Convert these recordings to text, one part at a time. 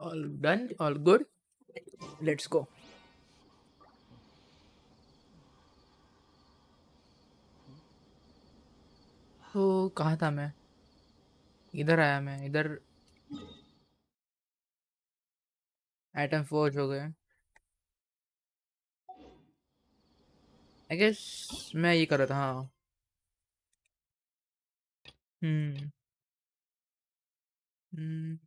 All done, all good. Let's go. तो कहाँ था मैं? इधर आया मैं इधर। एटम फोर्ज हो गए। आई गेस मैं ये कर रहा था। हाँ। हम्म। हम्म।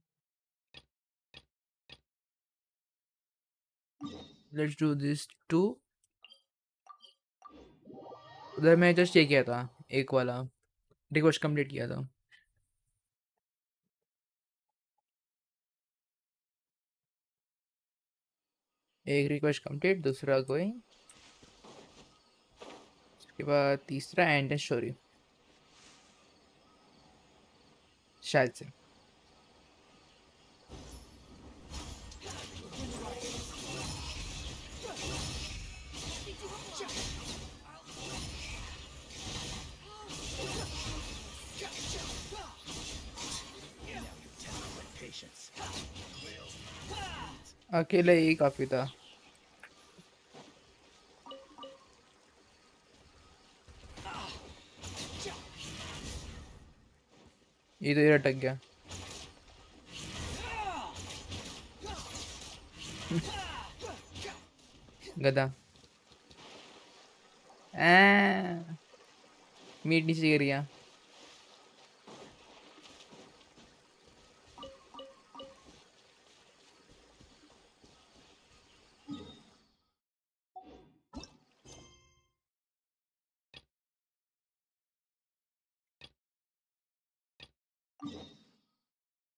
Let's do this too. उधर मैं जस्ट ये किया था। एक वाला रिक्वेस्ट कंप्लीट किया था। एक रिक्वेस्ट कंप्लीट, दूसरा गोइंग, उसके बाद तीसरा एंड स्टोरी शायद से। अकेले ही काफी था। ये तो ये अटक गया। गधा। मीट नीचे गिर गया।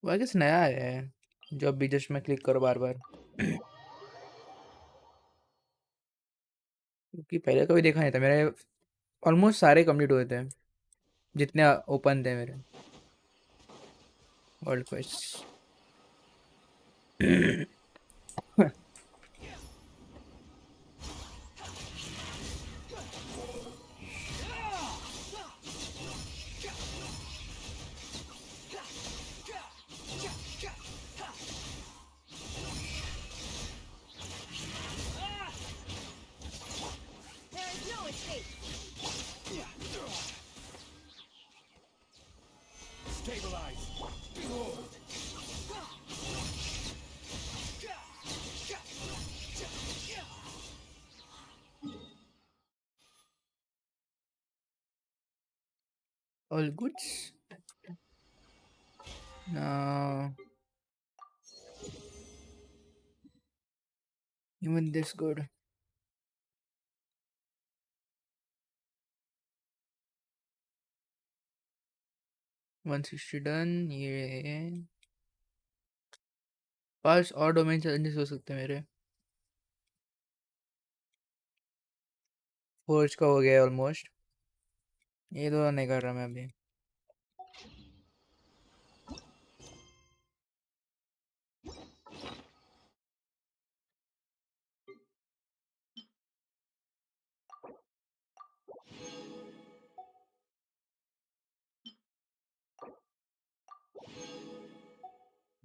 वो किस नया आया है जो अभी जस्ट मैं क्लिक करो बार बार। क्योंकि पहले कभी देखा नहीं था। मेरे ऑलमोस्ट सारे कंप्लीट हुए थे जितने ओपन थे मेरे world quest. All goods. No, even this good. 160 done. ये 5 और डोमेन चैलेंजेस हो सकते हैं मेरे। फोर्ज का हो गया ऑलमोस्ट। ये तो नहीं कर रहा मैं अभी।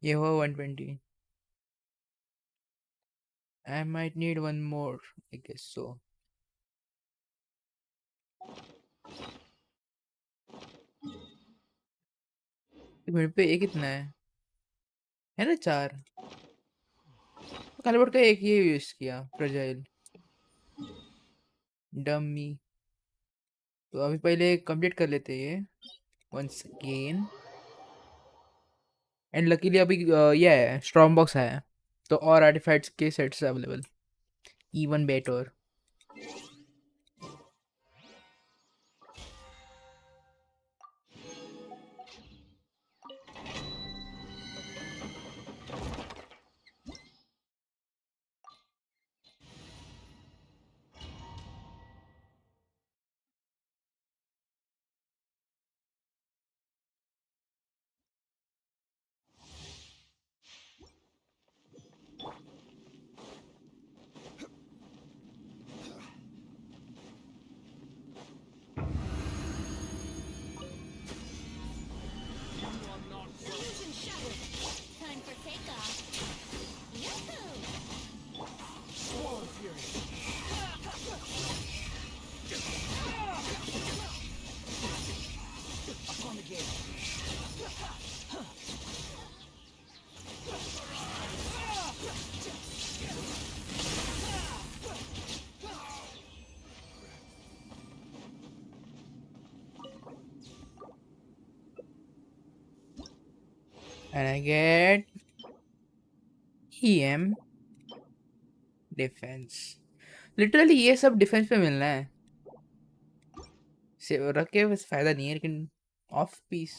ये हुआ 120। I might need one more. I guess so. मेरे पे एक कितना है ना 4। कैलबोर्ड का एक ये यूज किया फ्रेजाइल डमी। तो अभी पहले कंप्लीट कर लेते हैं ये वंस अगेन। एंड लकीली अभी ये है स्ट्रॉन्ग बॉक्स है। तो और आर्टिफैक्ट्स के sets available even better. and I get EM defence. Literally ये सब डिफेंस पे मिलना है. से रख के बस फायदा नहीं है, लेकिन ऑफ पीस.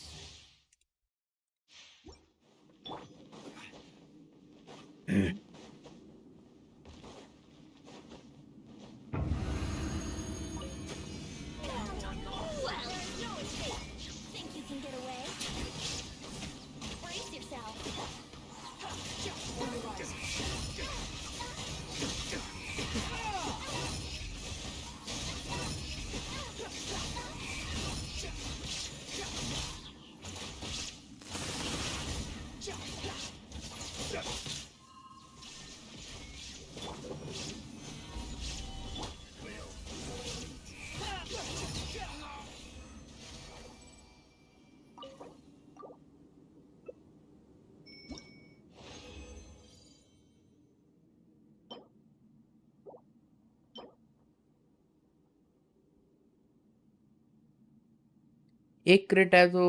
एक क्रिट है तो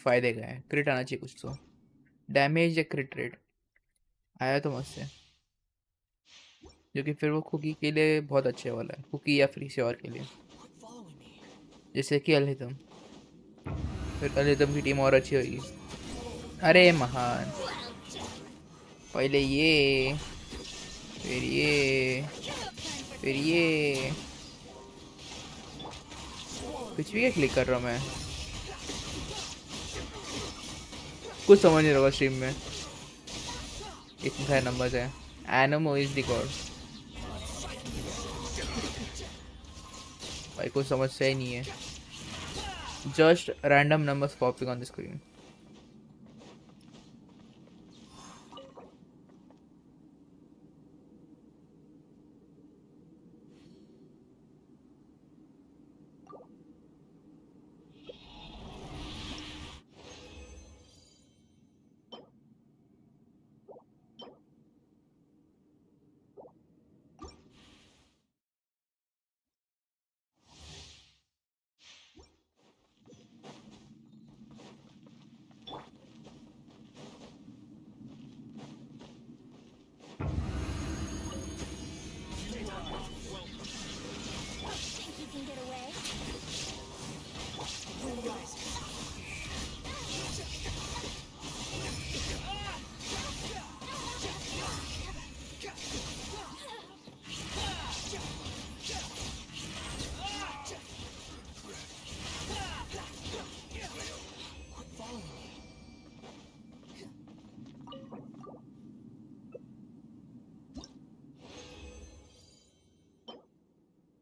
फायदे का है. क्रिट आना चाहिए कुछ तो. डैमेज या क्रिट रेट आया तो मस्त है, जो कि फिर वो कुकी के लिए बहुत अच्छे वाला है. कुकी या फ्री से और के लिए, जैसे कि अलहितम. फिर अलहितम की टीम और अच्छी होगी. अरे महान. पहले ये, फिर ये, फिर ये. कुछ भी क्लिक कर रहा हूँ मैं, कुछ समझ नहीं रहा स्ट्रीम में. इतने सारे नंबर्स हैं. एनमो इज द गॉड. भाई कुछ समझ से ही नहीं है. Just random numbers popping on the screen.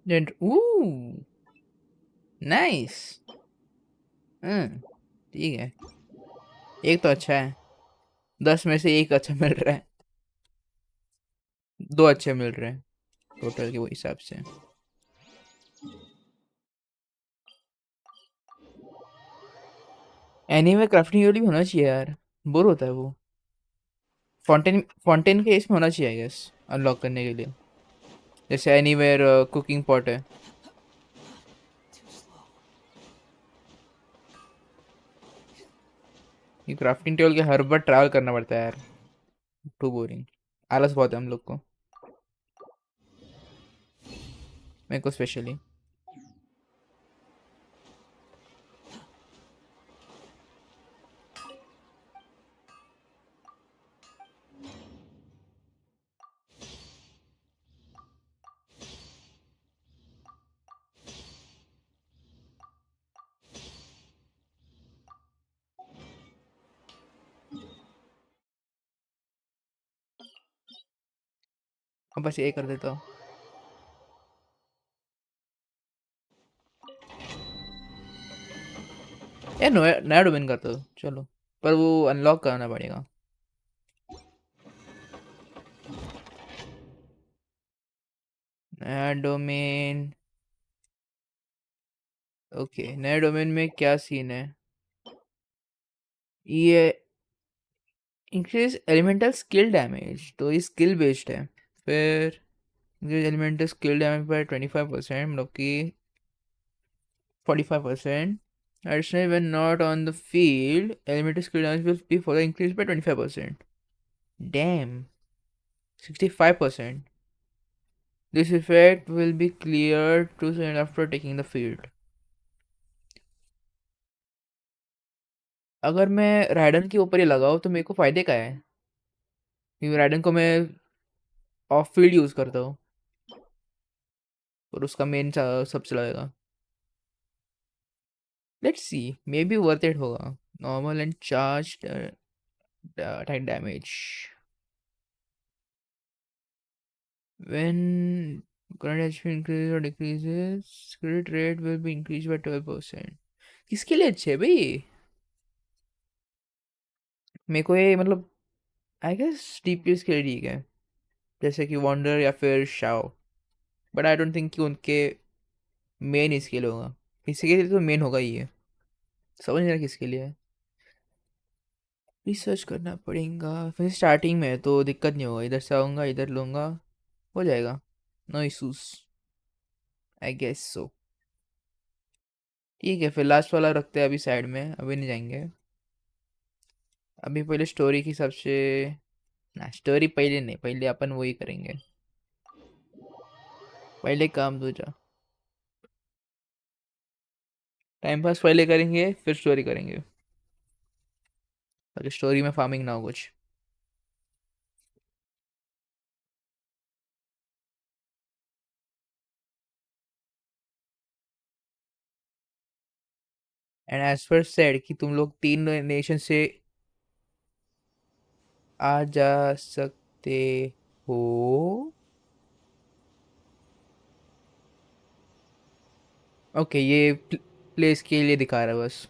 Then, ooh, nice. ठीक है. एक तो अच्छा है. 10 में से एक अच्छा मिल रहा है. 2 अच्छे मिल रहे हैं टोटल के वो हिसाब से. एनीवे क्राफ्टिंग यूनिट भी होना चाहिए यार. बोर होता है वो. फॉन्टेन के इसमें होना चाहिए आई गेस, अनलॉक करने के लिए. जैसे एनीवेयर कुकिंग पॉट है. ये क्राफ्टिंग टेबल के हर बार ट्रैवल करना पड़ता है यार. Too boring. आलस बहुत है हम लोग को, मेरे को स्पेशली. अब बस ये कर देता हूँ. यार नया डोमेन करता हूँ चलो, पर वो अनलॉक करना पड़ेगा. नया डोमेन. ओके, नए डोमेन में क्या सीन है. ये इंक्रीज एलिमेंटल स्किल डैमेज, तो ये स्किल बेस्ड है. फिर increase elemental skill damage bye 25%, मतलब कि 45%. Additionally, when not on the field, elemental skill damage will be further increased by 25%. Damn. 65%. This effect will be cleared 2 seconds after taking the field. अगर मैं ridden के ऊपर ही लगाऊँ तो मेरे को फायदे क्या है? क्योंकि राइडन को मैं ऑफ फील्ड यूज करता हूँ और उसका मेन सब चलाएगा. Let's see, may be worth it होगा. Normal and charge attack damage. When current HP increases or decreases, credit rate will be increased by 12%. किसके लिए अच्छे है भाई? मेरे को ये मतलब आई गेस DPS के लिए ठीक है, जैसे कि वॉन्डर या फिर Shao. But I don't think कि उनके मेन इसके लिए होगा. इसके लिए तो मेन होगा ही है. समझ नहीं रहा किसके लिए है. रिसर्च करना पड़ेगा. फिर स्टार्टिंग में है तो दिक्कत नहीं होगा. इधर से आऊँगा, इधर लूँगा, हो जाएगा. No issues, I guess so. ठीक है, फिर लास्ट वाला रखते हैं अभी साइड में. अभी नहीं जाएंगे. अभी पहले स्टोरी के हिसाब से. ना, स्टोरी पहले नहीं, पहले अपन वही करेंगे. पहले काम दूजा. टाइम पास पहले करेंगे, फिर स्टोरी करेंगे, ताकि स्टोरी में फार्मिंग ना हो कुछ. एंड एज पर सेड कि तुम लोग 3 नेशन से आ जा सकते हो. ओके, ये प्लेस के लिए दिखा रहा है बस.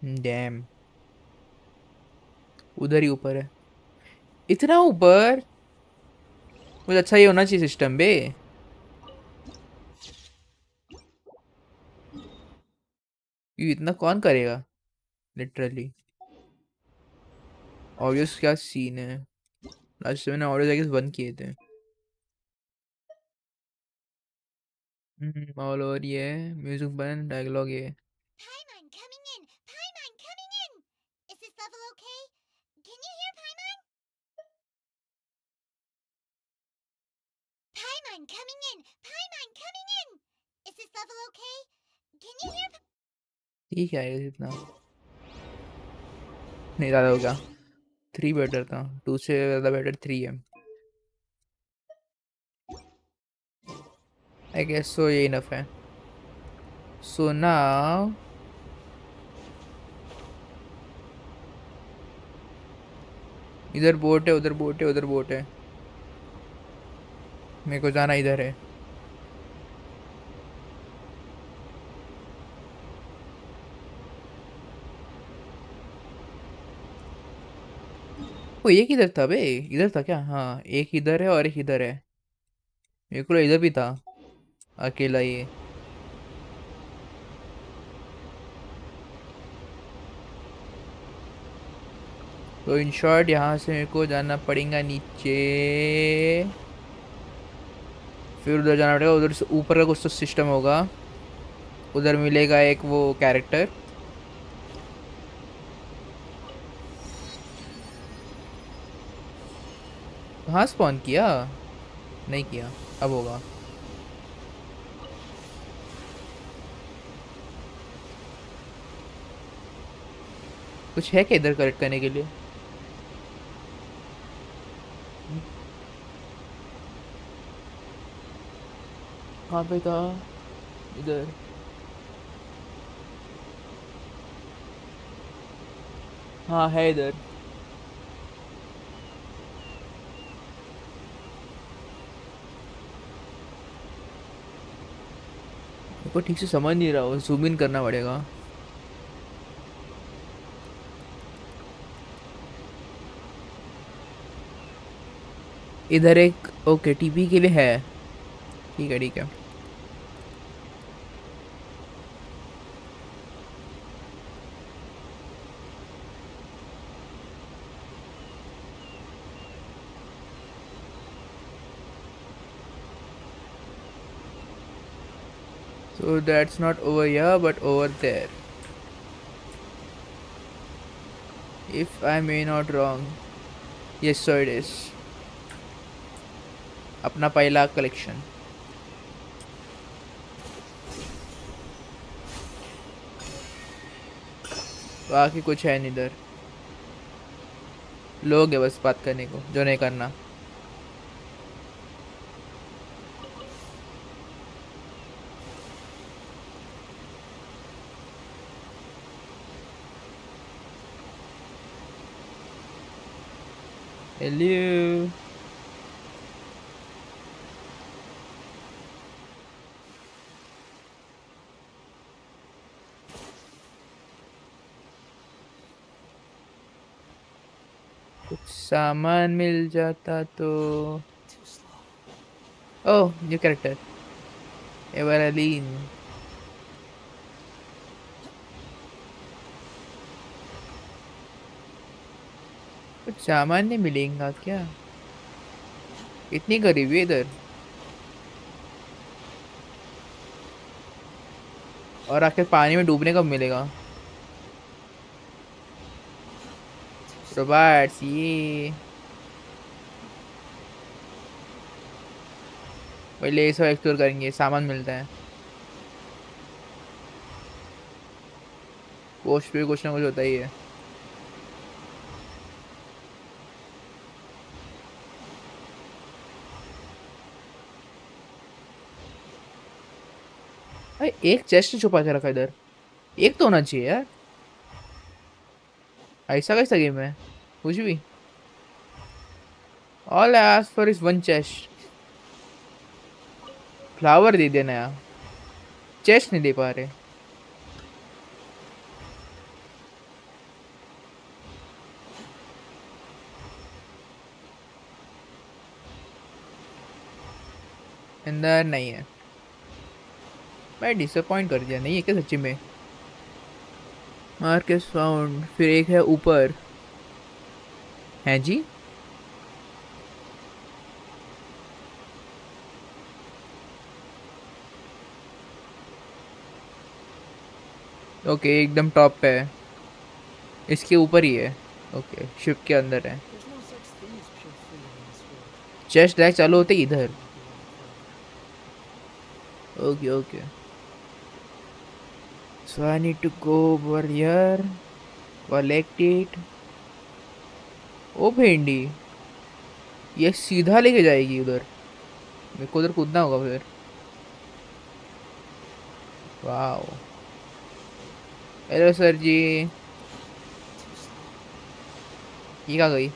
डैम, उधर ही ऊपर है. इतना ऊपर. कुछ अच्छा ये होना चाहिए सिस्टम बे. ये इतना कौन करेगा लिटरली. ऑडियोस क्या सीन है. लास्ट से मैंने ऑडियो जाके बंद किए थे. ऑल ओवर ये म्यूजिक बंद, डायलॉग ये. Paimon coming in! Paimon coming in! Is this level okay? Can you hear Paimon? Paimon coming in! Paimon coming in! Is this level okay? Can you hear? ठीक है, इतना नहीं ज़्यादा होगा. 3 better था, 2 से ज़्यादा बेटर 3 है. आई गेस सो ये इनफ है. सो नाउ इधर बोट है, उधर बोट है, उधर बोट है. मेरे को जाना इधर है. ओ, ये किधर था बे? इधर था क्या? हाँ, एक इधर है और एक इधर है. मेरे को इधर भी था अकेला ये. तो इन शॉर्ट यहाँ से मेरे को जाना पड़ेगा नीचे, फिर उधर जाना पड़ेगा. उधर से ऊपर का कुछ तो सिस्टम होगा. उधर मिलेगा एक वो कैरेक्टर. कहाँ स्पॉन किया? नहीं किया, अब होगा. कुछ है क्या इधर करेक्ट करने के लिए? कहाँ पे था? इधर. हाँ, है इधर. मेरे को ठीक से समझ नहीं रहा, वो जूम इन करना पड़ेगा. इधर एक ओके टीपी के लिए है. ठीक है, ठीक है. So that's not over here but over there. If I may not wrong. Yes, so it is. अपना पहला कलेक्शन. बाकी कुछ है नहीं इधर. लोग है बस बात करने को जो नहीं करना. Hello. कुछ सामान मिल जाता तो. ओह न्यू कैरेक्टर एवरलीन. कुछ सामान नहीं मिलेगा क्या? इतनी गरीबी है इधर. और आखिर पानी में डूबने कब मिलेगा? रोबोट्स ये पहले ये सब एक्सप्लोर करेंगे. सामान मिलता है. पोस्ट पे कुछ ना कुछ होता ही है. अरे एक चेस्ट छुपा के रखा इधर. एक तो होना चाहिए यार. ऐसा कैसा गेम है? कुछ भी. All I ask for is one chest. Flower they देना यार. चेस्ट नहीं दे पा रहे. अंदर नहीं है. भाई डिसअपॉइंट कर दिया. नहीं है क्या सच्ची में? Market sound. फिर एक है ऊपर. हैं जी. ओके एकदम टॉप पे है. इसके ऊपर ही है. ओके शिप के अंदर है. चेस्ट डायरेक्ट चालू होते इधर. Okay okay. So I need to go over here, collect it. ओ भेंडी. ये सीधा लेके जाएगी उधर. मेरे को उधर कूदना होगा फिर. वाओ. हेलो सर जी. ये कहाँ गई?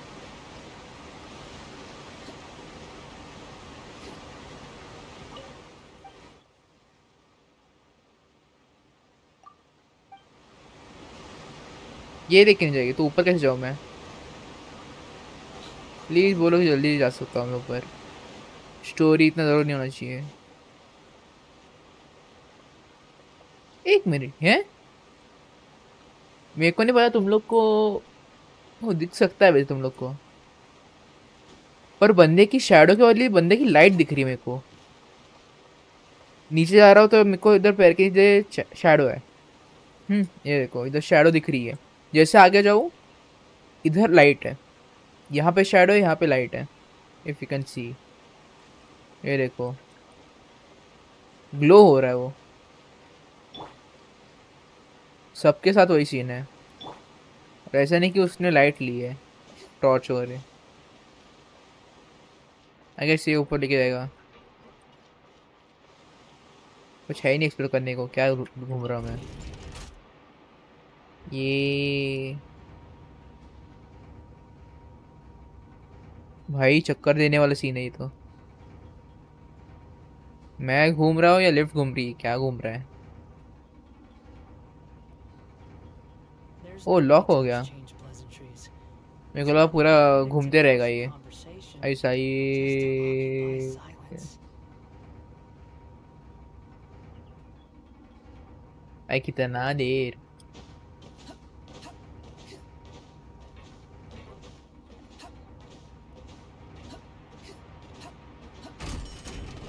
ये देख के नहीं जाएगी तो ऊपर कैसे जाऊँ मैं? प्लीज बोलो कि जल्दी जा सकता हूँ मैं ऊपर. स्टोरी इतना ज़रूर नहीं होना चाहिए. एक मिनट है. मेरे को नहीं पता तुम लोग को. वो दिख सकता है वैसे तुम लोग को. पर बंदे की शैडो के वाली बंदे की लाइट दिख रही है मेरे को. नीचे जा रहा हूँ तो मेरे को इधर पैर के नीचे शैडो है. ये देखो इधर शैडो दिख रही है. जैसे आगे जाऊँ इधर लाइट है. यहाँ पे शैडो है यहाँ पे लाइट है. If you can see. ये देखो ग्लो हो रहा है वो. सबके साथ वही सीन है. और ऐसा नहीं कि उसने लाइट ली है टॉर्च वगैरह. अगर से ऊपर लेके जाएगा. कुछ है ही नहीं एक्सप्लोर करने को. क्या घूम रहा हूँ मैं. ये भाई चक्कर देने वाला सीन है ये तो. मैं घूम रहा हूँ या लिफ्ट घूम रही है? क्या घूम रहा है? ओ लॉक हो गया. मेरे को लगा पूरा घूमते रहेगा ये. ऐसा ही. भाई कितना देर.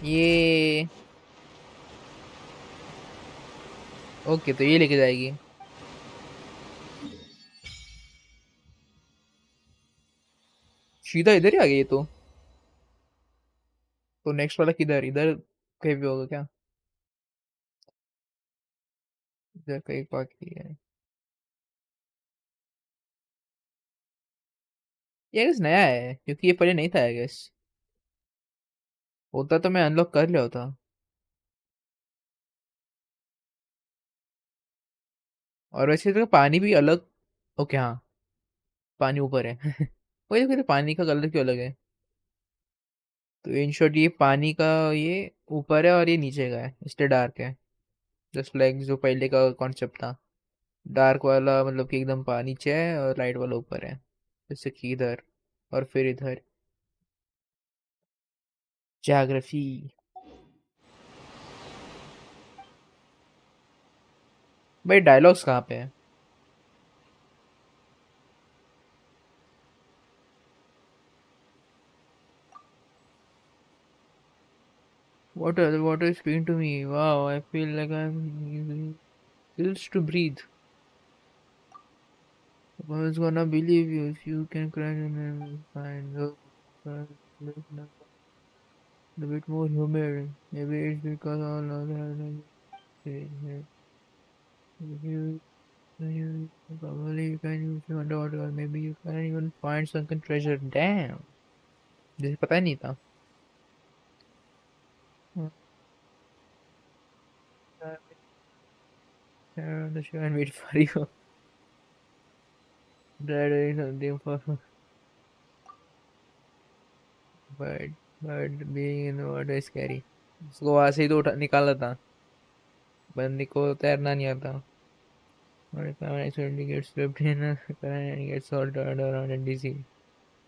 ये ओके, तो ये लेके जाएगी। सीधा इधर ही आ गई ये तो नेक्स्ट वाला किधर, इधर कहीं पे होगा क्या? इधर कहीं बाकी है। ये गेस नया है क्योंकि ये पहले नहीं था आई गेस। होता तो मैं अनलॉक कर लिया होता। और वैसे तो पानी भी अलग। ओके हाँ, पानी ऊपर है। वही तो कहते पानी का कलर क्यों अलग है। तो इन शॉर्ट ये पानी का ये ऊपर है और ये नीचे का है, इसलिए डार्क है। जस्ट लाइक जो पहले का कॉन्सेप्ट था, डार्क वाला मतलब कि एकदम नीचे है और लाइट वाला ऊपर है, जैसे कि इधर और फिर इधर। ज्योग्राफी। भाई डायलॉग्स कहाँ पे है? Water is speaking to me. Wow, I feel like I'm using pills to breathe. Who's gonna believe you if you can cry and find a bit more humid. Maybe it's because all other you probably you can use your underwater or maybe you can even find sunken treasure. Damn. मुझे पता ही नहीं था. The show and wait for you. That is something for but but being in the water is scary. उसको वहां से ही तो निकाला था. बंदी को तैरना नहीं आता. और if I accidentally get swept in a current and get salted around and dizzy,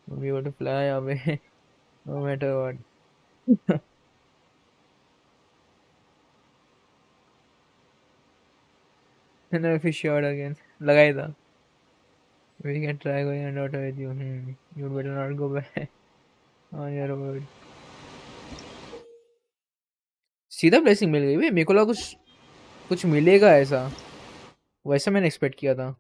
we'll be able to fly away no matter what. And I fish out again. लगाया था. We can try going underwater with you. You better not go back on your word. सीधा blessing मिल गई भाई. मेरे को लगा कुछ कुछ मिलेगा ऐसा. वैसा मैंने एक्सपेक्ट किया था.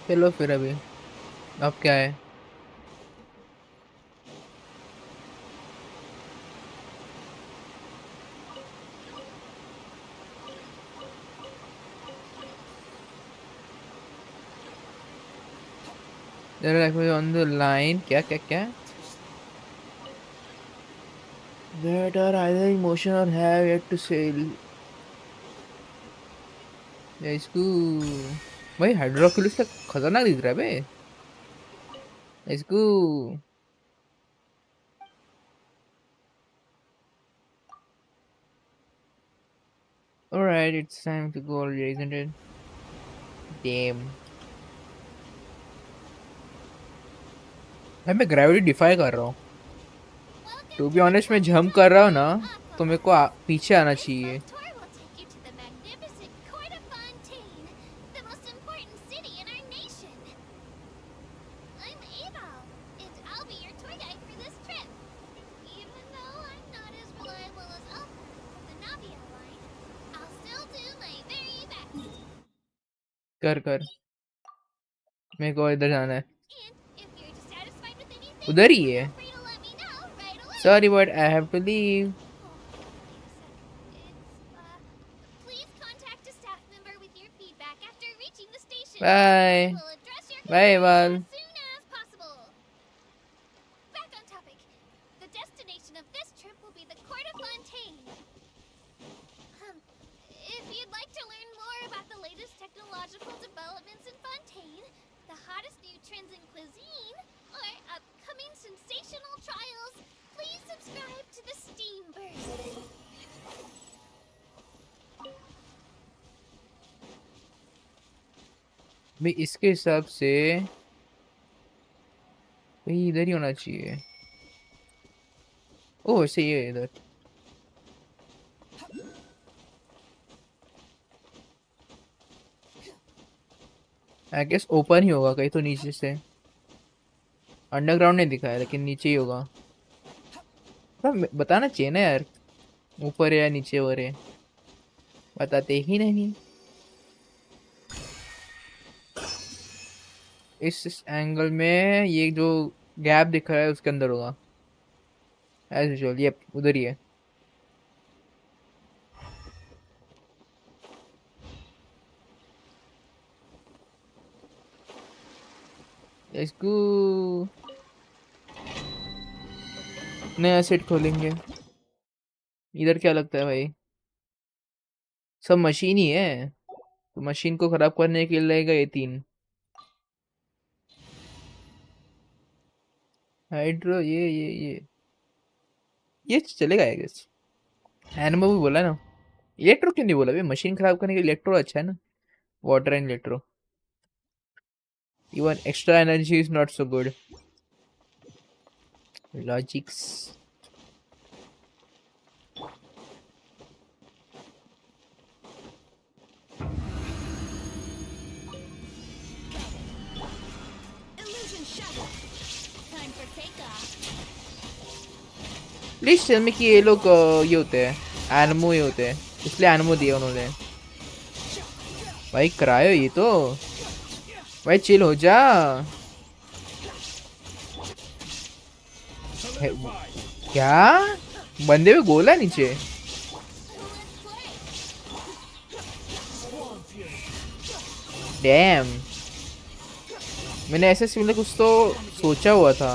चलो फिर अभी अब क्या है. There are like on the line. क्या क्या क्या? That are either in motion or have yet to sail. या इसको भाई हाइड्रोक्यूलिस का खतरनाक दिख रहा है बे. इसको alright, it's time to go already, isn't it? Damn. भाई मैं ग्रेविटी डिफाई कर रहा हूँ. टू बी ऑनेस्ट मैं जंप कर रहा हूँ ना, तो मेरे को पीछे आना चाहिए. tour will take you to the magnificent court of Fontaine, the most important city in our nation. I'm Ava, and I'll be your tour guide for this trip. Even though I'm not as reliable as Alpha or the Navia line, I'll still do my very best. कर कर. मेरे को इधर जाना है. And if you're dissatisfied with anything, उधर ही है. feel free to let me know right away. Sorry but I have to leave. Please contact a staff member with your feedback after reaching the station. Bye. We'll address your Bye complaint Val. as soon as possible. Back on topic. The destination of this trip will be the Court of Fontaine. If you'd like to learn more about the latest technological developments in Fontaine, the hottest new trends in cuisine, or upcoming sensational trials, please subscribe to the Steam Burst. भाई इसके हिसाब से भाई इधर ही होना चाहिए। ओह सही है इधर। आई गेस ओपन ही होगा कहीं तो नीचे से। अंडरग्राउंड नहीं दिखा है लेकिन नीचे ही होगा। बताना चाहिए ना यार, ऊपर है या नीचे हो रहे, बताते ही नहीं। इस एंगल में ये जो गैप दिख रहा है उसके अंदर होगा एज यूजुअल। ये उधर ही है। इसको नया सेट खोलेंगे। इधर क्या लगता है भाई, सब मशीन ही है तो मशीन को खराब करने के लिए लगेगा ये तीन। हाइड्रो ये चलेगा आई गेस। एनिमो भी बोला ना। इलेक्ट्रो क्यों नहीं बोला भाई, मशीन खराब करने के लिए इलेक्ट्रो अच्छा है ना। Water and electro, even extra energy is not so good. Logics. Time for takeoff. Please tell me कि ये लोग ये होते हैं एनिमो, ये होते हैं इसलिए एनिमो दिया उन्होंने। भाई करायो ये तो, भाई चिल हो जा। क्या बंदे पे गोला है नीचे। डैम, मैंने ऐसे सिमिलर कुछ तो सोचा हुआ था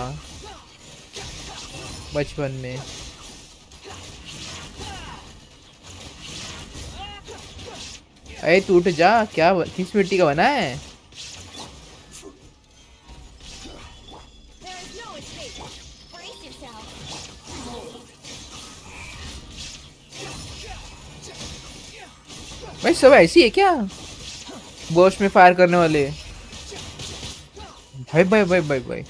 बचपन में। अरे टूट जा, क्या किस मिट्टी का बना है। There is no escape. Brace yourself. भाई सब ऐसी है क्या, बर्स्ट में फायर करने वाले। भाई भाई भाई भाई भाई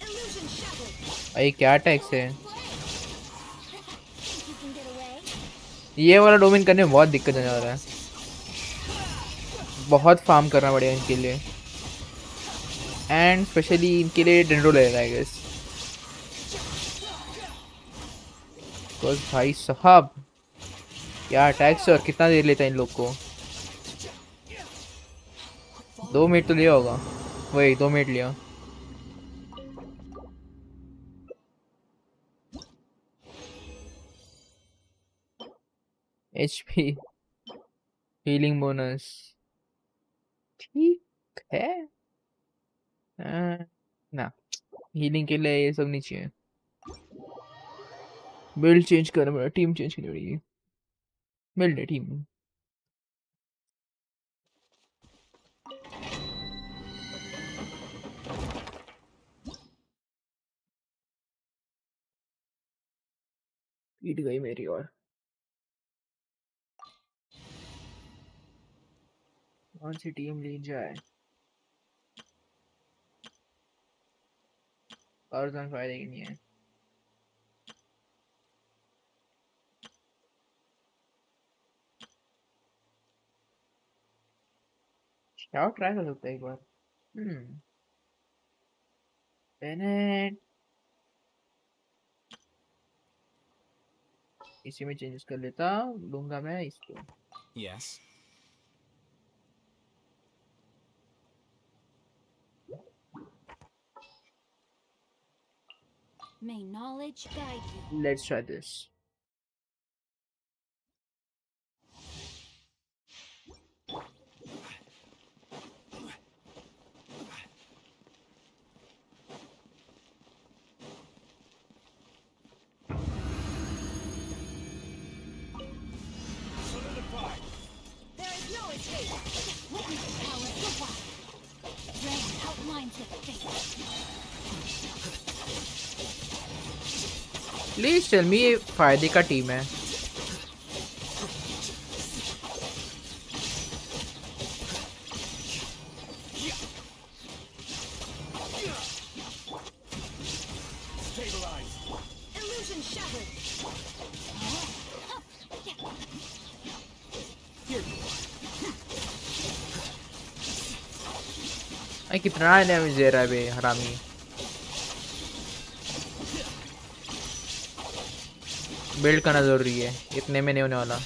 Illusion shattered. भाई क्या टैक्स है। Think you can get away? ये वाला डोमेन करने में बहुत दिक्कत होने वाला है, बहुत फार्म करना पड़ेगा इनके लिए, एंड स्पेशली इनके लिए डेंड्रो लगेगा आई गेस। बिकॉज भाई साहब क्या टैक्स और कितना देर लेता है इन लोग को। 2 मिनट तो लिया होगा, वही 2 मिनट लिया। HP हीलिंग बोनस ठीक है। ना हीलिंग के लिए ये सब नहीं चाहिए। बिल्ड चेंज करना पड़ेगा, टीम चेंज करनी पड़ेगी। बिल्ड है टीम। पीट गई मेरी और। कौन सी टीम ली जाए, और फायदे की नहीं है। क्या ट्राई कर सकते हैं एक बार। बेनेट इसी में चेंजेस कर लेता, लूंगा मैं इसको। Yes. May knowledge guide you. Let's try this. There is no escape. Witness the power of the wild. Rain outlines your fate. Please tell me ये फायदे का टीम है। अरे कितना डैमेज दे रहा है बे हरामी। बिल्ड करना जरूरी है, इतने में नहीं होने वाला।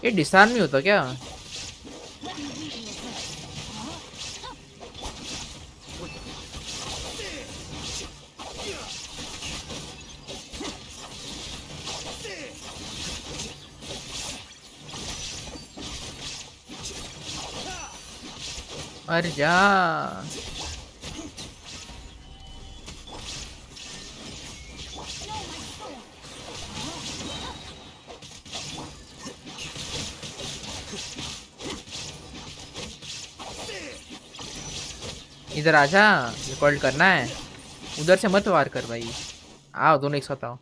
ये डिस्टार्म नहीं होता क्या? अरे जा इधर आजा, रिकॉर्ड करना है। उधर से मत वार कर भाई, आओ दोनों एक साथ आओ।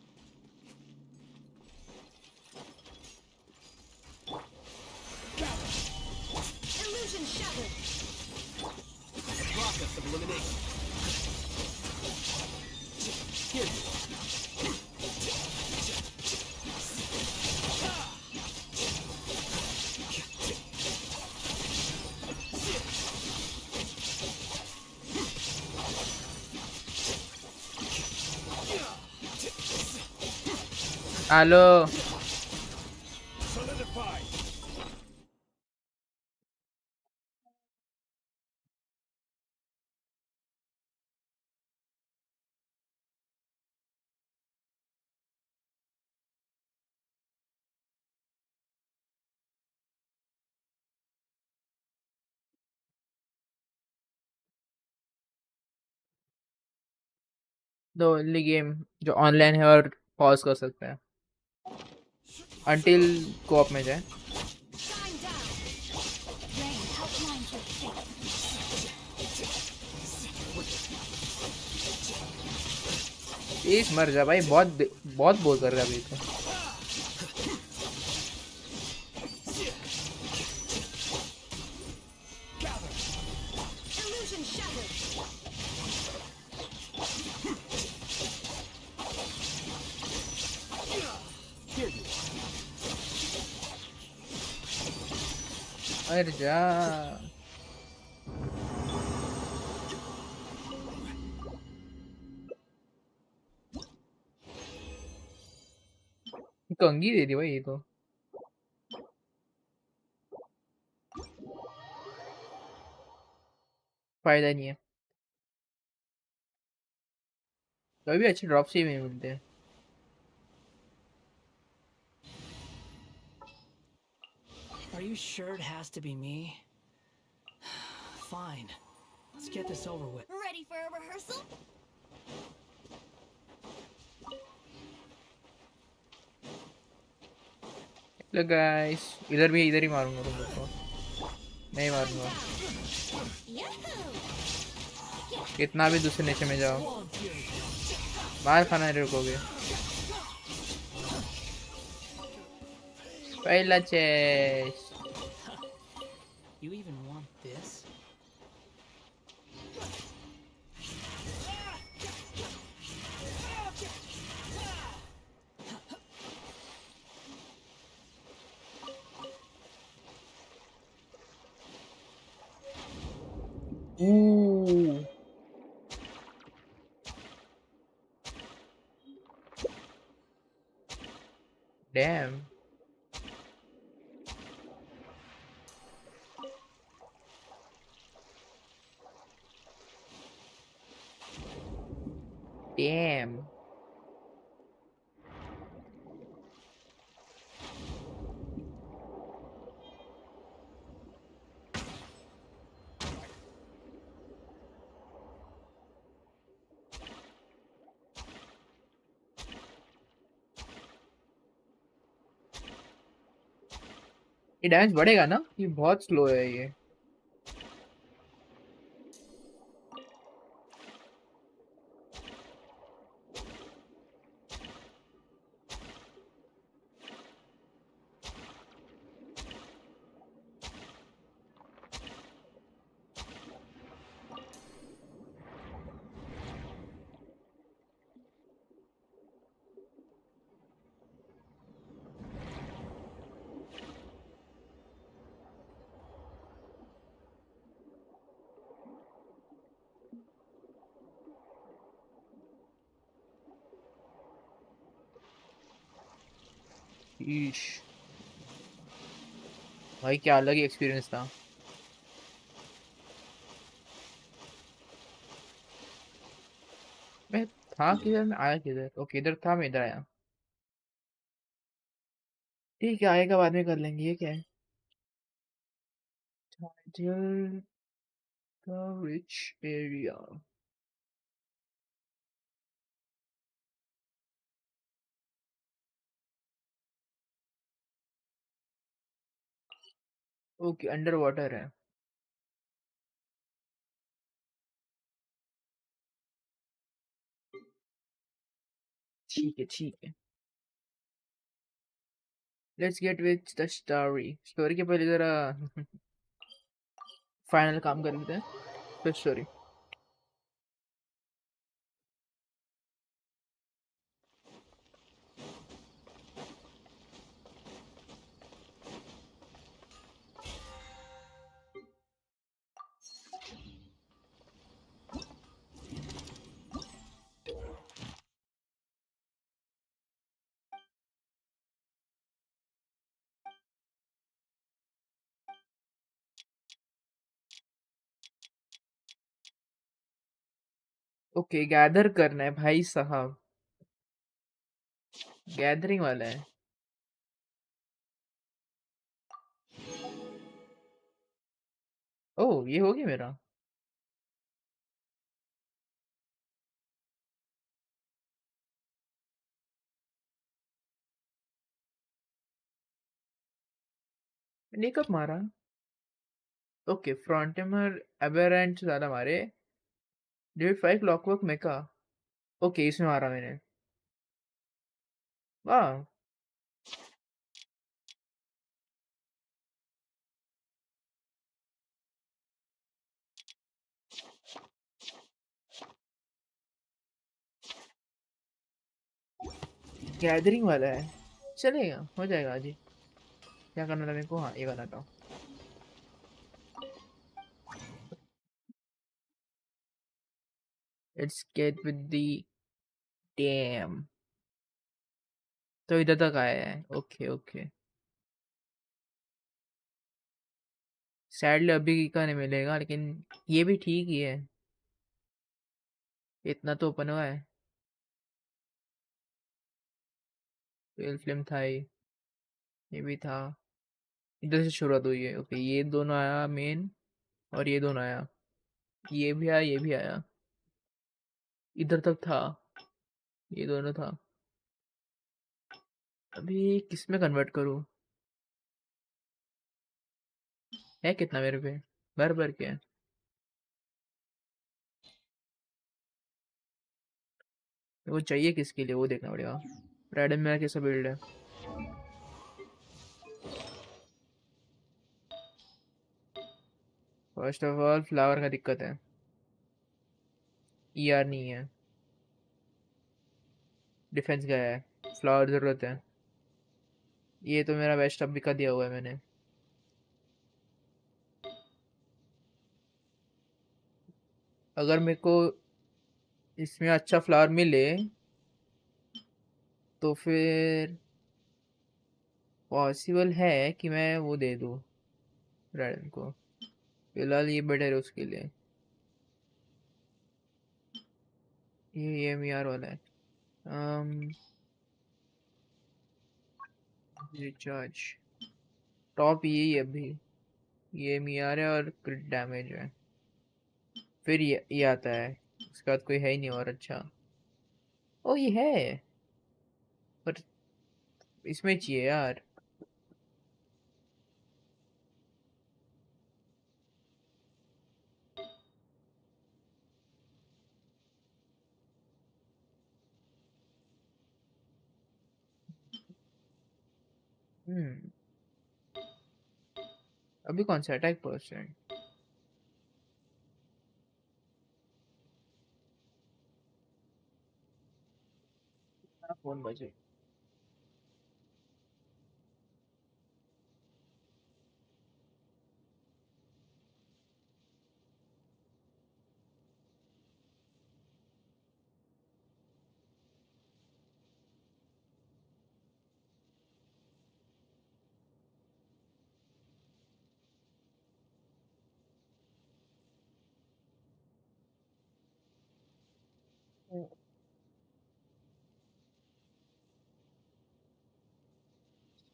हेलो द ओनली गेम जो ऑनलाइन है और पॉज कर सकते हैं अंटिल कोऑप में जाए। प्लीज मर जा भाई, बहुत बोर कर रहा है अभी तो। अरे जा कंगी दे दी भाई ये तो। फायदा नहीं है, कभी भी अच्छे ड्रॉप से ही मिलते हैं। Are you sure it has to be me? Fine. Let's get this over with. Ready for a rehearsal? Hello guys, इधर ही मारूंगा तुम लोग को, नहीं मारूंगा। कितना भी दूसरे नीचे में जाओ, बाहर खाना नहीं रुकोगे। पहला chase You even want this? Ooh. Damn. Damn. ये डैमेज बढ़ेगा ना? ये बहुत स्लो है ये। ईश भाई क्या अलग ही एक्सपीरियंस था। मैं था किधर, मैं आया किधर? ओके इधर था, मैं इधर आया। ठीक है, आएगा बाद में कर लेंगे। ये क्या है? Title coverage area. Okay under water है। ठीक है ठीक है। Let's get with the story. Story के पहले जरा फाइनल काम कर लेते हैं, फिर स्टोरी। ओके गैदर करना है भाई साहब, गैदरिंग वाला है। ओह ये हो गया मेरा। मैंने कब मारा? ओके फ्रंटिमर एबेरेंट ज्यादा मारे। डेविड 5 क्लॉकवर्क मेका। ओके इसमें मारा मैंने। वाह। गैदरिंग वाला है, चलेगा हो जाएगा आज ही। क्या करना था मेरे को? हाँ ये करना था। Let's get with the dam. तो इधर तक आया है, ओके ओके। सैडली अभी का नहीं मिलेगा, लेकिन ये भी ठीक ही है। इतना तो ओपन हुआ है। ट्वेल्व फिल्म था ये भी था। इधर से शुरुआत हुई है। ओके ये दोनों आया मेन, और ये दोनों आया। ये भी आया, ये भी आया। इधर तक था, ये दोनों था। अभी किस में कन्वर्ट करूँ? है कितना मेरे पे? भर भर के है। वो चाहिए किसके लिए वो देखना पड़ेगा। राइडन मेरा कैसा बिल्ड है? फर्स्ट ऑफ ऑल फ्लावर का दिक्कत है, ईआर नहीं है। डिफेंस गया है, फ्लावर जरूरत है। ये तो मेरा बेस्ट अभी का दिया हुआ है मैंने। अगर मेरे को इसमें अच्छा फ्लावर मिले तो फिर पॉसिबल है कि मैं वो दे दूँ राइडन को। फिलहाल ये बेटर है उसके लिए। ये एम आर वाला है। रिचार्ज टॉप यही है अभी। ये एम आर है और क्रिट डैमेज है। फिर ये आता है, उसके बाद कोई है ही नहीं और अच्छा। ओ ये है, पर इसमें चाहिए यार। हम्म। अभी कौन सा अटैक परसेंट? फोन बजे।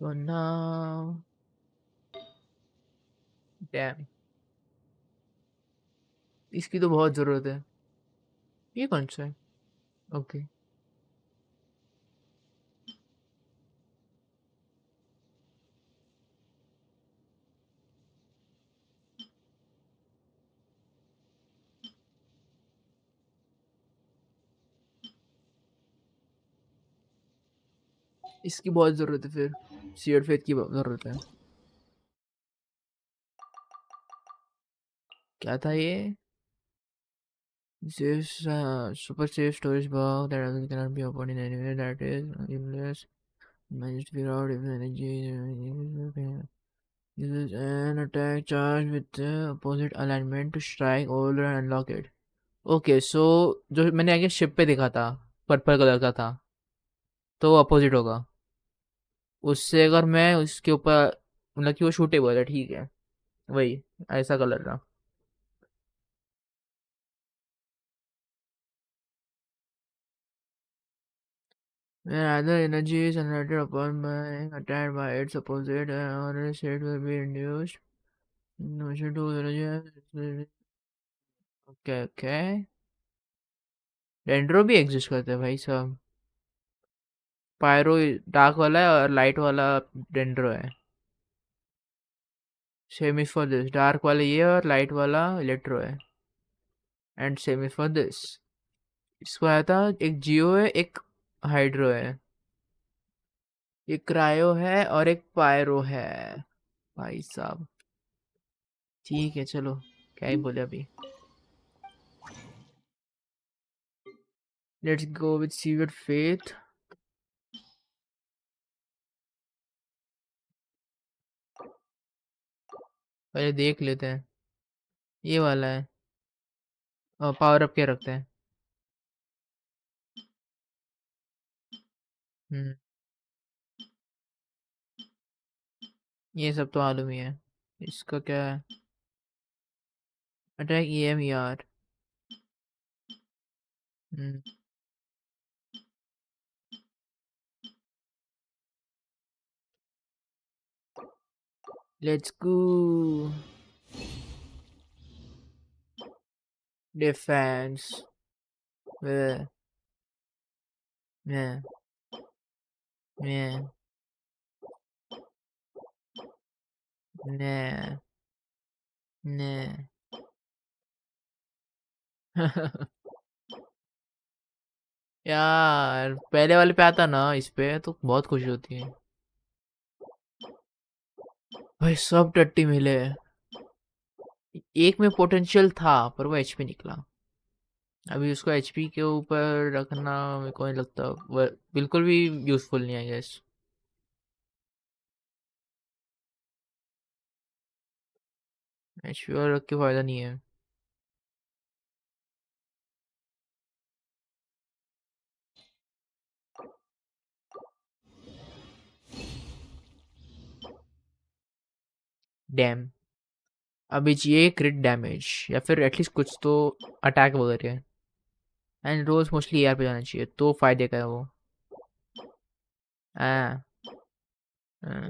तो नाउ डैम, इसकी तो बहुत ज़रूरत है। ये कौन सा है? ओके, इसकी बहुत ज़रूरत है फिर, सीड फेथ की ज़रूरत है। क्या था ये? This super safe storage box that cannot be opened in anywhere that is unless managed to figure out if the energy uses an attack charge with the opposite alignment to strike all and unlock it. Okay so जो मैंने आगे ship पे देखा था, purple colour का था, तो वो अपोजिट होगा उससे। अगर मैं उसके ऊपर, मतलब कि वो शूटेबल है, ठीक है, वही ऐसा कलर था। When either energy is generated upon being attacked by its opposite, or a state will be induced. Motion to energy. Okay okay, dendro भी एग्जिस्ट करते हैं भाई साहब। पायरो डार्क वाला है और लाइट वाला डेंड्रो है। Same is for this, dark वाला ये और लाइट वाला इलेक्ट्रो है। And same is for this. इसको आया था, एक जियो है, एक हाइड्रो है, एक क्रायो है और एक पायरो है भाई साहब। ठीक है चलो, क्या ही बोले अभी। Let's go with severe faith. पहले देख लेते हैं, ये वाला है, पावर अप क्या रखते हैं। हम्म, ये सब तो मालूम ही है। इसका क्या है? अटैक EM यार। Let's go defence. मैं मैं मैं मैं मैं यार पहले वाले पे आता ना, इस पे तो बहुत खुशी होती है भाई। सब टट्टी मिले। एक में पोटेंशियल था पर वो एचपी निकला। अभी उसको एचपी के ऊपर रखना मेरे को नहीं लगता, वो बिल्कुल भी यूजफुल नहीं है गैस। एचपी और रख के फायदा नहीं है। डैम, अभी चाहिए क्रिट डैमेज या फिर एटलीस्ट कुछ तो अटैक वगैरह। एंड रोज मोस्टली एआर पे जाना चाहिए तो फायदे का है वो। हाँ हाँ,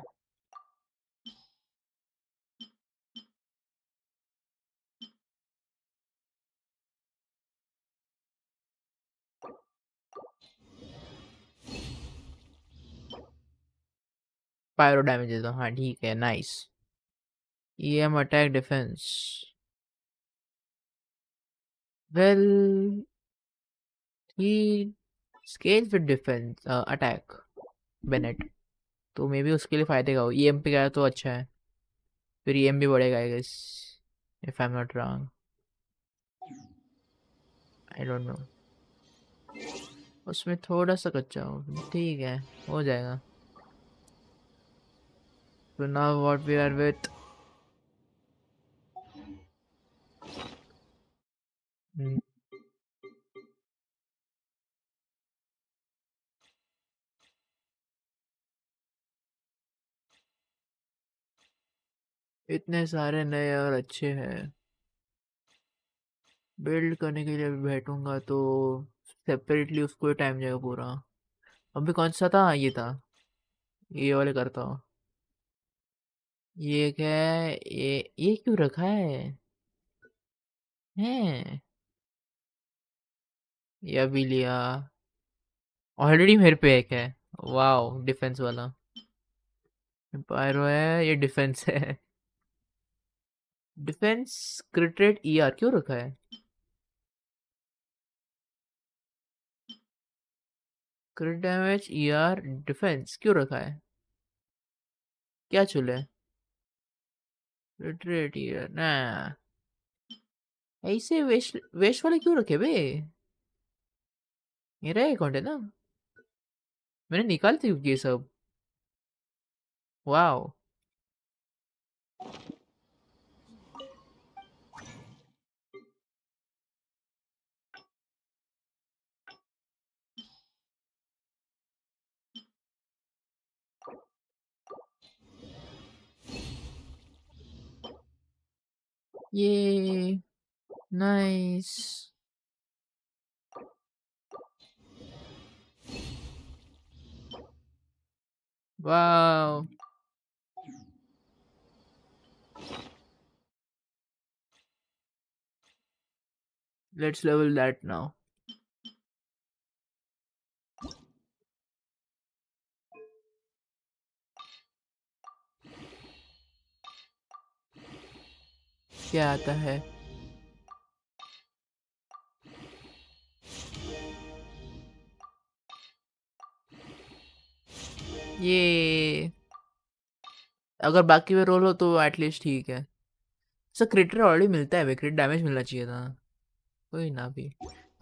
पायरो डैमेज दे दो, हाँ ठीक है, nice. EM attack defence, well he scales with defence attack Bennett, तो मे बी उसके लिए फायदे का हो। EM पे गया तो अच्छा है, फिर EM भी बढ़ेगा I guess, if I am not wrong, I don't know. उसमें थोड़ा सा कच्चा हो, ठीक है, हो जाएगा। So now what we are with, हम्म, इतने सारे नए और अच्छे हैं। बिल्ड करने के लिए अभी बैठूंगा तो सेपरेटली उसको टाइम जाएगा पूरा। अभी कौन सा था, ये था ये वाले करता हूँ। ये क्या है? ये क्यों रखा है? हैं? ये अभी लिया। ऑलरेडी मेरे पे एक है। वाओ, डिफेंस वाला। पायरो है, ये डिफेंस है। डिफेंस क्रिट रेट ईआर क्यों रखा है? क्रिट डैमेज ईआर डिफेंस क्यों रखा है? क्या चुले? क्रिट रेट ईआर ना। ऐसे वेस्ट वेस्ट वाले क्यों रखे बे? मेरा अकाउंट है ना, मैंने निकाल दी ये सब। वाओ। ये nice. Wow. Let's level that now. क्या आता है? ये अगर बाकी में रोल हो तो एटलीस्ट ठीक है। सर क्रिटर ऑलरेडी मिलता है, क्रिट डैमेज मिलना चाहिए था। कोई ना।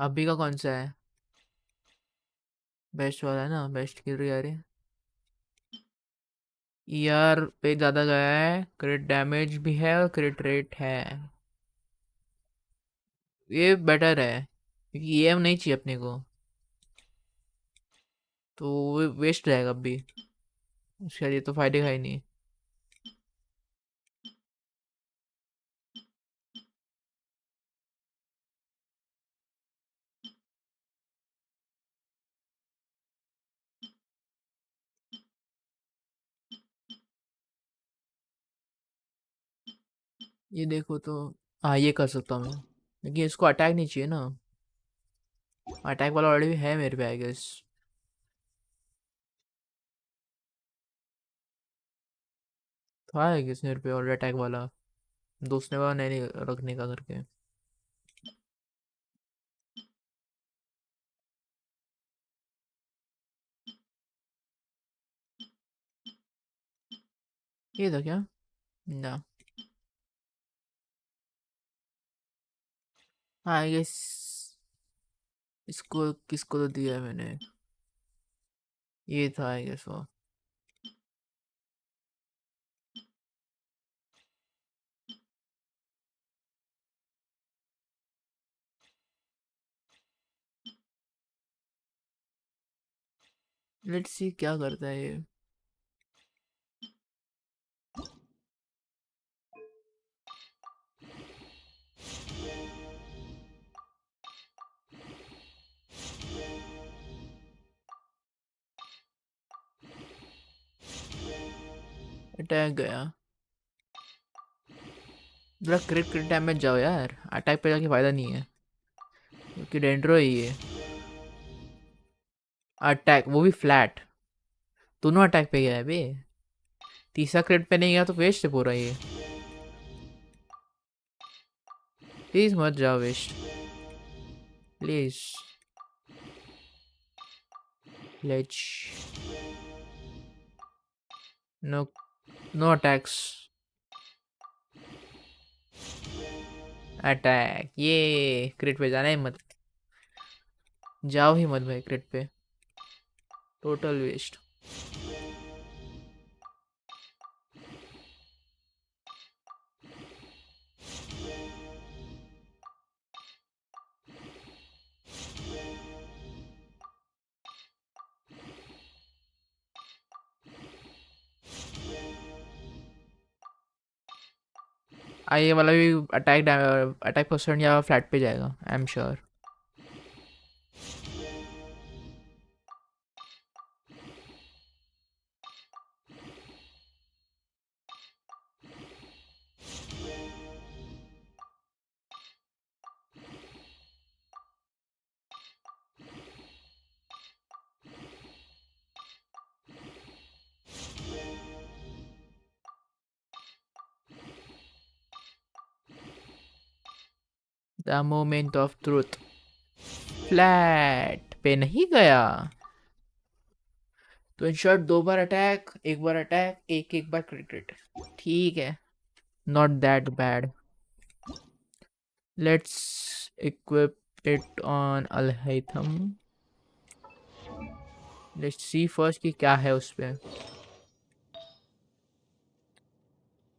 अभी का कौन सा है? बेस्ट वाला है ना, बेस्ट किल रही आ रही है। ईआर पे ज़्यादा गया है, क्रिट डैमेज भी है और क्रिट रेट है। ये बेटर है क्योंकि एम नहीं चाहिए अपने को, तो वेस्ट रहेगा अभी। उसके लिए तो फायदे का ही नहीं। ये देखो तो, हाँ ये कर सकता हूँ मैं, लेकिन इसको अटैक नहीं चाहिए ना। अटैक वाला ऑलरेडी है मेरे पे आई गेस। था आई गेस मेरे पे ऑलरेडी अटैक वाला। दोस्त ने कहा नहीं रखने का करके। ये था क्या? ना। हाँ आई गेस इसको किसको तो दिया है मैंने। ये था आई गेस वो। लेट्स सी क्या करता है ये। अटैक गया। जरा क्रिट क्रिट डैमेज जाओ यार, अटैक पे जाके फायदा नहीं है क्योंकि डेंड्रो ही है। अटैक वो भी फ्लैट, दोनों अटैक पे गया है बे। तीसरा क्रिट पे नहीं गया तो वेस्ट है पूरा ये। प्लीज मत जाओ वेस्ट, प्लीज। लेच। No, no attacks. अटैक, ये क्रिट पे जाना ही मत। जाओ ही मत भाई क्रिट पे, टोटल वेस्ट। ये वाला भी अटैक अटैक परसेंट या फ्लैट पे जाएगा I am sure. The moment of truth. Flat पे नहीं गया तो इन शॉर्ट 2 बार अटैक, 1 बार अटैक, एक बार क्रिट। ठीक है, not that bad. Let's equip it on Alhaitham. Let's see first कि क्या है उस पे।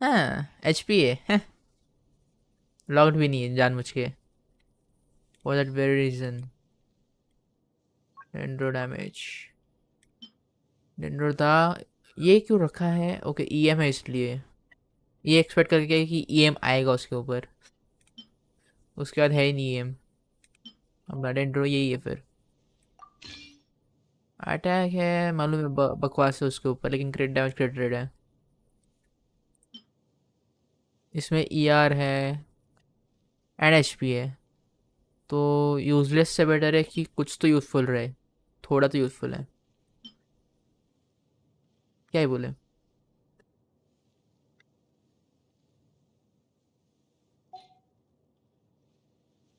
हाँ एचपी है। लॉक्ड भी नहीं है जानबूझ के, for that very reason. Dendro damage, dendro था। ये क्यों रखा है? ओके ईएम है इसलिए, ये एक्सपेक्ट करके कि ईएम आएगा उसके ऊपर, उसके बाद है ही नहीं ईएम। अपना डेंड्रो यही है फिर। अटैक है मालूम है, बकवास है उसके ऊपर, लेकिन क्रिट डैमेज क्रिट रेट है। इसमें ईआर है एंड एचपी है, तो यूजलेस से बेटर है कि कुछ तो यूजफुल रहे, थोड़ा तो यूजफुल है। क्या ही बोले।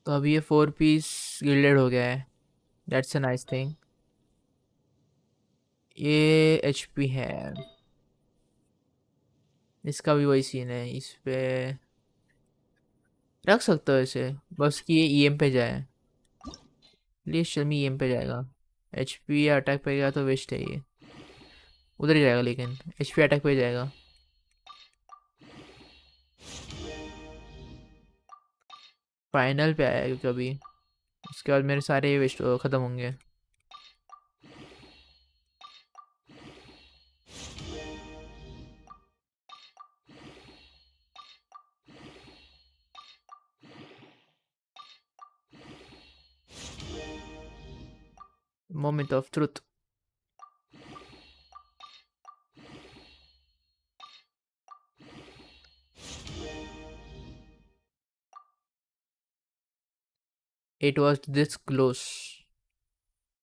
तो अभी ये 4 पीस गिल्डेड हो गया है, दैट्स अ नाइस थिंग। ये एचपी है, इसका भी वही सीन है। इस पे रख सकते हो इसे, बस कि ये ईएम पे जाए। प्लीज शमी ईएम पे जाएगा। एचपी या अटैक पे गया तो वेस्ट है ये, उधर ही जाएगा, लेकिन एचपी अटैक पे जाएगा। फाइनल पे आया क्योंकि अभी उसके बाद मेरे सारे वेस्ट ख़त्म होंगे। Moment of truth. It was this close,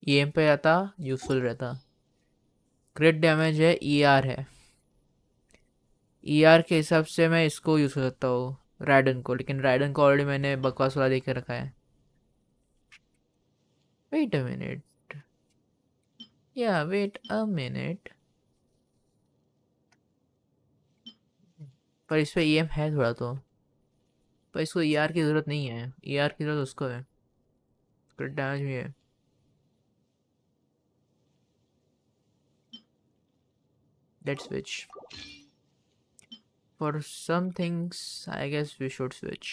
EM पे आता यूजफुल रहता। क्रिट डैमेज है, ईआर है। ईआर के हिसाब से मैं इसको यूज़ कर सकता हूँ, राइडन को, लेकिन राइडन को ऑलरेडी मैंने बकवास वाला देख के रखा है। वेट अ मिनट, या वेट अ मिनट, पर इस पे ईएम है थोड़ा तो, पर इसको ईआर की ज़रूरत नहीं है, ईआर की ज़रूरत उसको है। क्रिट डैमेज भी है। Let's switch, for some things I guess we should switch.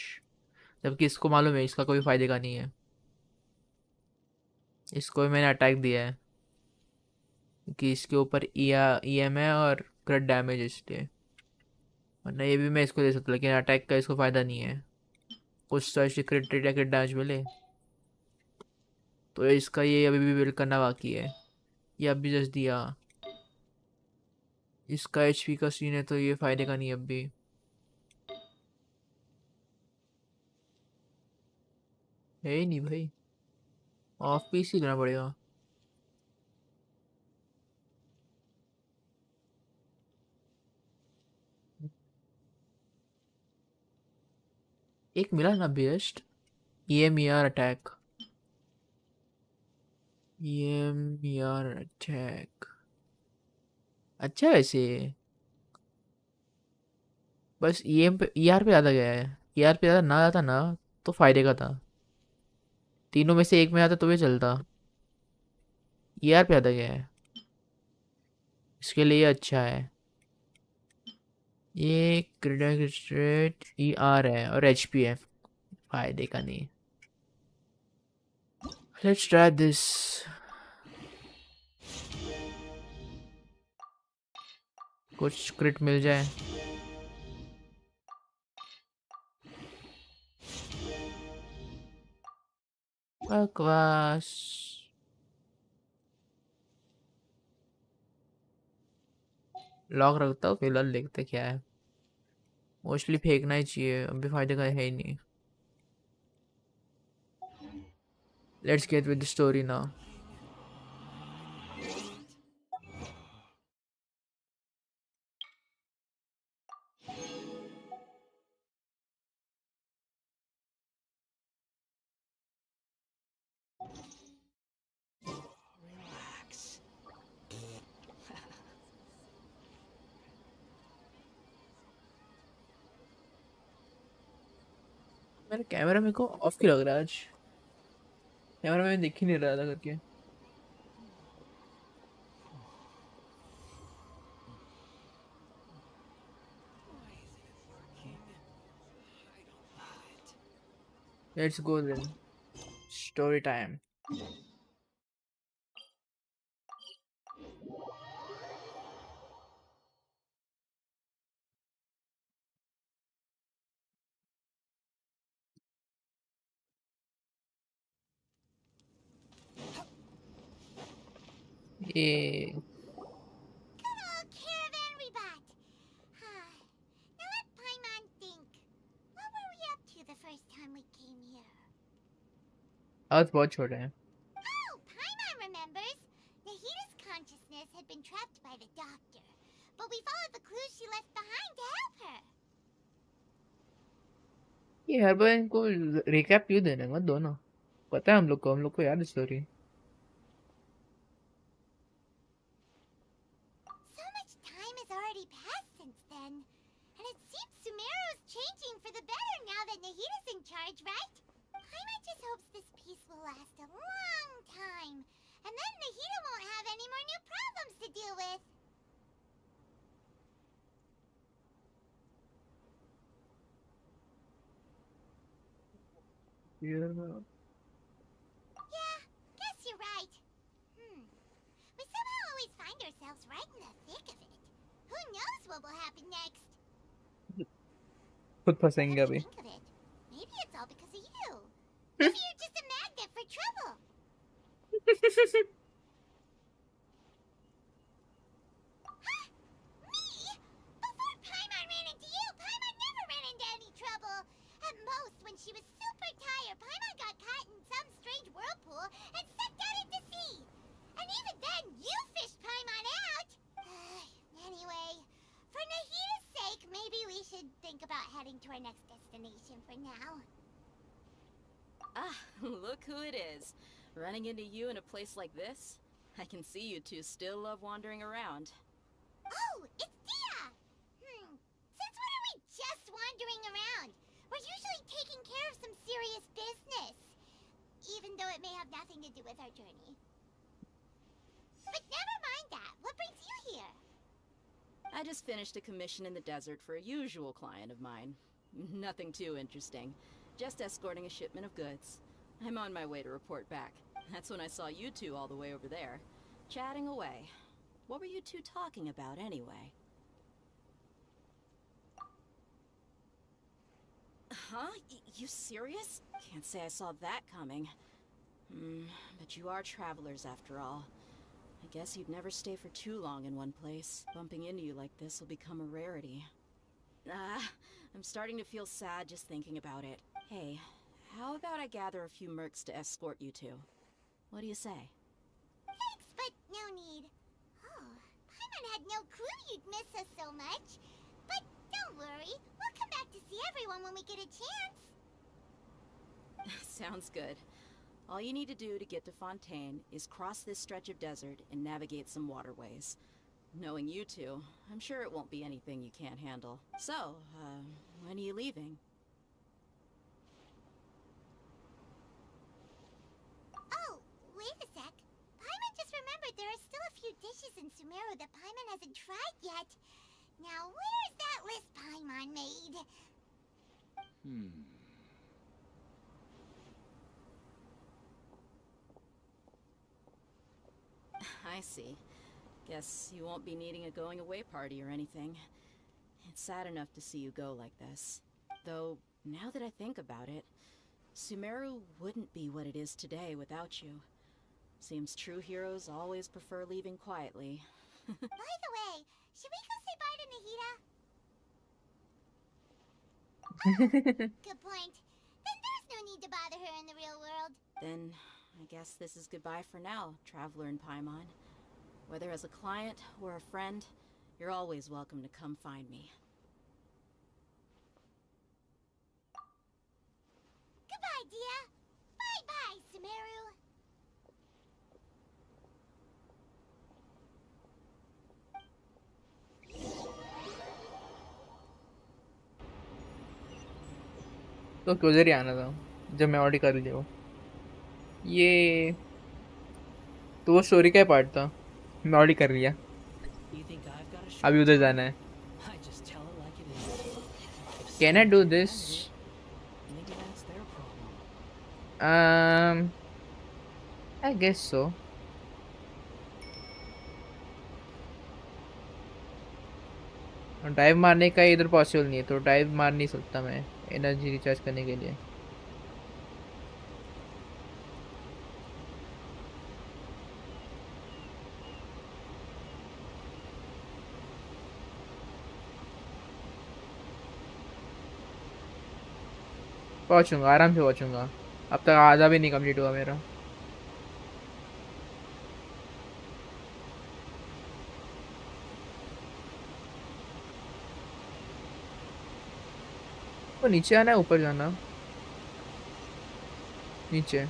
जबकि इसको मालूम है इसका कोई फायदे का नहीं है, इसको भी मैंने अटैक दिया है कि इसके ऊपर ईएम है और क्रिट डैमेज इसलिए, वरना ये भी मैं इसको दे सकता, लेकिन अटैक का इसको फ़ायदा नहीं है। कुछ तो ऐसी क्रिट रेट या क्रिट डैमेज मिले, तो इसका ये अभी भी बिल्ड करना बाकी है। ये अभी जस्ट दिया, इसका एचपी का सीन है तो ये फ़ायदे का नहीं अब भी। है ही नहीं भाई, ऑफ पीस ही लेना पड़ेगा। एक मिला ना best, EMER attack, EMER attack अच्छा है वैसे। बस EM पे ER पे ज़्यादा गया है, ER पे ज़्यादा ना जाता ना तो फायदे का था, तीनों में से एक में आता तो भी चलता। ER पे ज़्यादा गया है, इसके लिए अच्छा है। ये क्रेडिट ER है और HP है, फायदे का नहीं। Let's try this. कुछ क्रिट मिल जाए। बकवास। लॉक रखता हूँ फिलहाल, देखते क्या है। मोस्टली फेंकना ही चाहिए, अभी फायदे का है ही नहीं। Let's get with the story now. मेरा कैमरा मेरे को ऑफ क्यों लग रहा है आज? कैमरा में दिख ही नहीं रहा था करके। Let's go then. Story time. Yeah. Good old caravan rebut. Now let Paimon think. What were we up to the first time we came here? आज बहुत छोटा है। Oh, Paimon remembers. Nahita's consciousness had been trapped by the doctor, but we followed the clues she left behind to help her. ये हर बार इनको recap क्यों देने मत दो ना। पता है हम लोग को याद है story. So much time has already passed since then. And it seems Sumeru's changing for the better now that Nahita's in charge, right? Paimon just hopes this peace will last a long time. And then Nahita won't have any more new problems to deal with. Yeah. Yeah, guess you're right. We somehow always find ourselves right in the thick of it. Who knows what will happen next? खुद फंसेंगे Come to अभी। think of it, maybe it's all because of you. Maybe you're just a magnet for trouble. Huh? Me? Before Paimon ran into you, Paimon never ran into any trouble. At most, when she was super tired, Paimon got caught in some strange whirlpool and sucked out into sea. And even then, you fished Paimon out. Anyway, for Nahita's sake, maybe we should think about heading to our next destination for now. Ah, look who it is. Running into you in a place like this? I can see you two still love wandering around. Oh, it's Dia! Since when are we just wandering around? We're usually taking care of some serious business. Even though it may have nothing to do with our journey. But never mind that. What brings you here? I just finished a commission in the desert for a usual client of mine. Nothing too interesting. Just escorting a shipment of goods. I'm on my way to report back. That's when I saw you two all the way over there, chatting away. What were you two talking about anyway? Huh? You serious? Can't say I saw that coming. But you are travelers after all. I guess you'd never stay for too long in one place. Bumping into you like this will become a rarity. I'm starting to feel sad just thinking about it. Hey, how about I gather a few mercs to escort you two? What do you say? Thanks, but no need. Oh, Paimon had no clue you'd miss us so much. But don't worry, we'll come back to see everyone when we get a chance. Sounds good. All you need to do to get to Fontaine is cross this stretch of desert and navigate some waterways. Knowing you two, I'm sure it won't be anything you can't handle. So, when are you leaving? Oh, wait a sec. Paimon just remembered there are still a few dishes in Sumeru that Paimon hasn't tried yet. Now, where's that list Paimon made? I see. Guess you won't be needing a going-away party or anything. It's sad enough to see you go like this. Though, now that I think about it, Sumeru wouldn't be what it is today without you. Seems true heroes always prefer leaving quietly. By the way, should we go say bye to Nahita? Good point. Then there's no need to bother her in the real world. Then, I guess this is goodbye for now, Traveler in Paimon. Whether as a client or a friend, you're always welcome to come find me. Goodbye, Dia. Bye-bye, Sumeru. तो उधर ही आना था जब मैं Audi कर लिया वो। ये तो वो स्टोरी का पार्ट था, मैं ऑडी कर लिया, You think I've got a अभी short उधर tongue? जाना है। I just tell it like it is. If can I someone do can't this? handle it, maybe that's their problem. I guess so. Dive मारने का इधर possible नहीं है, तो डाइव मार नहीं सकता मैं एनर्जी रिचार्ज करने के लिए। पहुंचूंगा, आराम से पहुंचूंगा। अब तक आधा भी नहीं कंप्लीट हुआ मेरा। वो नीचे आना है ऊपर जाना? नीचे।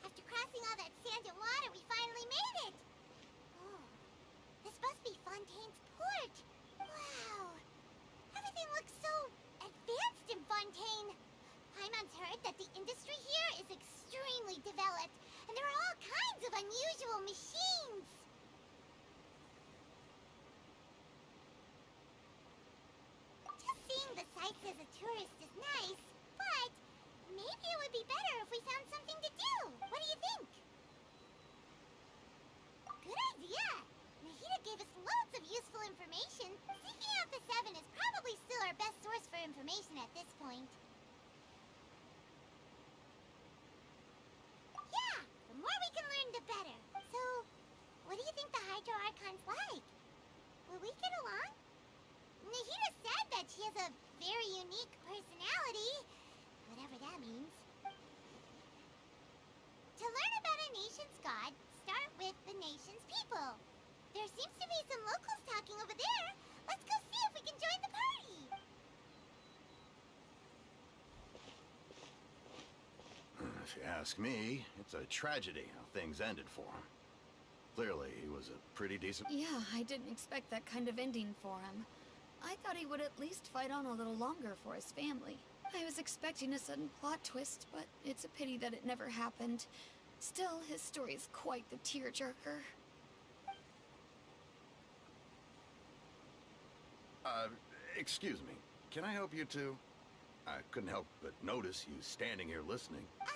After crossing all that sand and water, we finally made it! Oh, this must be Fontaine's port! Wow! Everything looks so advanced in Fontaine! Paimon's heard that the industry here is extremely developed, and there are all kinds of unusual machines! Just seeing the sights as a tourist is nice, but maybe it would be better if we found something to do. What do you think? Good idea. Nahida gave us loads of useful information. Seeking out the Seven is probably still our best source for information at this point. Yeah, the more we can learn, the better. So, what do you think the Hydro Archon's like? Will we get along? Nahida said that she has a very unique personality, whatever that means. To learn about a nation's god, start with the nation's people. There seems to be some locals talking over there. Let's go see if we can join the party. If you ask me, it's a tragedy how things ended for him. Clearly, he was a pretty decent... Yeah, I didn't expect that kind of ending for him. I thought he would at least fight on a little longer for his family. I was expecting a sudden plot twist, but it's a pity that it never happened. Still, his story is quite the tearjerker. Excuse me. Can I help you too? I couldn't help but notice you standing here listening. Hi.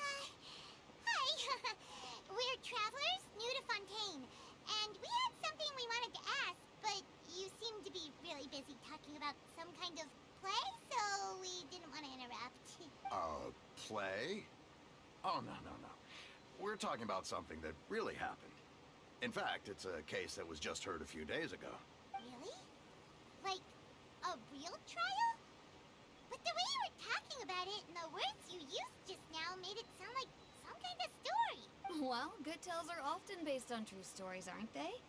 We're travelers new to Fontaine, and we had something we wanted to ask, but you seem to be really busy talking about some kind of play, so we didn't want to interrupt. Play? Oh, no. We're talking about something that really happened. In fact, it's a case that was just heard a few days ago. Really? Like, a real trial? But the way you were talking about it and the words you used just now made it sound like some kind of story. Well, good tales are often based on true stories, aren't they?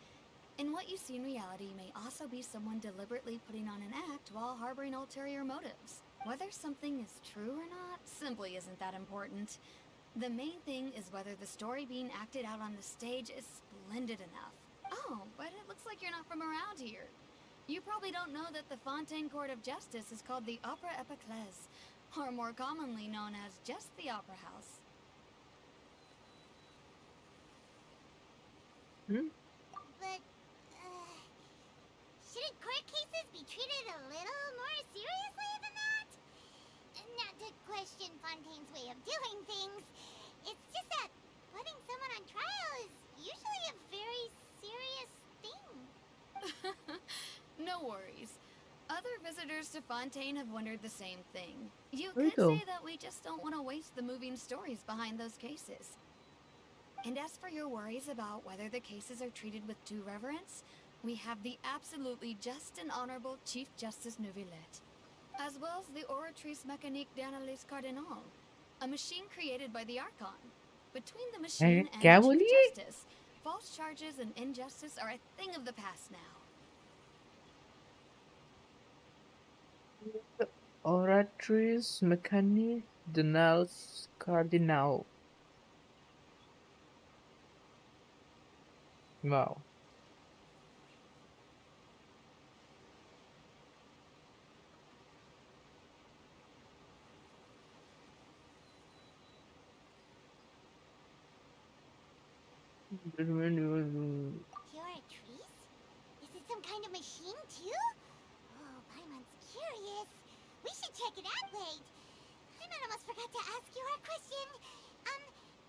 And what you see in reality may also be someone deliberately putting on an act while harboring ulterior motives. Whether something is true or not simply isn't that important. The main thing is whether the story being acted out on the stage is splendid enough. Oh, but it looks like you're not from around here. You probably don't know that the Fontaine Court of Justice is called the Opera Epiclese, or more commonly known as just the Opera House. But, shouldn't court cases be treated a little more seriously than that? Not to question Fontaine's way of doing things. It's just that putting someone on trial is usually a very serious thing. No worries. Other visitors to Fontaine have wondered the same thing. You There you could go. say that we just don't want to waste the moving stories behind those cases. And as for your worries about whether the cases are treated with due reverence, we have the absolutely just and honorable Chief Justice Neuvillette. as well as the Oratrice Mécanique d'Analyse Cardinal, a machine created by the Archon. Between the machine and क्या the Chief बोलिए? Justice, false charges and injustice are a thing of the past now. Oratrice Mécanique d'Analyse Cardinal. Wow. You're a trees? Is it some kind of machine too? Oh, Paimon's curious. We should check it out, wait. Paimon almost forgot to ask you our question.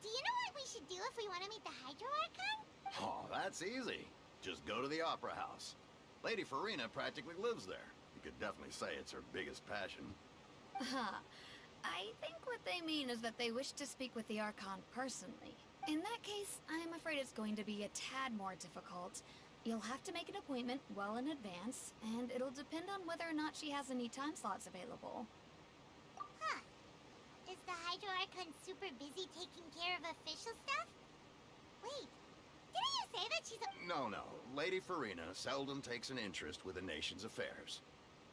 Do you know what we should do if we want to meet the Hydro Archon? Oh, that's easy. Just go to the Opera House. Lady Farina practically lives there. You could definitely say it's her biggest passion. I think what they mean is that they wish to speak with the Archon personally. In that case, I'm afraid it's going to be a tad more difficult. You'll have to make an appointment well in advance, and it'll depend on whether or not she has any time slots available. Huh. Is the Hydro Archon super busy taking care of official stuff? Wait, didn't you say that she's a... No, Lady Farina seldom takes an interest with the nation's affairs.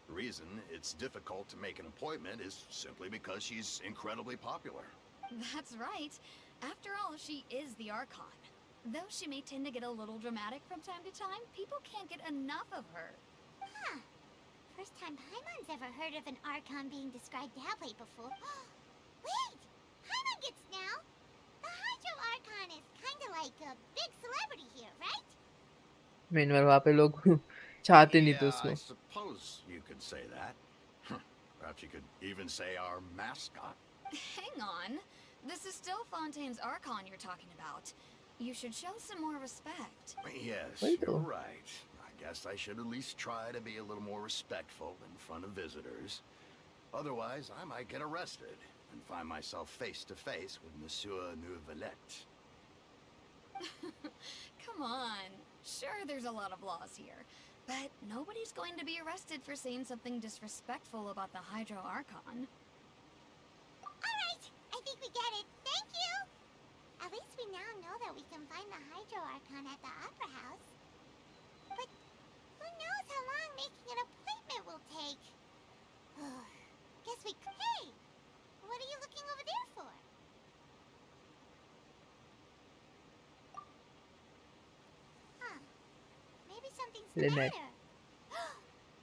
The reason it's difficult to make an appointment is simply because she's incredibly popular. That's right. After all, she is the Archon. Though she may tend to get a little dramatic from time to time, people can't get enough of her. Huh. First time Paimon's ever heard of an Archon being described that way before. Wait! Paimon gets now! The Hydro Archon is kinda like a big celebrity here, right? Meanwhile, वहाँ पे लोग चाहते नहीं थे Yeah, उसको. I suppose you could say that. Perhaps you could even say our mascot. Hang on. This is still Fontaine's Archon you're talking about. You should show some more respect. Yes, Wait, you're though. right. I guess I should at least try to be a little more respectful in front of visitors. Otherwise, I might get arrested and find myself face to face with Monsieur Nouvelette. Come on. Sure, there's a lot of laws here, but nobody's going to be arrested for saying something disrespectful about the Hydro Archon. Alright, I think we get it. Thank you! At least we now know that we can find the Hydro Archon at the Opera House. But who knows how long making an appointment will take? Guess we... Hey! What are you looking over there for? Huh. Maybe something's the Lynette. matter.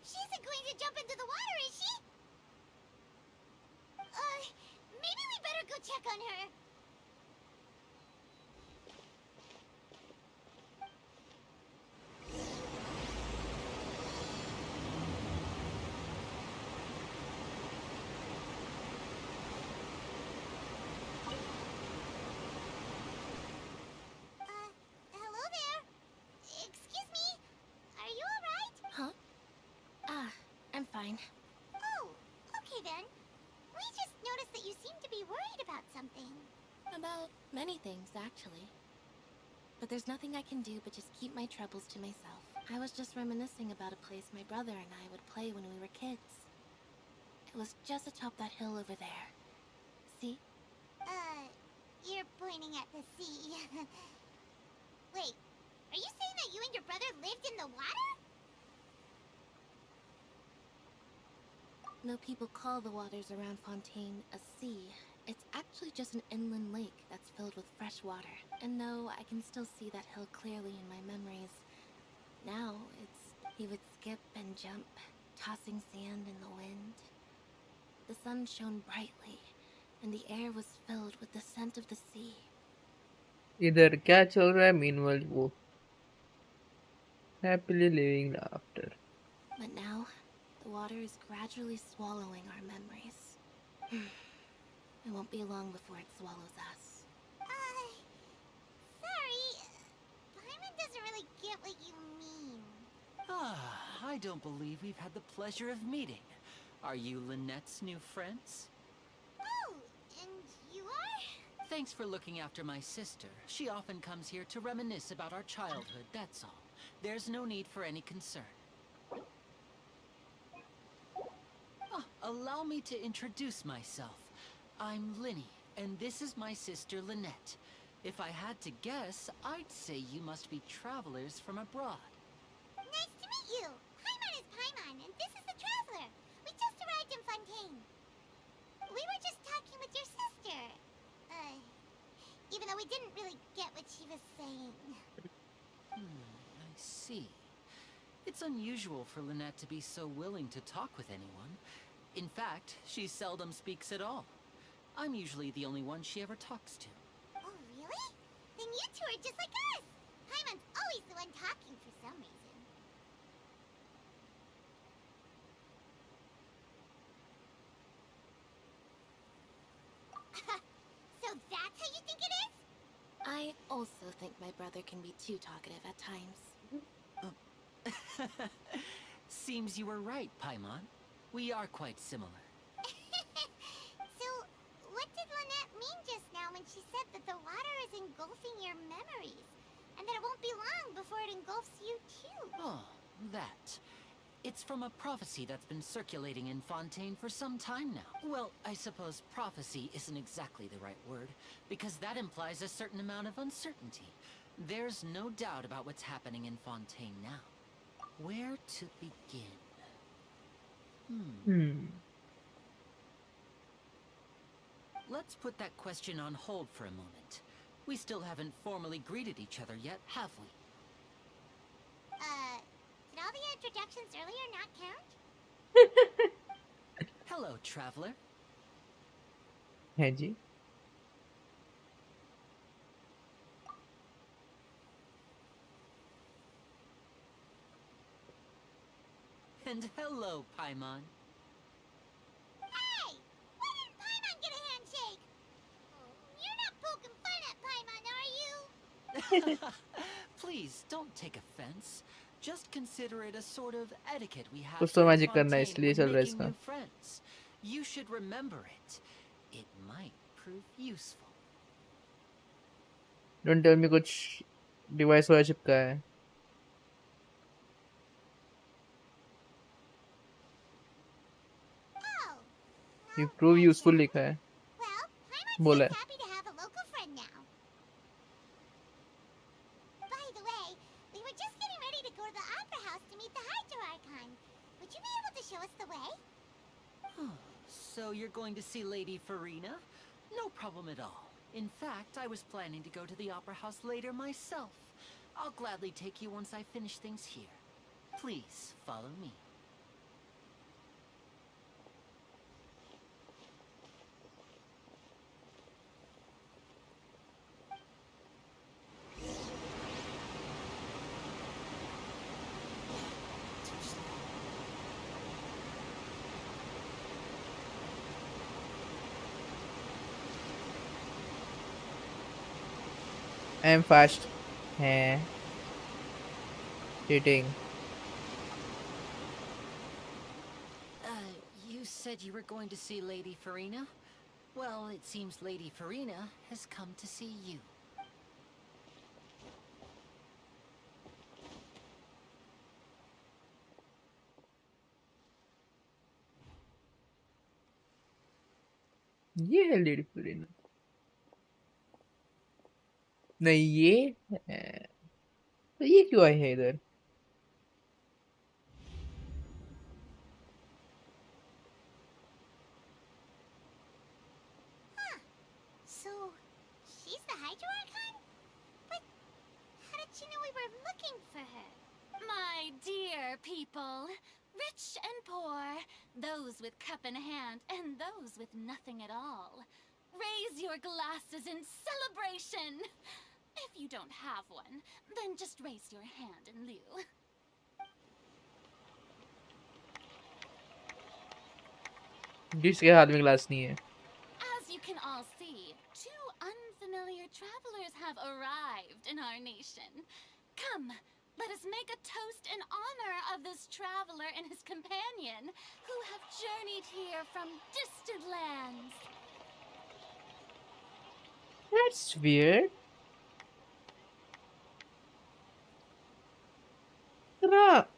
She isn't going to jump into the water, is she? Maybe we better go check on her. Hello there. Excuse me. Are you alright? Huh? I'm fine. Oh, okay then. We just noticed that you seem to be worried about something. About many things, actually. But there's nothing I can do but just keep my troubles to myself. I was just reminiscing about a place my brother and I would play when we were kids. It was just atop that hill over there. See? You're pointing at the sea. Wait, are you saying that you and your brother lived in the water? No people call the waters around Fontaine a sea. It's actually just an inland lake that's filled with fresh water. And no, I can still see that hill clearly in my memories. Now, he would skip and jump, tossing sand in the wind. The sun shone brightly, and the air was filled with the scent of the sea. इधर क्या चल रहा है? Meanwhile, वो happily living after. But now, the water is gradually swallowing our memories. It won't be long before it swallows us. Sorry. Paimon doesn't really get what you mean. I don't believe we've had the pleasure of meeting. Are you Lynette's new friends? Oh, and you are? Thanks for looking after my sister. She often comes here to reminisce about our childhood, that's all. There's no need for any concern. allow me to introduce myself. I'm Linny, and this is my sister Lynette. If I had to guess, I'd say you must be travelers from abroad. Nice to meet you. Paimon is Paimon, and this is the Traveler. We just arrived in Fontaine. We were just talking with your sister. Even though we didn't really get what she was saying. I see. It's unusual for Lynette to be so willing to talk with anyone. In fact, she seldom speaks at all. I'm usually the only one she ever talks to. Oh, really? Then you two are just like us. Paimon's always the one talking for some reason. So that's how you think it is? I also think my brother can be too talkative at times. Seems you were right, Paimon. We are quite similar. So, what did Lynette mean just now when she said that the water is engulfing your memories? And that it won't be long before it engulfs you too? Oh, that. It's from a prophecy that's been circulating in Fontaine for some time now. Well, I suppose prophecy isn't exactly the right word, because that implies a certain amount of uncertainty. There's no doubt about what's happening in Fontaine now. Where to begin? Let's put that question on hold for a moment. We still haven't formally greeted each other yet, have we? Did all the introductions earlier not count? Hello, traveler. है जी. And hello, Paimon. Hey! Why didn't Paimon get a handshake? You're not poking fun at Paimon, are you? Please, don't take offense. Just consider it a sort of etiquette we have कुछ तो here in magic करना है Fontaine इसलिए when चल रहा है making इसका. new friends. You should remember it. It might prove useful. Don't tell me कुछ डिवाइस वाला चिपका है. Oh. You Well, prove right useful then. लिखा है. Well, Paimon's बोला just है. happy to have a local friend now. By the way, we were just getting ready to go to the Opera House to meet the Hydro Archon. Would you be able to show us the way? So you're going to see Lady Farina? No problem at all. In fact, I was planning to go to the Opera House later myself. I'll gladly take you once I finish things here. Please, follow me. I am fast. है. Cheating. You said you were going to see Lady Farina? Well, it seems Lady Farina has come to see you. ये है lady Florina. नहीं ये है. तो ये क्यों आई है इधर? So, she's the Hydro Archon? But how did she know we were looking for her? My dear people, rich and poor, those with cup in hand and those with nothing at all, raise your glasses in celebration. If you don't have one, then just raise your hand in lieu. जिसके हाथ में glass नहीं है. As you can all see, two unfamiliar travelers have arrived in our nation. Come, let us make a toast in honor of this traveler and his companion who have journeyed here from distant lands. That's weird.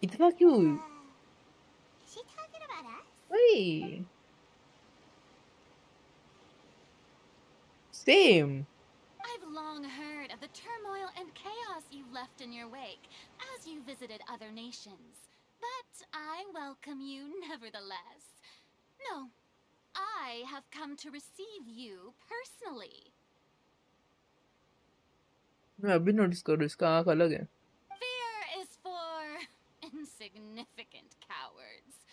इतना क्यों? Is she talking about us? वही. Same. I've long heard of the turmoil and chaos you've left in your wake as you visited other nations. But I welcome you nevertheless. No, I have come to receive you personally. मैं अभी notice कर रहा हूँ इसका आँख अलग है. Fear is for insignificant cowards.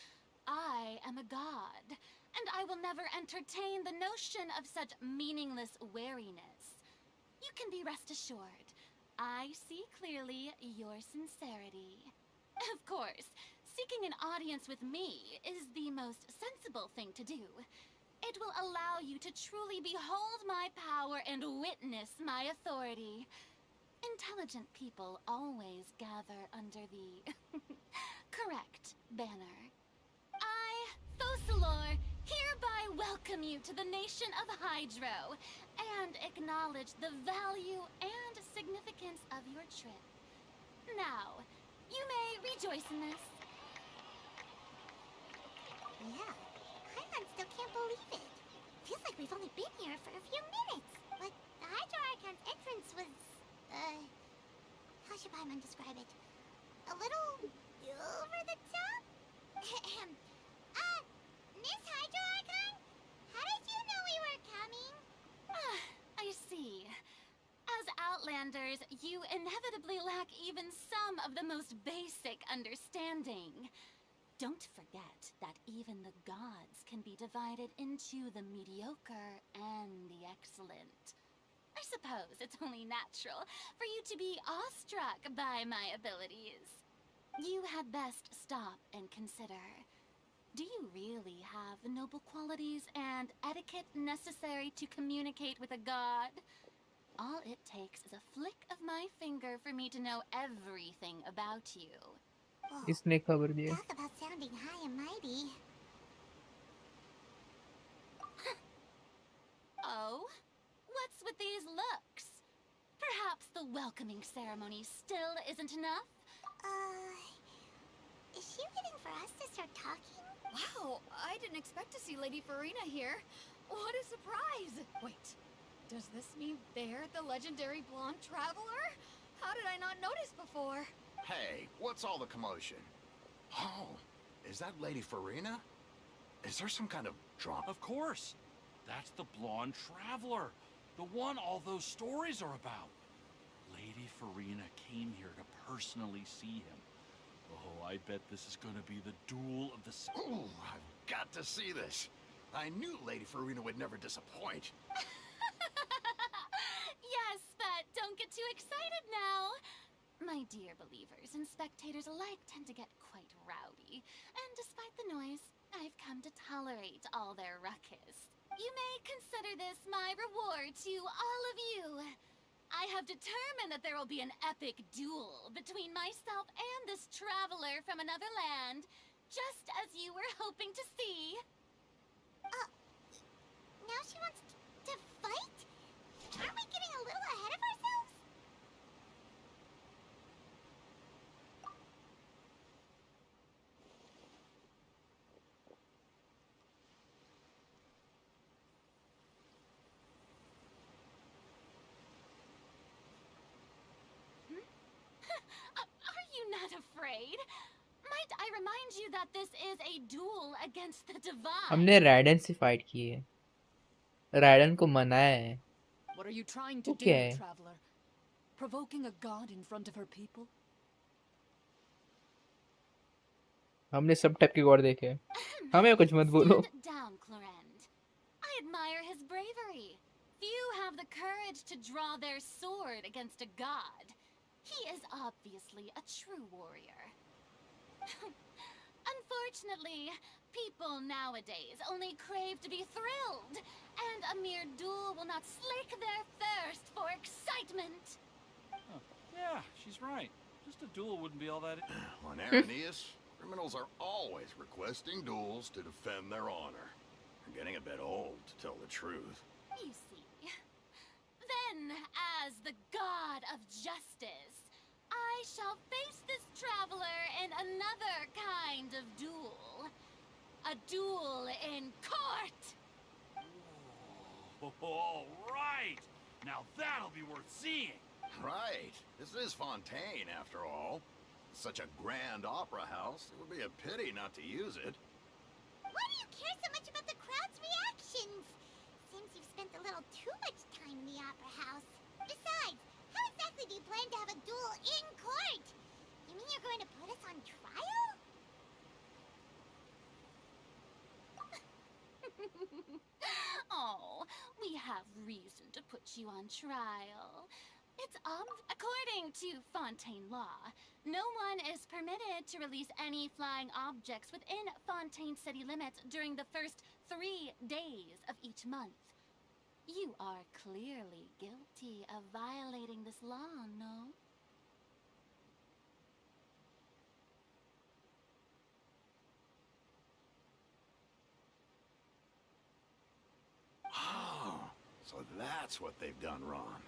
I am a god, and I will never entertain the notion of such meaningless wariness. You can be rest assured, I see clearly your sincerity. Of course, seeking an audience with me is the most sensible thing to do. It will allow you to truly behold my power and witness my authority. Intelligent people always gather under the correct banner. I, Thosalor, hereby welcome you to the nation of Hydro and acknowledge the value and significance of your trip. Now, you may rejoice in this. Yeah, Hyman still can't believe it. Feels like we've only been here for a few minutes. But the Hydro Archon's entrance was, how should Paimon describe it? A little over the top? Miss Hydro Archon? How did you know we were coming? I see. As Outlanders, you inevitably lack even some of the most basic understanding. Don't forget that even the gods can be divided into the mediocre and the excellent. I suppose it's only natural for you to be awestruck by my abilities. You had best stop and consider. Do you really have the noble qualities and etiquette necessary to communicate with a god? All it takes is a flick of my finger for me to know everything about you. Whoa, इसने खबर दी है. talk about sounding high and mighty. Oh? What's with these looks? Perhaps the welcoming ceremony still isn't enough? Is she waiting for us to start talking? Wow, I didn't expect to see Lady Farina here. What a surprise! Wait, does this mean they're the legendary blonde traveler? How did I not notice before? Hey, what's all the commotion? Oh, is that Lady Farina? Is there some kind of drama? Of course. That's the blonde traveler. The one all those stories are about. Lady Farina came here to personally see him. Oh, I bet this is gonna be the duel of the... Ooh, I've got to see this. I knew Lady Farina would never disappoint. Yes, but don't get too excited now. My dear believers and spectators alike tend to get quite rowdy, and despite the noise, I've come to tolerate all their ruckus. You may consider this my reward to all of you. I have determined that there will be an epic duel between myself and this traveler from another land, just as you were hoping to see. Now she wants to fight? Aren't we getting a little ahead of ourselves? Are you not afraid? Might I remind you that this is a duel against the divine? हमने ridden से fight की है. Ridden को मनाया है. What are you trying to do, Okay. traveler? Provoking a god in front of her people? हमने सब type के गॉड देखे हैं. हमें कुछ मत बोलो. Stand down, Clorend. I admire his bravery. Few have the courage to draw their sword against a god. He is obviously a true warrior. Unfortunately, people nowadays only crave to be thrilled, and a mere duel will not slake their thirst for excitement. Huh. Yeah, she's right. Just a duel wouldn't be all that... On Arrhenius, criminals are always requesting duels to defend their honor. They're getting a bit old, to tell the truth. You see. Then, as the god of justice, I shall face this traveler in another kind of duel. A duel in court! All right. Now that'll be worth seeing. Right. This is Fontaine, after all. Such a grand opera house. It would be a pity not to use it. Why do you care so much about the crowd's reactions? Seems you've spent a little too much time in the opera house. Besides, how exactly do you plan to have a duel in court? You mean you're going to put us on trial? Oh, we have reason to put you on trial. It's according to Fontaine law, no one is permitted to release any flying objects within Fontaine city limits during the first 3 days of each month. You are clearly guilty of violating this law, no? Oh, so that's what they've done wrong.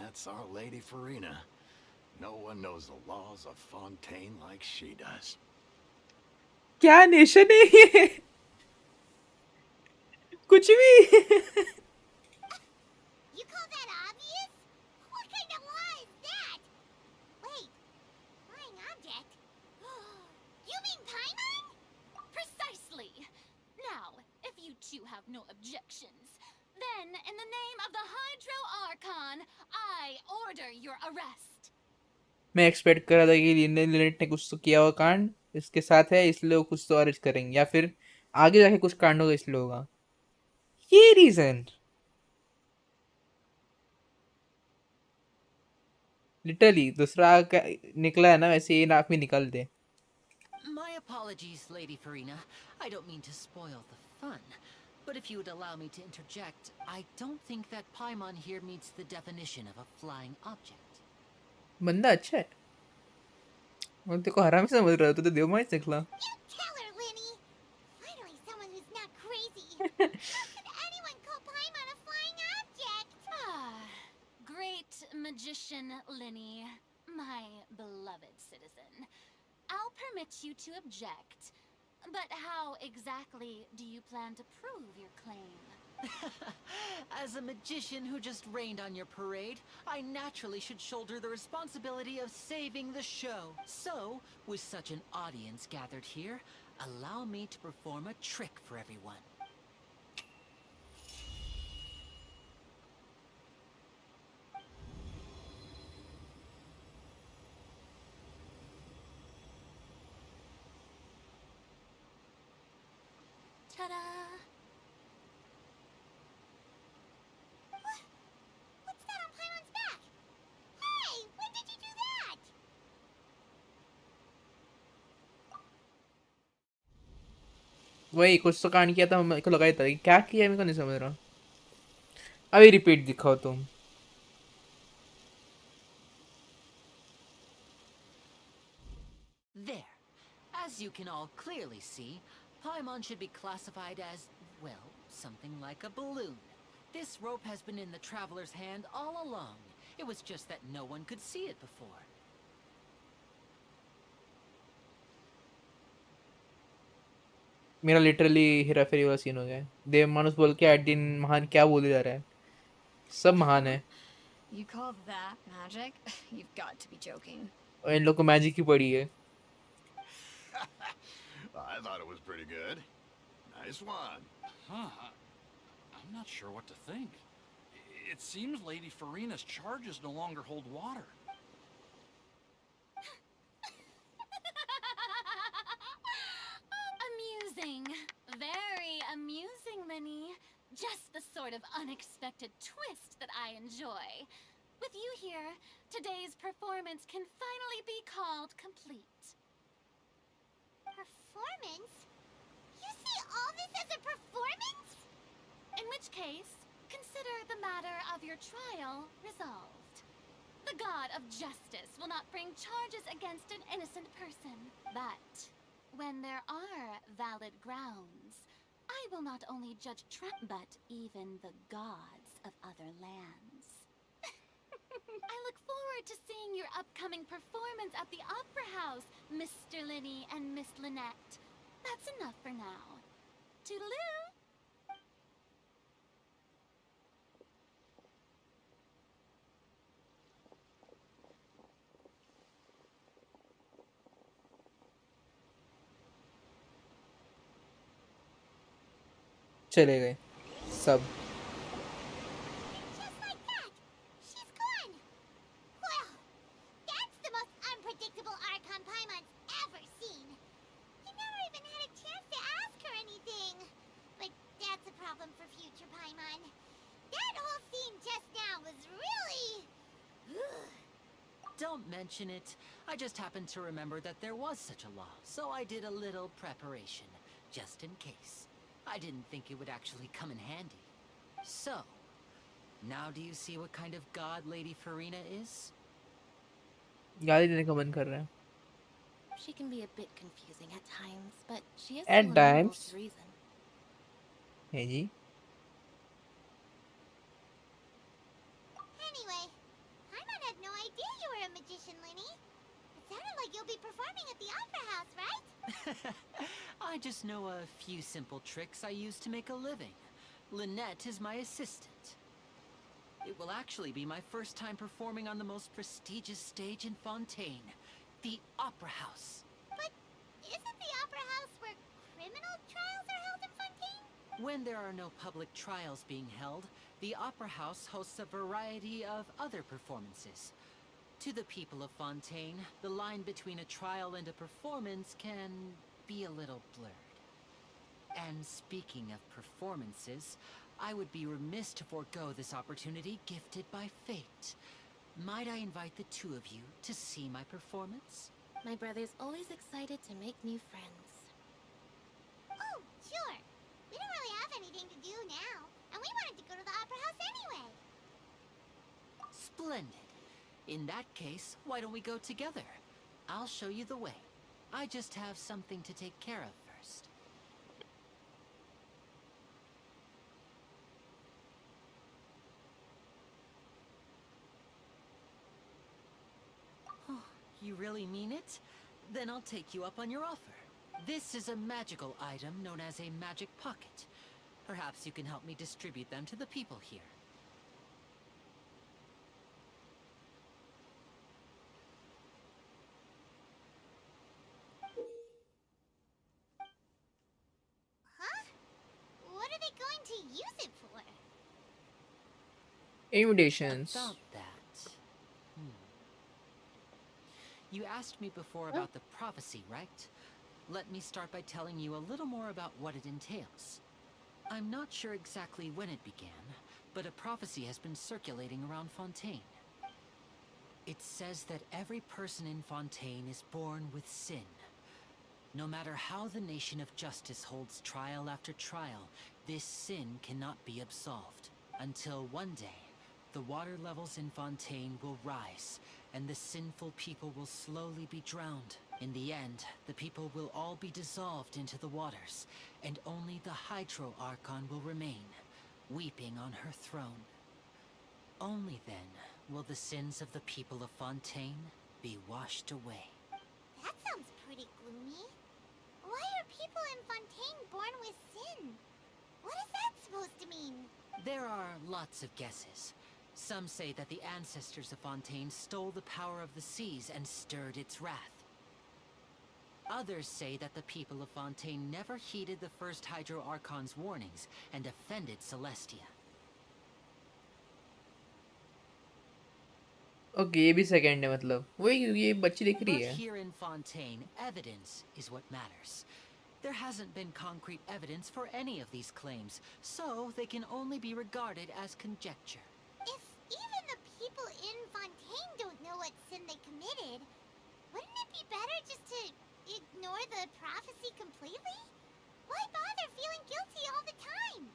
That's our Lady Farina. No one knows the laws of Fontaine like she does. क्या nation है ये? कुछ भी. You call that obvious? What kind of law is that? Wait, flying object? You mean Paimon? Precisely! Now, if you two have no objections, then in the name of the Hydro Archon, I order your arrest. मैं expect कर रहा था कि Lynette ने कुछ तो किया हुआ कांड इसके साथ है, इसलिए वो कुछ तो अरेस्ट करेंगे, या फिर आगे जाके कुछ कांड होगा इसलिए होगा ये रीजन. लिटरली दूसरा निकला है ना, वैसे ये नाक में निकल दे. My apologies, Lady Farina. I don't mean to spoil the fun. But if you would allow me to interject, I don't think that Paimon here meets the definition of a flying object. बंदा अच्छा है. और तेरे को हरामी समझ रहा है, तू तो देवमाइस निकला. You tell her, Linny! Finally someone who's not crazy. How could anyone call Paimon a flying object? Great magician Linny, my beloved citizen. I'll permit you to object. But how exactly do you plan to prove your claim? As a magician who just rained on your parade, I naturally should shoulder the responsibility of saving the show. So, with such an audience gathered here, allow me to perform a trick for everyone. Ta-da! What's that on Paimon's back? Hey, when did you do that? वही कुछ तो कांड किया था, मेरे को लगा ही था कि क्या किया, मेरे को नहीं समझ रहा. अभी रिपीट दिखाओ तुम. There. As you can all clearly see, Paimon should be classified as, well, something like a balloon. This rope has been in the traveler's hand all along. It was just that no one could see it before. मेरा literally Hera फेरी वाला scene हो गया है. देव मानुस बोल के Adin महान क्या बोले जा रहा है. सब महान है. You call that magic? You've got to be joking. और इन लोग को मैजिक ही पड़ी है. I thought it was pretty good. Nice one. Huh. I'm not sure what to think. It seems Lady Farina's charges no longer hold water. Amusing. Very amusing, Linny. Just the sort of unexpected twist that I enjoy. With you here, today's performance can finally be called complete. Performance? You see all this as a performance? In which case, consider the matter of your trial resolved. The god of justice will not bring charges against an innocent person. But when there are valid grounds, I will not only judge but even the gods of other lands. I look forward to seeing your upcoming performance at the Opera House, Mr. Linny and Miss Lynette. That's enough for now. Toodaloo! चले गए सब. Just like that, she's gone. Well, that's the most unpredictable Archon Paimon's ever seen. You never even had a chance to ask her anything. But that's a problem for future Paimon. That whole scene just now was really... Don't mention it. I just happened to remember that there was such a law, so I did a little preparation, just in case. I didn't think it would actually come in handy. So, now do you see what kind of god Lady Farina is? गाली देने का मन कर रहा है. She can be a bit confusing at times, but she is At so amenable times. to reason. है जी. Anyway, Paimon had no idea you were a magician, Linny. It sounded like you'll be performing at the Opera House, right? I just know a few simple tricks I use to make a living. Lynette is my assistant. It will actually be my first time performing on the most prestigious stage in Fontaine, the Opera House. But isn't the Opera House where criminal trials are held in Fontaine? When there are no public trials being held, the Opera House hosts a variety of other performances. To the people of Fontaine, the line between a trial and a performance can be a little blurred. And speaking of performances, I would be remiss to forego this opportunity gifted by fate. Might I invite the two of you to see my performance? My brother's always excited to make new friends. Oh, sure. We don't really have anything to do now, and we wanted to go to the Opera House anyway. Splendid. In that case, why don't we go together? I'll show you the way. I just have something to take care of first. Oh, you really mean it? Then I'll take you up on your offer. This is a magical item known as a magic pocket. Perhaps you can help me distribute them to the people here. Huh? What are they going to use it for? Invitations. About that. You asked me before about the prophecy, right? Let me start by telling you a little more about what it entails. I'm not sure exactly when it began, but a prophecy has been circulating around Fontaine. It says that every person in Fontaine is born with sin. No matter how the nation of justice holds trial after trial, this sin cannot be absolved. Until one day, the water levels in Fontaine will rise, and the sinful people will slowly be drowned. In the end, the people will all be dissolved into the waters, and only the Hydro Archon will remain, weeping on her throne. Only then will the sins of the people of Fontaine be washed away. That sounds pretty gloomy. Why are people in Fontaine born with sin? What is that supposed to mean? There are lots of guesses. Some say that the ancestors of Fontaine stole the power of the seas and stirred its wrath. Others say that the people of Fontaine never heeded the first Hydro Archon's warnings and offended Celestia. Okay ये भी second है मतलब वही ये बच्ची दिख रही But है. here in Fontaine, evidence is what matters. There hasn't been concrete evidence for any of these claims, so they can only be regarded as conjecture. If even the people in Fontaine don't know what sin they committed, wouldn't it be better just to ignore the prophecy completely? Why bother feeling guilty all the time?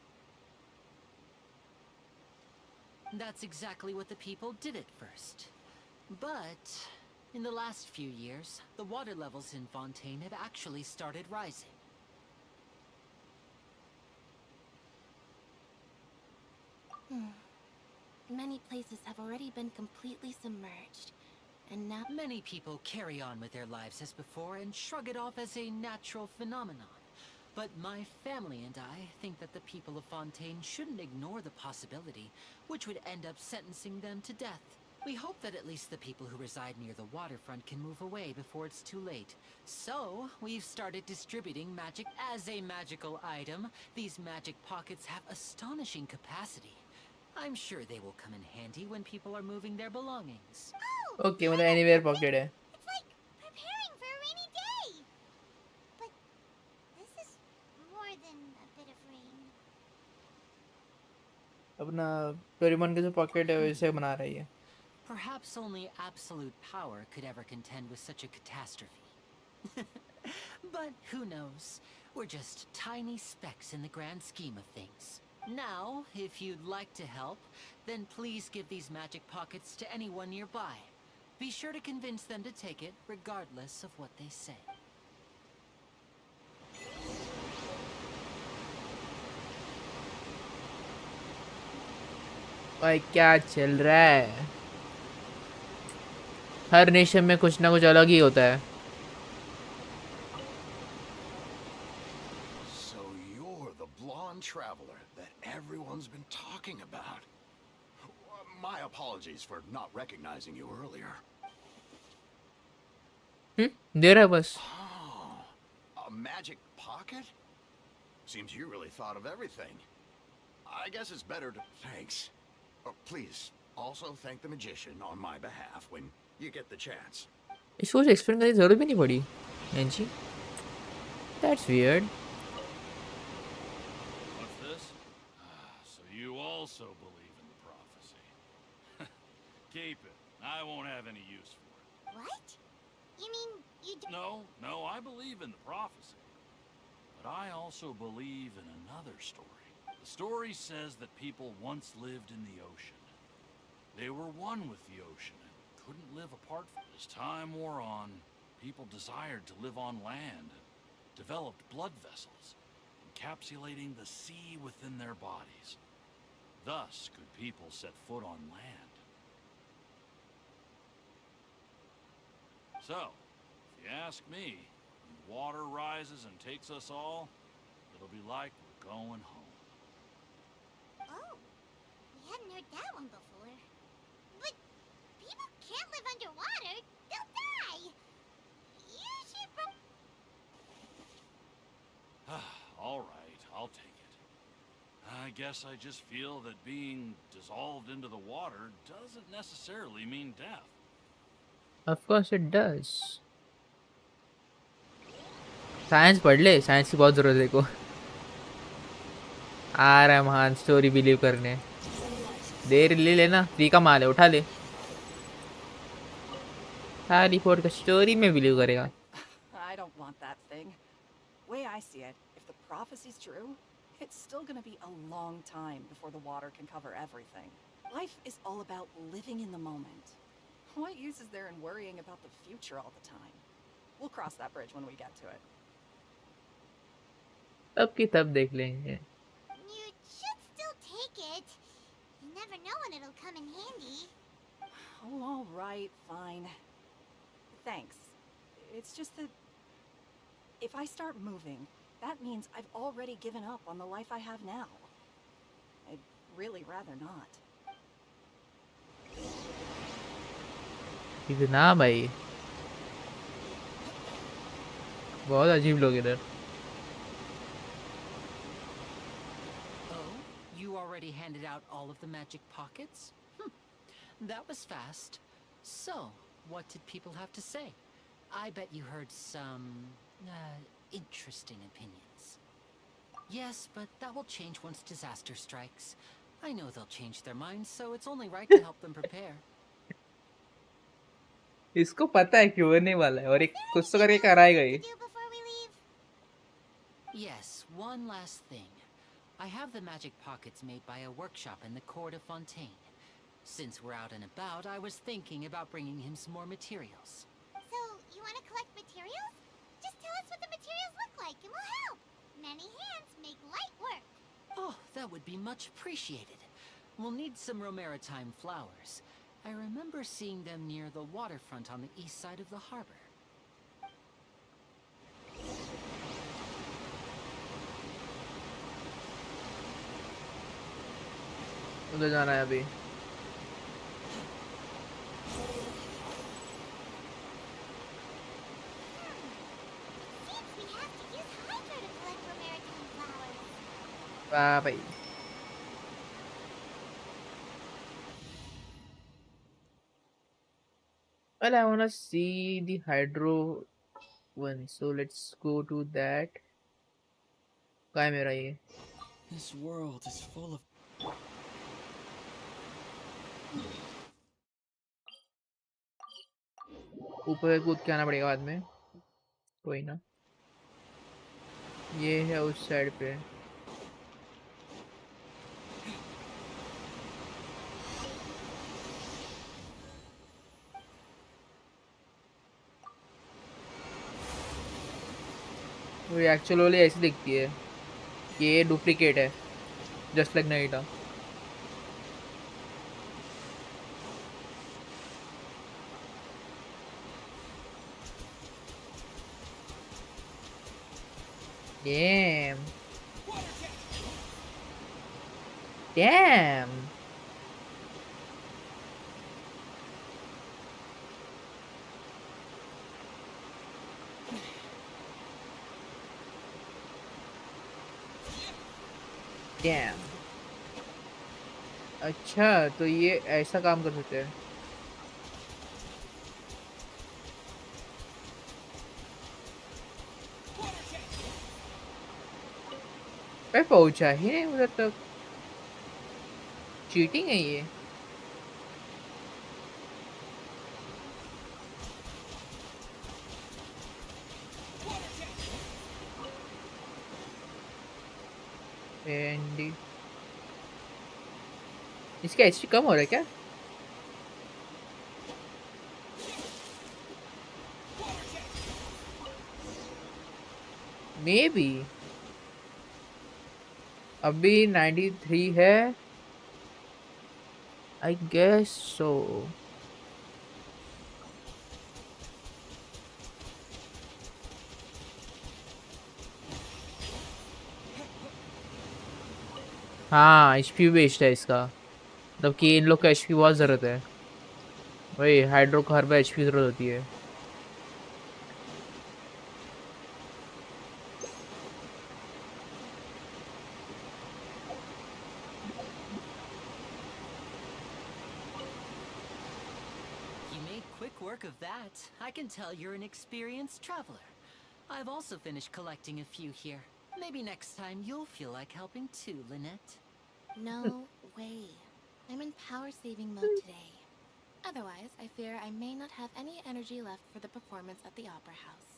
That's exactly what the people did at first. But in the last few years, the water levels in Fontaine have actually started rising. Many places have already been completely submerged, and now Many people carry on with their lives as before and shrug it off as a natural phenomenon. But my family and I think that the people of Fontaine shouldn't ignore the possibility, which would end up sentencing them to death. We hope that at least the people who reside near the waterfront can move away before it's too late. So, we've started distributing magic as a magical item. These magic pockets have astonishing capacity. I'm sure they will come in handy when people are moving their belongings. Oh! Okay, मतलब anywhere pocket है. It's like preparing for a rainy day! But this is more than a bit of rain. अपना Doraemon का जो pocket है वैसे बना रही है. Perhaps only absolute power could ever contend with such a catastrophe. But who knows? We're just tiny specks in the grand scheme of things. Now, if you'd like to help, then please give these magic pockets to anyone nearby. Be sure to convince them to take it, regardless of what they say. भाई क्या चल रहा है? हर nation में कुछ ना कुछ अलग ही होता है. So you're the blonde traveler that everyone's been talking about. My apologies for not recognizing you earlier. दे रहा है बस. Oh, a magic pocket? Seems you really thought of everything. I guess it's better to... Thanks. Please, also thank the magician on my behalf when you get the chance. इसको कुछ explain करने की जरूरत भी नहीं पड़ी. एंजी. That's weird. What's this? So you also believe in the prophecy. Keep it. I won't have any use for it. What? You mean you don't... No, I believe in the prophecy. But I also believe in another story. The story says that people once lived in the ocean. They were one with the ocean and couldn't live apart from it. As time wore on, people desired to live on land and developed blood vessels, encapsulating the sea within their bodies. Thus could people set foot on land. So, if you ask me, when the water rises and takes us all, it'll be like we're going home. Oh, we hadn't heard that one before. But people can't live underwater. They'll die. You should All right, I'll take it. I guess I just feel that being dissolved into the water doesn't necessarily mean death. Of course it does. Science पढ़ ले. Science की बहुत जरूरत है को. आ रहा है महान स्टोरी बिलीव करने. देर ले लेना. फ्री का माल है, उठा ले. हैरी पॉटर का स्टोरी में बिलीव करेगा. I don't want that thing. Way I see it, if the prophecy's true, it's still gonna be a long time before the water can cover everything. Life is all about living in the moment. What use is there in worrying about the future all the time? We'll cross that bridge when we get to it. तब की तब देख लेंगे. You should still take it. You never know when it'll come in handy. Oh, all right, fine. Thanks. It's just that if I start moving, that means I've already given up on the life I have now. I'd really rather not. इतना भाई बहुत अजीब लोग इधर. Oh, you already handed out all of the magic pockets? That was fast. So, what did people have to say? I bet you heard some interesting opinions. Yes, but that will change once disaster strikes. I know they'll change their minds, so it's only right to help them prepare. इसको पता है कि होने वाला है और एक कुछ तो करके कराएगा ये. Do before we leave? Yes, one last thing. I have the magic pockets made by a workshop in the court of Fontaine. Since we're out and about, I was thinking about bringing him some more materials. So, you want to collect materials? Just tell us what the materials look like and we'll help. Many hands make light work. Oh, that would be much appreciated. We'll need some romaritime flowers. I remember seeing them near the waterfront on the east side of the harbor. उधर जाना है अभी. वाह भाई। Well, I wanna see the hydro one, so let's go to that. कहाँ है मेरा ये? This world is full of... ऊपर कूद के आना पड़ेगा बाद में, कोई ना। ये है उस साइड पे। वो एक्चुअल वाली ऐसी दिखती है, ये डुप्लीकेट है, जस्ट लाइक नाइटा। Damn. Damn. Damn. अच्छा तो ये ऐसा काम कर सकते हैं। मैं पहुंचा ही नहीं उधर तक। चीटिंग है ये। एंडी इसका एचपी कम हो रहा है क्या? मे बी अभी 93 है, आई गेस सो। हाँ एचपी वेस्ट है इसका, मतलब कि इन लोग का एचपी बहुत ज़रूरत है। वही हाइड्रो को हर बार एचपी ज़रूरत होती है। You made quick work of that. I can tell you're an experienced traveler. I've also finished collecting a few here. Maybe next time you'll feel like helping too, Lynette. No way. I'm in power-saving mode today. Otherwise, I fear I may not have any energy left for the performance at the Opera House.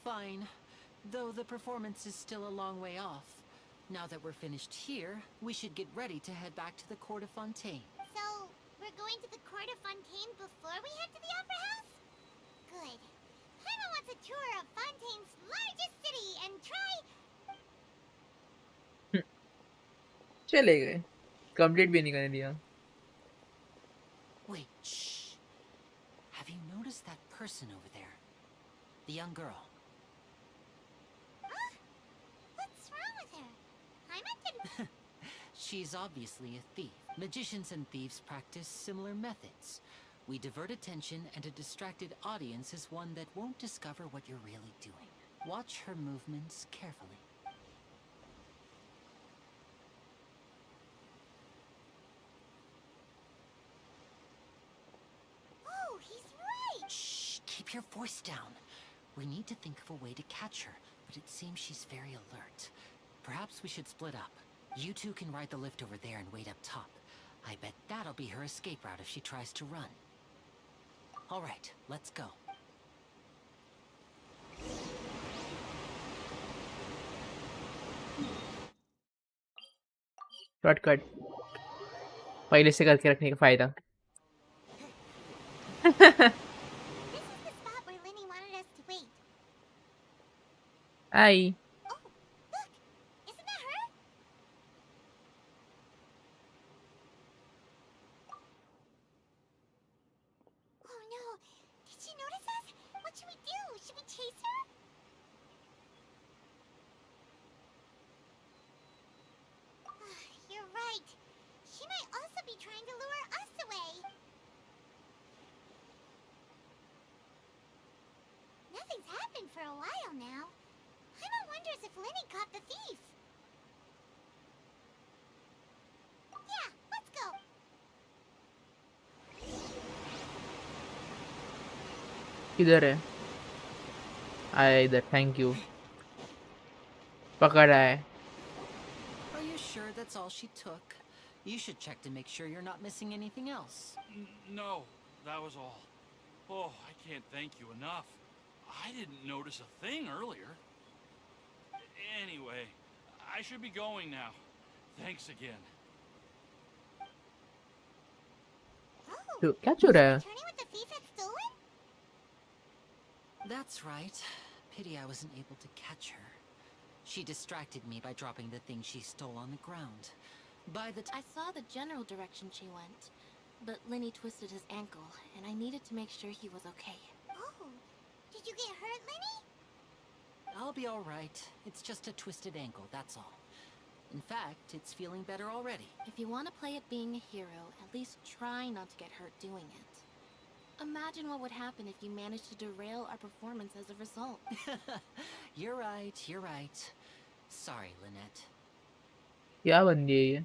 Fine. Though the performance is still a long way off. Now that we're finished here, we should get ready to head back to the court of Fontaine. So, we're going to the court of Fontaine before we head to the Opera House? Good. Paima wants a tour of Fontaine's largest city and try... चले गए, complete भी नहीं करने दिया। Wait, shh. Have you noticed that person over there? The young girl. Huh? What's wrong with her? Paima didn't... She's obviously a thief. Magicians and thieves practice similar methods. We divert attention, and a distracted audience is one that won't discover what you're really doing. Watch her movements carefully. Oh, he's right! Shh! Keep your voice down. We need to think of a way to catch her, but it seems she's very alert. Perhaps we should split up. You two can ride the lift over there and wait up top. I bet that'll be her escape route if she tries to run. All right, let's go. Shortcut पहले से करके रखने का फायदा। This is the spot where Lenny wanted us to wait. I Oh, look! Isn't that her? Oh no! Did she notice us? What should we do? Should we chase her? You're right. She might also be trying to lure us away. Nothing's happened for a while now. Paima wonders if Lenny caught the thief. किधर है? आया इधर, thank you. पकड़ आए। Are you sure that's all she took? You should check to make sure you're not missing anything else. No, that was all. Oh, I can't thank you enough. I didn't notice a thing earlier. Anyway, I should be going now. Thanks again. तो क्या चुरा है? Returning what the thief had stolen? That's right. Pity I wasn't able to catch her. She distracted me by dropping the thing she stole on the ground. By the I saw the general direction she went, but Lenny twisted his ankle, and I needed to make sure he was okay. Oh, did you get hurt, Lenny? I'll be all right. It's just a twisted ankle, that's all. In fact, it's feeling better already. If you want to play at being a hero, at least try not to get hurt doing it. Imagine what would happen if you managed to derail our performance as a result. You're right, you're right. Sorry, Lynette. क्या बंदी है ये?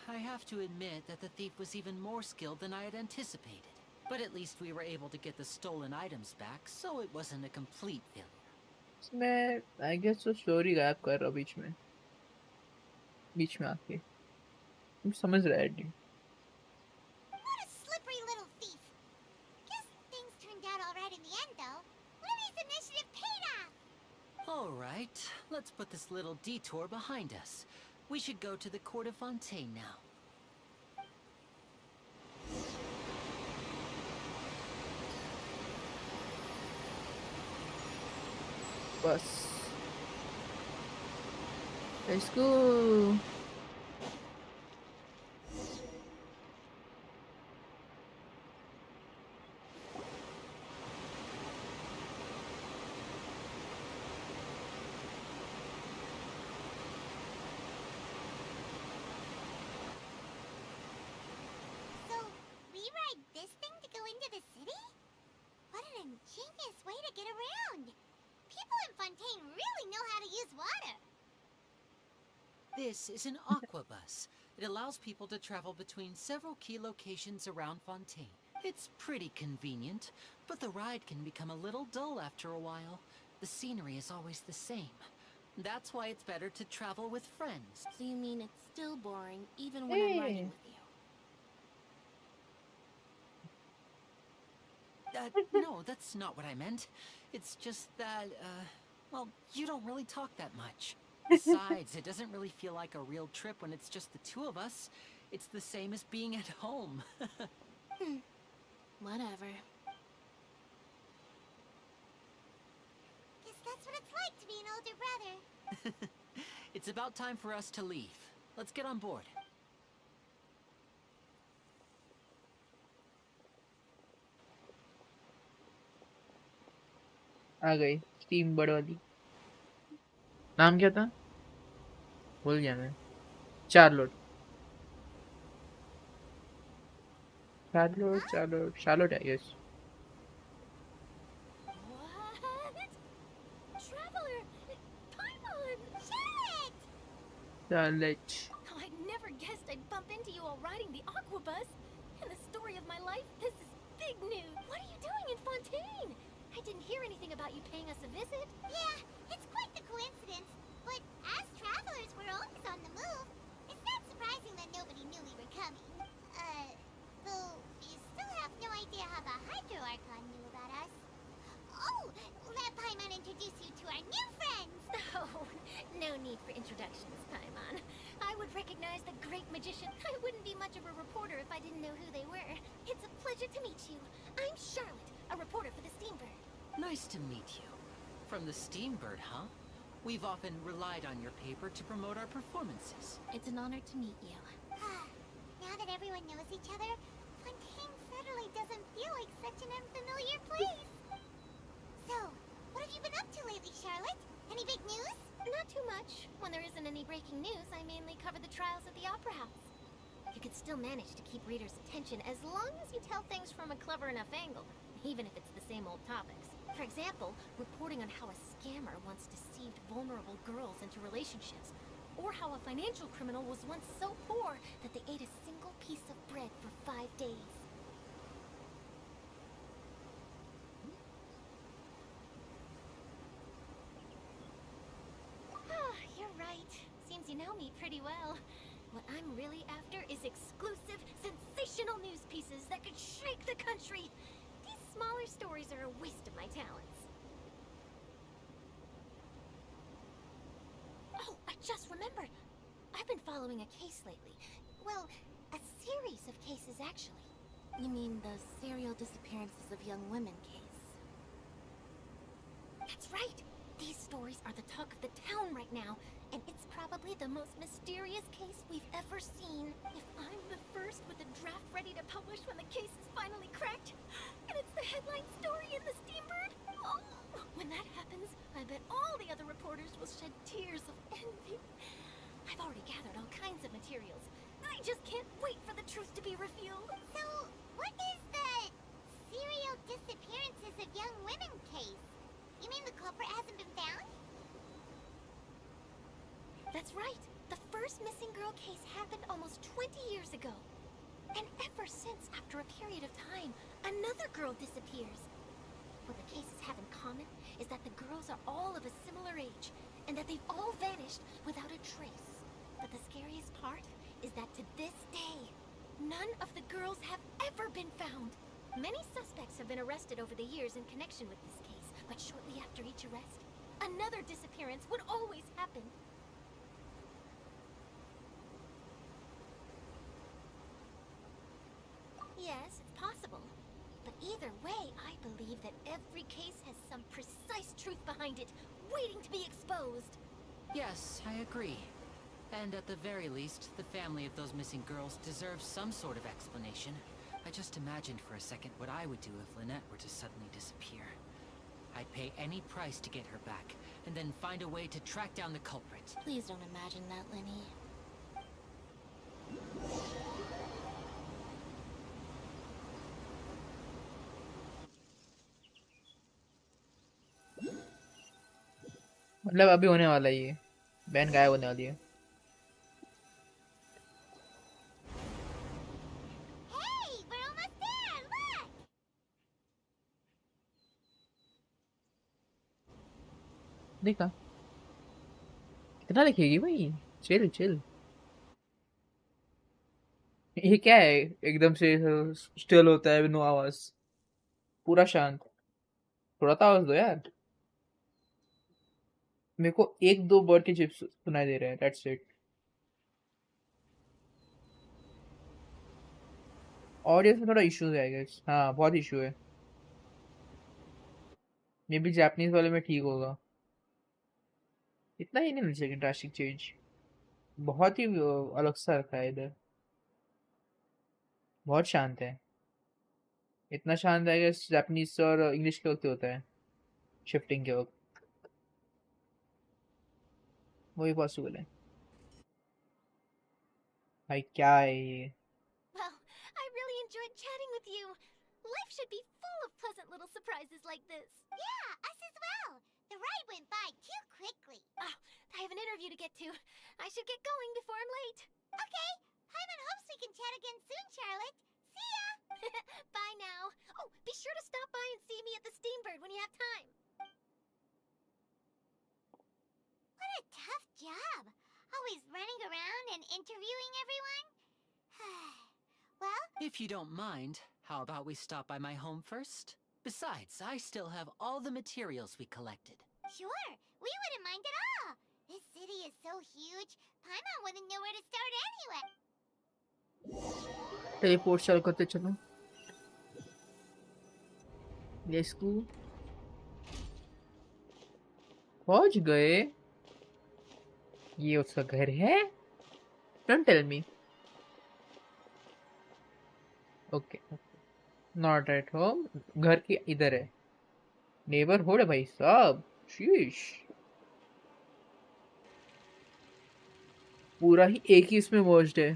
I have to admit that the thief was even more skilled than I had anticipated. But at least we were able to get the stolen items back, so it wasn't a complete failure. इसमें I guess तो story गायब कर रहा बीच में आके। तुम समझ रहा है D? What a slippery little thief. Guess things turned out all right in the end, though. Lenny's initiative paid off. All right, let's put this little detour behind us. We should go to the court of Fontaine now. बस। Let's go. So, we ride this thing to go into the city? What an ingenious way to get around. People in Fontaine really know how to use water. This is an aquabus. It allows people to travel between several key locations around Fontaine. It's pretty convenient, but the ride can become a little dull after a while. The scenery is always the same. That's why it's better to travel with friends. So you mean it's still boring even when I'm riding with you? No, that's not what I meant. It's just that, well, you don't really talk that much. Besides, it doesn't really feel like a real trip when it's just the two of us. It's the same as being at home. Whatever. Guess that's what it's like to be an older brother. It's about time for us to leave. Let's get on board. आ गई steam bird वाली। नाम क्या था? भूल गया मैं। Charlotte I guess. What? Traveler! Paimon! Charlotte! Charlotte. Oh, I never guessed I'd bump into you while riding the aquabus. In the story of my life, this is big news. What are you doing in Fontaine? I didn't hear anything about you paying us a visit. Yeah, it's quite the coincidence. But as travelers, we're always on the move. It's not surprising that nobody knew we were coming. Though we still have no idea how the Hydro Archon knew about us. Oh, let Paimon introduce you to our new friends. Oh, no need for introductions, Paimon. I would recognize the great magician. I wouldn't be much of a reporter if I didn't know who they were. It's a pleasure to meet you. I'm Charlotte, a reporter for the Steambird. Nice to meet you. From the Steambird, huh? We've often relied on your paper to promote our performances. It's an honor to meet you. Now that everyone knows each other, Fontaine suddenly doesn't feel like such an unfamiliar place. So, what have you been up to lately, Charlotte? Any big news? Not too much. When there isn't any breaking news, I mainly cover the trials at the Opera House. You could still manage to keep readers' attention as long as you tell things from a clever enough angle, even if it's the same old topics. For example, reporting on how a scammer once deceived vulnerable girls into relationships, or how a financial criminal was once so poor that they ate a single piece of bread for 5 days. know me pretty well. What I'm really after is exclusive, sensational news pieces that could shake the country. These smaller stories are a waste of my talents. Oh, I just remembered. I've been following a case lately. Well, a series of cases, actually. You mean the serial disappearances of young women case? That's right. These stories are the talk of the town right now, and it's probably the most mysterious case we've ever seen. If I'm the first with a draft ready to publish when the case is finally cracked, and it's the headline story in the Steambird, oh, when that happens, I bet all the other reporters will shed tears of envy. I've already gathered all kinds of materials. I just can't wait for the truth to be revealed. So, what is the serial disappearances of young women case? You mean the culprit hasn't been found? That's right. The first missing girl case happened almost 20 years ago. And ever since, after a period of time, another girl disappears. What the cases have in common is that the girls are all of a similar age, and that they've all vanished without a trace. But the scariest part is that to this day, none of the girls have ever been found. Many suspects have been arrested over the years in connection with this case, but shortly after each arrest, another disappearance would always happen. Yes, it's possible. But either way, I believe that every case has some precise truth behind it, waiting to be exposed. Yes, I agree. And at the very least, the family of those missing girls deserves some sort of explanation. I just imagined for a second what I would do if Lynette were to suddenly disappear. I'd pay any price to get her back, and then find a way to track down the culprit. Please don't imagine that, Lenny. मतलब अभी होने वाला है ये बहन गायब होने वाली है Hey, we're almost there! Look! देखा कितना लिखेगी भाई चिल चिल ये क्या है एकदम से स्टिल होता है नो आवाज पूरा शांत थोड़ा तो आवाज दो यार मेरे को एक दो बर्ड के चिप्स सुनाई दे रहे हैं दैट्स इट ऑडियो में थोड़ा इश्यूज है आई गेस हाँ बहुत इशू है मे बी जापानीज वाले में ठीक होगा इतना ही नहीं मिल सके ड्रास्टिक चेंज बहुत ही अलग सा रखा है इधर बहुत शांत है इतना शांत है कि जापानीज और इंग्लिश के वक्त होता है शिफ्टिंग के वक्त वही पॉसिबल है भाई क्या है ये Well, I really enjoyed chatting with you. Life should be full of pleasant little surprises like this. Yeah, us as well. The ride went by too quickly. Oh, I have an interview to get to. I should get going before I'm late. Okay, Hyman hopes we can chat again soon, Charlotte. See ya! Bye now. Oh, be sure to stop by and see me at the Steambird when you have time. What a tough job. Always running around and interviewing everyone. Well, If you don't mind, how about we stop by my home first? Besides, I still have all the materials we collected. sure. We wouldn't mind at all. This city is so huge, Paimon wouldn't know where to start anyway. Teleport चल करते चलो let's go पहुंच गए ये उसका घर है don't tell me okay not at home घर के इधर है नेबरहुड है भाई साहब शीश पूरा ही एक ही इसमें मर्ज्ड है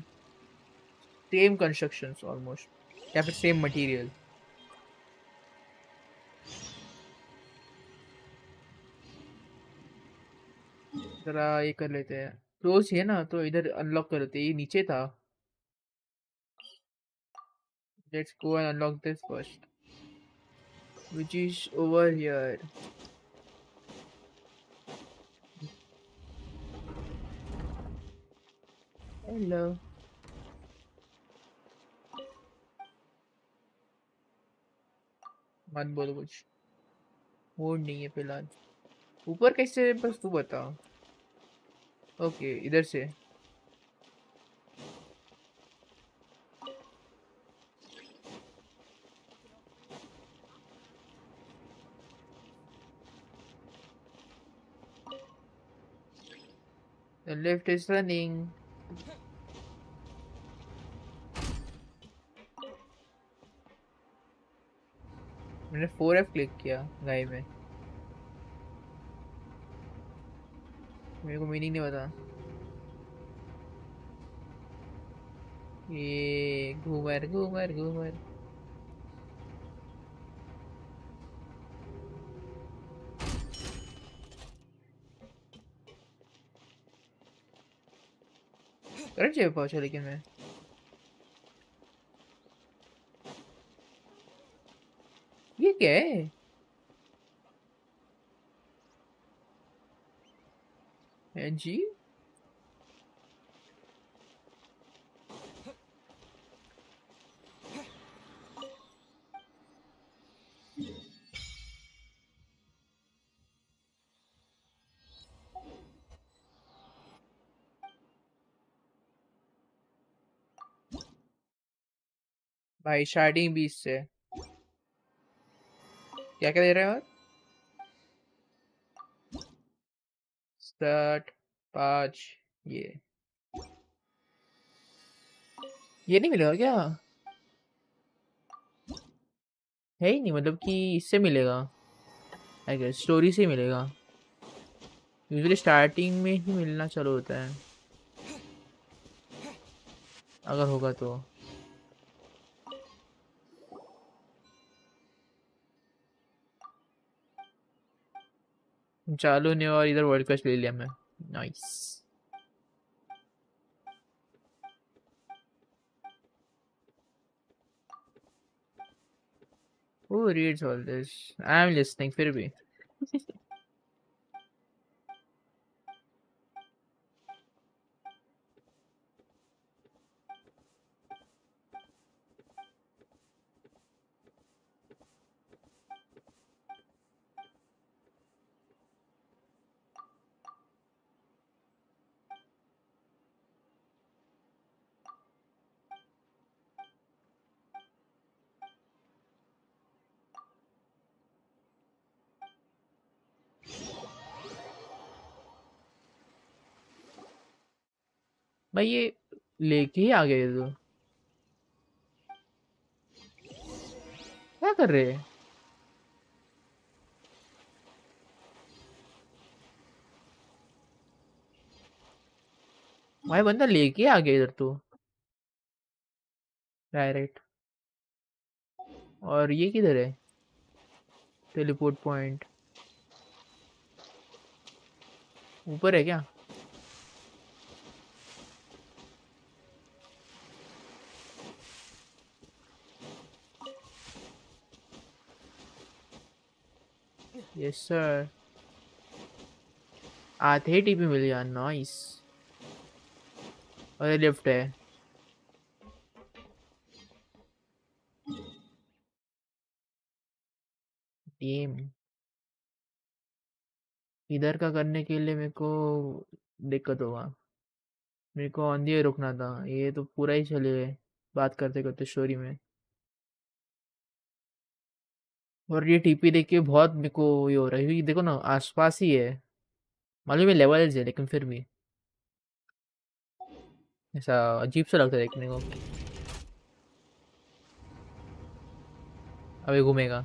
सेम कंस्ट्रक्शंस ऑलमोस्ट या फिर सेम मटेरियल जरा ये कर लेते हैं क्लोज है ना तो इधर अनलॉक कर लेते हैं ये नीचे था let's go and unlock this first which is over here hello. मत बोलो कुछ, मूड नहीं है फिलहाल। ऊपर कैसे, बस तू बता। ओके, इधर से। The lift is running. मैंने 4F क्लिक किया गाय में, मेरे को मीनिंग नहीं पता। ये घूमर घूमर घूमर। करंट जगह पहुंचा लेकिन मैं। ये क्या है? जी। भाई स्टार्टिंग 20 से क्या क्या दे रहे हैं? और स्टार्ट 5। ये नहीं मिलेगा क्या? है ही नहीं, मतलब कि इससे मिलेगा। आई गेस स्टोरी से ही मिलेगा। यूजुअली स्टार्टिंग में ही मिलना चालू होता है, अगर होगा तो। चालू ने और इधर वर्ल्ड कप ले लिया मैं। Nice. Who reads all this? I'm listening फिर भी। भाई ये लेके ही आ गए तो क्या कर रहे हैं? भाई बंदा लेके आ गया इधर तो डायरेक्ट। और ये किधर है? टेलीपोर्ट पॉइंट ऊपर है क्या? Yes sir. आते ही टीपी मिल गया, नाइस। और ये लिफ्ट है। गेम इधर का करने के लिए मेरे को दिक्कत होगा। मेरे को ऑन दी रुकना था, ये तो पूरा ही चले गए बात करते करते स्टोरी में। और ये टीपी देख के बहुत मेरे को ये हो रहा है, क्योंकि देखो ना आसपास ही है, मालूम है लेवल है, लेकिन फिर भी ऐसा अजीब सा लगता है देखने को। अबे घूमेगा,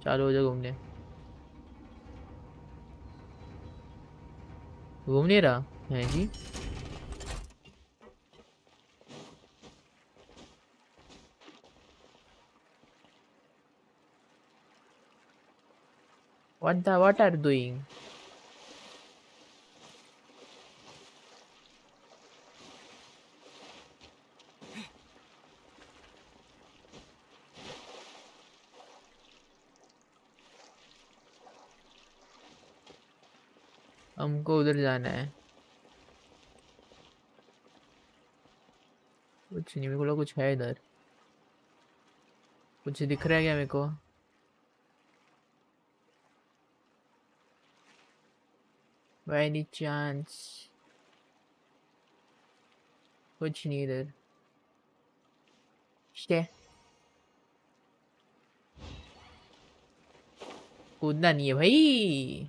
चालू हो जा घूमने। घूम नहीं रहा है जी। what are you doing? हमको उधर जाना है। कुछ नहीं, मेरे को लगा कुछ है इधर। कुछ दिख रहा है क्या मेरे को? By any chance? कुछ नहीं इधर। शे, कूदना नहीं है भाई।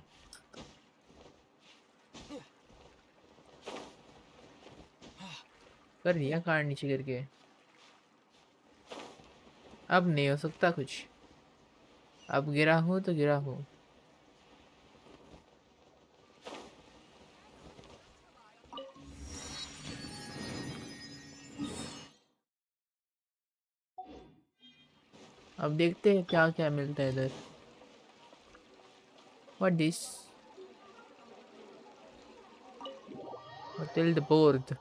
कर दिया कार नीचे करके। अब नहीं हो सकता कुछ। अब गिरा हूँ तो गिरा हूँ। अब देखते हैं क्या क्या मिलता है इधर। What this? Hotel the board.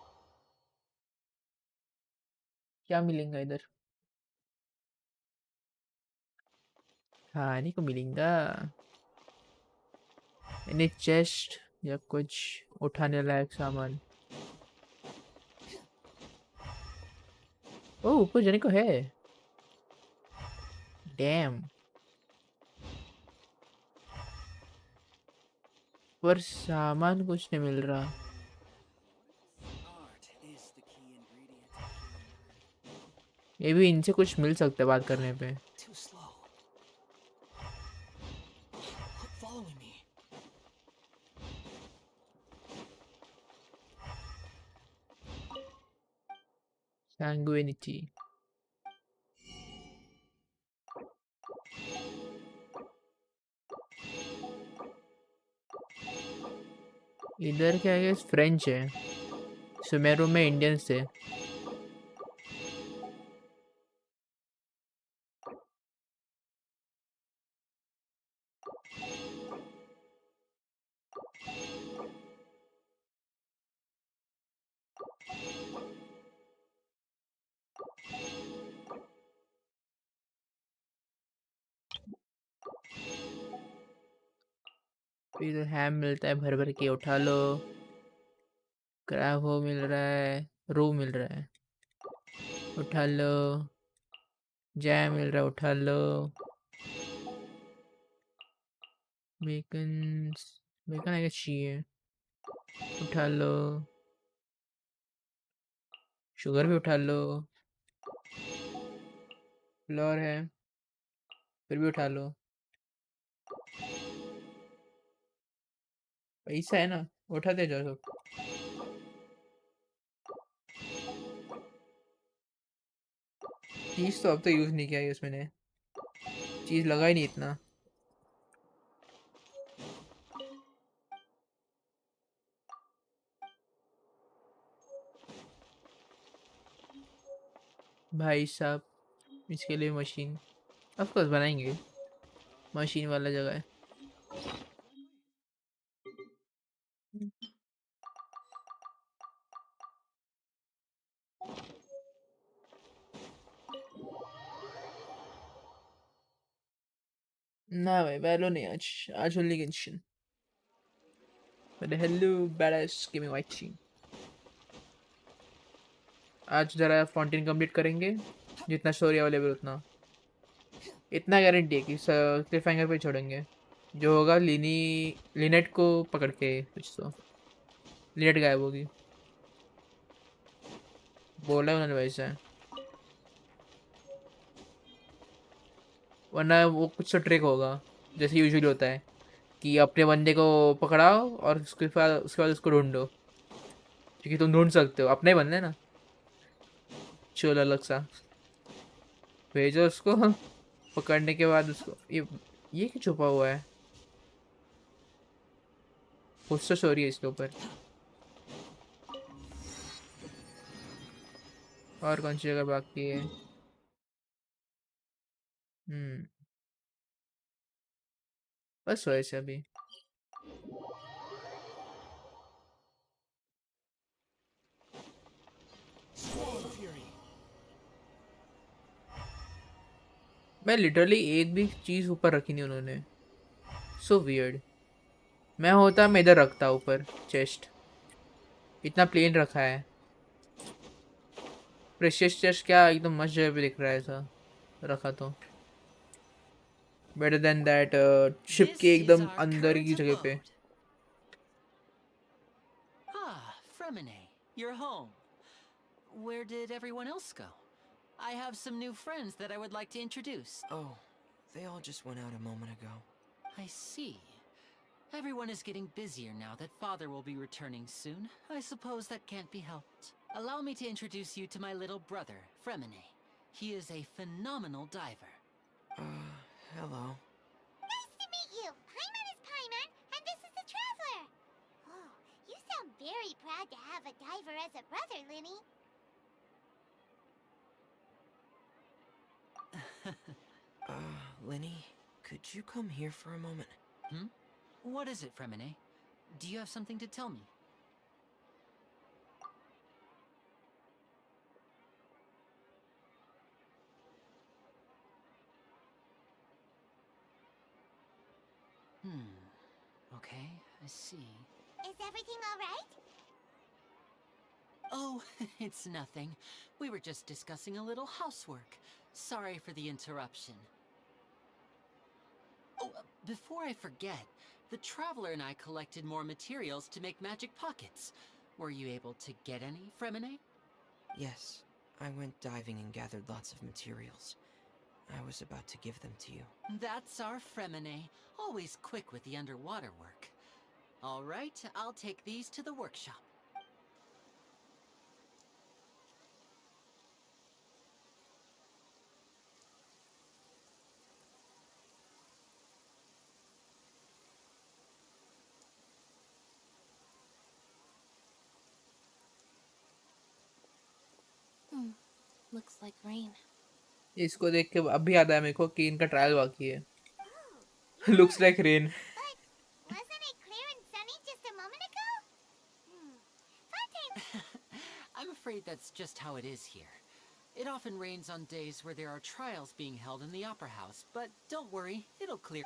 क्या मिलेगा इधर? खाने को मिलेगा। इन्हें चेस्ट या कुछ उठाने लायक सामान। ओह, ऊपर जाने को है। डैम। पर सामान कुछ नहीं मिल रहा। ये भी इनसे कुछ मिल सकता है बात करने पे। Sanguinity। इधर क्या है? फ्रेंच है। सुमेरू में इंडियंस थे। इधर हैम मिलता है भर भर के, उठा लो। क्रैब हो मिल रहा है, रो मिल रहा है, उठा लो। जैम मिल रहा है, उठा लो। बेकन, बेकन आगे चाहिए, उठा लो। शुगर भी उठा लो। फ्लोर है, फिर भी उठा लो। पैसा है ना, उठाते जाओ सब। चीज तो अब तो यूज नहीं किया है उसमें ने। चीज लगा ही नहीं इतना। भाई साहब, इसके लिए मशीन ऑफ कोर्स बनाएंगे। मशीन वाला जगह है। ना भाई, वैलो नहीं आज। आज only Genshin. Hello badass gaming watching. आज जरा फॉन्टेन कंप्लीट करेंगे, जितना स्टोरी अवेलेबल उतना। इतना गारंटी है कि क्लिफ हैंगर पे छोड़ेंगे। जो होगा लिनेट को पकड़ के कुछ तो। लिनेट गायब होगी, बोला है उन्होंने वैसा है। वरना वो कुछ तो ट्रिक होगा, जैसे यूजुअली होता है कि अपने बंदे को पकड़ाओ और उसके बाद उसको ढूंढो। क्योंकि तुम ढूंढ सकते हो, अपने ही बंदे ना। चलो अलग सा भेजो उसको। पकड़ने के बाद उसको ये क्या छुपा हुआ है? कुछ तो स्टोरी है इसके ऊपर। और कौन सी जगह बाकी है? हम्म, बस वैसे अभी। मैं लिटरली एक भी चीज ऊपर रखी नहीं उन्होंने। So weird. मैं होता मैं इधर रखता ऊपर चेस्ट। इतना प्लेन रखा है। प्रेशियस चेस्ट क्या एकदम मस्त जगह पे दिख रहा है ऐसा रखा तो बेटर देन दैट शिप के This is एकदम our अंदर current की जगह पे. abode. Ah, Fremine, you're home. Where did everyone else go? I have some new friends that I would like to introduce. Oh, they all just went out a moment ago. I see. Everyone is getting busier now that Father will be returning soon. I suppose that can't be helped. Allow me to introduce you to my little brother, Fremine. He is a phenomenal diver. Hello. Nice to meet you. Paimon is Paimon, and this is the Traveler. Oh, you sound very proud to have a diver as a brother, Linny. Linny, could you come here for a moment? Hmm? What is it, Fremine? Do you have something to tell me? Okay, I see. Is everything all right? Oh, it's nothing. We were just discussing a little housework. Sorry for the interruption. Oh, before I forget, the Traveler and I collected more materials to make magic pockets. Were you able to get any, Fremine? Yes, I went diving and gathered lots of materials. I was about to give them to you. That's our Fremine, always quick with the underwater work. All right, I'll take these to the workshop. Looks like rain. इसको देख के अब भी याद आया मेरे को कि इनका ट्रायल बाकी है. Oh, yeah. Looks like rain. But wasn't it clear and sunny just a moment ago? Fontaine. I'm afraid that's just how it is here. It often rains on days where there are trials being held in the Opera House, but don't worry, it'll clear.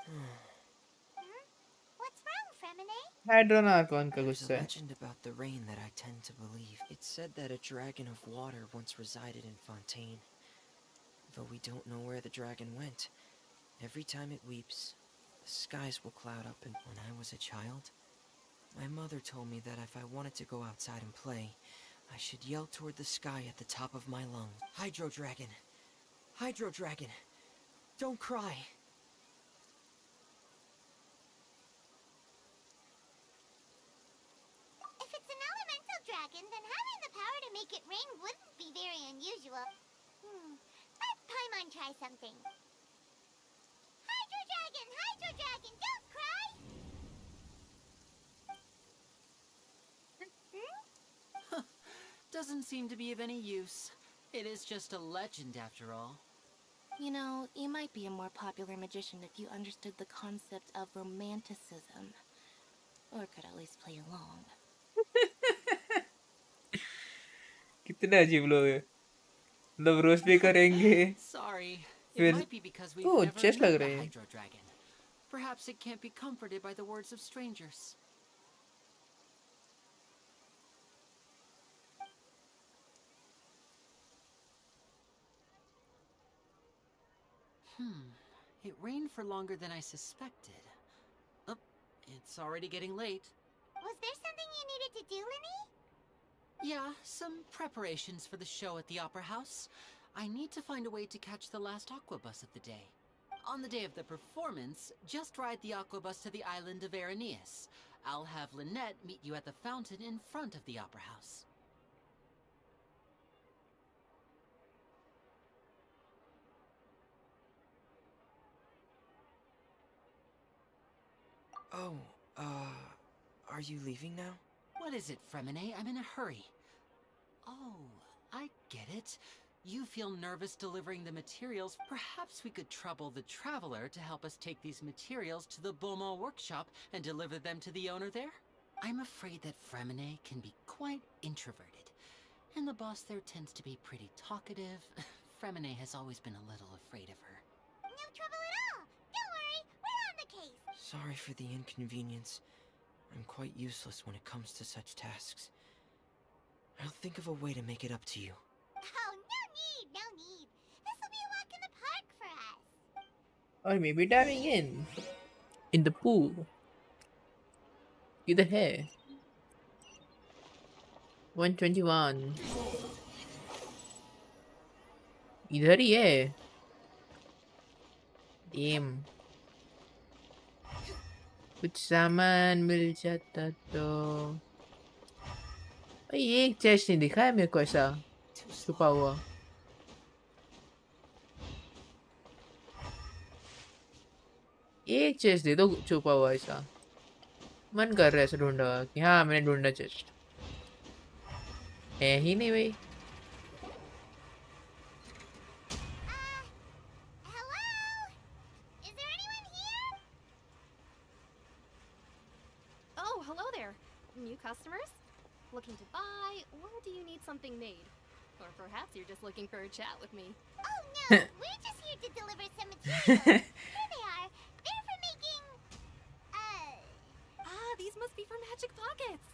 What's wrong, Fremine? हाइड्रोना कौन का There's गुस्सा a है? legend about the rain that I tend to believe. It said that a dragon of water once resided in Fontaine. Though we don't know where the dragon went, every time it weeps, the skies will cloud up. And when I was a child, my mother told me that if I wanted to go outside and play, I should yell toward the sky at the top of my lungs. Hydro Dragon! Hydro Dragon! Don't cry! If it's an elemental dragon, then having the power to make it rain wouldn't be very unusual. Let Paimon try something. Hydro Dragon, don't cry! Doesn't seem to be of any use. It is just a legend after all. You know, you might be a more popular magician if you understood the concept of romanticism. Or could at least play along. कितने अजीब लोग हैं. मतलब roast भी करेंगे. Sorry, it फिर might be because we've तो never chest met लग the रहे हैं. Hydro Dragon. Perhaps it can't be comforted by the words of strangers. It rained for longer than I suspected. Oh, it's already getting late. Was there something you needed to do, Linny? Yeah, some preparations for the show at the Opera House. I need to find a way to catch the last aqua bus of the day. On the day of the performance, just ride the aqua bus to the island of Aeneas. I'll have Lynette meet you at the fountain in front of the Opera House. Oh, are you leaving now? What is it, Fremine? I'm in a hurry. Oh, I get it. You feel nervous delivering the materials. Perhaps we could trouble the Traveler to help us take these materials to the Beaumont workshop and deliver them to the owner there? I'm afraid that Fremine can be quite introverted, and the boss there tends to be pretty talkative. Fremine has always been a little afraid of her. No trouble at all. Don't worry, we're on the case. Sorry for the inconvenience. I'm quite useless when it comes to such tasks. I'll think of a way to make it up to you. Oh, no No need. This will be a walk in the park for us. Or maybe diving in the pool. इधर है 121 इधर ही है M कुछ सामान मिल जाता तो भाई ये एक चेस्ट नहीं दिखा है मेरे को ऐसा छुपा हुआ एक चेस्ट दे दो छुपा हुआ ऐसा मन कर रहा है ऐसा ढूंढा कि हाँ मैंने ढूंढा चेस्ट है ही नहीं भाई Hello? Is there anyone here? Oh, hello there. New customers? Looking to buy, or do you need something made? Or perhaps you're just looking for a chat with me. Oh no, we're just here to deliver some materials. Here they are. They're for making... These must be for Magic Pockets.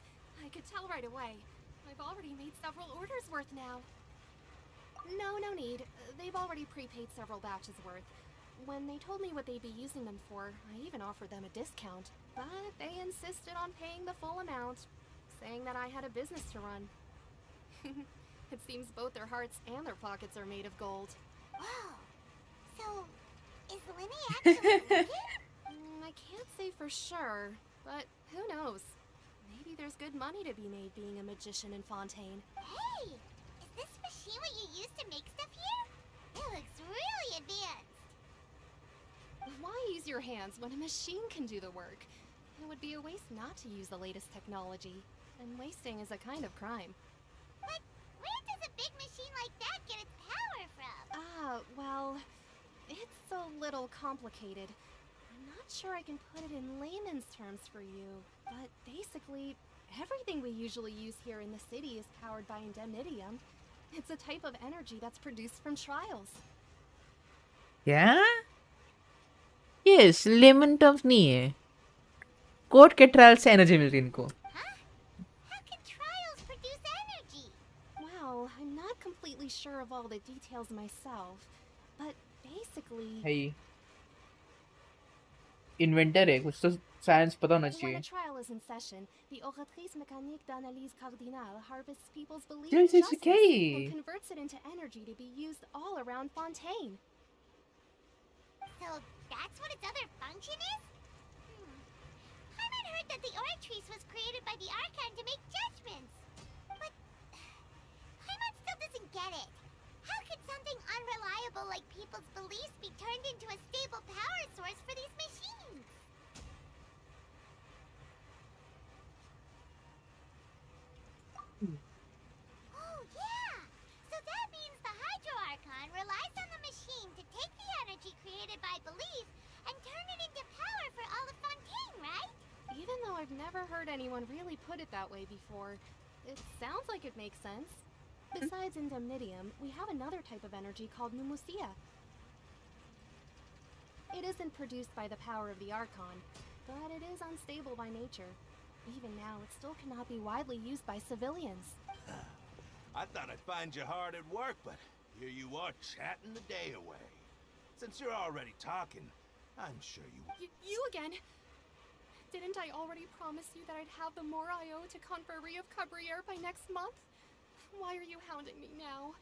I could tell right away. I've already made several orders worth now. No need. They've already prepaid several batches worth. When they told me what they'd be using them for, I even offered them a discount. But they insisted on paying the full amount, saying that I had a business to run. It seems both their hearts and their pockets are made of gold. Wow. So, is Linny actually working? I can't say for sure, but who knows? Maybe there's good money to be made being a magician in Fontaine. Hey! Is this machine what you use to make stuff here? It looks really advanced. Why use your hands when a machine can do the work? It would be a waste not to use the latest technology. And wasting is a kind of crime. But where does a big machine like that get its power from? Well, it's a little complicated. I'm not sure I can put it in layman's terms for you, but basically, everything we usually use here in the city is powered by indemnitium. It's a type of energy that's produced from trials. क्या yes lemon terms नहीं है court के trial से energy मिलती है इनको Huh? How can trials produce energy? Well, I'm not completely sure of all the details myself, but basically... है ये इन्वेंटर है कुछ तो साइंस पता होना When चाहिए a trial is in session, the oratrice mécanique d'analyse cardinale harvests people's belief This in is justice okay. and converts it into energy to be used all around Fontaine. So that's what its other function is? I've heard that the oratrice was created by the Archon to make judgments. But Paimon still doesn't get it. How could something unreliable like people's beliefs be turned into a stable power source for these machines? Oh yeah! So that means the Hydro Archon relies on the machine to take the energy created by belief and turn it into power for all of Fontaine, right? Even though I've never heard anyone really put it that way before, it sounds like it makes sense. Besides indemnitium, we have another type of energy called pneumosia. It isn't produced by the power of the Archon, but it is unstable by nature. Even now, it still cannot be widely used by civilians. I thought I'd find you hard at work, but here you are chatting the day away. Since you're already talking, I'm sure you... You again? Didn't I already promise you that I'd have the Moraio to Conferry of Cabriere by next month? Why are you hounding me now?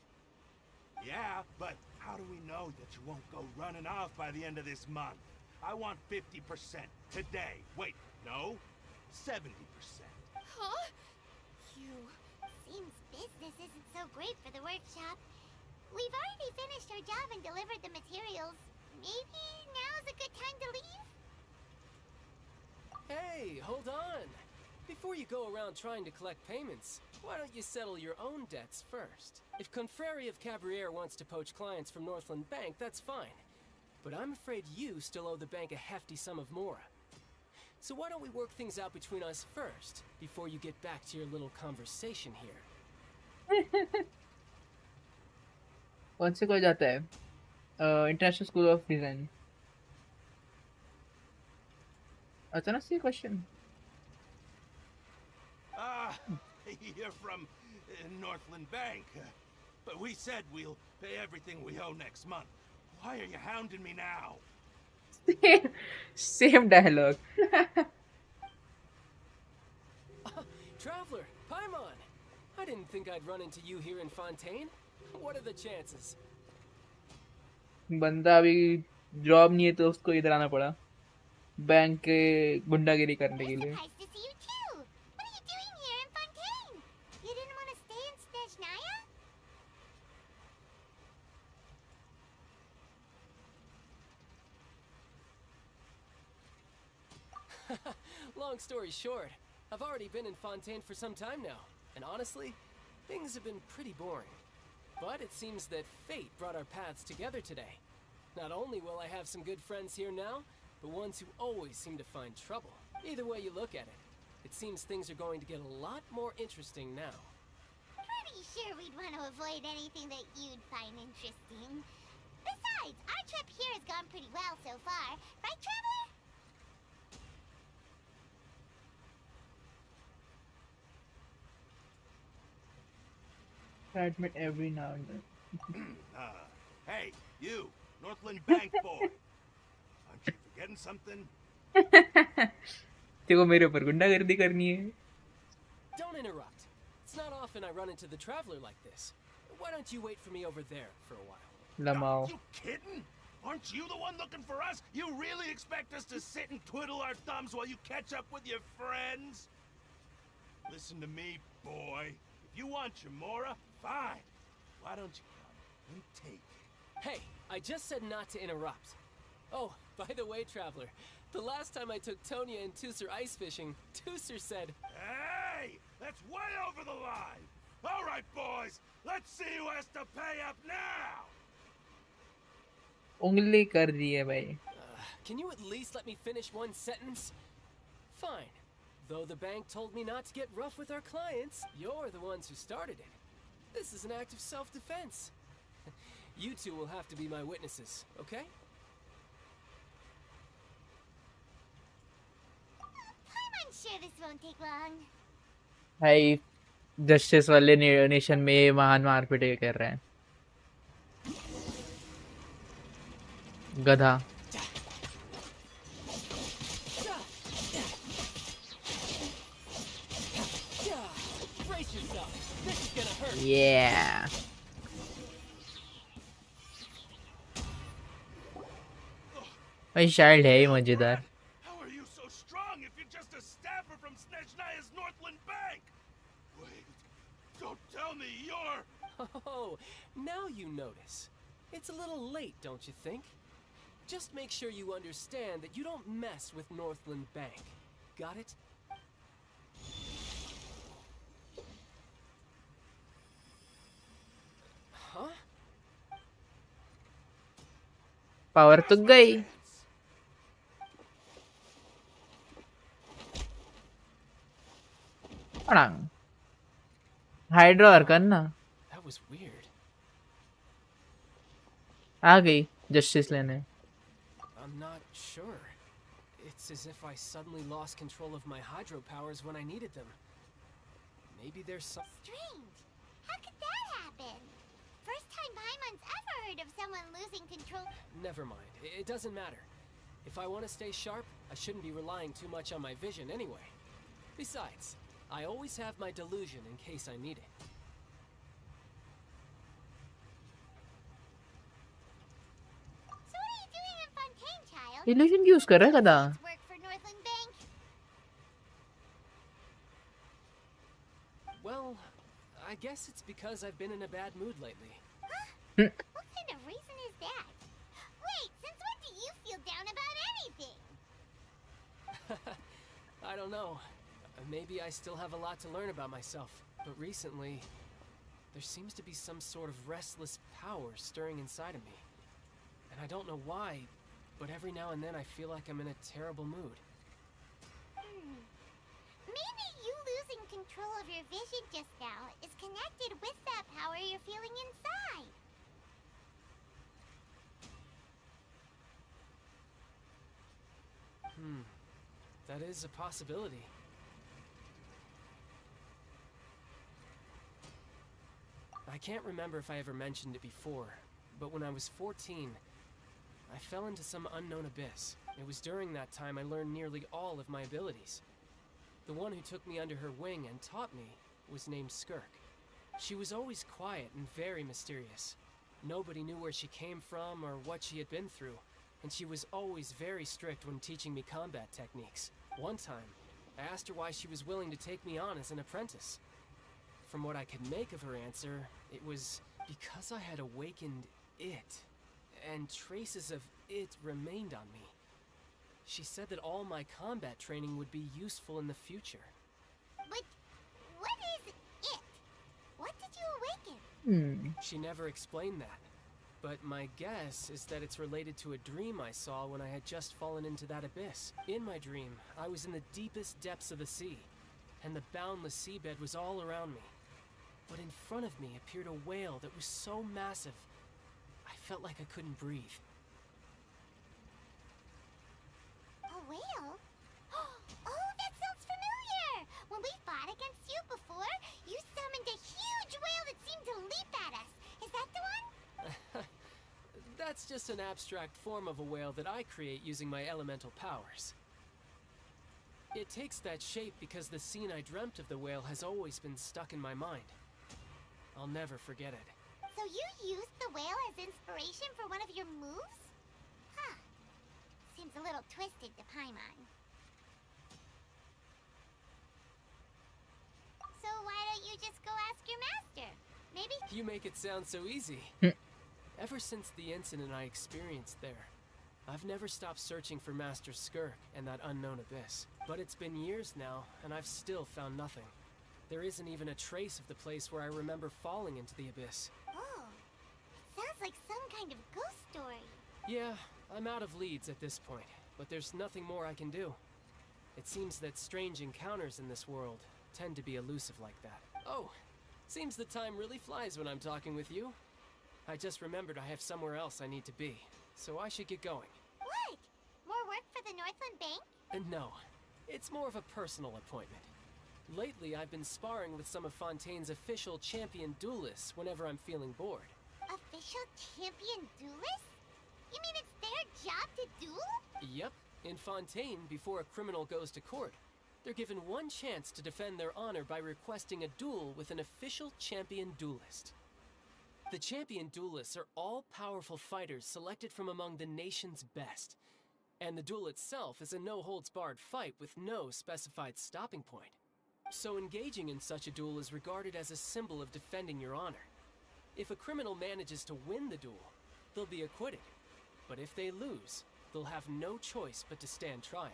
Yeah, but how do we know that you won't go running off by the end of this month? I want 50% today. Wait, no, 70%. Huh? You... Seems business isn't so great for the workshop. We've already finished our job and delivered the materials. Maybe now's a good time to leave? Hey, hold on. Before you go around trying to collect payments, why don't you settle your own debts first? If Confrere of Cabriere wants to poach clients from Northland Bank, that's fine. But I'm afraid you still owe the bank a hefty sum of Mora. So why don't we work things out between us first, before you get back to your little conversation here? कौन से कोई जाता है international school of design अचानक से question You're from Northland Bank. But we said we'll pay everything we owe next month. Why are you hounding me now? Same dialogue. Traveler, Paimon! I didn't think I'd run into you here in Fontaine. What are the chances? बंदा अभी job नहीं है तो उसको इधर आना पड़ा bank के गुंडागिरी करने के लिए. Surprised to see you too. What are you doing here in Fontaine? You didn't want to stay in Snezhnaya? Long story short, I've already been in Fontaine for some time now, and honestly, things have been pretty boring. But it seems that fate brought our paths together today. Not only will I have some good friends here now, but ones who always seem to find trouble. Either way you look at it, it seems things are going to get a lot more interesting now. Pretty sure we'd want to avoid anything that you'd find interesting. Besides, our trip here has gone pretty well so far. Right, Traveler? I admit every now and then. Hey, you, Northland Bank boy. Aren't you forgetting something? तेरे को मेरे ऊपर गुंडागर्दी करनी है. Don't interrupt. It's not often I run into the Traveler like this. Why don't you wait for me over there for a while? Lamao. You kidding? Aren't you the one looking for us? You really expect us to sit and twiddle our thumbs while you catch up with your friends? Listen to me, boy. If you want Chamora, fine. Why don't you come and take it? Hey, I just said not to interrupt. Oh, by the way, Traveler, the last time I took Tonya and Tusser ice fishing, Tusser said, Hey! That's way over the line! All right, boys, let's see who has to pay up now! उंगली कर दी है भाई. Can you at least let me finish one sentence? Fine. Though the bank told me not to get rough with our clients, you're the ones who started it. This is an act of self-defense. You two will have to be my witnesses, okay? I'm sure this won't take long. भाई justice वाले nation में महान मारपीट कर रहे हैं. गधा. Brace yourself. This is gonna hurt. Yeah. भाई चाइल्ड है ही मजेदार. How are you so strong if you're just a staffer from Snezhnaya's Northland Bank? Wait, don't tell me you're... Oh, now you notice. It's a little late, don't you think? Just make sure you understand that you don't mess with Northland Bank. Got it? Huh? Power तो गई. पड़ांग. Hydro करना. That was weird. आ गई justice लेने. I'm not sure. It's as if I suddenly lost control of my hydro powers when I needed them. Maybe there's some... Strange. How could that happen? First time Paimon's ever heard of someone losing control. Never mind. It doesn't matter. If I want to stay sharp, I shouldn't be relying too much on my vision anyway. Besides, I always have my delusion in case I need it. So what are you doing in Fontaine, child? Illusion use कर रहा है गधा. Work for Northland Bank? Well, I guess it's because I've been in a bad mood lately. What kind of reason is that? Wait, since when do you feel down about anything? I don't know. Maybe I still have a lot to learn about myself. But recently, there seems to be some sort of restless power stirring inside of me. And I don't know why, but every now and then I feel like I'm in a terrible mood. Maybe you losing control of your vision just now is connected with that power you're feeling inside. That is a possibility. I can't remember if I ever mentioned it before, but when I was 14, I fell into some unknown abyss. It was during that time I learned nearly all of my abilities. The one who took me under her wing and taught me was named Skirk. She was always quiet and very mysterious. Nobody knew where she came from or what she had been through, and she was always very strict when teaching me combat techniques. One time, I asked her why she was willing to take me on as an apprentice. From what I could make of her answer, it was because I had awakened it, and traces of it remained on me. She said that all my combat training would be useful in the future. But what is it? What did you awaken? She never explained that, but my guess is that it's related to a dream I saw when I had just fallen into that abyss. In my dream, I was in the deepest depths of the sea, and the boundless seabed was all around me. But in front of me appeared a whale that was so massive, I felt like I couldn't breathe. A whale? Oh, that sounds familiar! When we fought against you before, you summoned a huge whale that seemed to leap at us. Is that the one? That's just an abstract form of a whale that I create using my elemental powers. It takes that shape because the scene I dreamt of the whale has always been stuck in my mind. I'll never forget it. So you used the whale as inspiration for one of your moves? Huh. Seems a little twisted to Paimon. So why don't you just go ask your master? Maybe... You make it sound so easy. Ever since the incident I experienced there, I've never stopped searching for Master Skirk and that unknown abyss. But it's been years now, and I've still found nothing. There isn't even a trace of the place where I remember falling into the abyss. Oh, it sounds like some kind of ghost story. Yeah, I'm out of leads at this point, but there's nothing more I can do. It seems that strange encounters in this world tend to be elusive like that. Oh, seems the time really flies when I'm talking with you. I just remembered I have somewhere else I need to be, so I should get going. What? More work for the Northland Bank? No, it's more of a personal appointment. Lately, I've been sparring with some of Fontaine's official champion duelists whenever I'm feeling bored. Official champion duelists? You mean it's their job to duel? Yep. In Fontaine, before a criminal goes to court, they're given one chance to defend their honor by requesting a duel with an official champion duelist. The champion duelists are all-powerful fighters selected from among the nation's best. And the duel itself is a no-holds-barred fight with no specified stopping point. So engaging in such a duel is regarded as a symbol of defending your honor. If a criminal manages to win the duel, they'll be acquitted. But if they lose, they'll have no choice but to stand trial.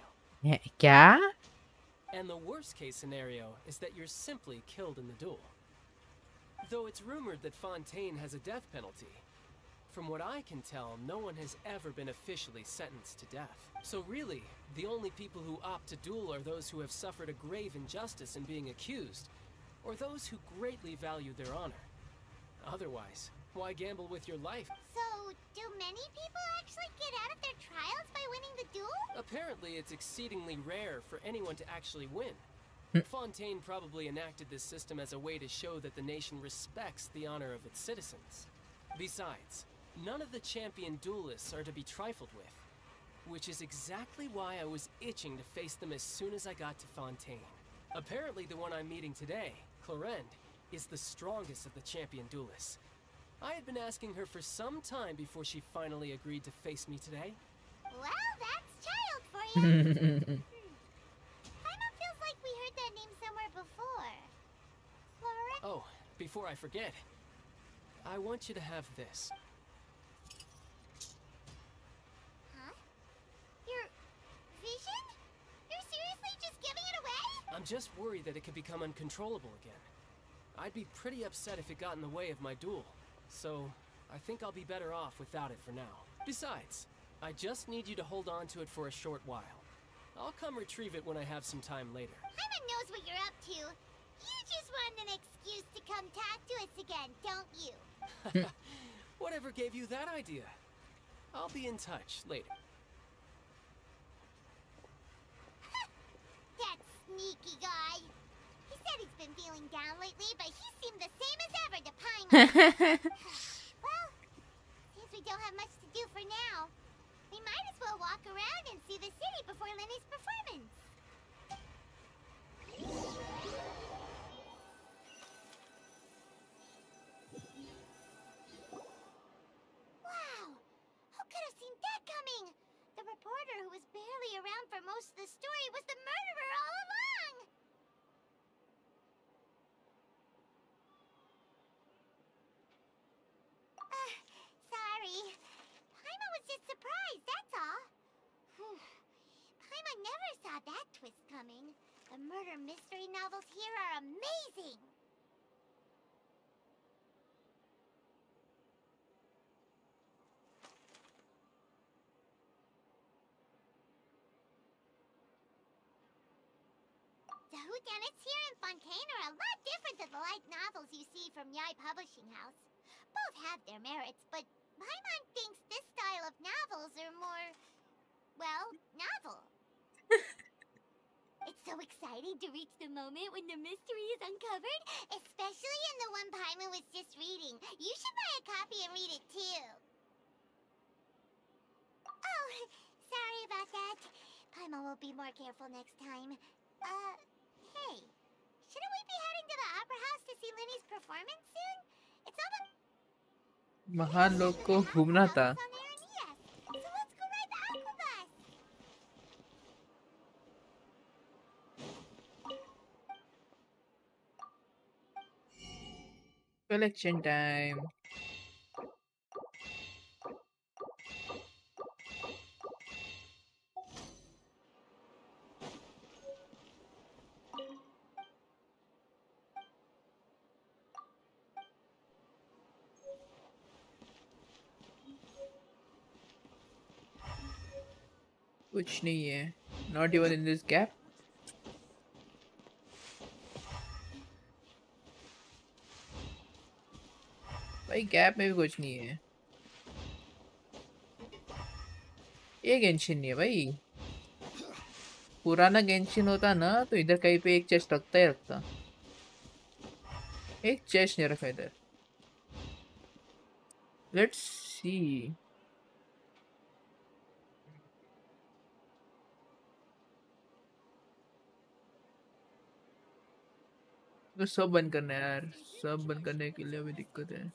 क्या? And the worst-case scenario is that you're simply killed in the duel. Though it's rumored that Fontaine has a death penalty, from what I can tell, no one has ever been officially sentenced to death. So really, the only people who opt to duel are those who have suffered a grave injustice in being accused, or those who greatly value their honor. Otherwise, why gamble with your life? So, do many people actually get out of their trials by winning the duel? Apparently, it's exceedingly rare for anyone to actually win. Fontaine probably enacted this system as a way to show that the nation respects the honor of its citizens. Besides, none of the champion duelists are to be trifled with, which is exactly why I was itching to face them as soon as I got to Fontaine. Apparently the one I'm meeting today, Clorend, is the strongest of the champion duelists. I had been asking her for some time before she finally agreed to face me today. Well, that's child for you. Paimon feels like we heard that name somewhere before. Florent? Oh, before I forget, I want you to have this. Huh? Your vision? You're seriously just giving it away? I'm just worried that it could become uncontrollable again. I'd be pretty upset if it got in the way of my duel, so I think I'll be better off without it for now. Besides, I just need you to hold on to it for a short while. I'll come retrieve it when I have some time later. Paimon knows what you're up to. You just want an excuse to come talk to us again, don't you? Whatever gave you that idea? I'll be in touch later. That sneaky guy. He said said he's been feeling down lately, but he seemed the same as ever to Paimon. Well, since we don't have much to do for now, we might as well walk around and see the city before Lenny's performance. Wow! Who could have seen that coming? The reporter who was barely around for most of the story was the murderer all along! Sorry. Paimon was just surprised, that's all. Paimon never saw that twist coming. The murder mystery novels here are amazing! The whodunits here in Fontaine are a lot different than the light novels you see from Yai Publishing House. Both have their merits, but Paimon thinks this style of novels are more, well, novel. It's so exciting to reach the moment when the mystery is uncovered, especially in the one Paimon was just reading. You should buy a copy and read it too. Oh, sorry about that. Paimon will be more careful next time. Hey, shouldn't we be heading to the opera house to see Lenny's performance soon? It's all the महान लोग को घूमना था. so let's go ride the aqua bus. Collection time. कुछ नहीं है. Not even in this gap. भाई gap में भी कुछ नहीं है. ये गेंशिन नहीं है भाई. पुराना गेंशिन होता ना तो इधर कहीं पे एक चेस्ट रखता ही रखता. एक चेस्ट नहीं रखा इधर. Let's see. तो सब बंद करना है यार. सब बंद करने के लिए अभी दिक्कत है.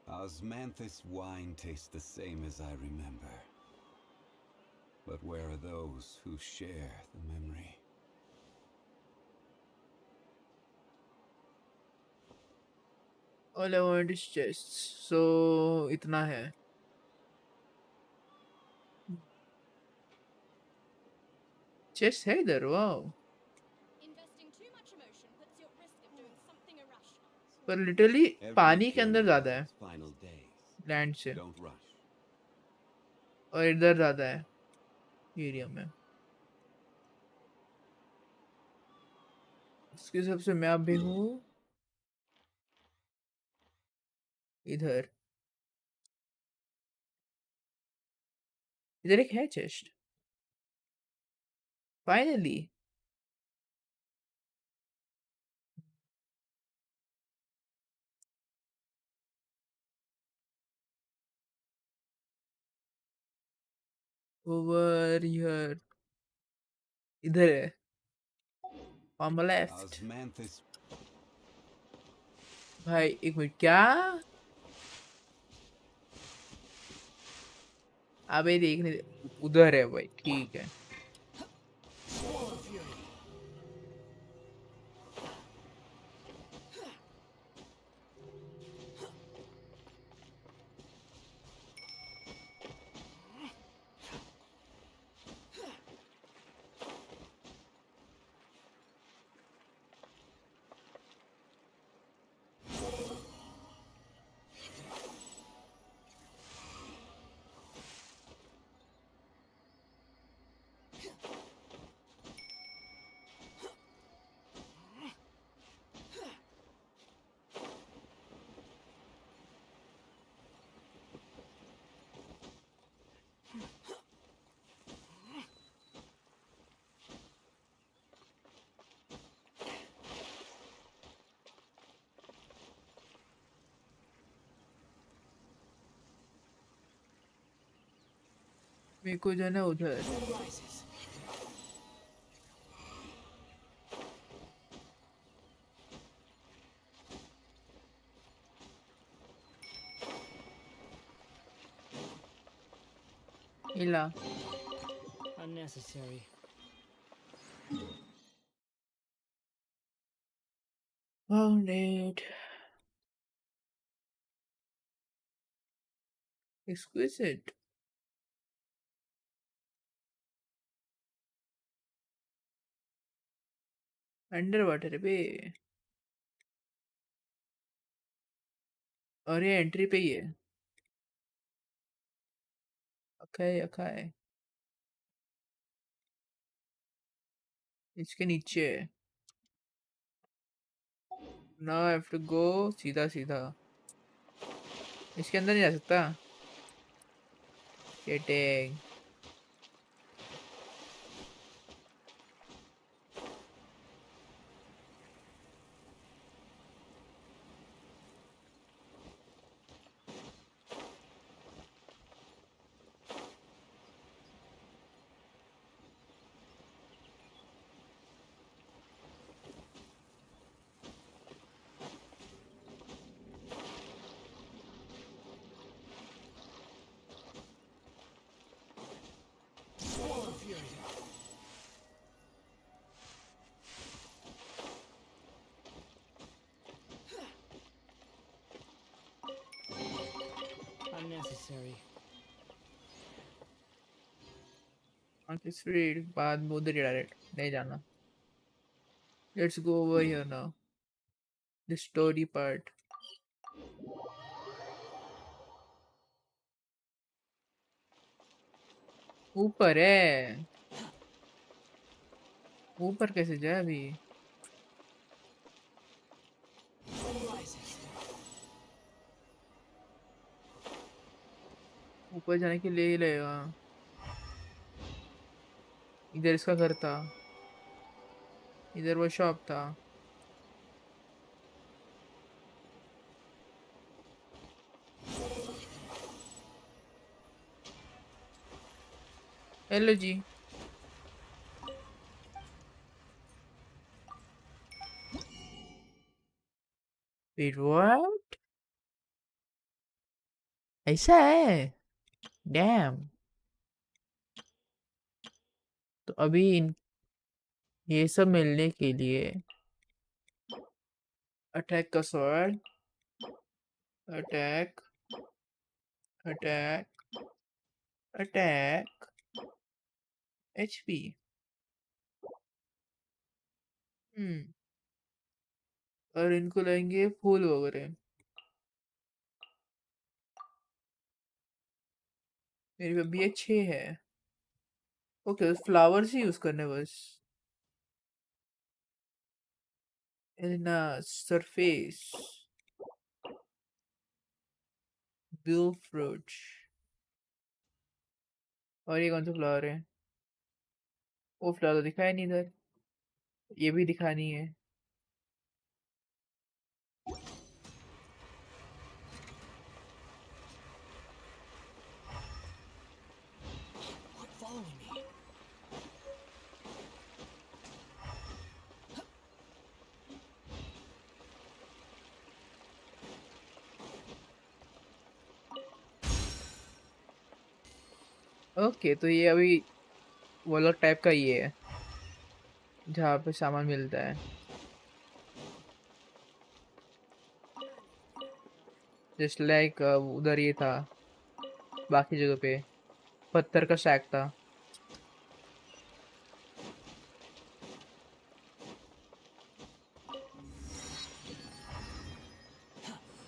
Osmanthus wine tastes the same as I remember. But where are those who share the memory? All I want is chests. So इतना है. चेस्ट है इधर. वाओ. पर लिटरली पानी के अंदर ज्यादा है लैंड से, और इधर ज्यादा है एरिया में. इसके हिसाब से मैं अभी हूँ इधर. इधर एक है चेस्ट फाइनली. Over here. इधर है on my left. भाई एक मिनट. क्या अबे देखने दे. उधर है भाई. ठीक है. मेरे को जाना उधर। इला Unnecessary. Found it. Exquisite. Under water पे और ये एंट्री पे ही है। अखाए अखाए इसके नीचे है। Now I have to go सीधा सीधा। इसके अंदर नहीं जा सकता। Getting Unnecessary. It's free बाद में उधर ही डायरेक्ट नहीं जाना। Let's go over here now. The story part. ऊपर है। ऊपर कैसे जाए अभी? ऊपर जाने के लिए ही लगेगा। इधर इसका घर था। इधर वो शॉप था। हेलो जी। Wait, what? ऐसा है? Damn. तो अभी ये सब मिलने के लिए अटैक का sword, attack, attack, attack, HP. और इनको लेंगे फूल वगैरह। मेरे पे अभी ये 6 है। ओके फ्लावर्स ही यूज करने बस। ना सरफेस ब्लू फ्रूट। और ये कौन सा फ्लावर है? वो फ्लावर तो दिखाया नहीं इधर। ये भी दिखानी है। Quit following me. ओके तो ये अभी वो अलग टाइप का ये है जहाँ पे सामान मिलता है। जस्ट लाइक उधर ये था। बाकी जगह पे पत्थर का शैक था।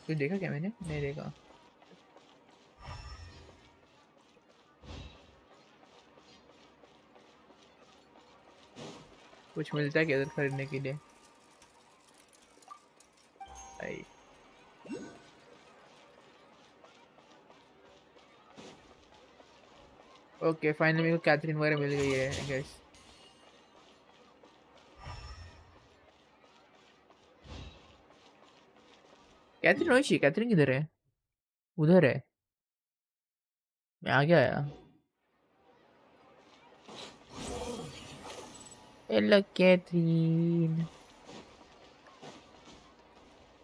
कुछ देखा क्या मैंने? नहीं देखा। कुछ मिलता है क्या इधर खरीदने के लिए? आई ओके फाइनली मेरे को कैथरीन वगैरह मिल गई है आई गेस। कैथरीन वही चाहिए। कैथरीन किधर है? उधर है। मैं आ गया आया। Hello, Catherine.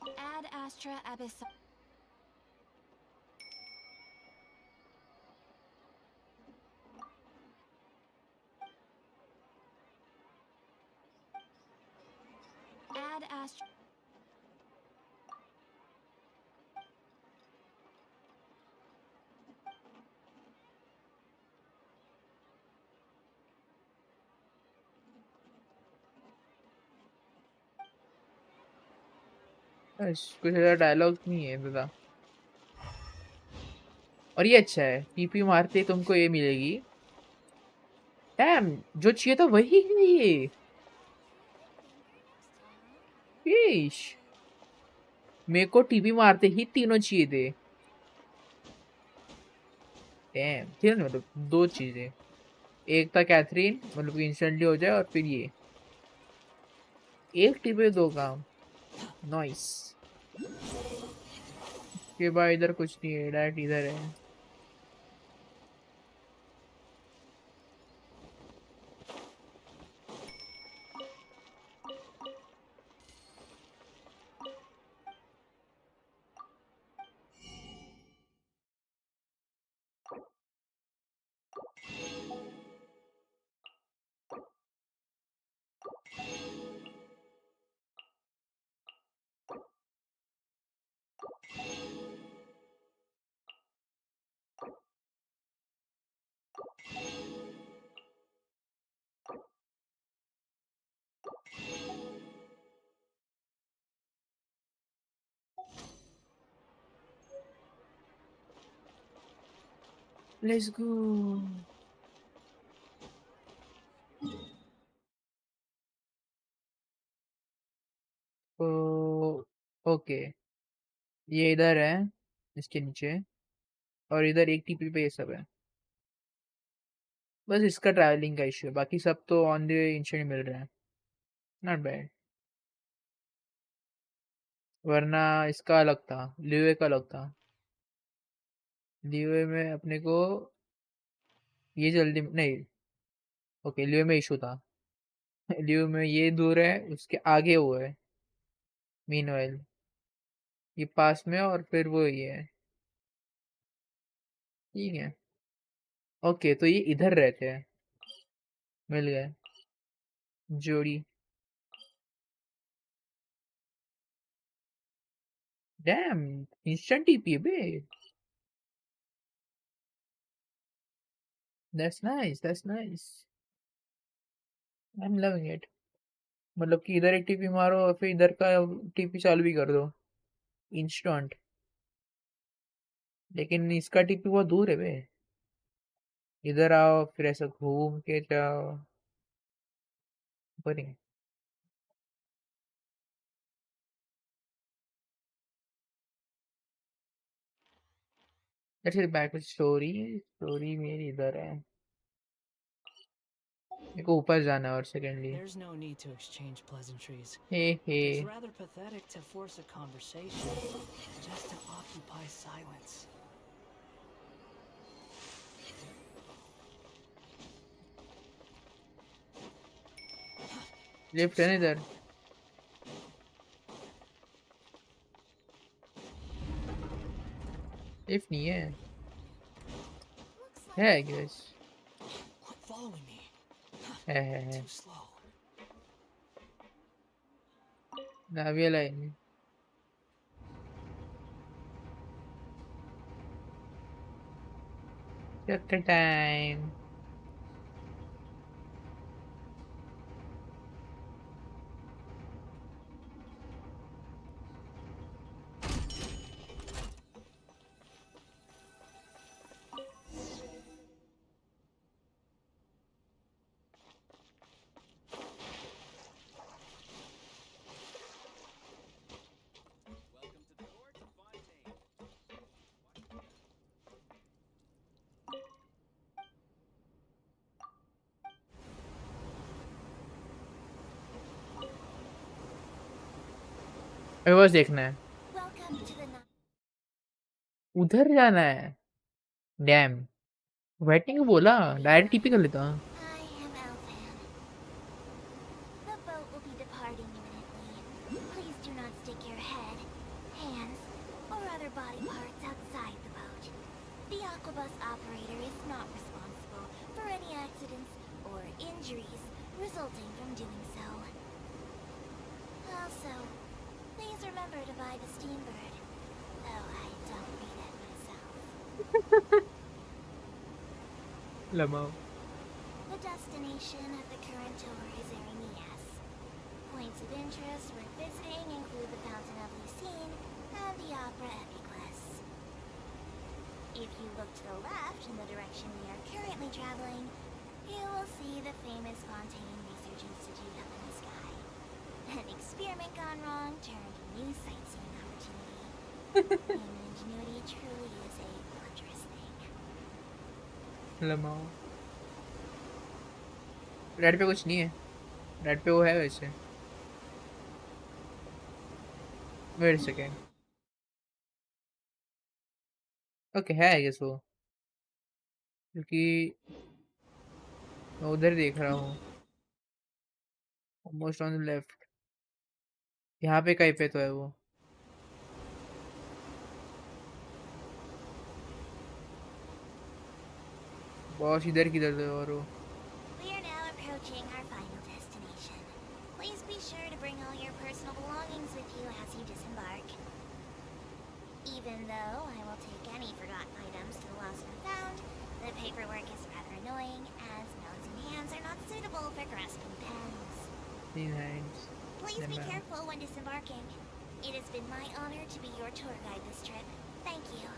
Ad Astra Abyss. Ad Astra. बस कुछ ज़्यादा डायलॉग नहीं है दादा। और ये अच्छा है, टीपी मारते ही तुमको ये मिलेगी। डैम, जो चाहिए था वही है ये। ईश, मेरे को टीपी मारते ही तीनों चाहिए थे। डैम, तीनों मतलब दो चीजें। एक था कैथरीन, मतलब इंस्टेंटली हो जाए, और फिर ये एक टीपी दो काम। नाइस। के बाद इधर कुछ नहीं है, डायरेक्ट इधर है। Let's go. ओ, ओके, ये इधर है, इसके नीचे, और इधर एक टीपी पे ये सब है। बस इसका ट्रैवलिंग का इश्यू है, बाकी सब तो ऑन द इंस्टेंट मिल रहा है। Not bad. वरना इसका अलग था, लीवे का अलग था। लीवे में अपने को ये जल्दी नहीं। ओके, लीवे में इशू था। लीवे में ये दूर है, उसके आगे वो है मीन ऑयल, ये पास में, और फिर वो ये है। ठीक है। ओके, तो ये इधर रहते हैं। मिल गए जोड़ी। डैम, इंस्टेंट टीपी है बे। That's nice, that's nice. I am loving it. मतलब कि इधर एक टीपी मारो और फिर इधर का टीपी चालू भी कर दो इंस्टेंट। लेकिन इसका टीपी बहुत दूर है बे। इधर आओ, फिर ऐसा घूम के जाओ। बनी। Let's get back to story. Story मेरी इधर है, मेरे को ऊपर जाना है, और secondly There's no need to exchange pleasantries. हे हे। It's rather pathetic to force a conversation just to occupy silence. Lift है ना इधर। लिफ्ट नहीं है, है I guess. Quit following me. है। Too slow. Navia line. चक्कर टाइम। बस देखना है, उधर जाना है। डैम, वेटिंग को बोला डायरेक्ट टीपी कर लेता। other body parts outside the boat. The aquabus operator is not responsible for any accidents or injuries resulting from doing so. Also, please remember to buy the Steambird, though I don't read it myself. Lamau. The destination of the current tour is Erinias. Points of interest worth visiting include the Fountain of Lucine and the Opera Epiclus. If you look to the left in the direction we are currently traveling, you will see the famous Fontaine Research Institute up in the sky. An experiment gone wrong turned a new sightseeing opportunity. Human ingenuity truly is a wondrous thing. Lamau. Red पे कुछ नहीं है. Red पे वो है वैसे. Wait a second. Okay है I guess वो, क्योंकि मैं उधर देख रहा हूँ. Almost on the left. यहाँ पे कहीं पे तो है वो. बॉस इधर किधर थे और वो. We are now approaching our final destination. Please be sure to bring all your personal belongings with you as you disembark. Even though I will take any forgotten items to the lost and found, the paperwork is rather annoying as nose and hands are not suitable for grasping pens. Please be careful when disembarking. It has been my honor to be your tour guide this trip. Thank you.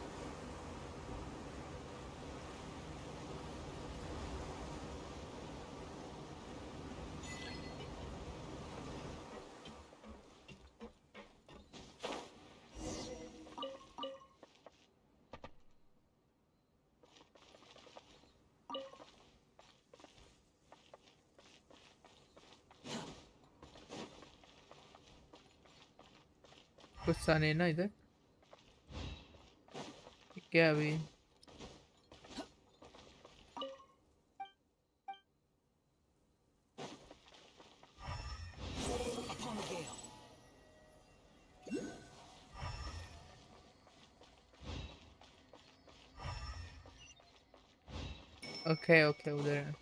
कुछ सा नहीं ना इधर. क्या अभी okay okay उधर है.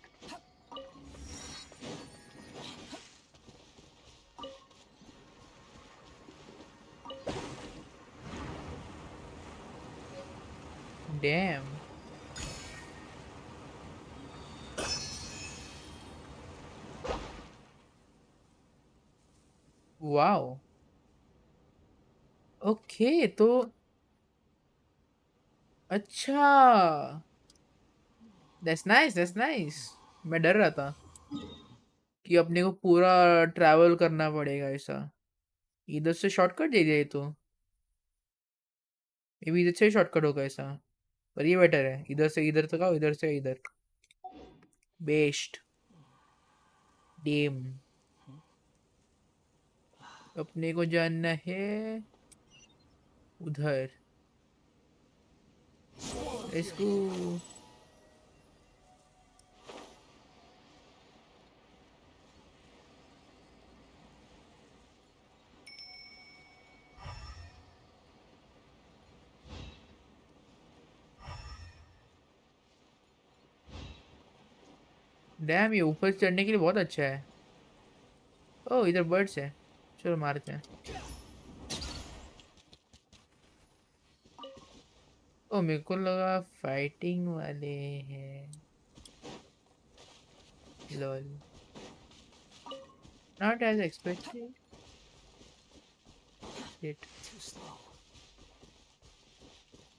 Damn. Wow. Okay तो अच्छा. That's nice, that's nice. मैं डर रहा था कि अपने को पूरा ट्रैवल करना पड़ेगा ऐसा. इधर से शॉर्टकट दे दिया ये तो. ये भी इधर से शॉर्टकट होगा ऐसा. पर ये बेटर है, इधर से इधर तक आओ, इधर से इधर. बेस्ट. डेम. अपने को जानना है उधर. इसको डैम, ये ऊपर चढ़ने के लिए बहुत अच्छा है. ओह इधर बर्ड्स है. चलो मारते हैं. ओ मेरे को लगा फाइटिंग वाले हैं. Lol. Not as expected. Shit.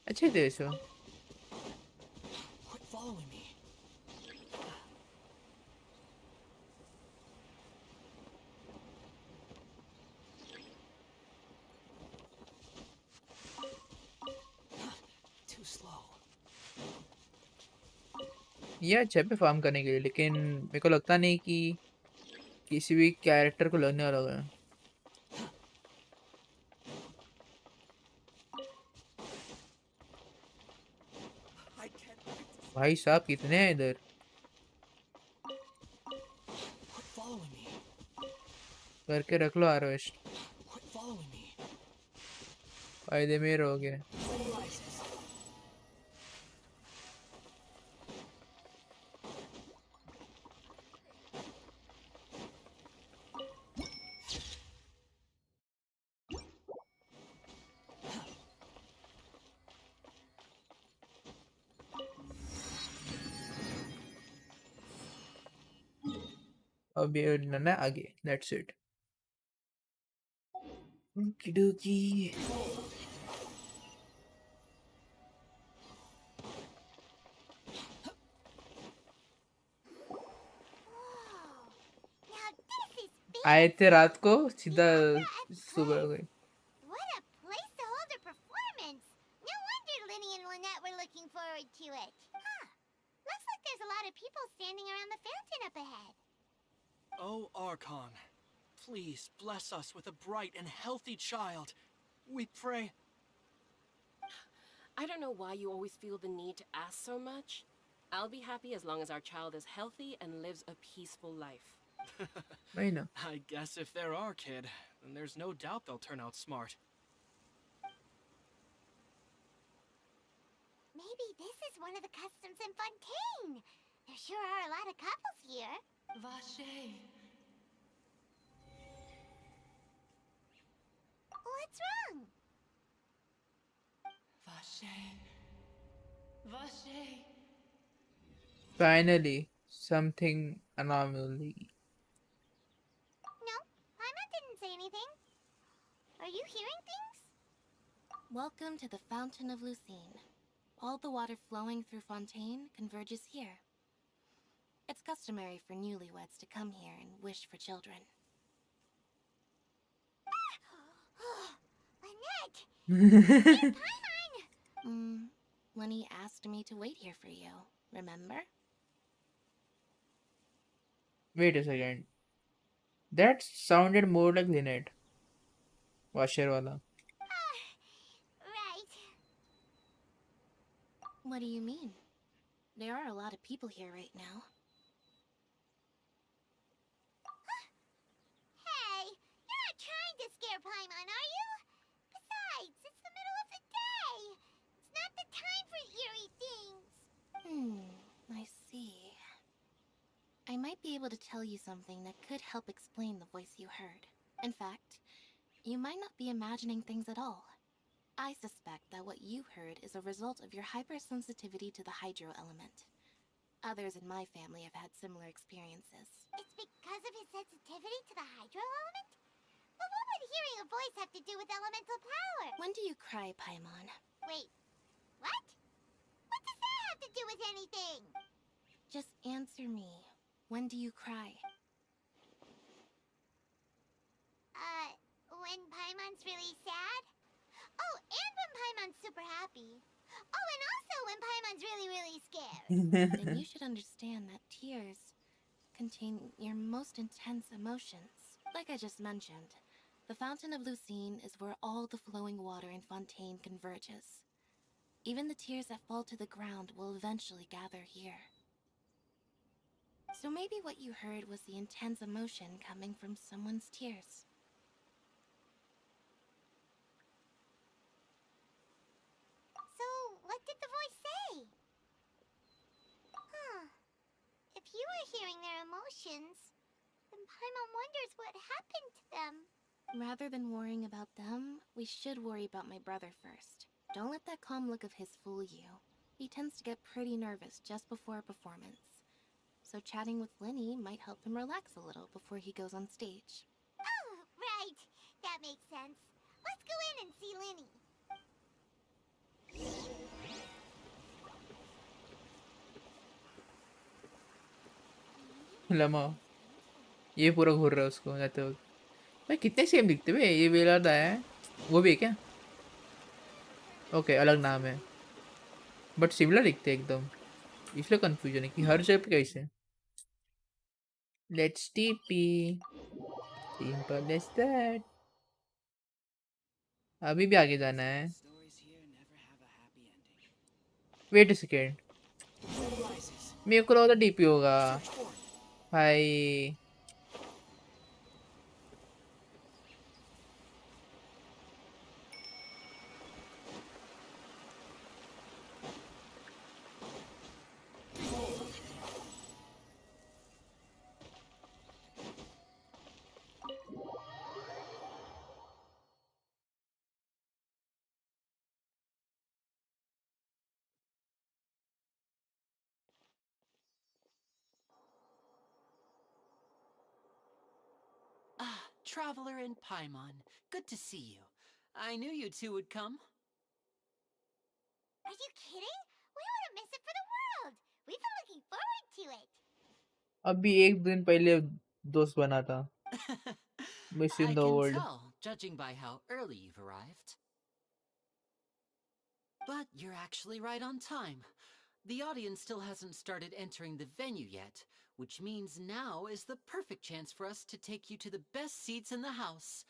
अच्छे थे सो. ये अच्छा पे फार्म करने के लिए, लेकिन मेरे को लगता नहीं कि किसी भी कैरेक्टर को लगने वाला होगा. भाई साहब कितने हैं इधर. करके रख लो हार्वेस्ट. फायदे में रहोगे. अभी ना आगे, that's it. Okie dokie. आए थे रात को, सीधा सुबह हो गई. What a place to hold a performance! No wonder Linny and Lynette were looking forward to it. Huh. Looks like there's a lot of people standing around the fountain up ahead. Oh, Archon, please bless us with a bright and healthy child. We pray. I don't know why you always feel the need to ask so much. I'll be happy as long as our child is healthy and lives a peaceful life. I know. I guess if they're our kid, then there's no doubt they'll turn out smart. Maybe this is one of the customs in Fontaine. There sure are a lot of couples here. Vache. What's wrong? Vache. Vache. Finally, something anomaly. No, Paimon didn't say anything. Are you hearing things? Welcome to the Fountain of Lucine. All the water flowing through Fontaine converges here. It's customary for newlyweds to come here and wish for children. Lynette! Paimon! Lenny asked me to wait here for you, remember? Wait a second. That sounded more like Lynette. Washer wala. Right. What do you mean? There are a lot of people here right now. Hey, you're not trying to scare Paimon, are you? Besides, it's the middle of the day. It's not the time for eerie things. I see. I might be able to tell you something that could help explain the voice you heard. In fact, you might not be imagining things at all. I suspect that what you heard is a result of your hypersensitivity to the hydro element. Others in my family have had similar experiences. It's because of his sensitivity to the hydro element? But what would hearing a voice have to do with elemental power? When do you cry, Paimon? Wait, what? What does that have to do with anything? Just answer me. When do you cry? When Paimon's really sad? Oh, and when Paimon's super happy. Oh, and also when Paimon's really, really scared. Then you should understand that tears contain your most intense emotions. Like I just mentioned, the Fountain of Lucine is where all the flowing water in Fontaine converges. Even the tears that fall to the ground will eventually gather here. So maybe what you heard was the intense emotion coming from someone's tears. So, what did the voice say? Huh. If you were hearing their emotions, then Paimon wonders what happened to them. Rather than worrying about them, we should worry about my brother first. Don't let that calm look of his fool you. He tends to get pretty nervous just before a performance. So chatting with Linny might help him relax a little before he goes on stage. Oh, right. That makes sense. Let's go in and see Linny. लमा ये पूरा घूर रहा है उसको जाते वक्त. भाई कितने सेम दिखते हैं ये वेलादा है वो भी है क्या? ओके अलग नाम है बट सिमिलर दिखते हैं एकदम, इसलिए कंफ्यूजन है कि हर जगह पे कैसे. Let's TP simple as that. अभी भी आगे जाना है. वेट अ सेकेंड, मेरे को लगा डीपी होगा भाई. Traveler and Paimon. Good to see you. I knew you two would come. Are you kidding? We wouldn't miss it for the world. We've been looking forward to it. अभी एक दिन पहले दोस्त बना था. Miss in I the can world. tell, judging by how early you've arrived. But you're actually right on time. The audience still hasn't started entering the venue yet, which means now is the perfect chance for us to take you to the best seats in the house.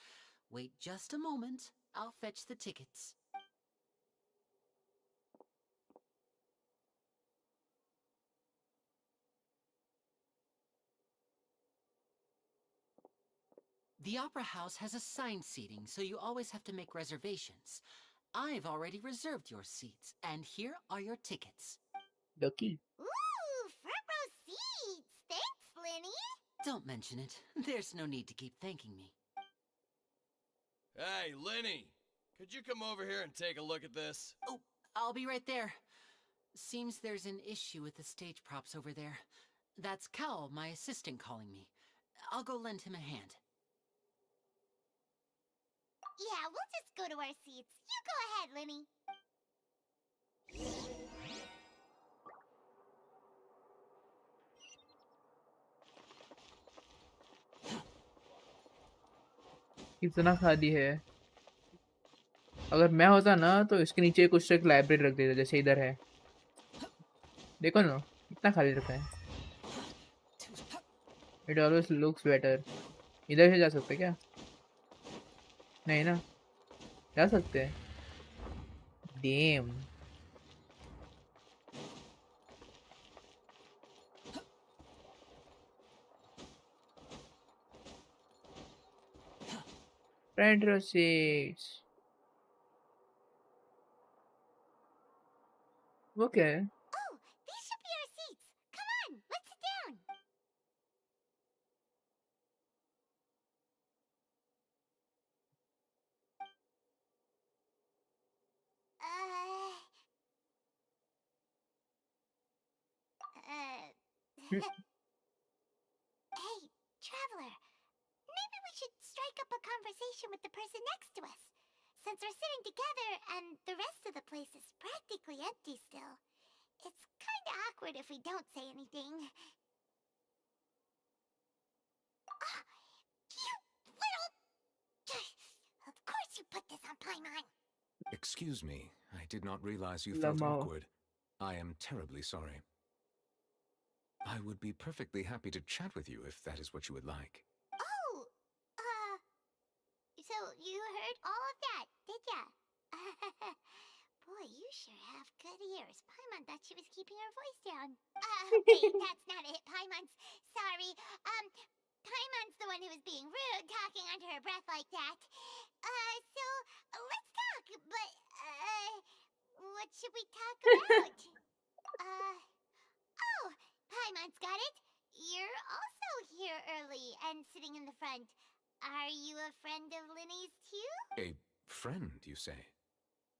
Wait just a moment. I'll fetch the tickets. The Opera House has assigned seating, so you always have to make reservations. I've already reserved your seats, and here are your tickets. Lucky. Ooh, front row seats. Thanks, Lenny. Don't mention it. There's no need to keep thanking me. Hey, Lenny! Could you come over here and take a look at this? Oh, I'll be right there. Seems there's an issue with the stage props over there. That's Cal, my assistant, calling me. I'll go lend him a hand. Yeah, we'll just go to our seats. You go ahead, Lenny. इतना खाली है. अगर मैं होता ना तो इसके नीचे कुछ एक लाइब्रेरी रख देता जैसे इधर है. देखो ना इतना खाली रखा है. It always looks better. इधर से जा सकते क्या? नहीं ना. जा सकते हैं. Damn. Front row seats. Okay. Oh, these should be our seats. Come on, let's sit down. Hey, Traveler. Maybe we should strike up a conversation with the person next to us. Since we're sitting together and the rest of the place is practically empty still, it's kinda awkward if we don't say anything. Ah, you little... Of course you put this on Paimon. Excuse me, I did not realize you felt Lamo. awkward. I am terribly sorry. I would be perfectly happy to chat with you if that is what you would like. Oh, so you heard all of that, did ya? Boy, you sure have good ears. Paimon thought she was keeping her voice down. Wait, that's not it. Paimon's sorry. Paimon's the one who was being rude, talking under her breath like that. So, let's talk, but, what should we talk about? Oh, Paimon's got it. You're also here early and sitting in the front. Are you a friend of Linny's too? A friend, you say?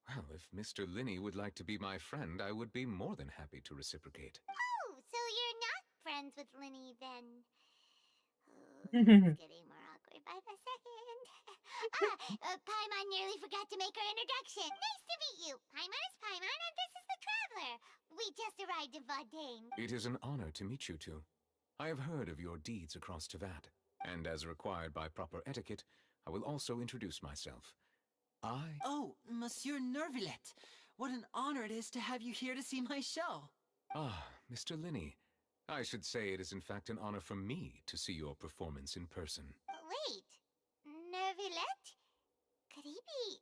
Well, if Mr. Linney would like to be my friend, I would be more than happy to reciprocate. Oh, so you're not friends with Linny then? Oh, this is getting more awkward by the second. Paimon nearly forgot to make her introduction. Nice to meet you. Paimon is Paimon and this is the Traveler. We just arrived in Fontaine. It is an honor to meet you two. I have heard of your deeds across Teyvat, and as required by proper etiquette, I will also introduce myself. Oh, Monsieur Nervillet. What an honor it is to have you here to see my show. Ah, Mr. Linney. I should say it is in fact an honor for me to see your performance in person. Wait, Nervillet? Could he be...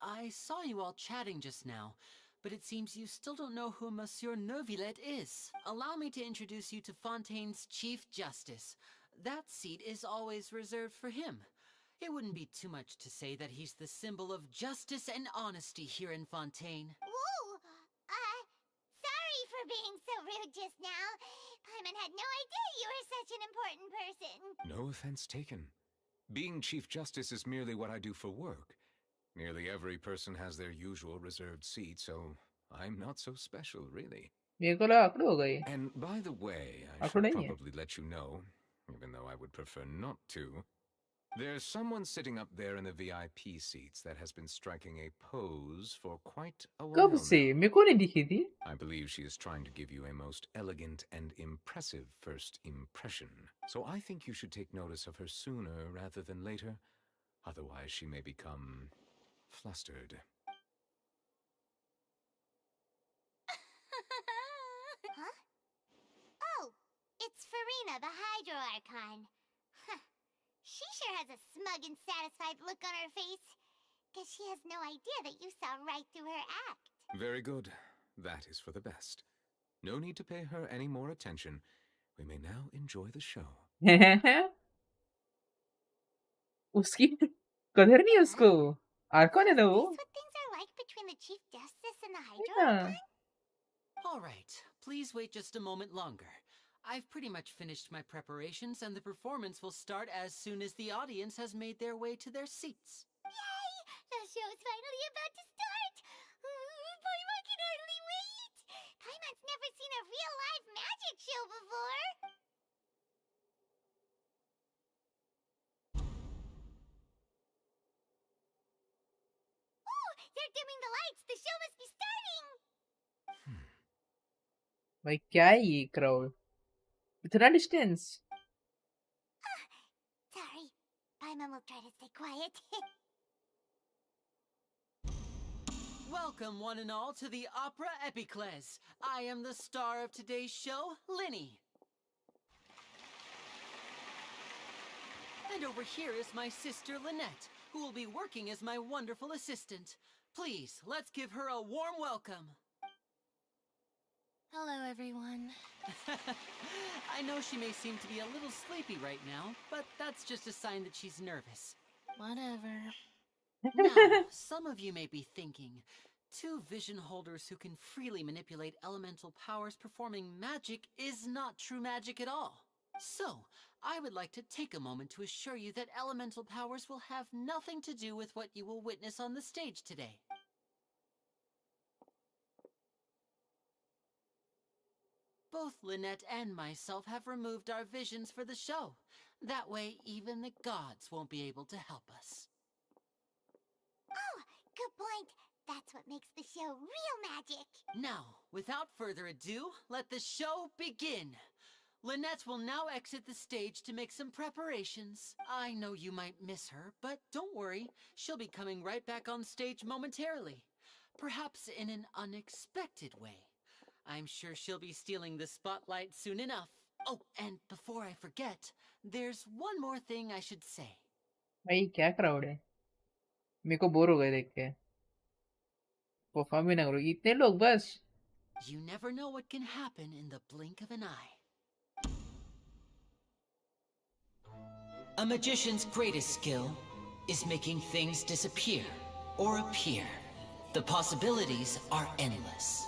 I saw you all chatting just now, but it seems you still don't know who Monsieur Nervillet is. Allow me to introduce you to Fontaine's Chief Justice. That seat is always reserved for him. It wouldn't be too much to say that he's the symbol of justice and honesty here in Fontaine. Whoa! Sorry for being so rude just now. Paimon had no idea you were such an important person. No offense taken. Being Chief Justice is merely what I do for work. Nearly every person has their usual reserved seat, so I'm not so special, really. And by the way, I should probably let you know, even though I would prefer not to, There's someone sitting up there in the VIP seats that has been striking a pose for quite a while कब now. से मेरे को नहीं दिखी थी I believe she is trying to give you a most elegant and impressive first impression. So I think you should take notice of her sooner rather than later. Otherwise, she may become flustered. Huh? Oh, it's Farina, the Hydro Archon. Huh. She sure has a smug and satisfied look on her face. Guess she has no idea that you saw right through her act. Very good. That is for the best. No need to pay her any more attention. We may now enjoy the show. उसकी कदर नहीं है उसको Arkan है ना वो Is this what things are like between the Chief Justice and the Hydro Yeah. Archon? All right, please wait just a moment longer. I've pretty much finished my preparations, and the performance will start as soon as the audience has made their way to their seats. Yay! The show's finally about to start! Paimon can hardly wait! Paimon's never seen a real live magic show before! Ooh! They're dimming the lights! The show must be starting! भाई क्या है ये crowd इतना distance Sorry. Paimon will try to stay quiet. Welcome, one and all, to the Opera Epicles. I am the star of today's show, Linny. And over here is my sister, Lynette, who will be working as my wonderful assistant. Please, let's give her a warm welcome. Hello, everyone. I know she may seem to be a little sleepy right now, but that's just a sign that she's nervous. Whatever. Now, some of you may be thinking, two vision holders who can freely manipulate elemental powers performing magic is not true magic at all. So, I would like to take a moment to assure you that elemental powers will have nothing to do with what you will witness on the stage today. Both Lynette and myself have removed our visions for the show. That way, even the gods won't be able to help us. Oh, good point. That's what makes the show real magic. Now, without further ado, let the show begin. Lynette will now exit the stage to make some preparations. I know you might miss her, but don't worry. She'll be coming right back on stage momentarily. Perhaps in an unexpected way. I'm sure she'll be stealing the spotlight soon enough. Oh, and before I forget, there's one more thing I should say. भाई क्या crowd है मेरे को bore हो गए देख के perform भी ना करो इतने लोग बस You never know what can happen in the blink of an eye. A magician's greatest skill is making things disappear or appear. The possibilities are endless.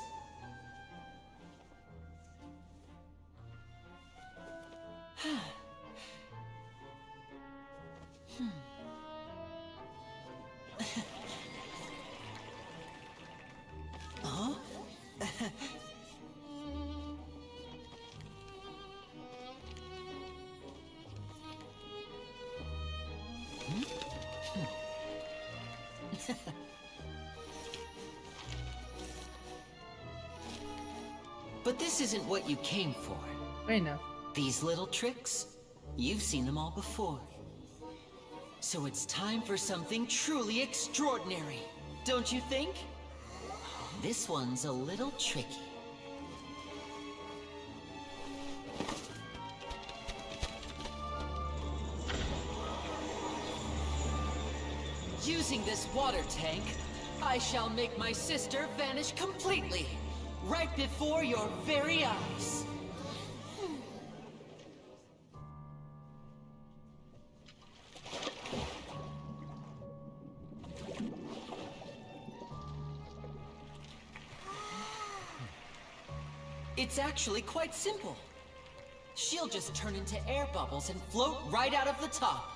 Huh? But this isn't what you came for. I know. These little tricks, you've seen them all before. So it's time for something truly extraordinary, don't you think? This one's a little tricky. Using this water tank, I shall make my sister vanish completely, right before your very eyes. It's actually quite simple. She'll just turn into air bubbles and float right out of the top.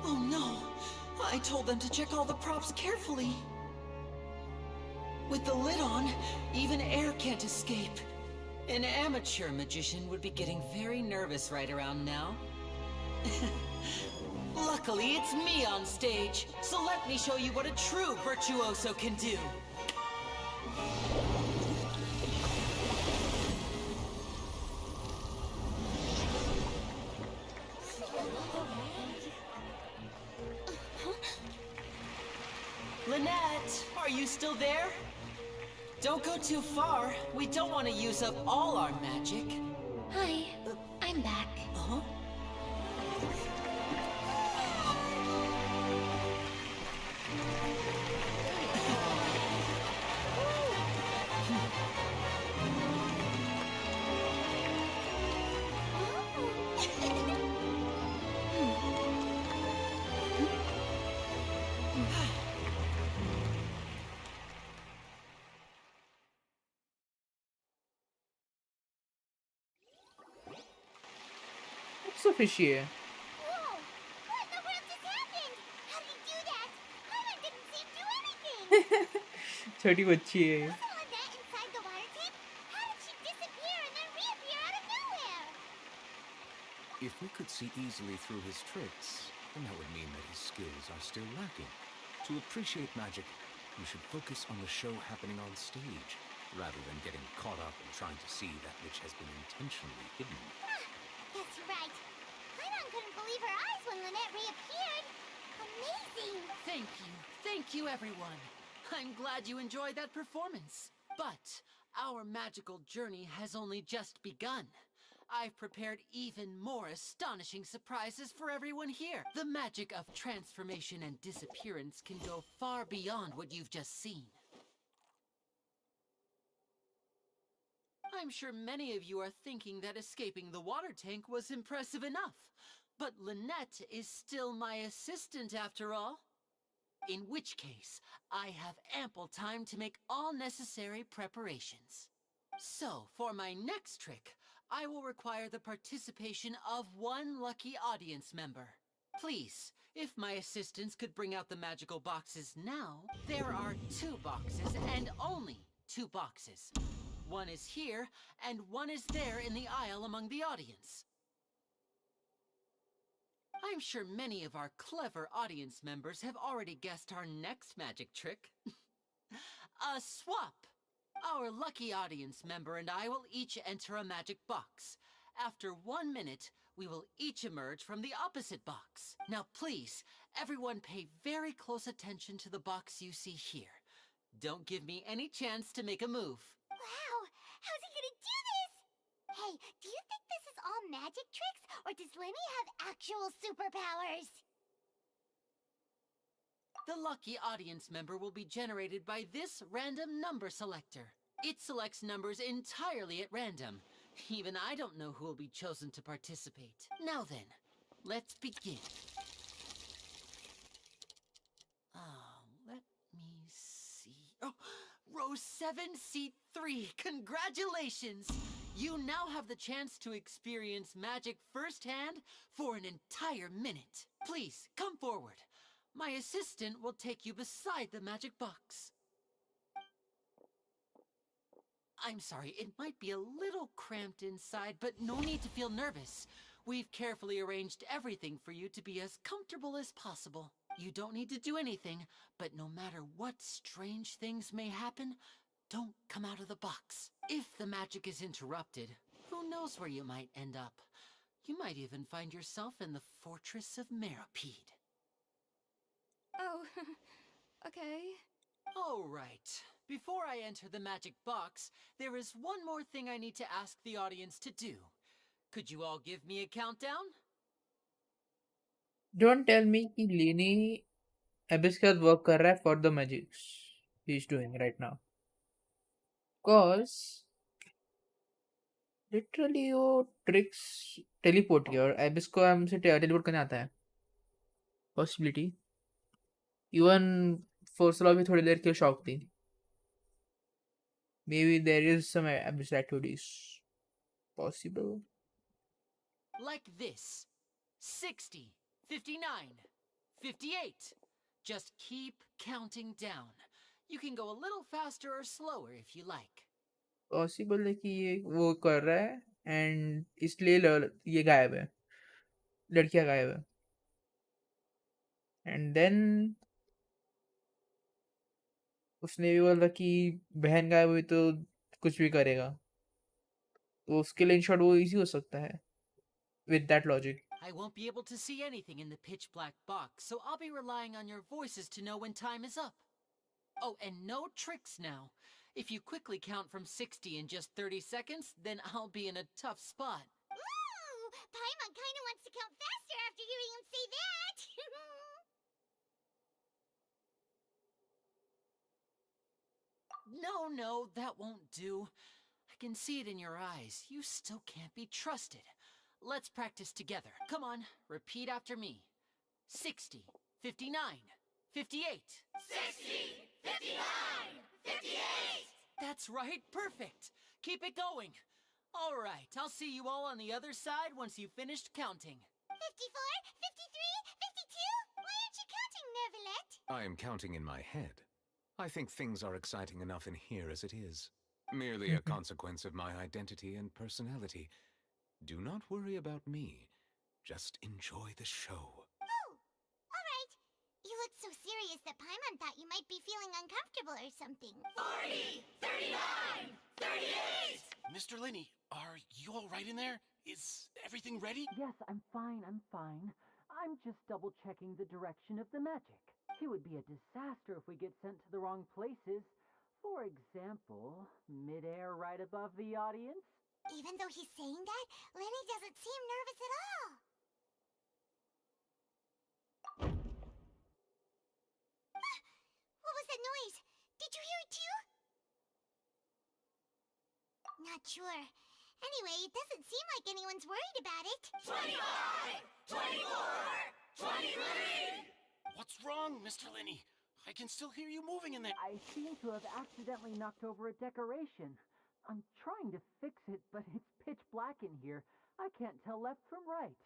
Oh no! I told them to check all the props carefully. With the lid on, even air can't escape. An amateur magician would be getting very nervous right around now. Luckily, it's me on stage, so let me show you what a true virtuoso can do. Lynette, are you still there? Don't go too far. We don't want to use up all our magic. Hi, I'm back. Huh? What's so fishy here? Whoa! What in the world just happened? How did he do that? Marein didn't seem to do anything. छोटी बच्ची है ये. Wasn't Lynette inside the water tank? How did she disappear and then reappear out of nowhere? If we could see easily through his tricks, then that would mean that his skills are still lacking. To appreciate magic, you should focus on the show happening on stage, rather than getting caught up in trying to see that which has been intentionally hidden. That's right. Paimon couldn't believe her eyes when Lynette reappeared. Amazing! Thank you, everyone. I'm glad you enjoyed that performance. But our magical journey has only just begun. I've prepared even more astonishing surprises for everyone here. The magic of transformation and disappearance can go far beyond what you've just seen. I'm sure many of you are thinking that escaping the water tank was impressive enough. But Lynette is still my assistant after all. In which case, I have ample time to make all necessary preparations. So, for my next trick, I will require the participation of one lucky audience member. Please, if my assistants could bring out the magical boxes now. There are 2 boxes and only 2 boxes. One is here, and one is there in the aisle among the audience. I'm sure many of our clever audience members have already guessed our next magic trick. A swap! Our lucky audience member and I will each enter a magic box. After 1 minute, we will each emerge from the opposite box. Now please, everyone pay very close attention to the box you see here. Don't give me any chance to make a move. Wow! How's he gonna do this? Hey, do you think this is all magic tricks, or does Lenny have actual superpowers? The lucky audience member will be generated by this random number selector. It selects numbers entirely at random. Even I don't know who will be chosen to participate. Now then, let's begin. Let me see. Oh, row 7, seat 3. Congratulations! You now have the chance to experience magic firsthand for an entire minute. Please, come forward. My assistant will take you beside the magic box. I'm sorry, it might be a little cramped inside, but no need to feel nervous. We've carefully arranged everything for you to be as comfortable as possible. You don't need to do anything, but no matter what strange things may happen, don't come out of the box. If the magic is interrupted, who knows where you might end up? You might even find yourself in the fortress of Maripede. Oh, okay. All right. Before I enter the magic box, there is one more thing I need to ask the audience to do. Could you all give me a countdown? Don't tell me कि लेनी Abyss के साथ work कर रहा है for the magics he's doing right now. Cause literally वो tricks teleport किया और Abyss को हमसे teleport करने आता है. Possibility. Even Force भी थोड़ी देर के लिए shock थी. Maybe there is some Abyss activities possible. Like this. 60, 59, 58. Just keep counting down. You can go a little faster or slower if you like. Possible है कि ये वो कर रहा है एंड इसलिए ये गायब है, लड़कियां गायब है एंड देन उसने भी बोला कि बहन गायब हुई तो कुछ भी करेगा, तो उसके लिए इन शॉर्ट वो इजी हो सकता है with that logic. I won't be able to see anything in the pitch black box, so I'll be relying on your voices to know when time is up. Oh, and no tricks now. If you quickly count from 60 in just 30 seconds, then I'll be in a tough spot. Ooh, Paimon kinda wants to count faster after hearing him say that. No, that won't do. I can see it in your eyes. You still can't be trusted. Let's practice together. Come on, repeat after me. 60, 59, 58. 60, 59, 58. That's right, perfect. Keep it going. All right, I'll see you all on the other side once you've finished counting. 54, 53, 52? Why aren't you counting, Nervalet? I am counting in my head. I think things are exciting enough in here as it is. Merely a consequence of my identity and personality. Do not worry about me. Just enjoy the show. Oh, all right. You look so serious that Paimon thought you might be feeling uncomfortable or something. 40, 39, 38! Mr. Linney, are you all right in there? Is everything ready? Yes, I'm fine. I'm just double-checking the direction of the magic. It would be a disaster if we get sent to the wrong places. For example, mid-air right above the audience. Even though he's saying that, Lenny doesn't seem nervous at all. What was that noise? Did you hear it too? Not sure. Anyway, it doesn't seem like anyone's worried about it. 25! 24! 23! What's wrong, Mr. Linney? I can still hear you moving in there. I seem to have accidentally knocked over a decoration. I'm trying to fix it, but it's pitch black in here. I can't tell left from right.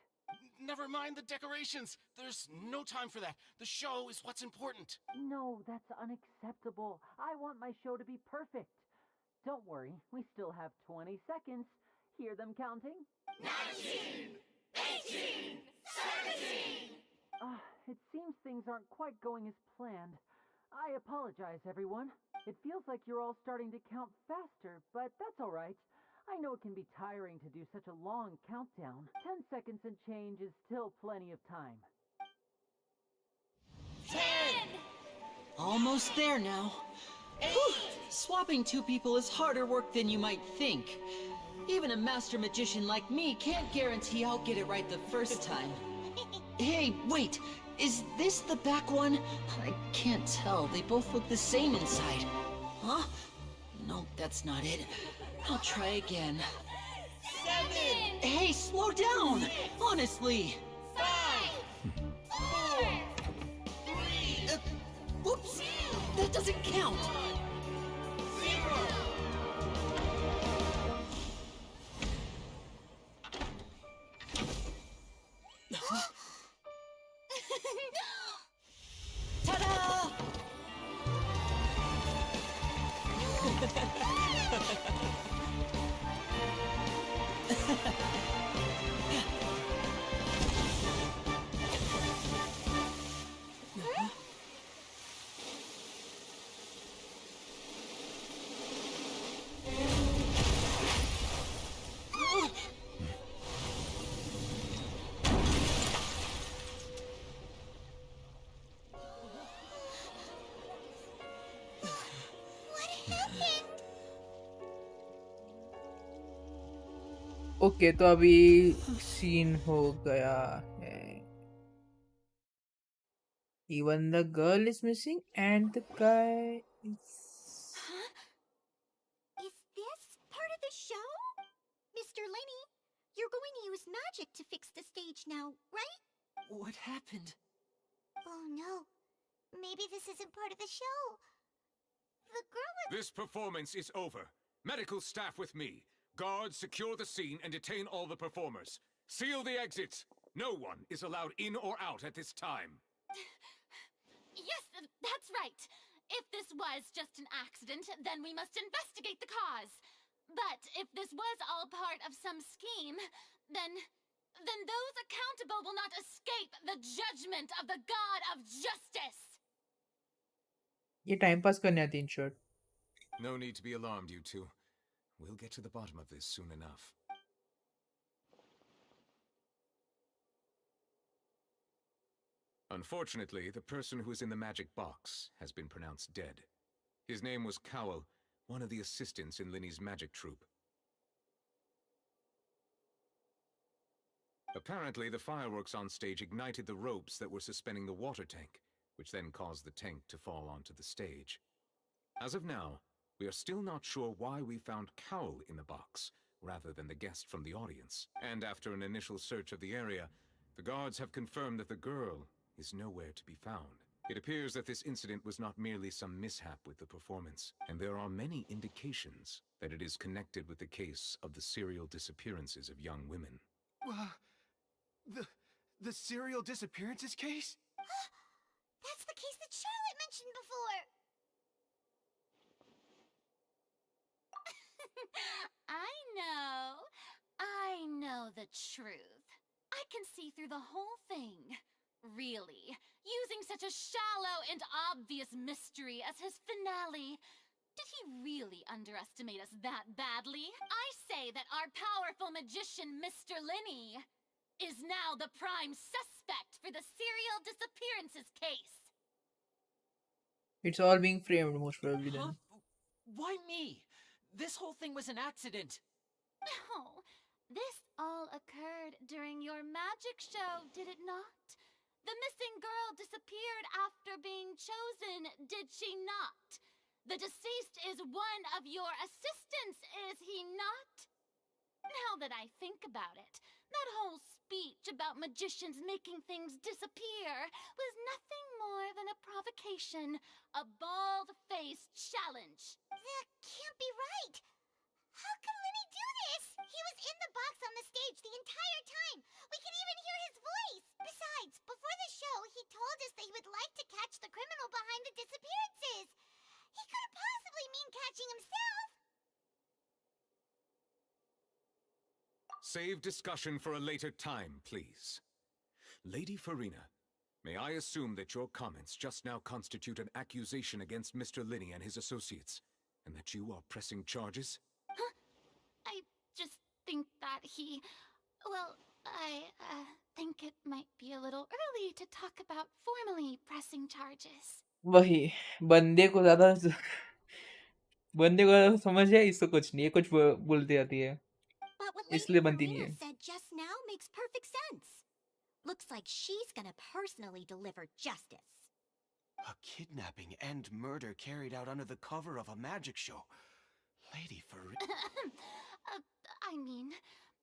Never mind the decorations. There's no time for that. The show is what's important. No, that's unacceptable. I want my show to be perfect. Don't worry, we still have 20 seconds. Hear them counting? 19! 18! 17! It seems things aren't quite going as planned. I apologize, everyone. It feels like you're all starting to count faster, but that's all right. I know it can be tiring to do such a long countdown. 10 seconds and change is still plenty of time. 10! Almost there now. Whew. Swapping two people is harder work than you might think. Even a master magician like me can't guarantee I'll get it right the first time. Hey, wait! Is this the back one? I can't tell. They both look the same inside. Huh? No, that's not it. I'll try again. 7! Hey, slow down! Honestly! 5! 4! 3! Whoops! That doesn't count! 0! Ta-da! Okay तो अभी scene हो गया है. Even the girl is missing and the guy is... Huh? Is this part of the show? Mr. Linney, you're going to use magic to fix the stage now, right? What happened? Oh no. Maybe this isn't part of the show. The girl was... This performance is over. Medical staff with me. Guards, secure the scene and detain all the performers. Seal the exits. No one is allowed in or out at this time. Yes, that's right. If this was just an accident, then we must investigate the cause. But if this was all part of some scheme, then those accountable will not escape the judgment of the God of Justice. ये time pass करने आती है in short. No need to be alarmed, you two. We'll get to the bottom of this soon enough. Unfortunately, the person who is in the magic box has been pronounced dead. His name was Cowell, one of the assistants in Linny's magic troupe. Apparently, the fireworks on stage ignited the ropes that were suspending the water tank, which then caused the tank to fall onto the stage. As of now, we are still not sure why we found Cowell in the box, rather than the guest from the audience. And after an initial search of the area, the guards have confirmed that the girl is nowhere to be found. It appears that this incident was not merely some mishap with the performance, and there are many indications that it is connected with the case of the serial disappearances of young women. The serial disappearances case? That's the case that Charlotte mentioned before. I know the truth. I can see through the whole thing. Really, using such a shallow and obvious mystery as his finale. Did he really underestimate us that badly? I say that our powerful magician, Mr. Linny, is now the prime suspect for the serial disappearances case. It's all being framed most probably then. Why me? This whole thing was an accident. No, this all occurred during your magic show, did it not? The missing girl disappeared after being chosen, did she not? The deceased is one of your assistants, is he not? Now that I think about it, that whole speech about magicians making things disappear was nothing more than a provocation, a bald-faced challenge. That can't be right. How could Linny do this? He was in the box on the stage the entire time. We could even hear his voice. Besides, before the show, he told us that he would like to catch the criminal behind the disappearances. He couldn't possibly mean catching himself. Save discussion for a later time, please. Lady Farina, may I assume that your comments just now constitute an accusation against Mr. Linny and his associates, and that you are pressing charges? Huh? I just think that I think it might be a little early to talk about formally pressing charges. वही बंदे को समझ है, इसको कुछ नहीं है, कुछ बोलती आती है, But what इसलिए Lady बनती नहीं Farina है. said just now makes perfect sense. Looks like she's gonna personally deliver justice. A kidnapping and murder carried out under the cover of a magic show. Lady Farina... I mean,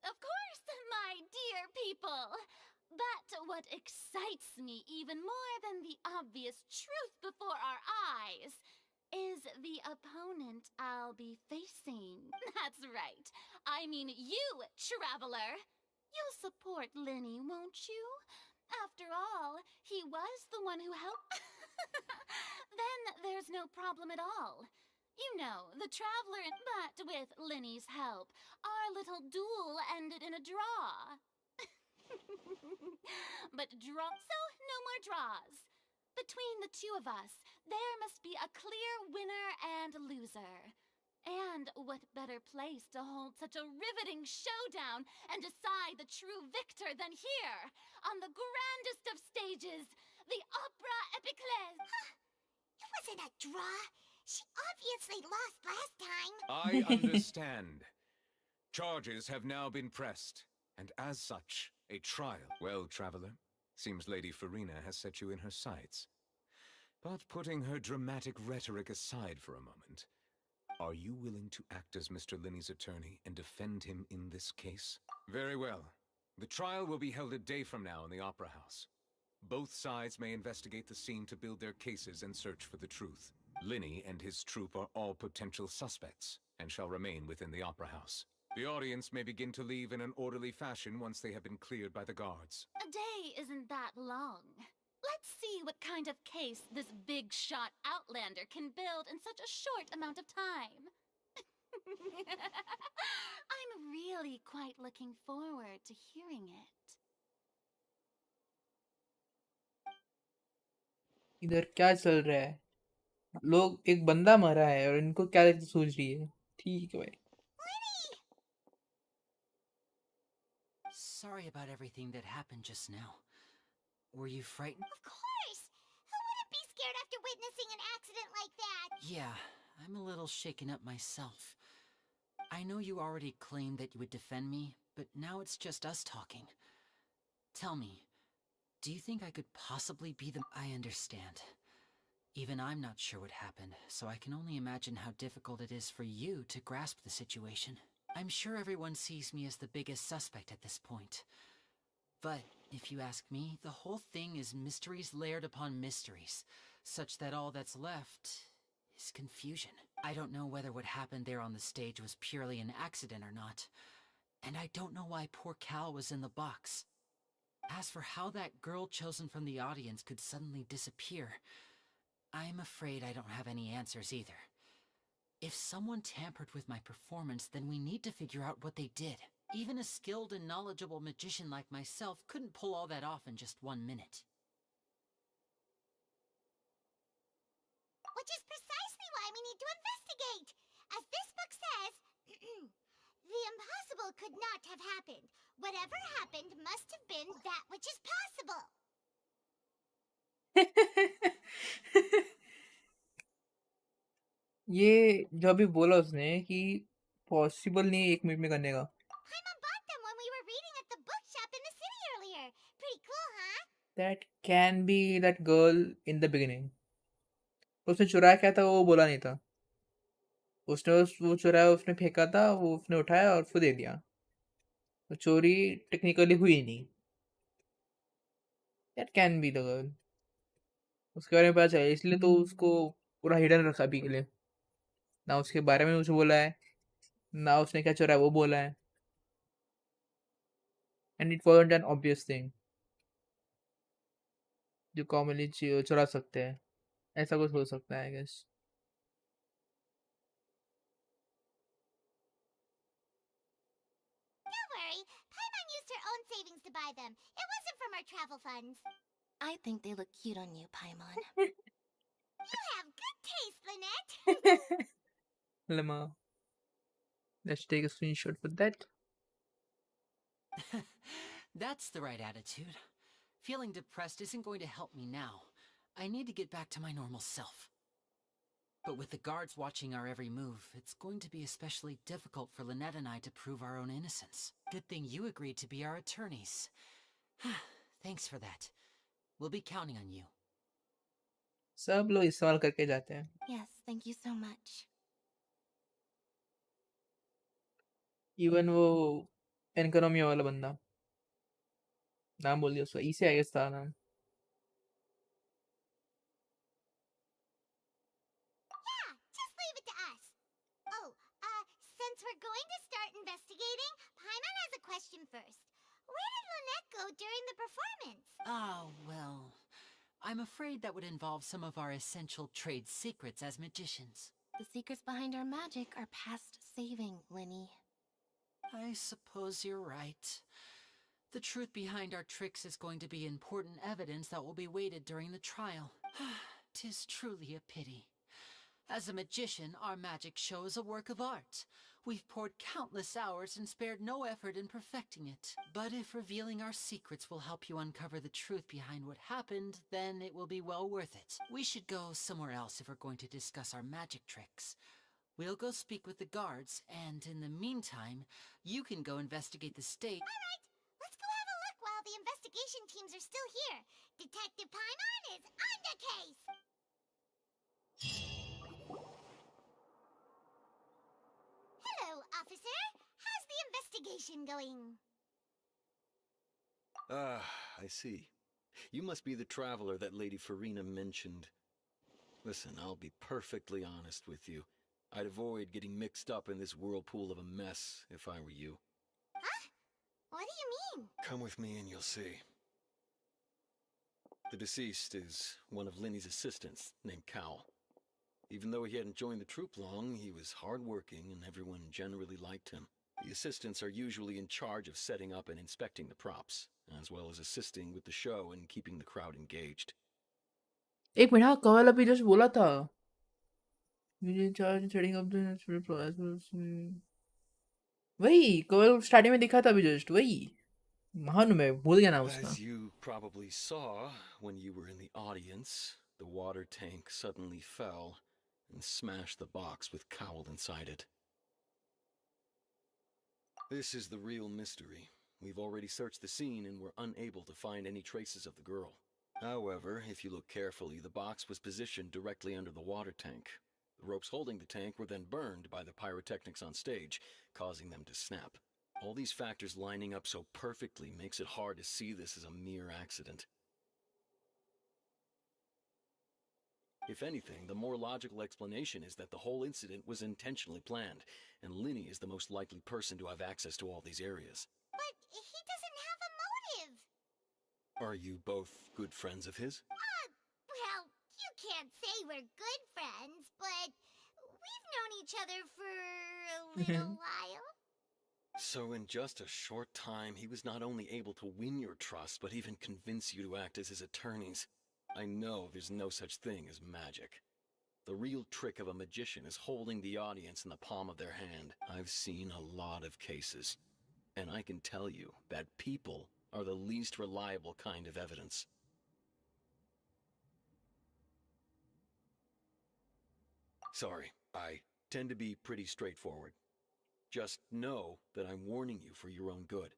of course, my dear people. But what excites me even more than the obvious truth before our eyes is the opponent I'll be facing. That's right. I mean you, Traveler. You'll support Linny, won't you? After all, he was the one who helped. Then there's no problem at all. You know, the Traveler, but with Linny's help, our little duel ended in a draw. But so no more draws. Between the two of us, there must be a clear winner and loser. And what better place to hold such a riveting showdown and decide the true victor than here, on the grandest of stages, the Opera Epiclese. It wasn't a draw. She obviously lost last time. I understand. Charges have now been pressed, and as such, a trial. Well, Traveler, seems Lady Farina has set you in her sights. But putting her dramatic rhetoric aside for a moment, are you willing to act as Mr. Linny's attorney and defend him in this case? Very well. The trial will be held a day from now in the Opera House. Both sides may investigate the scene to build their cases and search for the truth. Linny and his troupe are all potential suspects, and shall remain within the Opera House. The audience may begin to leave in an orderly fashion once they have been cleared by the guards. A day isn't that long. Let's see what kind of case this big shot outlander can build in such a short amount of time. I'm really quite looking forward to hearing it. इधर क्या चल रहा है? लोग एक बंदा मरा है और इनको क्या सूझ रही है? ठीक है भाई. Sorry about everything that happened just now. Were you frightened? Of course! Who wouldn't be scared after witnessing an accident like that? Yeah, I'm a little shaken up myself. I know you already claimed that you would defend me, but now it's just us talking. Tell me, do you think I could possibly be the... I understand. Even I'm not sure what happened, so I can only imagine how difficult it is for you to grasp the situation. I'm sure everyone sees me as the biggest suspect at this point. But, if you ask me, the whole thing is mysteries layered upon mysteries, such that all that's left is confusion. I don't know whether what happened there on the stage was purely an accident or not, and I don't know why poor Cal was in the box. As for how that girl chosen from the audience could suddenly disappear, I'm afraid I don't have any answers either. If someone tampered with my performance, then we need to figure out what they did. Even a skilled and knowledgeable magician like myself couldn't pull all that off in just 1 minute. Which is precisely why we need to investigate. As this book says, the impossible could not have happened. Whatever happened must have been that which is possible. ये जो अभी बोला उसने कि possible नहीं है 1 minute में करने का. Paimon bought them when we were reading at the bookshop in the city earlier. Pretty cool, huh? That can be that girl in the beginning. उसने चुराया क्या था वो बोला नहीं था. उसने वो चुराया, उसने फेंका था, वो उसने उठाया और उसको दे दिया. तो चोरी टेक्निकली हुई नहीं. That can be the girl. उसके बारे में पता चला, इसलिए तो उसको पूरा हिडन रखा अभी के लिए. ना उसके बारे में कुछ बोला है, ना उसने क्या चुराया वो बोला है. And it wasn't an obvious thing जो कॉमनली चुरा सकते हैं. ऐसा कुछ हो सकता है, I guess. Don't worry. Paimon used her own savings to buy them. It wasn't from our travel funds. I think they look cute on you, Paimon. You have good taste, Lynette. Lemma. Let's take a screenshot for that. That's the right attitude. Feeling depressed isn't going to help me now. I need to get back to my normal self. But with the guards watching our every move, it's going to be especially difficult for Lynette and I to prove our own innocence. Good thing you agreed to be our attorneys. Thanks for that. We'll be counting on you. सब लोग इस्तेमाल करके जाते हैं. Yes, thank you so much. Even वो एनकोनॉमिया वाला बंदा, नाम बोल दिया उसका, इसे आई गेस था नाम. Yeah, just leave it to us. Oh, since we're going to start investigating, Paimon has a question first. Where did Lynette go during the performance? Oh, well, I'm afraid that would involve some of our essential trade secrets as magicians. The secrets behind our magic are past saving, Linny. I suppose you're right. The truth behind our tricks is going to be important evidence that will be weighted during the trial. 'Tis truly a pity. As a magician, our magic show is a work of art. We've poured countless hours and spared no effort in perfecting it. But if revealing our secrets will help you uncover the truth behind what happened, then it will be well worth it. We should go somewhere else if we're going to discuss our magic tricks. We'll go speak with the guards, and in the meantime, you can go investigate the state. All right, let's go have a look while the investigation teams are still here. Detective Paimon is on the case. Hello, officer. How's the investigation going? Ah, I see. You must be the traveler that Lady Farina mentioned. Listen, I'll be perfectly honest with you. I'd avoid getting mixed up in this whirlpool of a mess if I were you. Huh? What do you mean? Come with me and you'll see. The deceased is one of Linny's assistants named Cal. Even though he hadn't joined the troop long, he was hardworking and everyone generally liked him. The assistants are usually in charge of setting up and inspecting the props, as well as assisting with the show and keeping the crowd engaged. एक minute, हाँ कवल अभी just बोला था मुझे charge setting up the वही कवल starting में दिखा था अभी जस्ट वही महान में भूल गया ना उसका. As you probably saw when you were in the audience, the water tank suddenly fell and smashed the box with Cowl inside it. This is the real mystery. We've already searched the scene and were unable to find any traces of the girl. However, if you look carefully, the box was positioned directly under the water tank. The ropes holding the tank were then burned by the pyrotechnics on stage, causing them to snap. All these factors lining up so perfectly makes it hard to see this as a mere accident. If anything, the more logical explanation is that the whole incident was intentionally planned, and Linny is the most likely person to have access to all these areas. But he doesn't have a motive. Are you both good friends of his? Well, you can't say we're good friends, but we've known each other for a little while. So in just a short time, he was not only able to win your trust, but even convince you to act as his attorneys. I know there's no such thing as magic. The real trick of a magician is holding the audience in the palm of their hand. I've seen a lot of cases, and I can tell you that people are the least reliable kind of evidence. Sorry, I tend to be pretty straightforward. Just know that I'm warning you for your own good.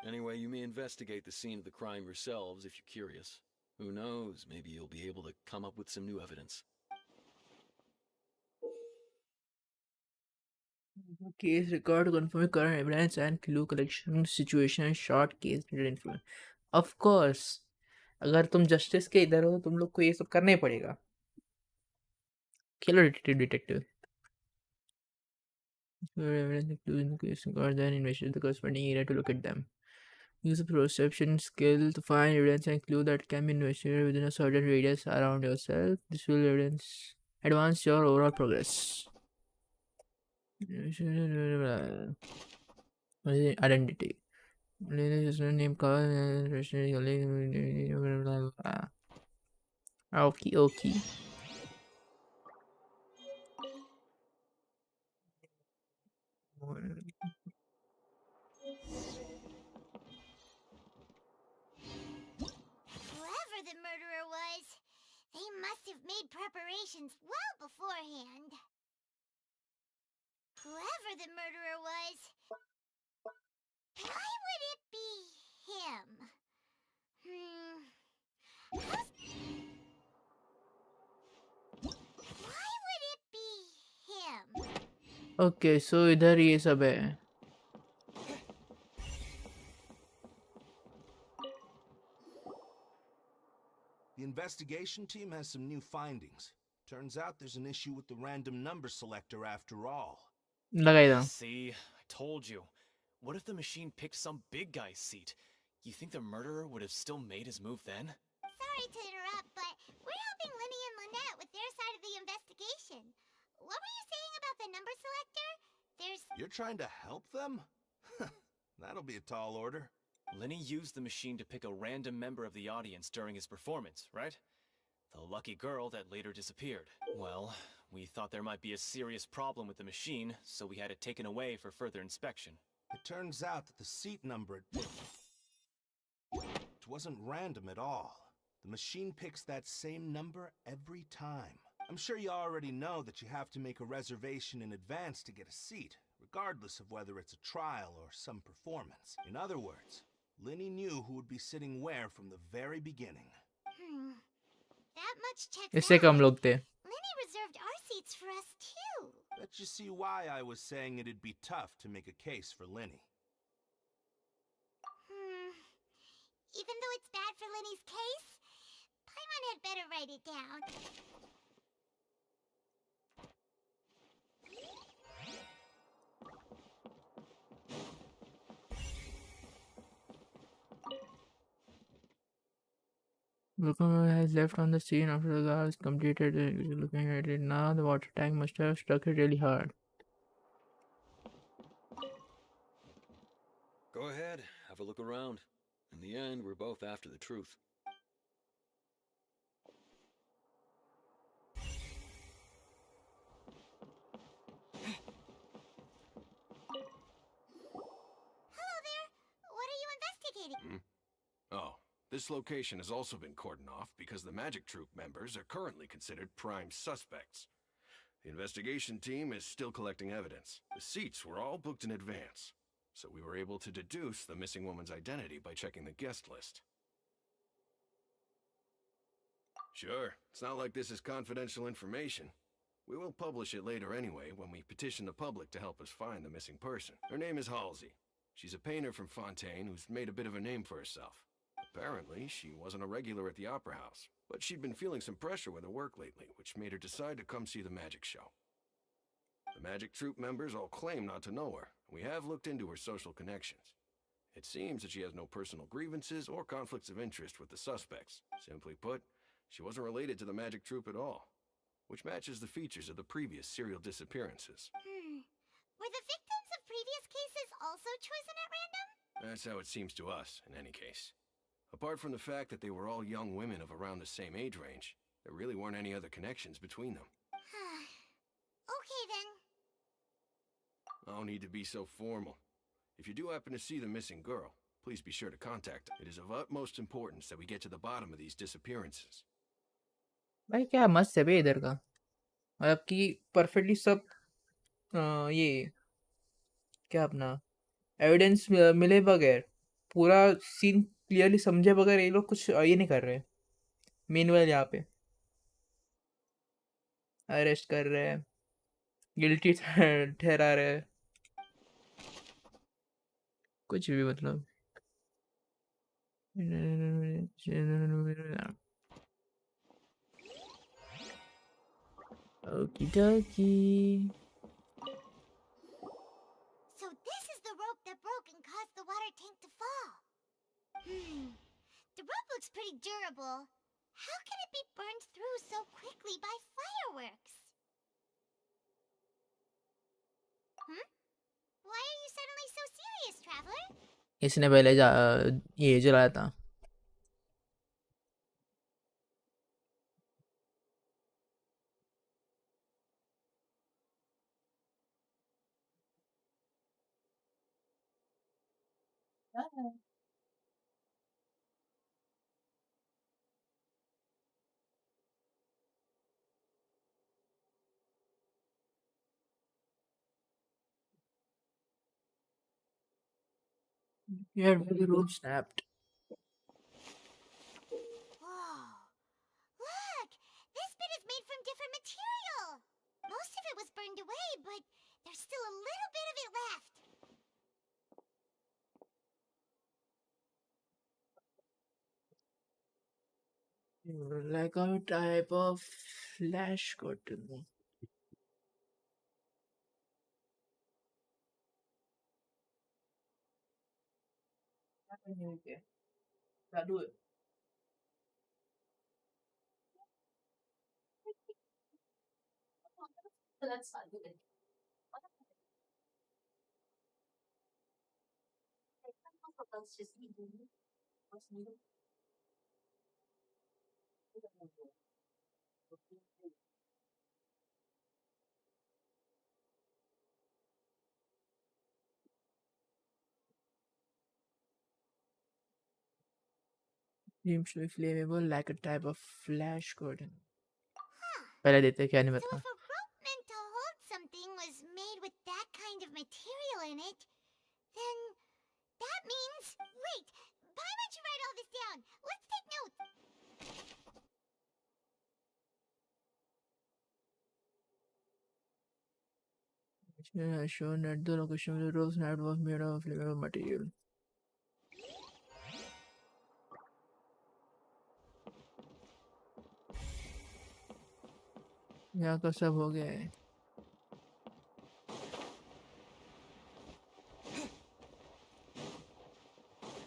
Anyway, you may investigate the scene of the crime yourselves if you're curious. Who knows, maybe you'll be able to come up with some new evidence. Case record to confirm current evidence and clue collection situation short case influence. Of course, अगर तुम justice के इधर हो तो तुम लोग को ये सब करना ही पड़ेगा. खेलो detective. Evidence clues in the case record, then investigate the corresponding area to locate them. Use a perception skill to find evidence and clue that can be investigated within a certain radius around yourself. This will advance your overall progress. Identity. Name okay. Whoever the murderer was, they must have made preparations well beforehand. Whoever the murderer was, why would it be him? Why would it be him? Okay, so इधर ये सब है. The investigation team has some new findings. Turns out there's an issue with the random number selector after all. See, I told you. What if the machine picked some big guy's seat? You think the murderer would have still made his move then? Sorry to interrupt, but we're helping Linny and Lynette with their side of the investigation. What were you saying about the number selector? You're trying to help them? That'll be a tall order. Lenny used the machine to pick a random member of the audience during his performance, right? The lucky girl that later disappeared. Well, we thought there might be a serious problem with the machine, so we had it taken away for further inspection. It turns out that the seat number it picked wasn't random at all. The machine picks that same number every time. I'm sure you already know that you have to make a reservation in advance to get a seat, regardless of whether it's a trial or some performance. In other words, Linny knew who would be sitting where from the very beginning. That much checks इससे कम out. लोग थे. Linny reserved our seats for us too. Let you see why I was saying it'd be tough to make a case for Linny. Even though it's bad for Linny's case, Paimon had better write it down. Locomotive has left on the scene after the car is completed. Looking at it now, the water tank must have struck it really hard. Go ahead, have a look around. In the end, we're both after the truth. Hello there. What are you investigating? Oh, this location has also been cordoned off because the Magic Troop members are currently considered prime suspects. The investigation team is still collecting evidence. The seats were all booked in advance, so we were able to deduce the missing woman's identity by checking the guest list. Sure, it's not like this is confidential information. We will publish it later anyway when we petition the public to help us find the missing person. Her name is Halsey. She's a painter from Fontaine who's made a bit of a name for herself. Apparently, she wasn't a regular at the Opera House, but she'd been feeling some pressure with her work lately, which made her decide to come see the magic show. The Magic Troop members all claim not to know her, and we have looked into her social connections. It seems that she has no personal grievances or conflicts of interest with the suspects. Simply put, she wasn't related to the Magic Troop at all, which matches the features of the previous serial disappearances. Were the victims of previous cases also chosen at random? That's how it seems to us, in any case. Apart from the fact that they were all young women of around the same age range, there really weren't any other connections between them. Okay then. No need to be so formal. If you do happen to see the missing girl, please be sure to contact her. It is of utmost importance that we get to the bottom of these disappearances. भाई क्या मस्त है बे इधर का मतलब कि perfectly सब ये क्या अपना एविडेंस मिले बगैर पूरा सीन क्लियरली समझे बगैर ये लोग कुछ ये नहीं कर रहे मीनवाइल यहाँ पे अरेस्ट कर रहे हैं गिल्टी ठहरा रहे हैं कुछ भी मतलब Okie dokie. So this is the rope that broke and caused the water tank to fall. The rope looks pretty durable. How can it be burned through so quickly by fireworks? Why are you suddenly so serious, traveler? इसने पहले ये जलाया था Yeah, the rope snapped. Whoa. Look! This bit is made from different material. Most of it was burned away, but there's still a little bit of it left. Like a type of flash curtain. Okay. Do it. Let's start with it. Seems to be flammable like a type of flash curtain. पहले देते क्या नहीं So बता if a rope meant to hold something was made with that kind of material in it, then that means... Wait! Why don't you write all this down? Let's take notes! shown at the location where the rope snap was made of flammable material. यहाँ का सब हो गया है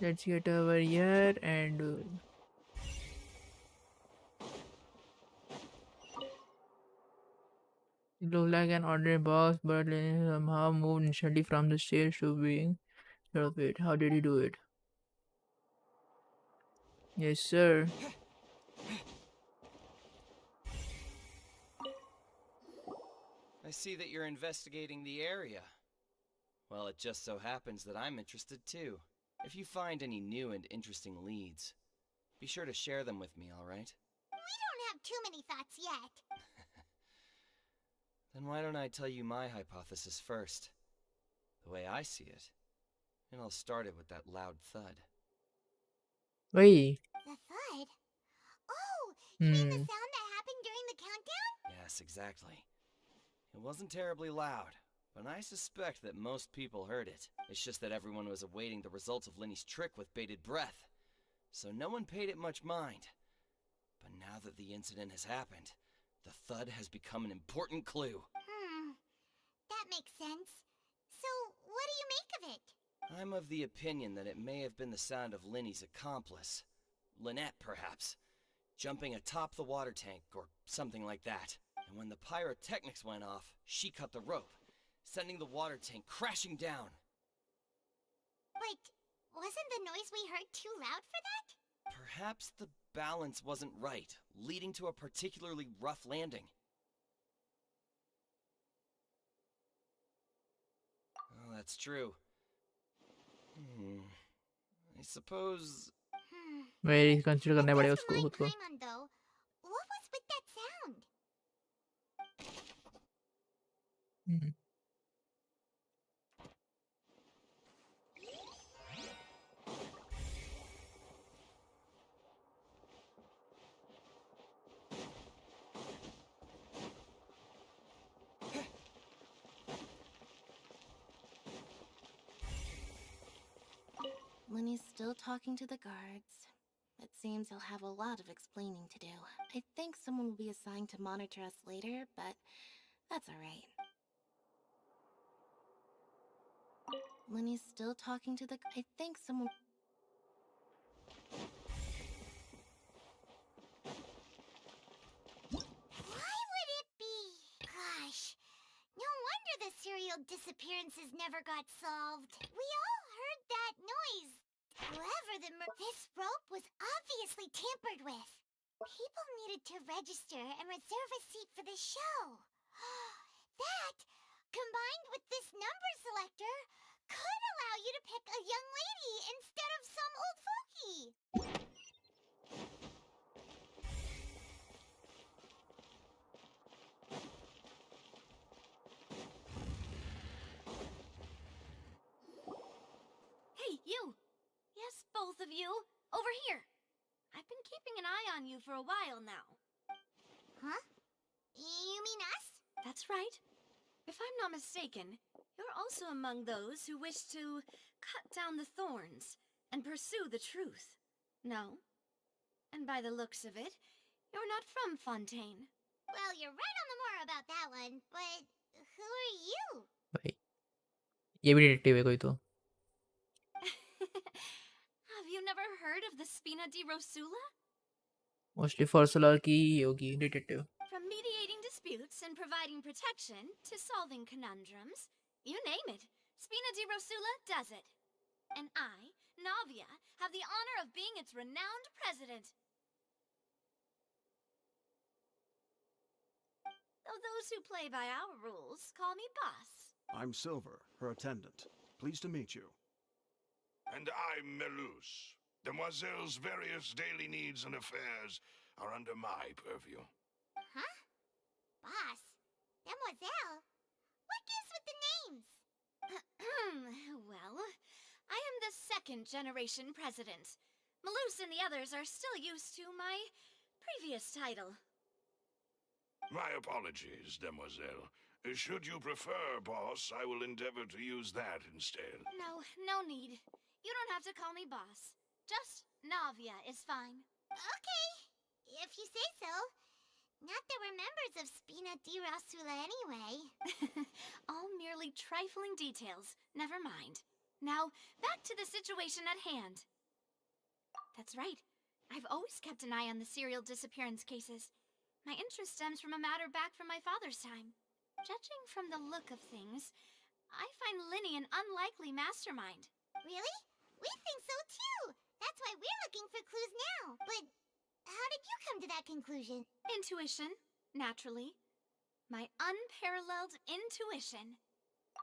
let's get over here and It looked like an ordinary box, but Lenny somehow moved instantly from the stairs to being sort of it. How did he do it? Yes, sir. I see that you're investigating the area. Well, it just so happens that I'm interested too. If you find any new and interesting leads, be sure to share them with me, alright? We don't have too many thoughts yet. Then why don't I tell you my hypothesis first? The way I see it. And I'll start it with that loud thud. Wait. The thud? Oh, you mean the sound that happened during the countdown? Yes, exactly. It wasn't terribly loud, but I suspect that most people heard it. It's just that everyone was awaiting the results of Lenny's trick with bated breath, so no one paid it much mind. But now that the incident has happened, the thud has become an important clue. That makes sense. So, what do you make of it? I'm of the opinion that it may have been the sound of Lenny's accomplice. Lynette, perhaps. Jumping atop the water tank, or something like that. And when the pyrotechnics went off, she cut the rope, sending the water tank crashing down. But wasn't the noise we heard too loud for that? Perhaps the balance wasn't right, leading to a particularly rough landing. Oh, that's true. I suppose... Very consider करने पड़ेगा उसको खुद को. Paimon, though, what was with that sound? Lenny's still talking to the guards. It seems he'll have a lot of explaining to do. I think someone will be assigned to monitor us later, but that's alright. Lenny's still talking to the... I think someone... Why would it be? Gosh, no wonder the serial disappearances never got solved. We all heard that noise. Whoever this rope was obviously tampered with. People needed to register and reserve a seat for the show. That, combined with this number selector, could allow you to pick a young lady instead of some old fogey. Hey, you! Yes, both of you! Over here! I've been keeping an eye on you for a while now. Huh? You mean us? That's right. If I'm not mistaken, you're also among those who wish to cut down the thorns and pursue the truth. No? And by the looks of it, you're not from Fontaine. Well, you're right on the more about that one, but who are you? भाई ये भी detective है कोई तो. Have you never heard of the Spina di Rosula? Mostly for solar की होगी detective. From mediating disputes and providing protection to solving conundrums, you name it, Spina di Rosula does it. And I, Navia, have the honor of being its renowned president. Though those who play by our rules call me boss. I'm Silver, her attendant. Pleased to meet you. And I'm Melus. Demoiselle's various daily needs and affairs are under my purview. Huh? Boss? Demoiselle? What gives with the names? Well, I am the second generation president. Melus and the others are still used to my previous title. My apologies, Demoiselle. Should you prefer, boss, I will endeavor to use that instead. No need. You don't have to call me boss. Just Navia is fine. Okay, if you say so. Not that we're members of Spina di Rosula anyway. All merely trifling details. Never mind. Now, back to the situation at hand. That's right. I've always kept an eye on the serial disappearance cases. My interest stems from a matter back from my father's time. Judging from the look of things, I find Linny an unlikely mastermind. Really? We think so too. That's why we're looking for clues now. But how did you come to that conclusion? Intuition, naturally. My unparalleled intuition.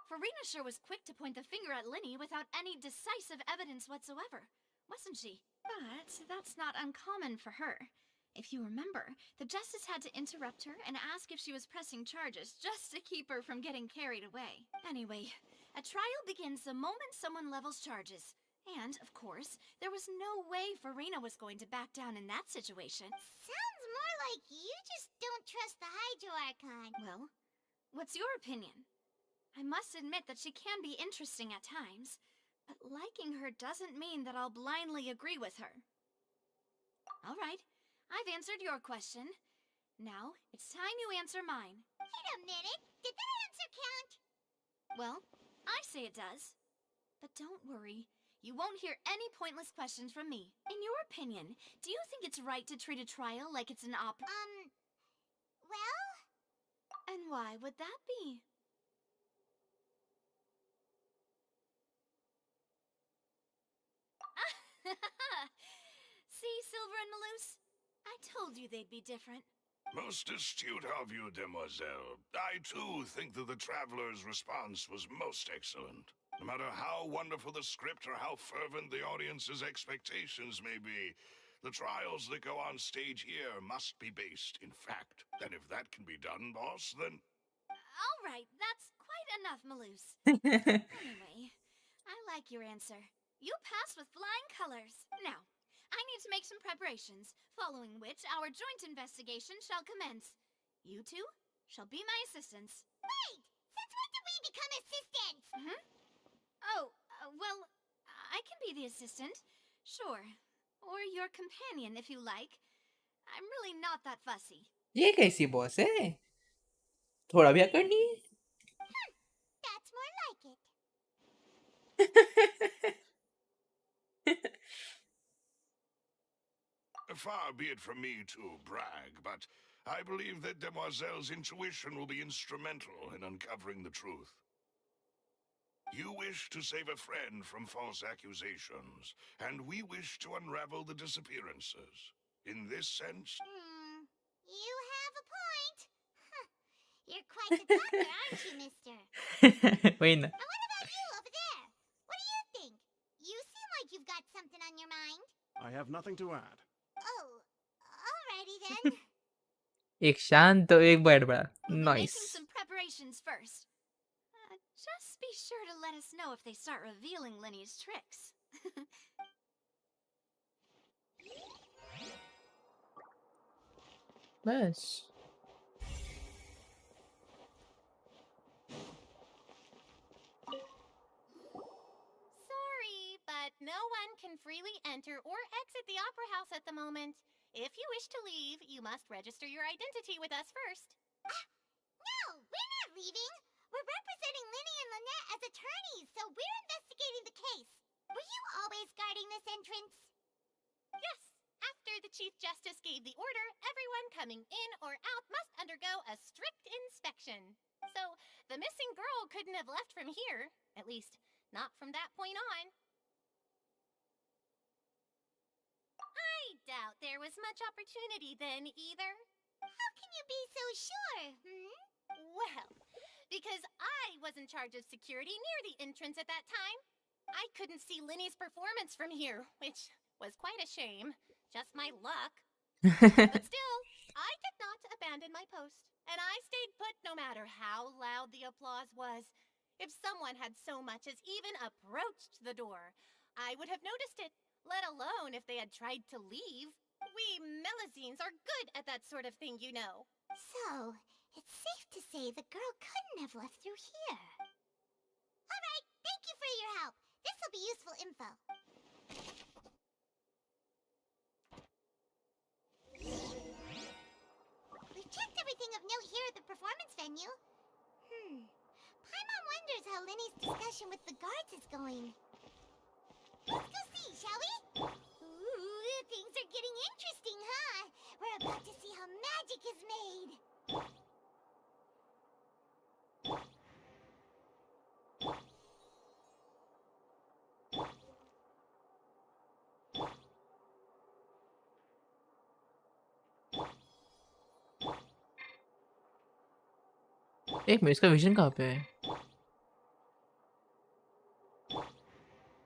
Farina sure was quick to point the finger at Linny without any decisive evidence whatsoever, wasn't she? But that's not uncommon for her. If you remember, the Justice had to interrupt her and ask if she was pressing charges just to keep her from getting carried away. Anyway, a trial begins the moment someone levels charges. And, of course, there was no way Farina was going to back down in that situation. Sounds more like you just don't trust the Hydro Archon. Well, what's your opinion? I must admit that she can be interesting at times, but liking her doesn't mean that I'll blindly agree with her. All right, I've answered your question. Now, it's time you answer mine. Wait a minute, did that answer count? Well, I say it does. But don't worry, you won't hear any pointless questions from me. In your opinion, do you think it's right to treat a trial like it's an Well? And why would that be? See, Silver and Maloose? I told you they'd be different. Most astute of you, demoiselle. I too think that the traveler's response was most excellent. No matter how wonderful the script or how fervent the audience's expectations may be, the trials that go on stage here must be based in fact. And if that can be done, boss, then... All right, that's quite enough, Maloose. Anyway, I like your answer. You passed with flying colors. Now, I need to make some preparations, following which our joint investigation shall commence. You two shall be my assistants. Wait! Since when did we become assistants? Oh, well, I can be the assistant. Sure. Or your companion, if you like. I'm really not that fussy. ये कैसी boss है? थोड़ा भी अकड़ नहीं है? That's more like it. Far be it from me to brag, but I believe that Demoiselle's intuition will be instrumental in uncovering the truth. You wish to save a friend from false accusations, and we wish to unravel the disappearances. In this sense... You have a point. You're quite the talker, aren't you, mister? वही ना. And what about you over there? What do you think? You seem like you've got something on your mind. I have nothing to add. Oh, alrighty then. एक शांत तो एक बैठ बड़ा. Making Nice. some preparations first. Just be sure to let us know if they start revealing Linny's tricks. बस. Sorry, but no one can freely enter or exit the Opera House at the moment. If you wish to leave, you must register your identity with us first. No, we're not leaving. We're representing Linny and Lynette as attorneys, so we're investigating the case. Were you always guarding this entrance? Yes. After the Chief Justice gave the order, everyone coming in or out must undergo a strict inspection. So, the missing girl couldn't have left from here. At least, not from that point on. I doubt there was much opportunity then, either. How can you be so sure, Well, because I was in charge of security near the entrance at that time. I couldn't see Linny's performance from here, which was quite a shame. Just my luck. But still, I did not abandon my post, and I stayed put no matter how loud the applause was. If someone had so much as even approached the door, I would have noticed it, let alone if they had tried to leave. We Melazines are good at that sort of thing, you know. So, it's safe to say the girl couldn't have left through here. Alright, thank you for your help. This will be useful info. We've checked everything of note here at the performance venue. Paimon wonders how Linny's discussion with the guards is going. Let's go see, shall we? Ooh, things are getting interesting, huh? We're about to see how magic is made. एक minute, इसका vision कहाँ पे है?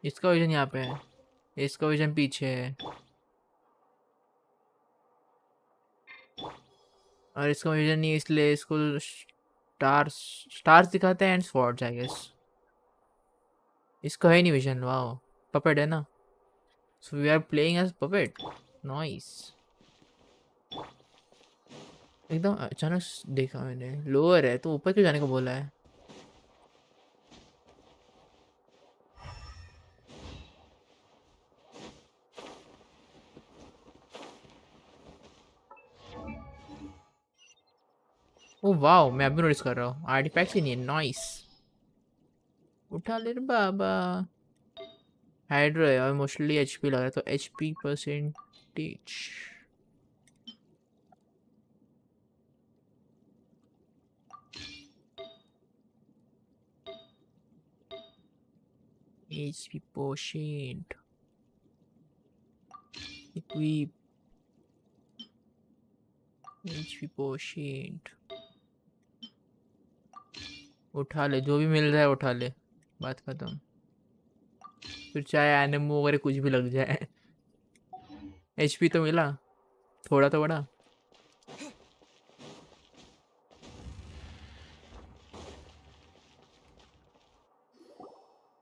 इसका vision यहाँ पे है, इसका विजन पीछे है, और इसका विजन नहीं, इसलिए इसको स्टार्स दिखाते हैं एंड स्वॉर्ड्स आई गेस। इसका है नहीं विजन। वाओ, पपेट है ना, so we are playing as puppet. Nice. एकदम अचानक देखा मैंने, लोअर है तो ऊपर क्यों जाने को बोला है? ओ वाओ, मैं अभी नोटिस कर रहा हूँ आर्टिफैक्ट्स ही नहीं है। नाइस, उठा ले रे बाबा। हाइड्रो है और मोस्टली एचपी लग रहा है, तो HP percentage HP percent equip HP percent. उठा ले, जो भी मिल रहा है उठा ले, बात खत्म। फिर चाहे एनिमो वगैरह कुछ भी लग जाए, HP तो मिला, थोड़ा तो बड़ा।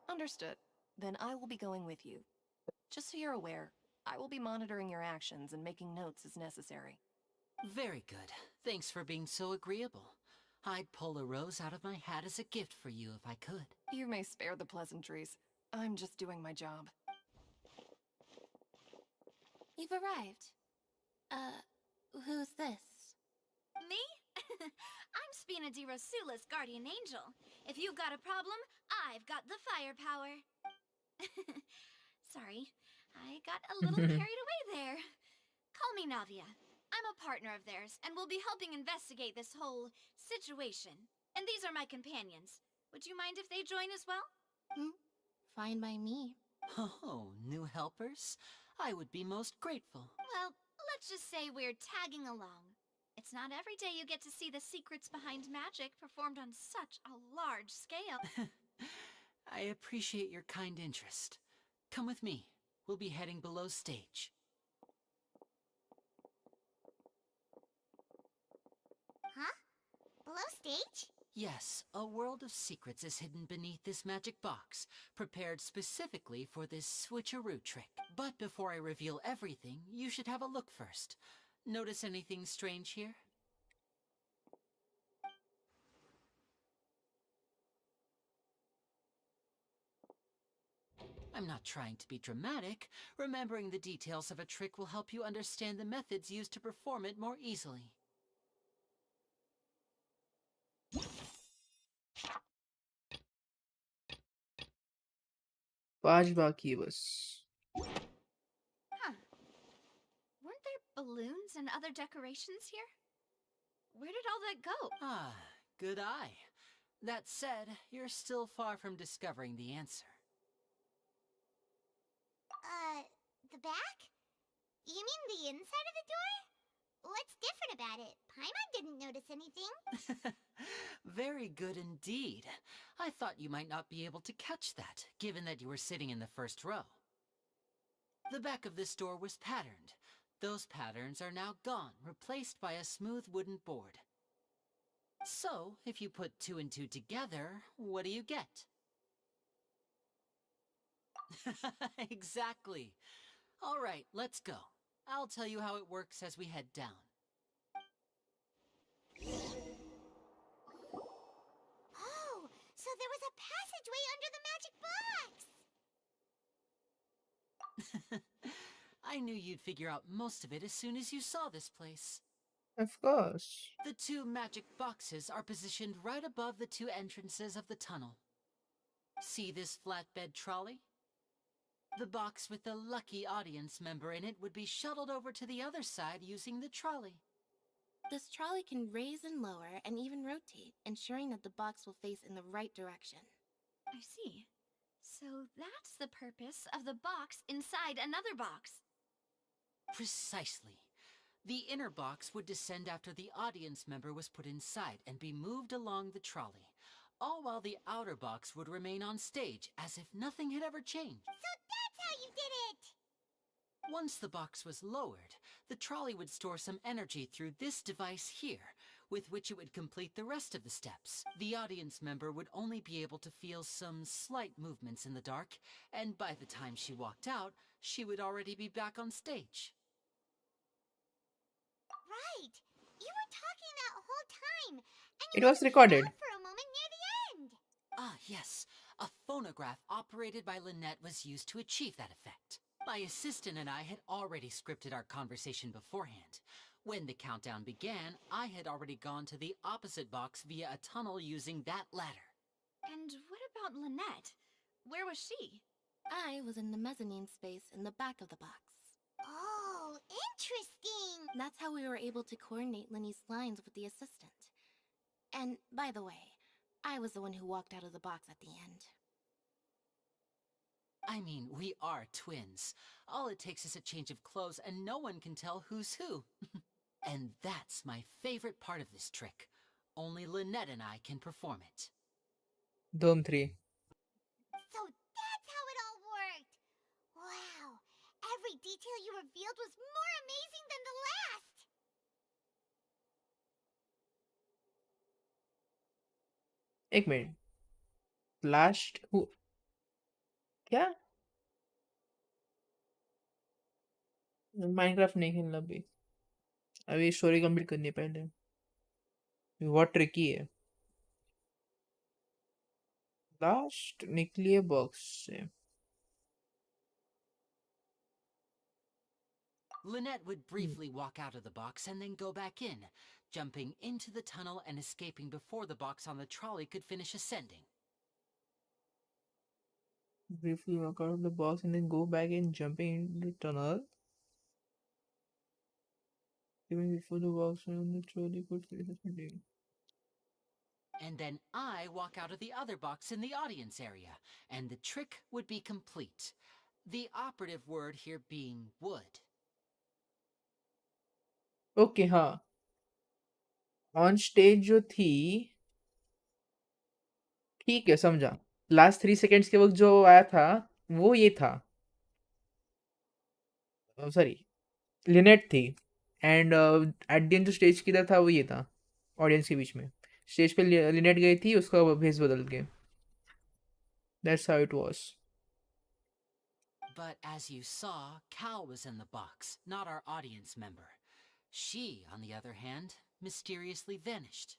Understood. Then I will be going with you. Just so you're aware, I will be monitoring your actions and making notes as necessary. Very good. Thanks for being so agreeable. I'd pull a rose out of my hat as a gift for you if I could. You may spare the pleasantries. I'm just doing my job. You've arrived. Who's this? Me? I'm Spina di Rosula's guardian angel. If you've got a problem, I've got the firepower. Sorry, I got a little carried away there. Call me Navia. I'm a partner of theirs, and will be helping investigate this whole situation. And these are my companions. Would you mind if they join as well? Fine by me. Oh, new helpers? I would be most grateful. Well, let's just say we're tagging along. It's not every day you get to see the secrets behind magic performed on such a large scale. I appreciate your kind interest. Come with me. We'll be heading below stage. Huh? Below stage? Yes, a world of secrets is hidden beneath this magic box, prepared specifically for this switcheroo trick. But before I reveal everything, you should have a look first. Notice anything strange here? I'm not trying to be dramatic. Remembering the details of a trick will help you understand the methods used to perform it more easily. पांच बाकी बस। Huh. Weren't there balloons and other decorations here? Where did all that go? Ah, good eye. That said, you're still far from discovering the answer. The back? You mean the inside of the door? What's different about it? Paimon didn't notice anything. Very good indeed. I thought you might not be able to catch that, given that you were sitting in the first row. The back of this door was patterned. Those patterns are now gone, replaced by a smooth wooden board. So, if you put 2 and 2 together, what do you get? Exactly. All right, let's go. I'll tell you how it works as we head down. Oh, so there was a passageway under the magic box! I knew you'd figure out most of it as soon as you saw this place. Of course. The 2 magic boxes are positioned right above the 2 entrances of the tunnel. See this flatbed trolley? The box with the lucky audience member in it would be shuttled over to the other side using the trolley. This trolley can raise and lower and even rotate, ensuring that the box will face in the right direction. I see. So that's the purpose of the box inside another box. Precisely. The inner box would descend after the audience member was put inside and be moved along the trolley, all while the outer box would remain on stage as if nothing had ever changed. So that's how you did it! Once the box was lowered, the trolley would store some energy through this device here, with which it would complete the rest of the steps. The audience member would only be able to feel some slight movements in the dark, and by the time she walked out, she would already be back on stage. Right. You were talking that whole time, and It you was even came recorded. out for a moment near the end. Ah, yes. A phonograph operated by Lynette was used to achieve that effect. My assistant and I had already scripted our conversation beforehand. When the countdown began, I had already gone to the opposite box via a tunnel using that ladder. And what about Lynette? Where was she? I was in the mezzanine space in the back of the box. Oh, interesting. That's how we were able to coordinate Lenny's lines with the assistant. And, by the way, I was the one who walked out of the box at the end. I mean, we are twins. All it takes is a change of clothes and no one can tell who's who. And that's my favorite part of this trick. Only Lynette and I can perform it. Dome 3. So that's how it all worked. Wow. Every detail you revealed was more amazing than the last. एक minute. Last who? क्या? Minecraft नहीं खेलना अभी. अभी story complete करनी है पहले. बहुत ट्रिकी है. लास्ट निकली है बॉक्स से. Lynette would briefly walk out of the box and then go back in, jumping into the tunnel and escaping before the box on the trolley could finish ascending. Briefly walk out of the box and then go back in, jumping into the tunnel. Even before the box on the trolley could finish ascending. And then I walk out of the other box in the audience area, and the trick would be complete. The operative word here being would. Okay हाँ. On stage जो थी ठीक है समझा. Last 3 seconds के वक्त जो आया था वो ये था. सॉरी लिनेट थी. एंड एट द एंड जो स्टेज की तरह था वो ये था ऑडियंस के बीच में. स्टेज पे लिनेट गई थी, उसका भेस बदल के. That's how it was. But as you saw, Cal was in the box, not our audience member. She, on the other hand, mysteriously vanished.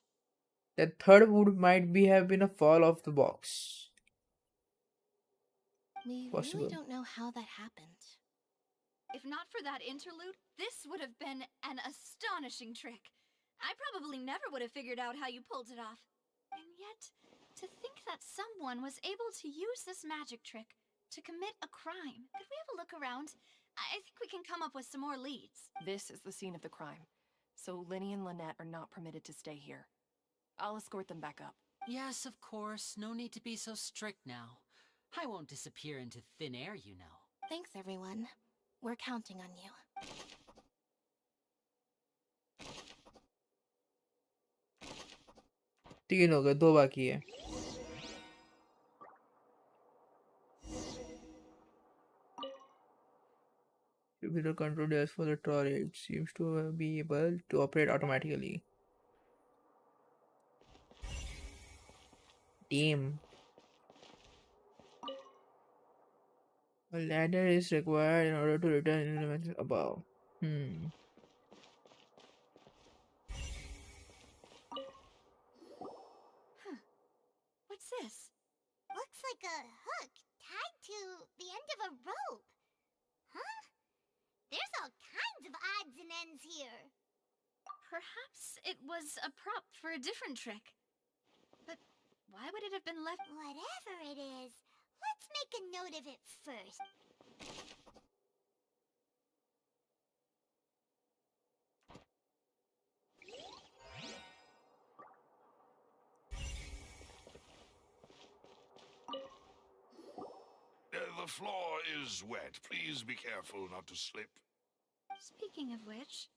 The third would might be have been a fall of the box. We Possible. really don't know how that happened. If not for that interlude, this would have been an astonishing trick. I probably never would have figured out how you pulled it off. And yet, to think that someone was able to use this magic trick to commit a crime. Could we have a look around? I think we can come up with some more leads. This is the scene of the crime, so Lenny and Lynette are not permitted to stay here. I'll escort them back up. Yes, of course. No need to be so strict now. I won't disappear into thin air, you know. Thanks, everyone. We're counting on you. तीन हो गए, 2 बाकी है. Computer control device for the trolley. It seems to be able to operate automatically. Damn. A ladder is required in order to return in the message above. What's this? Looks like a hook tied to the end of a rope. Huh? There's all kinds of odds and ends here. Perhaps it was a prop for a different trick. But why would it have been left? Whatever it is, let's make a note of it first. The floor is wet. Please be careful not to slip. Speaking of which,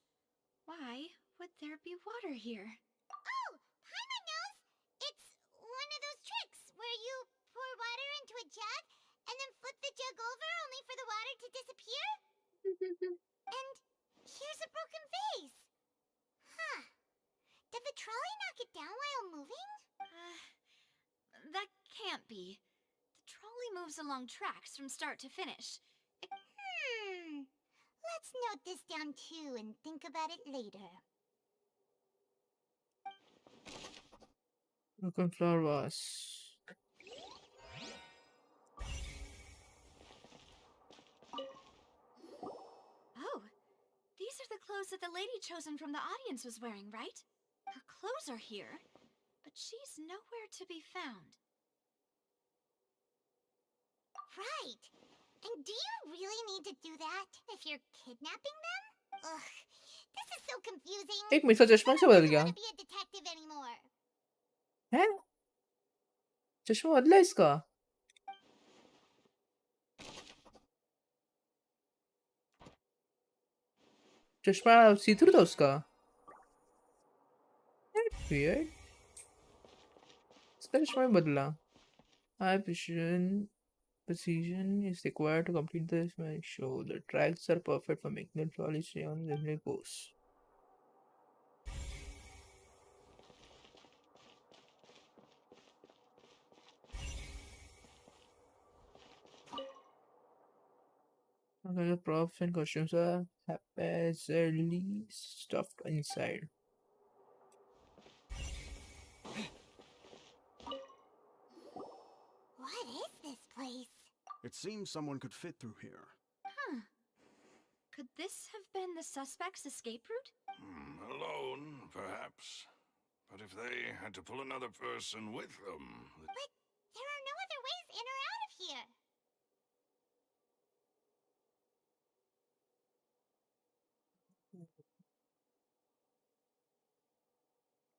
Why would there be water here? Oh, Paimon knows! It's one of those tricks where you pour water into a jug and then flip the jug over only for the water to disappear? And here's a broken vase. Huh. Did the trolley knock it down while moving? That can't be. The trolley moves along tracks from start to finish. Let's note this down too and think about it later. Broken flower vase. Oh, these are the clothes that the lady chosen from the audience was wearing, right? Her clothes are here, but she's nowhere to be found. Right. And do you really need to do that if you're kidnapping them? Ugh, this is so confusing. एक minute का चश्मा क्यों बदल गया? I don't want to be a detective anymore. हैं? चश्मा बदला इसका? चश्मा सी थ्रू था उसका? That's weird. इसका चश्मा भी बदला. Eye precision is required to complete this. Make sure the tracks are perfect for making the trolley stay on the course. Okay, the props and costumes are haphazardly stuffed inside. What is this place? It seems someone could fit through here. Huh. Could this have been the suspect's escape route? Alone, perhaps. But if they had to pull another person with them... But there are no other ways in or out of here.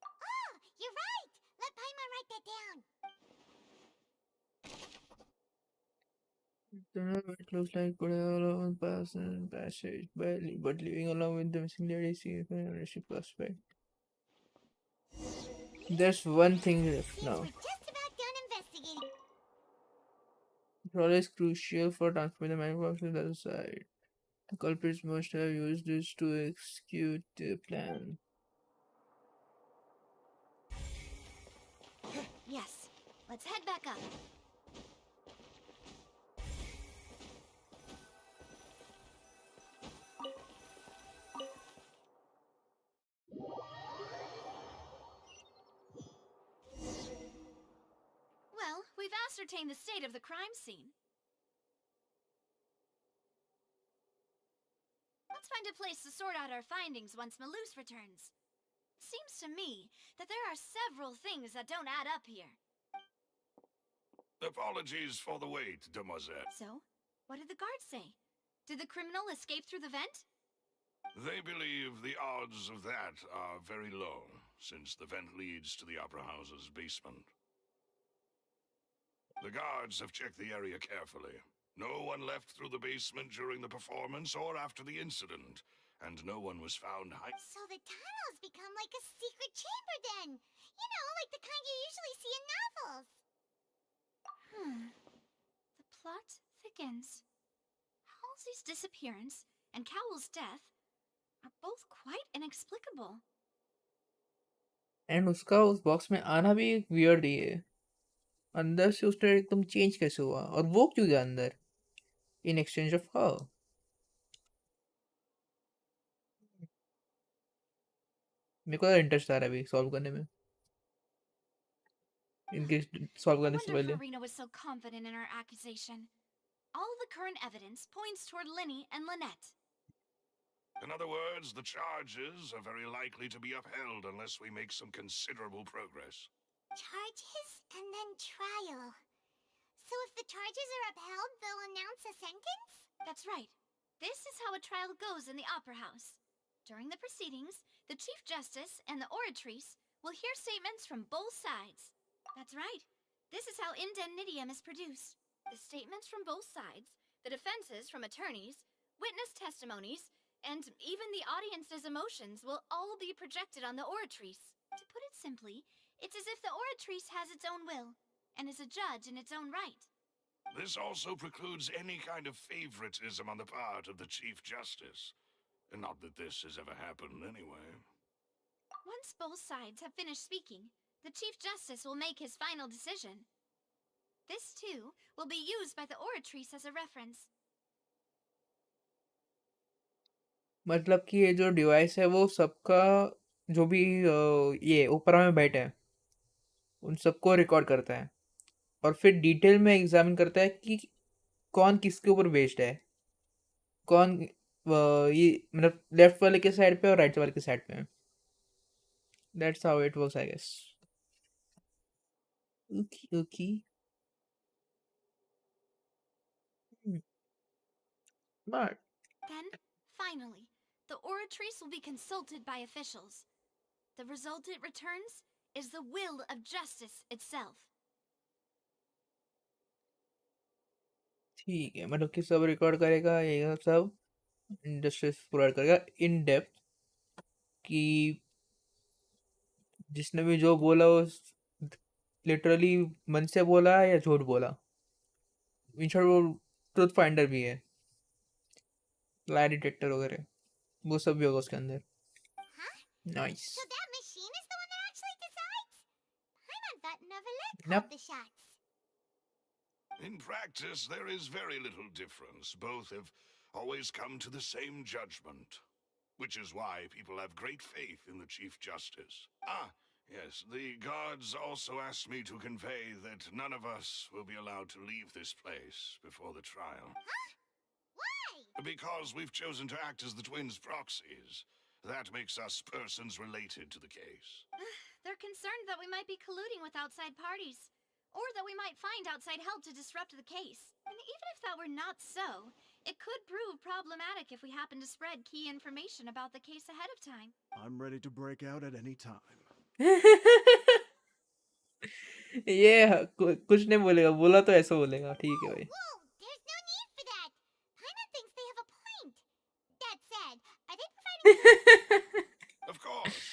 Oh, you're right! Let Paimon write that down. It looks like could have alone passage, but living along with the missing lady is an ownership aspect. There's one thing left now. We're just about done investigating. The trolley is crucial for transferring the manufacturer to the other side. The culprits must have used this to execute their plan. Yes. Let's head back up. Well, we've ascertained the state of the crime scene. Let's find a place to sort out our findings once Malus returns. It seems to me that there are several things that don't add up here. Apologies for the wait, demoiselle. So, what did the guards say? Did the criminal escape through the vent? They believe the odds of that are very low, since the vent leads to the Opera House's basement. The guards have checked the area carefully. No one left through the basement during the performance or after the incident, and no one was found So the tunnels become like a secret chamber then. You know, like the kind you usually see in novels. The plot thickens. Halsey's disappearance and Cowell's death are both quite inexplicable. And उसका उस box में आना भी एक weird ही है. अंदर से उसने एकदम चेंज कैसे हुआ और वो क्यों गया अंदर? In exchange of her. मेरे को इंटरेस्ट आ रहा है अभी सॉल्व करने में. इनके सॉल्व करने से I wonder पहले. if Farina was so confident in her accusation. All the current evidence points toward Linny and Lynette. In other words, the charges are very likely to be upheld unless we make some considerable progress. Charges and then trial. So if the charges are upheld, they'll announce a sentence? That's right. This is how a trial goes in the Opera House. During the proceedings, the Chief Justice and the oratrice will hear statements from both sides. That's right. This is how indemnitium is produced. The statements from both sides, the defenses from attorneys, witness testimonies, And even the audience's emotions will all be projected on the oratrice. To put it simply, it's as if the oratrice has its own will, and is a judge in its own right. This also precludes any kind of favoritism on the part of the Chief Justice. And not that this has ever happened anyway. Once both sides have finished speaking, the Chief Justice will make his final decision. This, too, will be used by the oratrice as a reference. मतलब कि ये जो device है वो सबका जो भी ये ओपेरा में बैठे हैं उन सबको रिकॉर्ड करता है और फिर डिटेल में एग्जामिन करता है कि कौन किसके ऊपर बेस्ड है, कौन ये मतलब लेफ्ट वाले के साइड पे और राइट वाले के साइड पे है. That's how it works I guess. Okay. But Then, finally, the oratrice will be consulted by officials. The result it returns is the will of justice itself. ठीक है, मतलब कि सब रिकॉर्ड करेगा, ये सब इंडस्ट्रीज प्रोवाइड करेगा इन डेप्थ कि जिसने भी जो बोला वो लिटरली मन से बोला या झूठ बोला. इन शॉर्ट वो ट्रुथ फाइंडर भी है, लाई डिटेक्टर वगैरह वो सब भी होगा उसके अंदर. Nice. So that machine is the one that actually decides? Paimon thought Novelet Nope. called the shots. In practice, there is very little difference. Both have always come to the same judgment. Which is why people have great faith in the Chief Justice. Ah, yes, the guards also asked me to convey that none of us will be allowed to leave this place before the trial. Huh? Why? Because we've chosen to act as the twins' proxies. That makes us persons related to the case. They're concerned that we might be colluding with outside parties, or that we might find outside help to disrupt the case. And even if that were not so, it could prove problematic if we happen to spread key information about the case ahead of time. I'm ready to break out at any time. ये कुछ नहीं बोलेगा, बोला तो ऐसा बोलेगा. ठीक है भाई. Whoa, there's no need for that. Paimon thinks they have a point. That said, are they providing... Of course.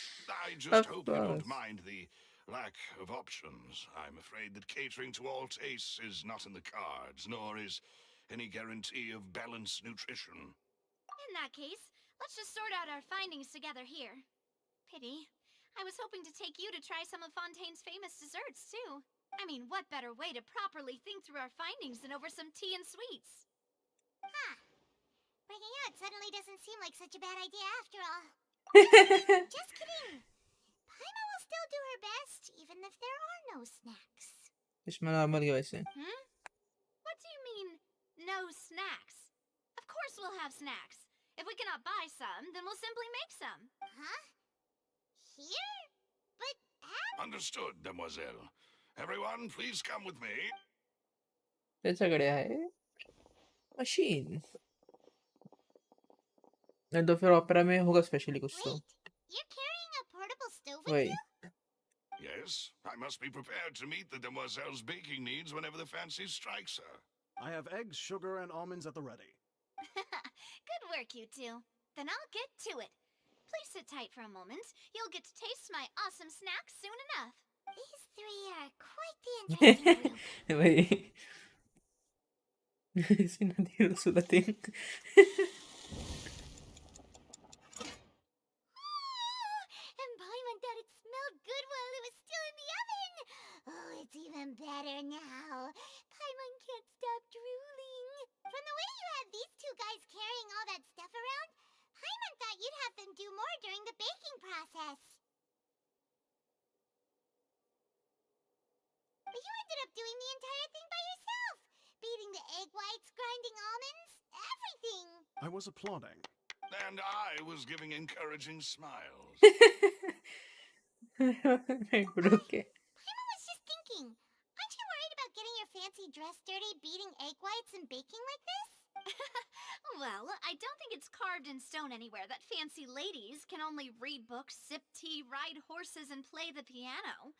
I just Of hope you don't course. mind the lack of options. I'm afraid that catering to all tastes is not in the cards, nor is any guarantee of balanced nutrition. In that case, let's just sort out our findings together here. Pity. I was hoping to take you to try some of Fontaine's famous desserts, too. I mean, what better way to properly think through our findings than over some tea and sweets? Huh. Breaking out suddenly doesn't seem like such a bad idea after all. Just kidding. Paimon will still do her best, even if there are no snacks. इसमें normal है वैसे. What do you mean, no snacks? Of course we'll have snacks. If we cannot buy some, then we'll simply make some. Huh? Here? But how? Understood, demoiselle. Everyone, please come with me. कैसा गया है machine. तो फिर opera में होगा specially कुछ तो. You're carrying a portable stove with वही. you? Yes, I must be prepared to meet the demoiselle's baking needs whenever the fancy strikes her. I have eggs, sugar, and almonds at the ready. Good work, you two. Then I'll get to it. Please sit tight for a moment. You'll get to taste my awesome snacks soon enough. These three are quite the interesting group. वही. इसी नदी सुलते. And Paimon thought it smelled good while it was still in the oven. Oh, it's even better now. Paimon can't stop drooling. From the way you have these two guys carrying all that stuff around, Paimon thought you'd have them do more during the baking process. But you ended up doing the entire thing by yourself. Beating the egg whites, grinding almonds, everything. I was applauding. And I was giving encouraging smiles. Okay. Paimon was just thinking, aren't you worried about getting your fancy dress dirty beating egg whites and baking like this? Well, I don't think it's carved in stone anywhere that fancy ladies can only read books, sip tea, ride horses, and play the piano.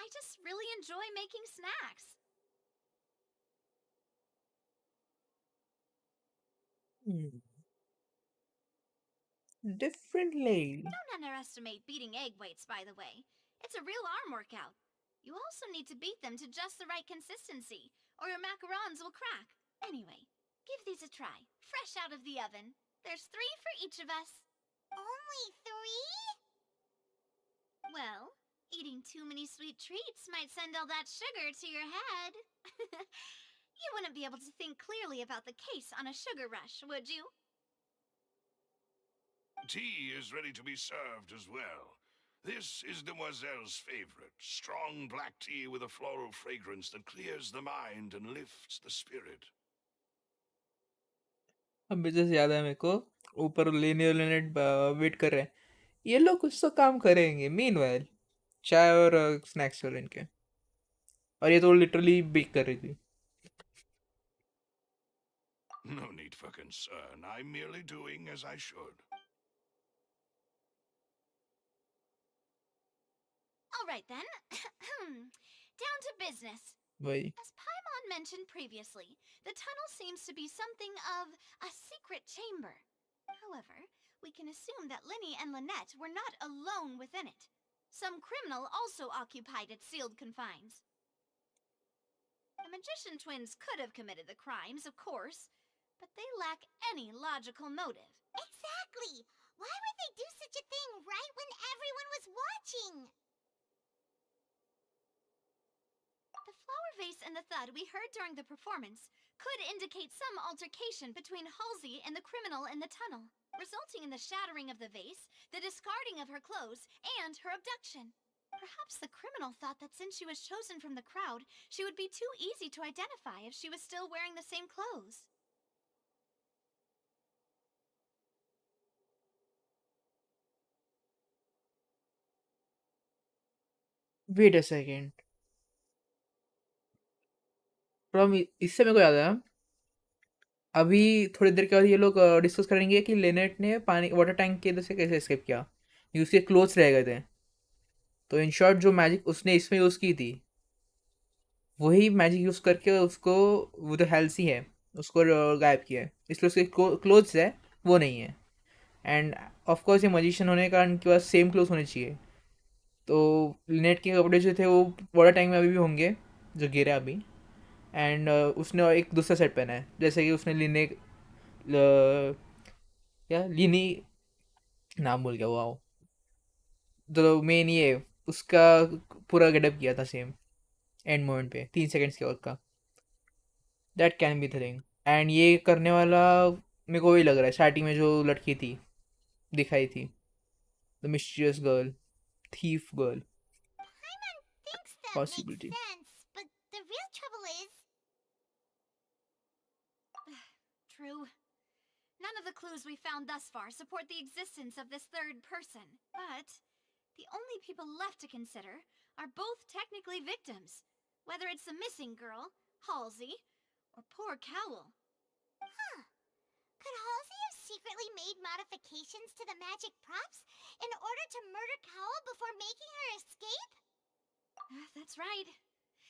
I just really enjoy making snacks. differently. Don't underestimate beating egg weights, by the way. It's a real arm workout. You also need to beat them to just the right consistency, or your macarons will crack. Anyway, give these a try, fresh out of the oven. There's 3 for each of us. Only 3? Well, eating too many sweet treats might send all that sugar to your head. You wouldn't be able to think clearly about the case on a sugar rush, would you? Tea is ready to be served as well. This is Demoiselle's favorite. Strong black tea with a floral fragrance that clears the mind and lifts the spirit. अब जैसे याद है मेरे को ऊपर लेने wait कर रहे हैं ये लोग कुछ तो काम करेंगे मीनवाइल चाय और स्नैक्स और इनके और ये तो लिटरली बेक कर रही थी No need for concern. I'm merely doing as I should. All right then. Down to business. वही As Paimon mentioned previously, the tunnel seems to be something of a secret chamber. However, we can assume that Linny and Lynette were not alone within it. Some criminal also occupied its sealed confines. The magician twins could have committed the crimes, of course, but they lack any logical motive. Exactly! Why would they do such a thing right when everyone was watching? The flower vase and the thud we heard during the performance could indicate some altercation between Halsey and the criminal in the tunnel, resulting in the shattering of the vase, the discarding of her clothes, and her abduction. Perhaps the criminal thought that since she was chosen from the crowd, she would be too easy to identify if she was still wearing the same clothes. Wait a second problem इससे मेरे को याद है अभी थोड़ी देर के बाद ये लोग डिस्कस करेंगे कि लेनेट ने पानी वाटर टैंक के इधर से कैसे एस्केप किया उसके क्लोथ्स रह गए थे तो इन शॉर्ट जो मैजिक उसने इसमें यूज़ की थी वही मैजिक यूज़ करके उसको वो जो हेल्सी है उसको गायब किया है इसलिए उसके क्लोथ्स है वो नहीं है एंड ऑफ कोर्स ये मजिशियन होने के कारण उनके पास सेम क्लोथ्स होने चाहिए तो लिनेट के कपड़े जो थे वो वाटर टैंक में अभी भी होंगे जो गिरा अभी एंड उसने एक दूसरा सेट पहना है जैसे कि उसने लिने क्या लिनी नाम भूल गया वो जो मेन ये उसका पूरा गेटअप किया था सेम एंड मोमेंट पे 3 सेकंड्स के वक्त का that can be thing and ये करने वाला मेरे को वही लग रहा है स्टार्टिंग में जो लड़की थी दिखाई थी the mysterious girl thief girl Thinks that possibility makes sense, but the real trouble is... True. None of the clues we found thus far support the existence of this third person, but the only people left to consider are both technically victims, whether it's the missing girl, Halsey, or poor Cowell. Huh. Could Halsey have secretly made modifications to the magic props in order to murder Cowell before making her escape? That's right.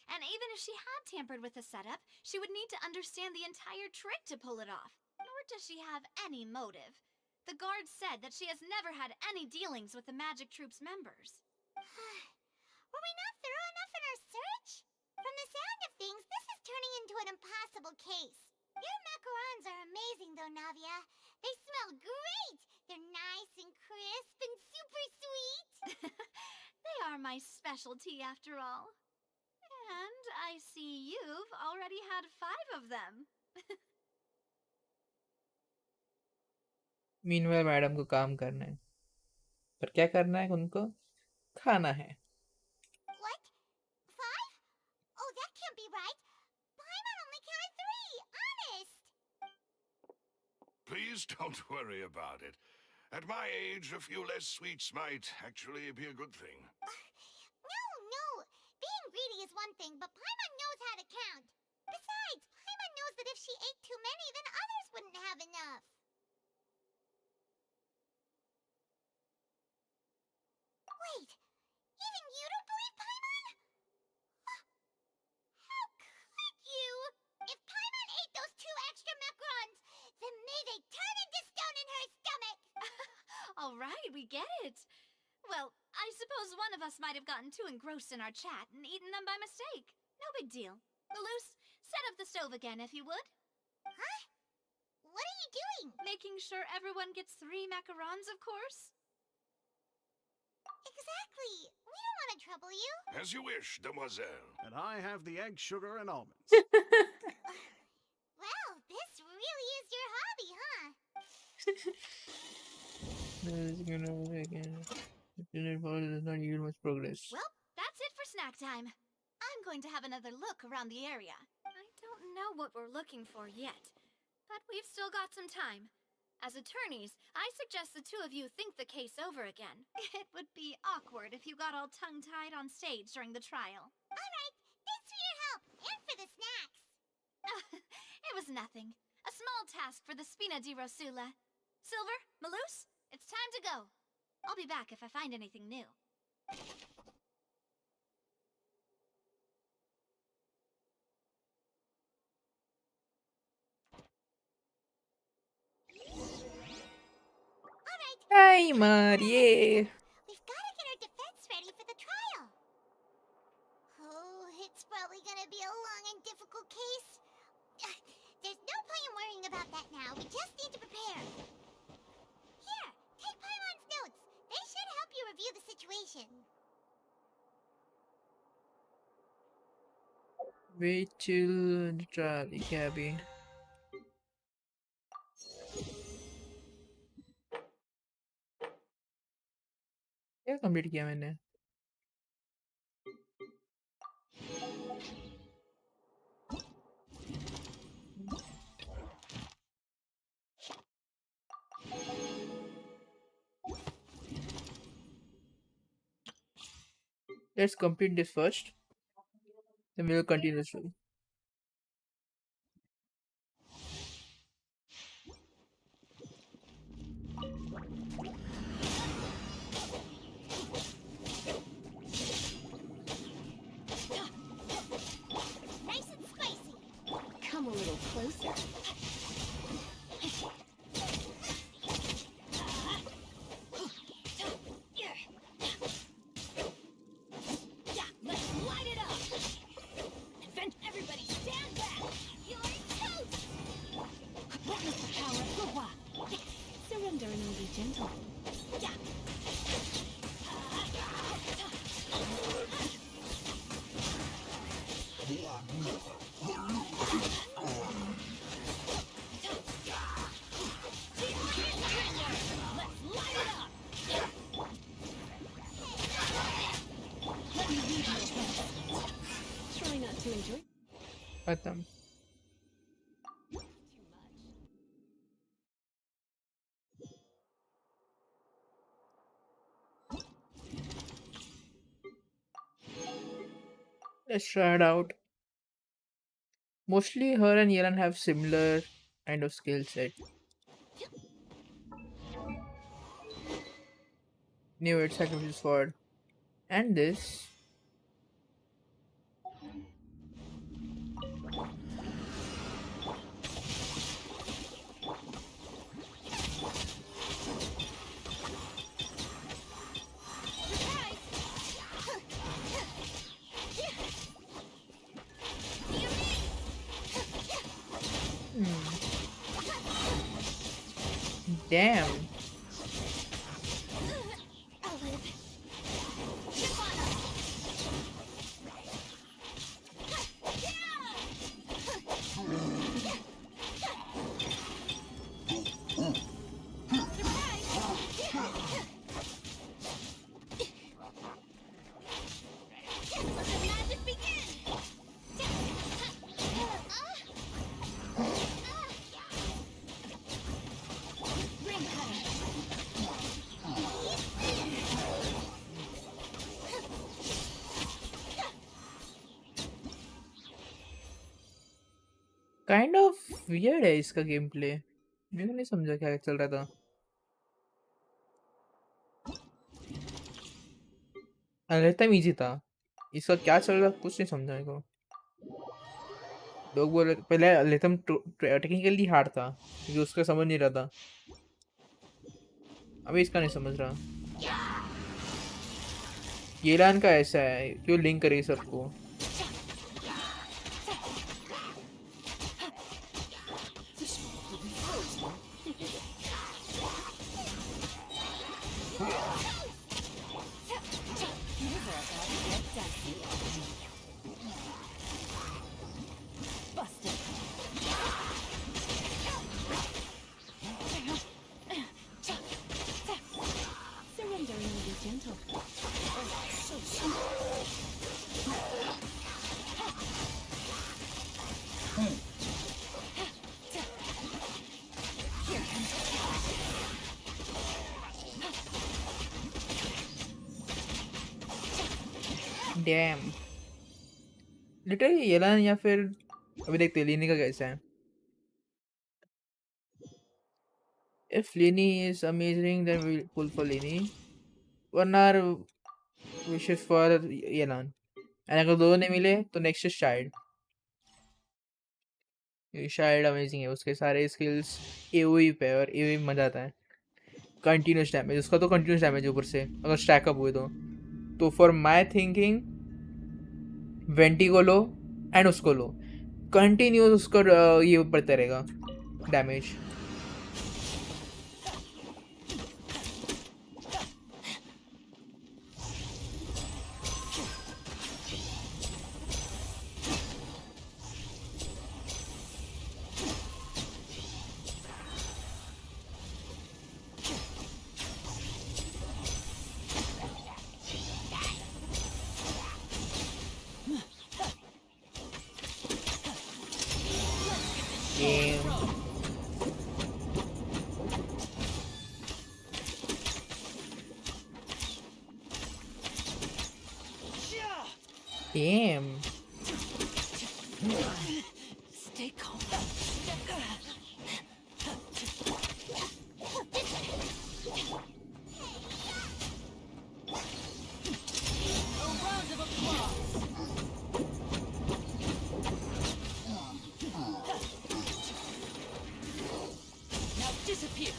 And even if she had tampered with the setup, she would need to understand the entire trick to pull it off. Nor does she have any motive. The guard said that she has never had any dealings with the Magic Troop's members. Were we not thorough enough in our search? From the sound of things, this is turning into an impossible case. Your macarons are amazing though, Navia. They smell great! They're nice and crisp and super sweet! They are my specialty after all. And I see you've already had 5 of them. मीनवेल madam को काम करना है पर क्या करना है उनको खाना है What? 5? Oh, that can't be right. Paimon only counted 3, honest! Please don't worry about it. At my age, a few less sweets might actually be a good thing. No. Being greedy is one thing, but Paimon knows how to count. Besides, Paimon knows that if she ate too many, then others wouldn't have enough. Wait, even you don't believe Paimon? How could you? If Paimon ate those 2 extra macarons, then may they turn into stone in her stomach! All right, we get it. Well, I suppose one of us might have gotten too engrossed in our chat and eaten them by mistake. No big deal. Malus, set up the stove again if you would. Huh? What are you doing? Making sure everyone gets 3 macarons, of course. Exactly. We don't want to trouble you. As you wish, demoiselle. And I have the egg, sugar, and almonds. Well, this really is your hobby, huh? Not even much progress. Well, that's it for snack time. I'm going to have another look around the area. I don't know what we're looking for yet, but we've still got some time. As attorneys, I suggest the two of you think the case over again. It would be awkward if you got all tongue-tied on stage during the trial. All right, thanks for your help and for the snacks. It was nothing. A small task for the Spina di Rosula. Silver, Malus, it's time to go. I'll be back if I find anything new. Hi, Marie. We've got to get our defense ready for the trial. Oh, it's probably gonna be a long and difficult case. There's no point in worrying about that now. We just need to prepare. Here, take Paimon's notes. They should help you review the situation. Wait till the trial, Gabby. क्या complete किया मैंने? Let's complete this first. Then we will continue the story. Nice and spicy. Come a little closer. Yeah, let's light it up. Event, everybody stand back. You're toast. Witness the power of Gua. Surrender and you'll be gentle. Yeah. Let's light it up. Let me lead you again. Try not to enjoy. खत्म. Let's try it out. Mostly her and Yelan have similar kind of skill set. Knew it, sacrifice sword. And this. Damn. Kind of weird है इसका game play. मेरे को नहीं समझा क्या चल रहा था. लेथम इजी था. इसका क्या चल रहा कुछ नहीं समझा मेरे को. लोग बोल रहे पहले लेथम टेक्निकली हार्ड था क्योंकि उसका समझ नहीं रहा था. अभी इसका नहीं समझ रहा। येलान का ऐसा है, क्यों लिंक करेगी सबको? डैम लिटरली येलान या फिर अभी देखते हैं लीनी का कैसा है। If Lini is amazing, then we'll pull for Lini. One our wishes for Yelan. And अगर दोनों नहीं मिले तो नेक्स्ट शायद शायद अमेजिंग है, उसके सारे स्किल्स एओई पे और एओई में मजा आता है। कंटिन्यूस डैमेज, उसका तो कंटिन्यूस डैमेज ऊपर से अगर स्टैकअप हुए तो फॉर माई थिंकिंग वेंटी को लो एंड उसको लो, कंटिन्यूस उसका ये बढ़ता रहेगा damage. Damn. Stay calm. A round of applause. Now disappear.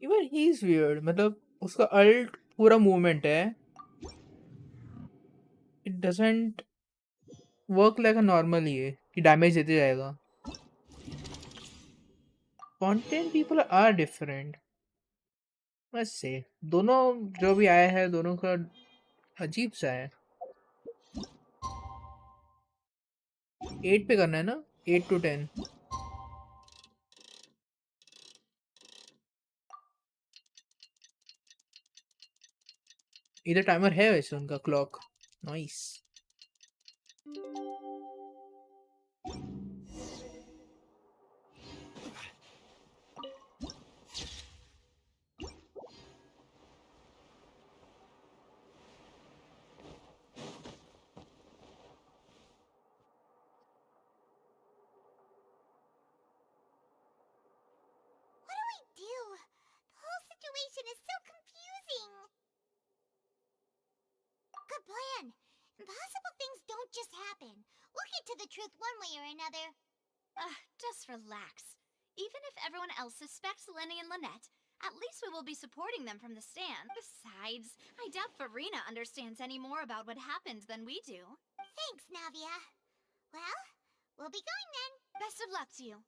Even he's weird, मतलब उसका अल्ट पूरा मूवमेंट है, it doesn't work like a normal ये कि डैमेज देते जाएगा। Fontaine people are different, must say दोनों जो भी आया है दोनों का अजीब सा है। 8 पे करना है ना, 8 to 10। इधर टाइमर है वैसे उनका clock, nice. Do? The whole situation is so confusing. Good plan. Impossible things don't just happen. We'll get to the truth one way or another. Just relax. Even if everyone else suspects Lenny and Lynette, at least we will be supporting them from the stand. Besides, I doubt Farina understands any more about what happened than we do. Thanks, Navia. Well, we'll be going then. Best of luck to you.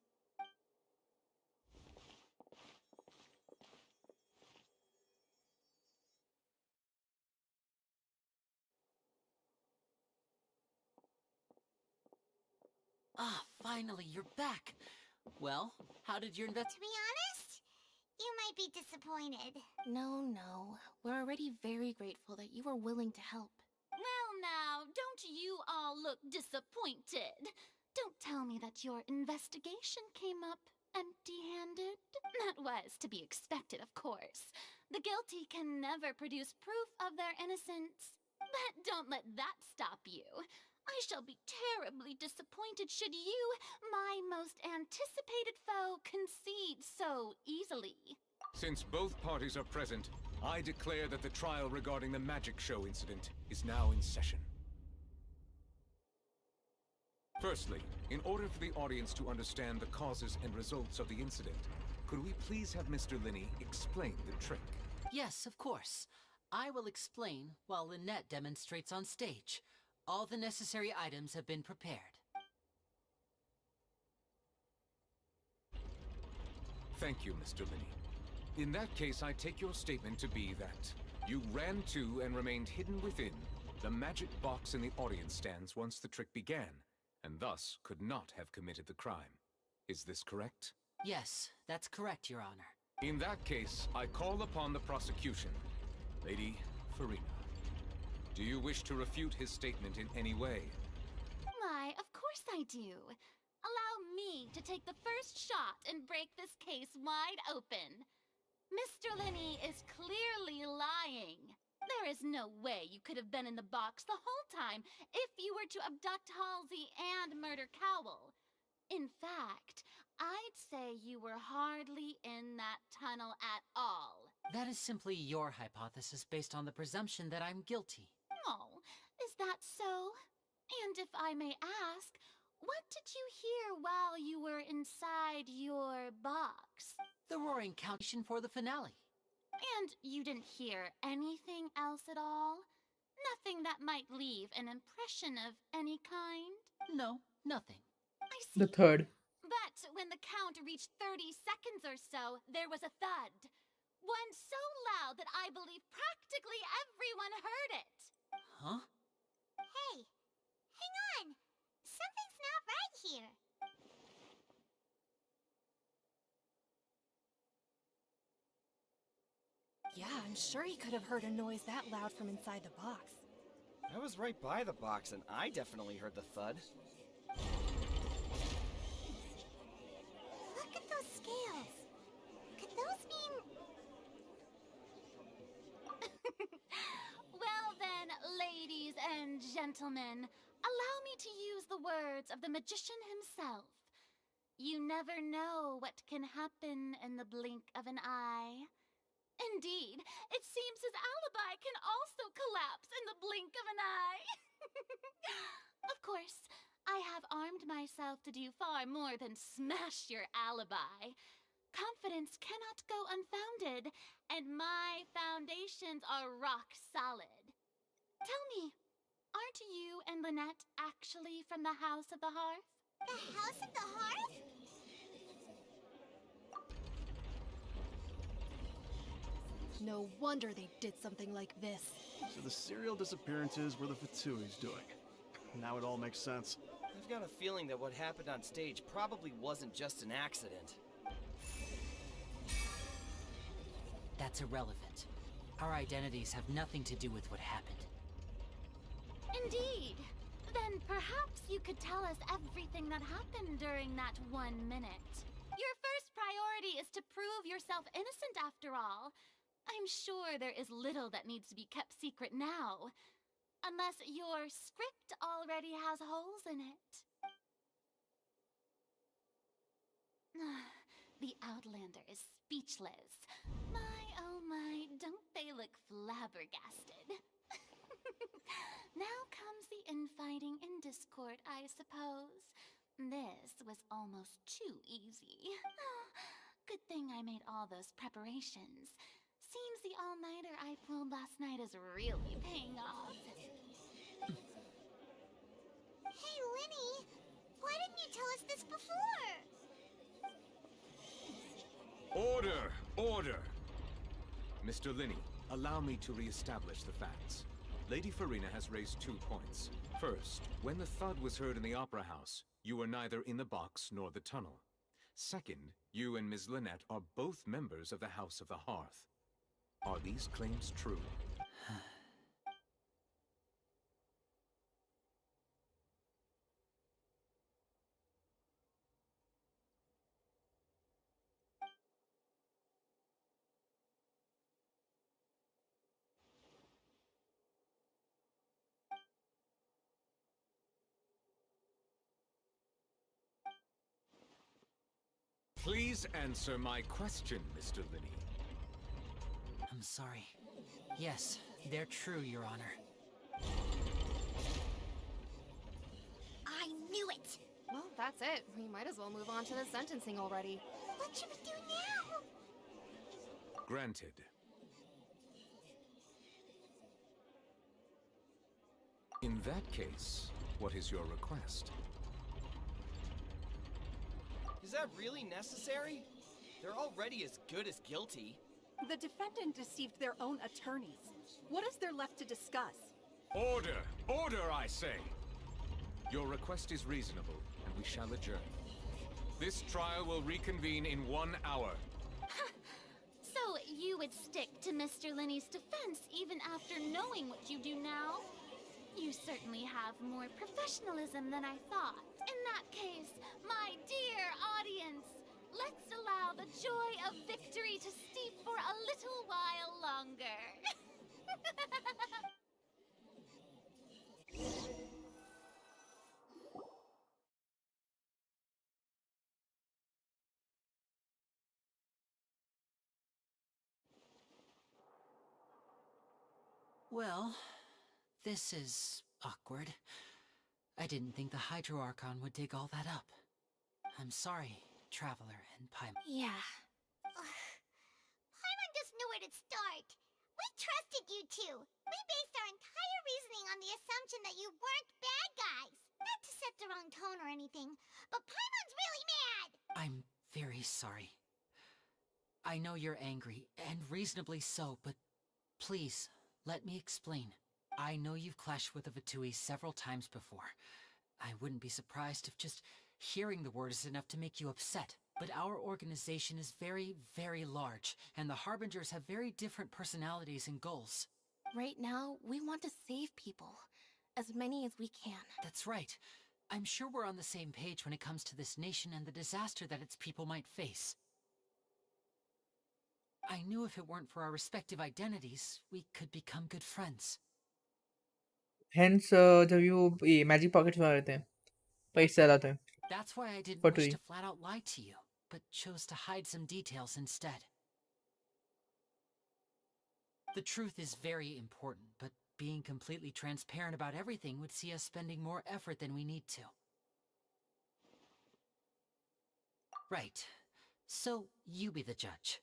Ah, finally, you're back. Well, how did your To be honest, you might be disappointed. No. We're already very grateful that you were willing to help. Well now, don't you all look disappointed. Don't tell me that your investigation came up empty-handed. That was to be expected, of course. The guilty can never produce proof of their innocence. But don't let that stop you. I shall be terribly disappointed should you, my most anticipated foe, concede so easily. Since both parties are present, I declare that the trial regarding the magic show incident is now in session. Firstly, in order for the audience to understand the causes and results of the incident, could we please have Mr. Linney explain the trick? Yes, of course. I will explain while Lynette demonstrates on stage. All the necessary items have been prepared. Thank you, Mr. Linney. In that case, I take your statement to be that you ran to and remained hidden within the magic box in the audience stands once the trick began, and thus could not have committed the crime. Is this correct? Yes, that's correct, Your Honor. In that case, I call upon the prosecution. Lady Farina, do you wish to refute his statement in any way? Why, of course I do. Allow me to take the first shot and break this case wide open. Mr. Linney is clearly lying. There is no way you could have been in the box the whole time if you were to abduct Halsey and murder Cowell. In fact, I'd say you were hardly in that tunnel at all. That is simply your hypothesis based on the presumption that I'm guilty. Oh, is that so? And if I may ask, what did you hear while you were inside your box? The roaring countdown for the finale. And you didn't hear anything else at all? Nothing that might leave an impression of any kind? No, nothing. I see. The third. But when the count reached 30 seconds or so, there was a thud. One so loud that I believe practically everyone heard it. Huh? Hey, hang on. Something's not right here. Yeah, I'm sure he could have heard a noise that loud from inside the box. I was right by the box, and I definitely heard the thud. Look at those scales. Could those mean... Well then, ladies and gentlemen, allow me to use the words of the magician himself. You never know what can happen in the blink of an eye. Indeed, it seems his alibi can also collapse in the blink of an eye. Of course, I have armed myself to do far more than smash your alibi. Confidence cannot go unfounded, and my foundations are rock solid. Tell me, aren't you and Lynette actually from the House of the Hearth? The House of the Hearth? No wonder they did something like this. So the serial disappearances were the Fatui's doing. Now it all makes sense. I've got a feeling that what happened on stage probably wasn't just an accident. That's irrelevant. Our identities have nothing to do with what happened. Indeed. Then perhaps you could tell us everything that happened during that 1 minute. Your first priority is to prove yourself innocent after all. I'm sure there is little that needs to be kept secret now. Unless your script already has holes in it. The Outlander is speechless. My, oh my, don't they look flabbergasted? Now comes the infighting in Discord, I suppose. This was almost too easy. Good thing I made all those preparations. Seems the all-nighter I pulled last night is really paying off. Hey, Linny! Why didn't you tell us this before? Order! Order! Mr. Linney, allow me to re-establish the facts. Lady Farina has raised 2 points. First, when the thud was heard in the Opera House, you were neither in the box nor the tunnel. Second, you and Ms. Lynette are both members of the House of the Hearth. Are these claims true? Please answer my question, Mr. Linney. I'm sorry. Yes, they're true, Your Honor. I knew it! Well, that's it. We might as well move on to the sentencing already. What should we do now? Granted. In that case, what is your request? Is that really necessary? They're already as good as guilty. The defendant deceived their own attorneys. What is there left to discuss? Order! Order, I say! Your request is reasonable, and we shall adjourn. This trial will reconvene in 1 hour. So you would stick to Mr. Linney's defense even after knowing what you do now? You certainly have more professionalism than I thought. In that case, my dear audience, let's allow the joy of victory to steep for a little while longer. Well, this is awkward. I didn't think the Hydro Archon would dig all that up. I'm sorry, Traveler and Paimon. Yeah. Paimon doesn't know where to start. We trusted you two. We based our entire reasoning on the assumption that you weren't bad guys. Not to set the wrong tone or anything, but Paimon's really mad! I'm very sorry. I know you're angry, and reasonably so, but please, let me explain. I know you've clashed with the Vatui several times before. I wouldn't be surprised if just hearing the word is enough to make you upset. But our organization is very, very large, and the Harbingers have very different personalities and goals. Right now, we want to save people. As many as we can. That's right. I'm sure we're on the same page when it comes to this nation and the disaster that its people might face. I knew if it weren't for our respective identities, we could become good friends. Hence, जब वो ये magic pockets में रहते हैं पैसे लाते हैं That's why I didn't For wish Tui. to flat out lie to you, but chose to hide some details instead. The truth is very important, but being completely transparent about everything would see us spending more effort than we need to. Right. So, you be the judge.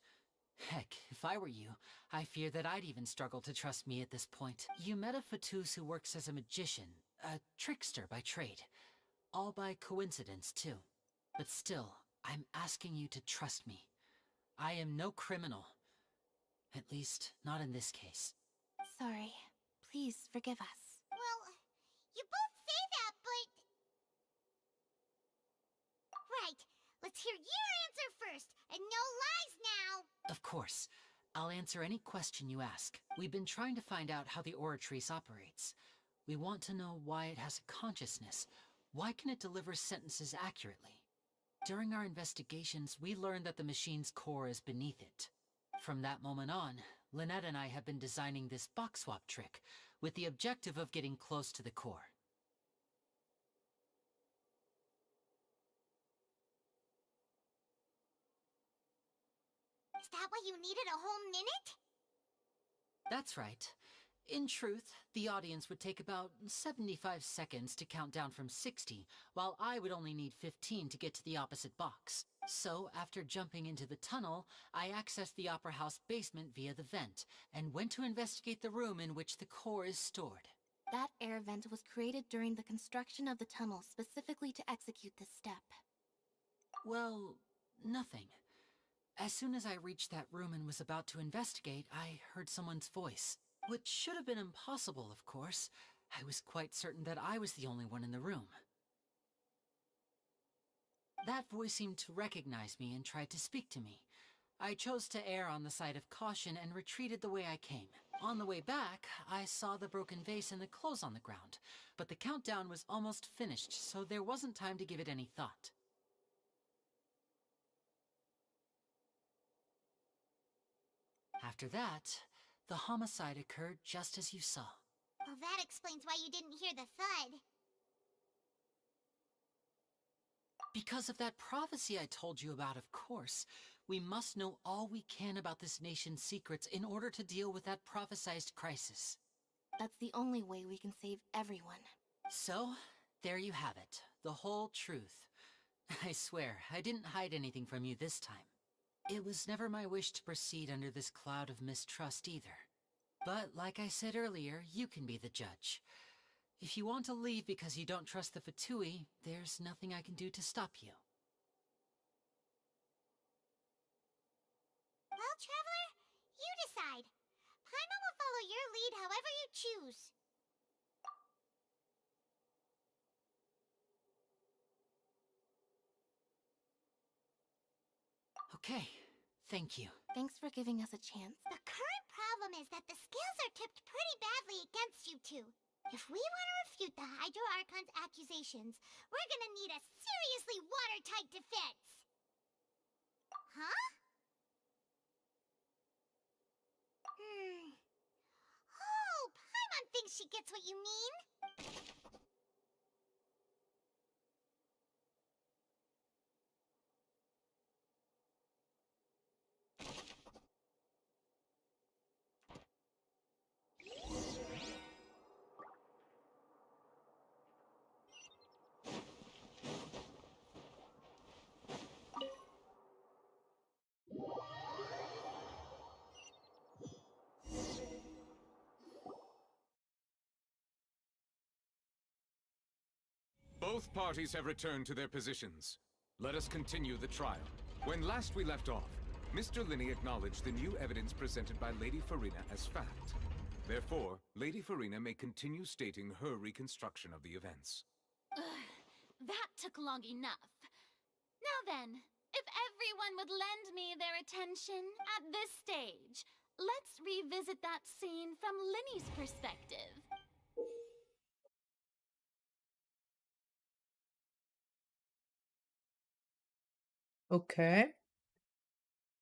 Heck, if I were you, I fear that I'd even struggle to trust me at this point. You met a Fatus who works as a magician, a trickster by trade. All by coincidence, too. But still, I'm asking you to trust me. I am no criminal. At least, not in this case. Sorry. Please forgive us. Well, you both say that, but... Right. Let's hear your answer first, and no lies now! Of course. I'll answer any question you ask. We've been trying to find out how the Oratrice operates. We want to know why it has a consciousness. Why can it deliver sentences accurately? During our investigations, we learned that the machine's core is beneath it. From that moment on, Lynette and I have been designing this box swap trick, with the objective of getting close to the core. Is that why you needed a whole minute? That's right. In truth, the audience would take about 75 seconds to count down from 60, while I would only need 15 to get to the opposite box. So, after jumping into the tunnel, I accessed the Opera House basement via the vent, and went to investigate the room in which the core is stored. That air vent was created during the construction of the tunnel specifically to execute this step. Well, nothing. As soon as I reached that room and was about to investigate, I heard someone's voice. Which should have been impossible, of course. I was quite certain that I was the only one in the room. That voice seemed to recognize me and tried to speak to me. I chose to err on the side of caution and retreated the way I came. On the way back, I saw the broken vase and the clothes on the ground, but the countdown was almost finished, so there wasn't time to give it any thought. After that, the homicide occurred just as you saw. Well, that explains why you didn't hear the thud. Because of that prophecy I told you about, of course. We must know all we can about this nation's secrets in order to deal with that prophesized crisis. That's the only way we can save everyone. So, there you have it. The whole truth. I swear, I didn't hide anything from you this time. It was never my wish to proceed under this cloud of mistrust either. But like I said earlier, you can be the judge. If you want to leave because you don't trust the Fatui, there's nothing I can do to stop you. Well, Traveler, you decide. Paimon will follow your lead however you choose. Okay, thank you. Thanks for giving us a chance. The current problem is that the scales are tipped pretty badly against you two. If we want to refute the Hydro Archon's accusations, we're gonna need a seriously watertight defense. Huh? Oh, Paimon thinks she gets what you mean. Both parties have returned to their positions. Let us continue the trial. When last we left off, Mr. Linney acknowledged the new evidence presented by Lady Farina as fact. Therefore, Lady Farina may continue stating her reconstruction of the events. That took long enough. Now then, if everyone would lend me their attention at this stage, let's revisit that scene from Linny's perspective. Okay.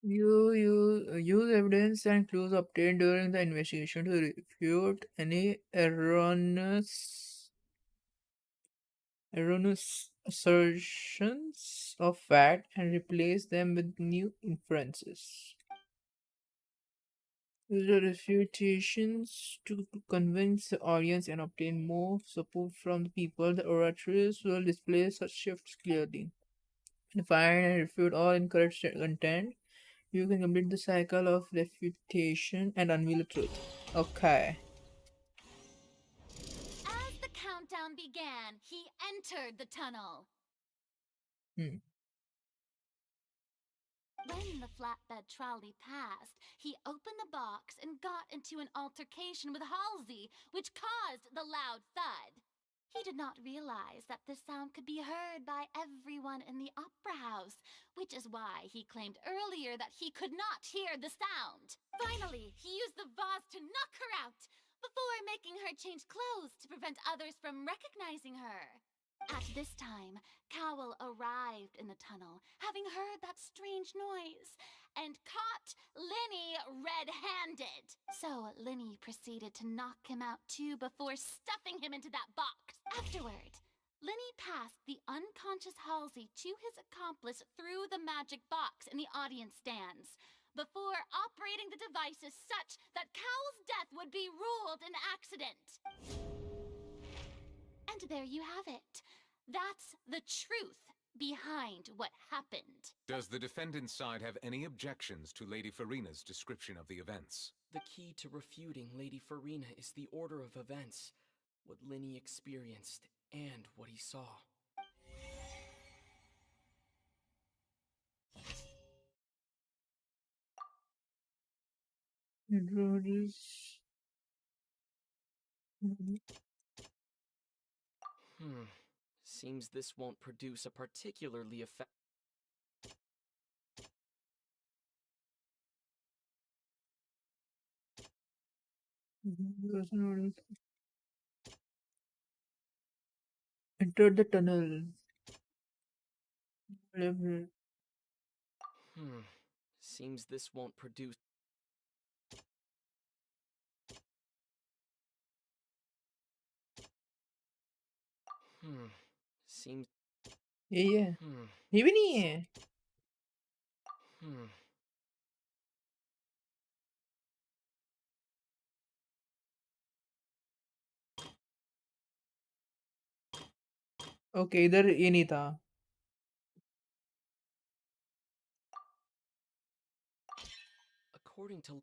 You use evidence and clues obtained during the investigation to refute any erroneous assertions of fact and replace them with new inferences. Use the refutations to convince the audience and obtain more support from the people. The oratories will display such shifts clearly. And find and refute all incorrect content. You can complete the cycle of refutation and unveil the truth. Okay. As the countdown began, he entered the tunnel. Hmm. When the flatbed trolley passed, he opened the box and got into an altercation with Halsey, which caused the loud thud. He did not realize that this sound could be heard by everyone in the opera house, which is why he claimed earlier that he could not hear the sound. Finally, he used the vase to knock her out, before making her change clothes to prevent others from recognizing her. At this time, Cowell arrived in the tunnel, having heard that strange noise, and caught Linny red-handed. So Linny proceeded to knock him out too before stuffing him into that box. Afterward, Linny passed the unconscious Halsey to his accomplice through the magic box in the audience stands, before operating the devices such that Cowell's death would be ruled an accident. And there you have it. That's the truth behind what happened. Does the defendant's side have any objections to Lady Farina's description of the events? The key to refuting Lady Farina is the order of events, what Linny experienced, and what he saw. Seems this won't produce a particularly effective... Enter the tunnel. Seems this won't produce... Seems... यही है ये भी नहीं है okay इधर ये नहीं था According to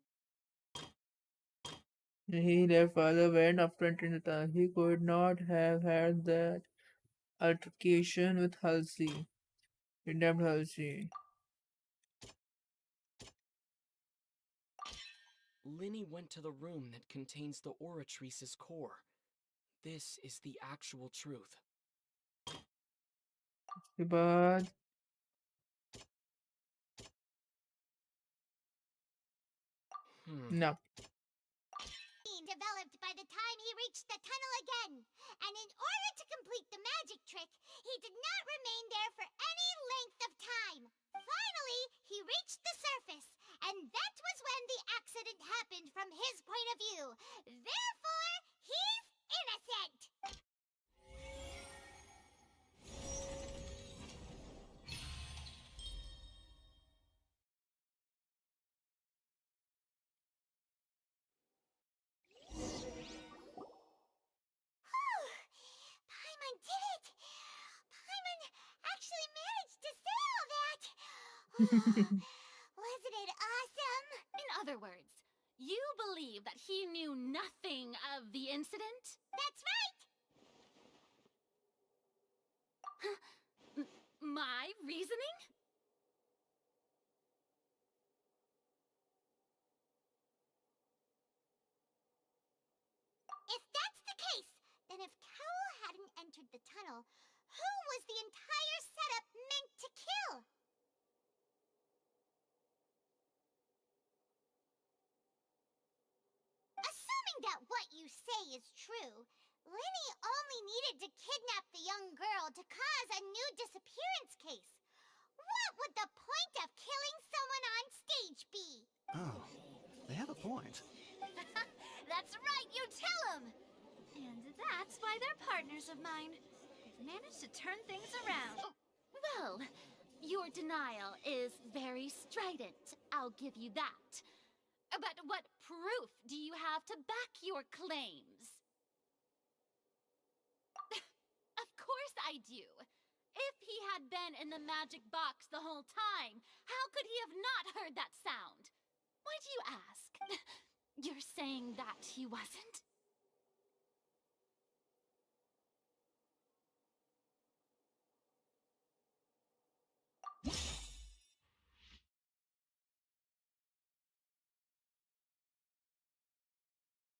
he left father went after entering the town. He could not have had that altercation with Halsey. Kidnapped Halsey. Linny went to the room that contains the Oratrice's core. This is the actual truth. उसके बाद No. Developed by the time he reached the tunnel again. And in order to complete the magic trick, he did not remain there for any length of time. Finally, he reached the surface, and that was when the accident happened from his point of view. Therefore, he's innocent. Paimon did it! Paimon actually managed to say all that! Wasn't it awesome? In other words, you believe that he knew nothing of the incident? That's right! My reasoning? If that's the case, then if Cowell hadn't entered the tunnel, who was the entire setup meant to kill? Assuming that what you say is true, Linny only needed to kidnap the young girl to cause a new disappearance case. What would the point of killing someone on stage be? Oh, they have a point. That's right, you tell him! And that's why they're partners of mine. They've managed to turn things around. Oh, well, your denial is very strident, I'll give you that. But what proof do you have to back your claims? Of course I do. If he had been in the magic box the whole time, how could he have not heard that sound? Why do you ask? You're saying that he wasn't?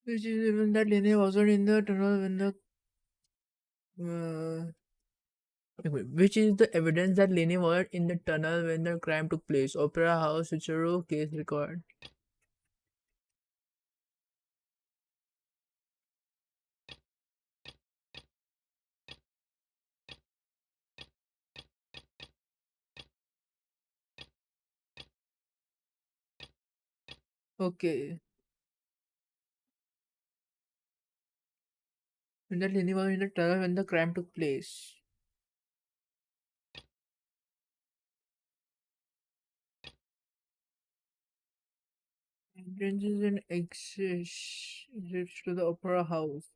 Which is even that Lene wasn't in the tunnel when the which is the evidence that Lene was in the tunnel when the crime took place. Opera House Cicero case record. Okay. When that Lene was in the tunnel when the crime took place. Entrances and exits to the Opera House.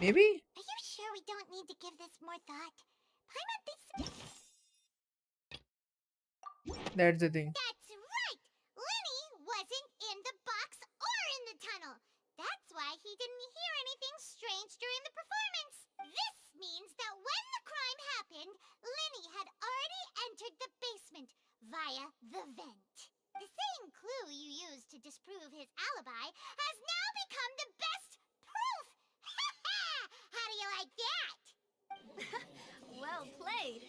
Maybe? Are you sure we don't need to give this more thought? Paimon thinks... That's the thing. That's right! Linny wasn't in the box or in the tunnel. That's why he didn't hear anything strange during the performance. This means that when the crime happened, Linny had already entered the basement via the vent. The same clue you used to disprove his alibi has now become the best proof! How do you like that? Well played.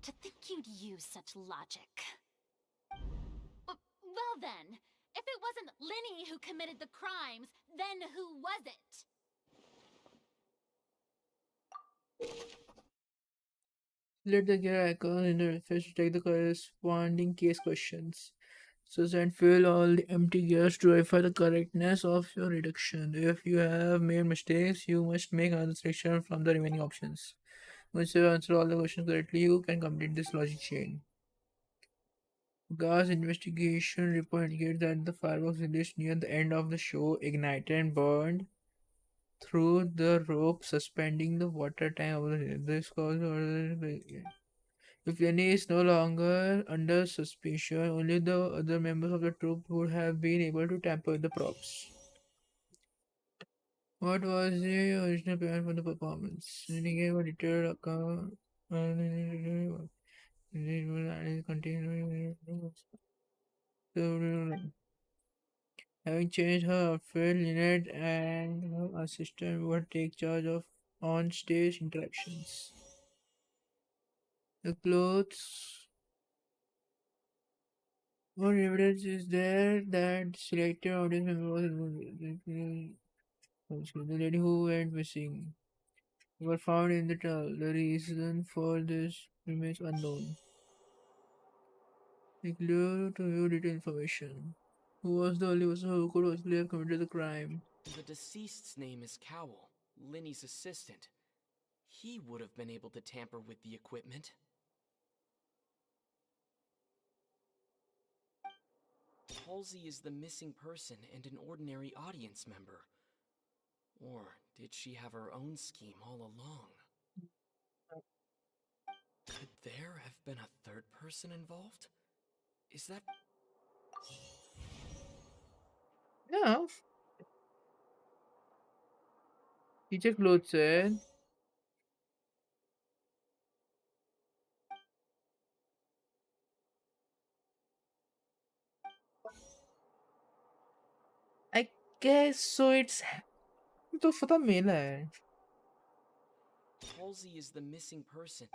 To think you'd use such logic. Well then, if it wasn't Linny who committed the crimes, then who was it? Let the gear icon in the refresh to take the corresponding case questions. So then fill all the empty gears to verify the correctness of your reduction. If you have made mistakes, you must make another selection from the remaining options. Once you answer all the questions correctly, you can complete this logic chain. Gas investigation report indicates that the fireworks released near the end of the show ignited and burned through the rope suspending the water tank over the hill. This caused if Lenny is no longer under suspicion, only the other members of the troop would have been able to tamper with the props. What was the original plan for the performance? Lenny gave a detailed account. Having changed her outfit, Lynette and her assistant would take charge of on-stage interactions. The clothes. What evidence is there that selected audience member was the lady who went missing? Were found in the tunnel. The reason for this remains unknown. The clue to view detailed information. Who was the only person who could possibly have committed the crime? The deceased's name is Cowell, Linny's assistant. He would have been able to tamper with the equipment. Halsey is the missing person and an ordinary audience member. Or did she have her own scheme all along? Could there have been a third person involved? Is that... Yeah. Teacher clothes said. I guess so. It's तो पता मेला है. Halsey is the missing person.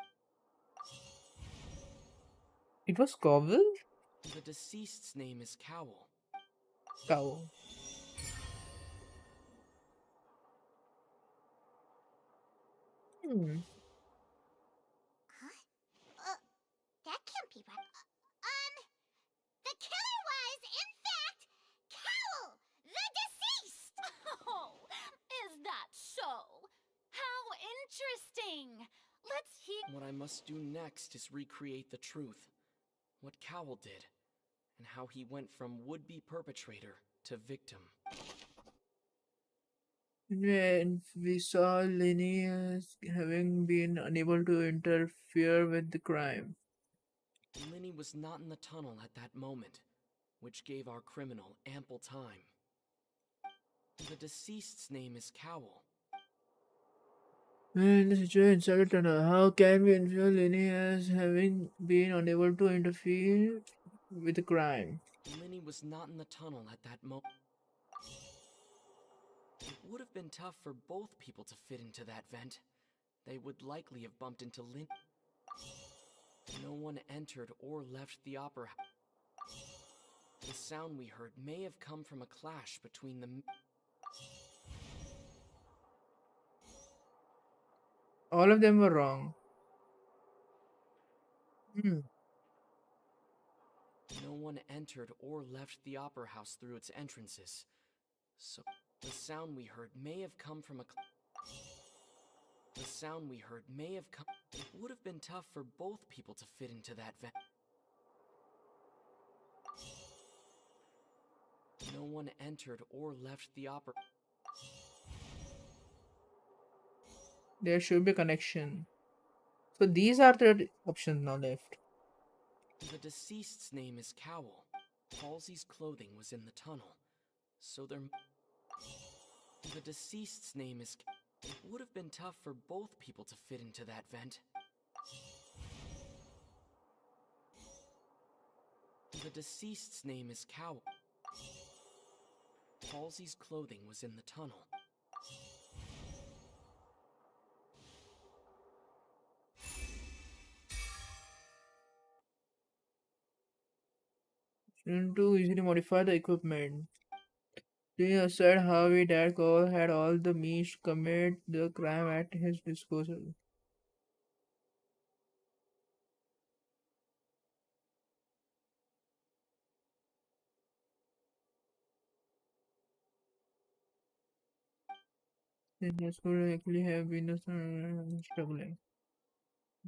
It was Cowell? The deceased's name is Cowell. Cowell. Hmm. That can't be right. The killer was, in fact, Cowell, the deceased! Oh, is that so? How interesting! Let's hear. What I must do next is recreate the truth. What Cowell did, and how he went from would-be perpetrator to victim. When we saw Lenny as having been unable to interfere with the crime. Lenny was not in the tunnel at that moment, which gave our criminal ample time. The deceased's name is Cowell. When the situation inside the tunnel, how can we infer Lenny as having been unable to interfere with the crime? Lenny was not in the tunnel at that moment. It would have been tough for both people to fit into that vent. They would likely have bumped into Lynn. No one entered or left the opera house. The sound we heard may have come from a clash between the... All of them were wrong. No one entered or left the opera house through its entrances. So, the sound we heard may have come from a... The sound we heard may have come... It would have been tough for both people to fit into that vent. No one entered or left the opera... There should be a connection. So these are the options now left. The deceased's name is Cowell. Halsey's clothing was in the tunnel. So there... The deceased's name is... It would have been tough for both people to fit into that vent. The deceased's name is Cowell. Halsey's clothing was in the tunnel. To easily modify the equipment. He said how his dad Cole had all the means to commit the crime at his disposal. This could likely have been a struggling.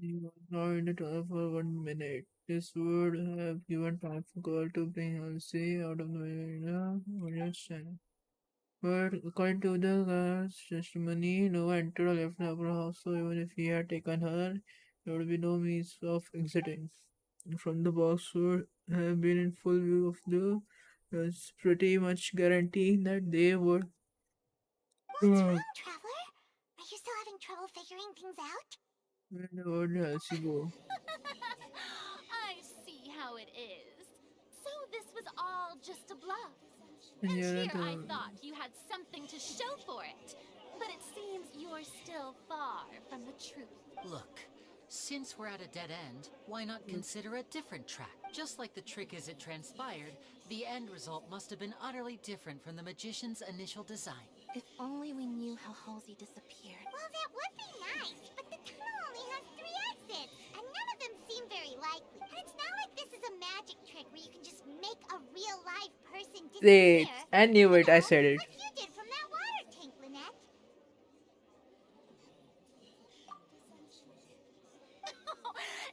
He was now in the tunnel for 1 minute. This would have given time for girl to bring Halsey out of the arena on your stand. But according to the guard's testimony, no one entered or left the upper house, so even if he had taken her, there would be no means of exiting. From the box would have been in full view of the it's pretty much guaranteed that they would. What's wrong, Traveler? Are you still having trouble figuring things out? Where would Halsey go? I see how it is. So this was all just a bluff. And And yet, here I thought you had something to show for it. But it seems you're still far from the truth. Look, since we're at a dead end, why not consider a different track? Just like the trick as it transpired, the end result must have been utterly different from the magician's initial design. If only we knew how Halsey disappeared. Well, that would be nice, but the tunnel only has 3 exits, and none of them seem very likely. And it's not like this is a magic trick where you can just make a real live person Wait, disappear. I knew it, I said it. Like you did from that water tank, Lynette.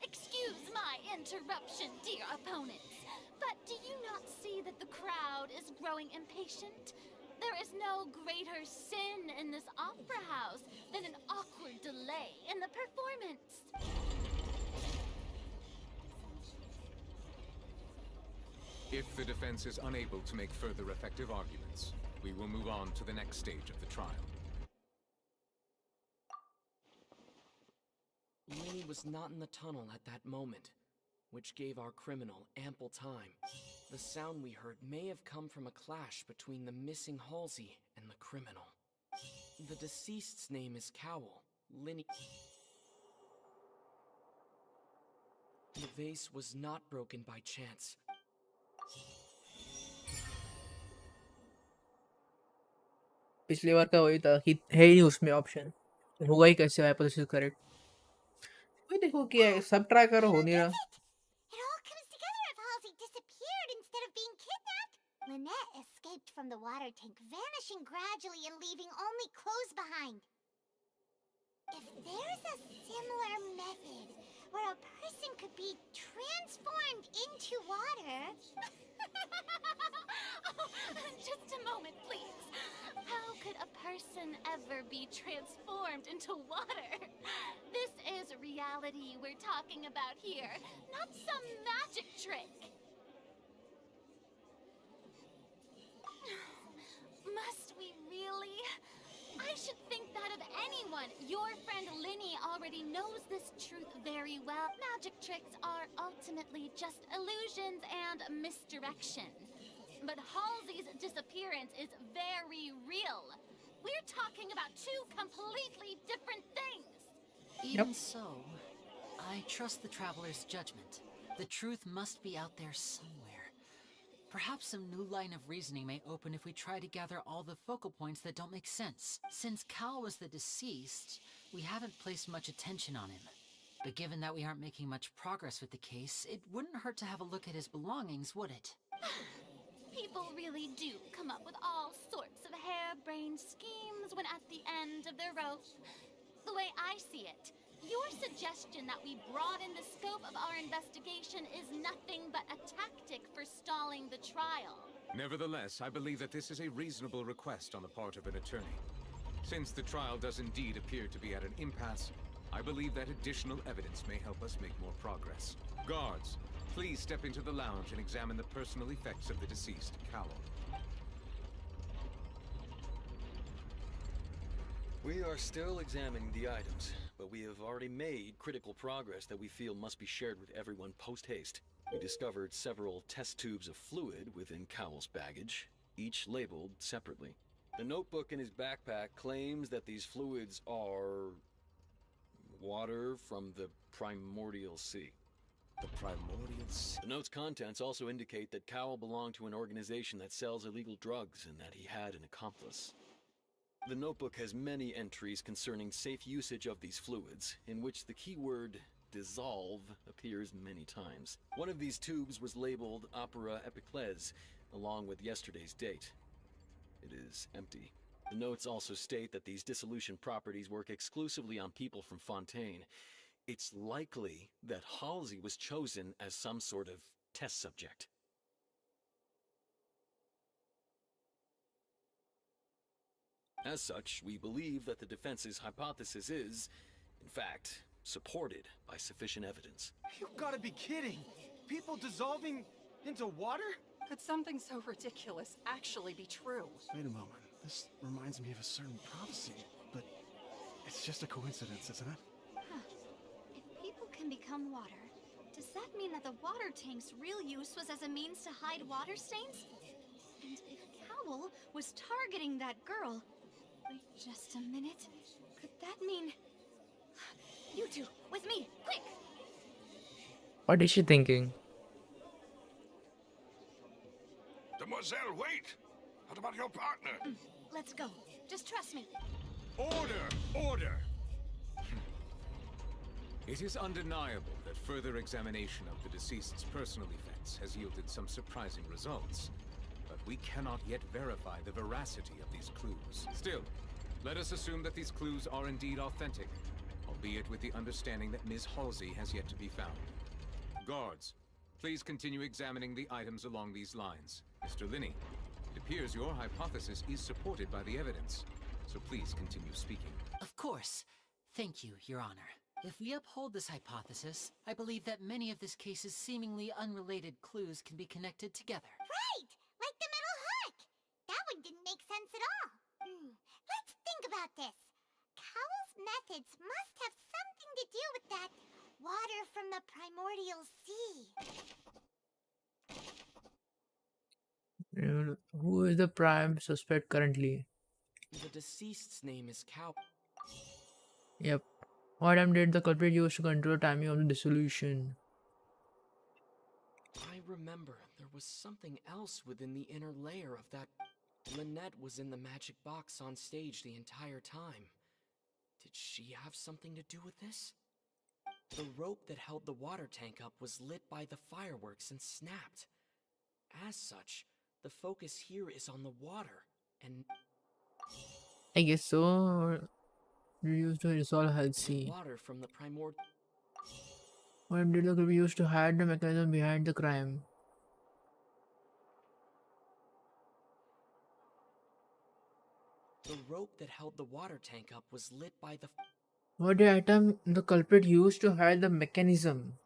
Excuse my interruption, dear opponents. But do you not see that the crowd is growing impatient? There is no greater sin in this opera house than an awkward delay in the performance. If the defense is unable to make further effective arguments, we will move on to the next stage of the trial. Lenny was not in the tunnel at that moment, which gave our criminal ample time. The sound we heard may have come from a clash between the missing Halsey and the criminal. The deceased's name is Cowell. Lenny... The vase was not broken by chance. पिछली बार का वही था कि है ही नहीं उसमें option होगा ही कैसे हाइपोथेसिस करेक्ट वही देखो क्या है सब ट्राई करो हो नहीं रहा It all comes together if Halsey disappeared instead of being kidnapped. Lynette escaped from the water tank, vanishing gradually and leaving only clothes behind. If there's a similar method where a person could be transformed into water... Just a moment, please. How could a person ever be transformed into water? This is reality we're talking about here, not some magic trick. Must we really? I should think that of anyone. Your friend Linny already knows this truth very well. Magic tricks are ultimately just illusions and misdirection. But Halsey's disappearance is very real. We're talking about 2 completely different things. Even so, I trust the Traveler's judgment. The truth must be out there somewhere. Perhaps some new line of reasoning may open if we try to gather all the focal points that don't make sense. Since Cal was the deceased, we haven't placed much attention on him. But given that we aren't making much progress with the case, it wouldn't hurt to have a look at his belongings, would it? People really do come up with all sorts of harebrained schemes when at the end of their rope. The way I see it, your suggestion that we broaden the scope of our investigation is nothing but a tactic for stalling the trial. Nevertheless, I believe that this is a reasonable request on the part of an attorney. Since the trial does indeed appear to be at an impasse, I believe that additional evidence may help us make more progress. Guards, please step into the lounge and examine the personal effects of the deceased, Cowell. We are still examining the items, but we have already made critical progress that we feel must be shared with everyone post-haste. We discovered several test tubes of fluid within Cowell's baggage, each labeled separately. The notebook in his backpack claims that these fluids are... water from the primordial sea. The primordial sea? The note's contents also indicate that Cowell belonged to an organization that sells illegal drugs and that he had an accomplice. The notebook has many entries concerning safe usage of these fluids, in which the keyword dissolve appears many times. One of these tubes was labeled Opera Epiclese, along with yesterday's date. It is empty. The notes also state that these dissolution properties work exclusively on people from Fontaine. It's likely that Halsey was chosen as some sort of test subject. As such, we believe that the defense's hypothesis is, in fact, supported by sufficient evidence. You've got to be kidding! People dissolving into water? Could something so ridiculous actually be true? Wait a moment. This reminds me of a certain prophecy, but it's just a coincidence, isn't it? Huh. If people can become water, does that mean that the water tank's real use was as a means to hide water stains? And if Cowell was targeting that girl... Wait just a minute. Could that mean... You two, with me, quick! What is she thinking? Demoiselle, wait! What about your partner? Let's go. Just trust me. Order! Order! It is undeniable that further examination of the deceased's personal effects has yielded some surprising results, but we cannot yet verify the veracity of these clues. Still, let us assume that these clues are indeed authentic, albeit with the understanding that Ms. Halsey has yet to be found. Guards, please continue examining the items along these lines. Mr. Linney, it appears your hypothesis is supported by the evidence, so please continue speaking. Of course. Thank you, Your Honor. If we uphold this hypothesis, I believe that many of this case's seemingly unrelated clues can be connected together. Right! Like the metal hook! That one didn't make sense at all. Let's think about this. Cowell's methods must have something to do with that water from the primordial sea. Who is the prime suspect currently? The deceased's name is Cow. Yep. What item did the culprit use to control the timing of the dissolution? I remember there was something else within the inner layer of that. Lynette was in the magic box on stage the entire time. Did she have something to do with this? The rope that held the water tank up was lit by the fireworks and snapped. As such, the focus here is on the water, and... I guess so. Used to resolve Halsey. Water from the primordial... What did the group use to hide the mechanism behind the crime? The rope that held the water tank up was lit by the... What the item the culprit used to hide the mechanism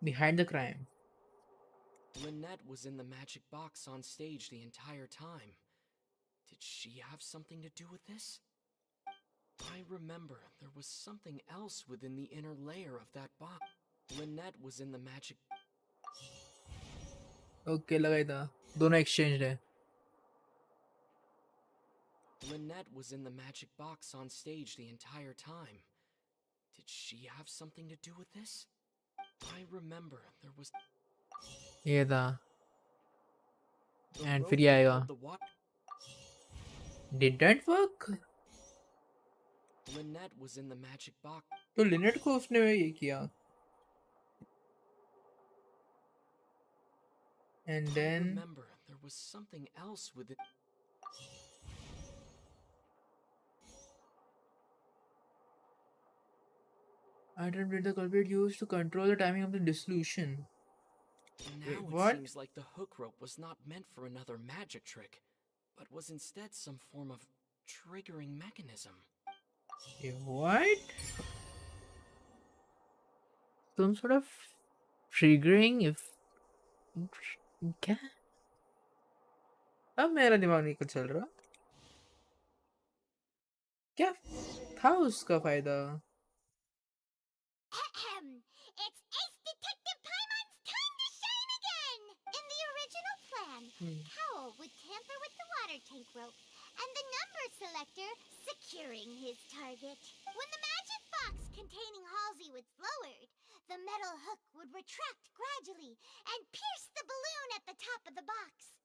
behind the crime? Lynette was in the magic box on stage the entire time. Did she have something to do with this? I remember there was something else within the inner layer of that box. Lynette was in the magic... Okay, लगाई था. दोनों exchanged है. Lynette was in the magic box on stage the entire time. Did she have something to do with this? I remember there was... ये था. And फिर ये आएगा. Did that work? Lynette was in the magic box. तो Lynette को उसने ये किया. And then... I remember there was something else with it. Item did the culprit use to control the timing of the dissolution? Now what? It seems like the hook rope was not meant for another magic trick, but was instead some form of triggering mechanism. What? Some sort of triggering if... क्या? अब मेरा दिमाग नहीं कुछ चल रहा. क्या था उसका फायदा? It's Ace Detective Paimon's time to shine again! In the original plan, Cowell would tamper with the water tank rope and the number selector securing his target. When the magic box containing Halsey was lowered, the metal hook would retract gradually and pierce the balloon at the top of the box.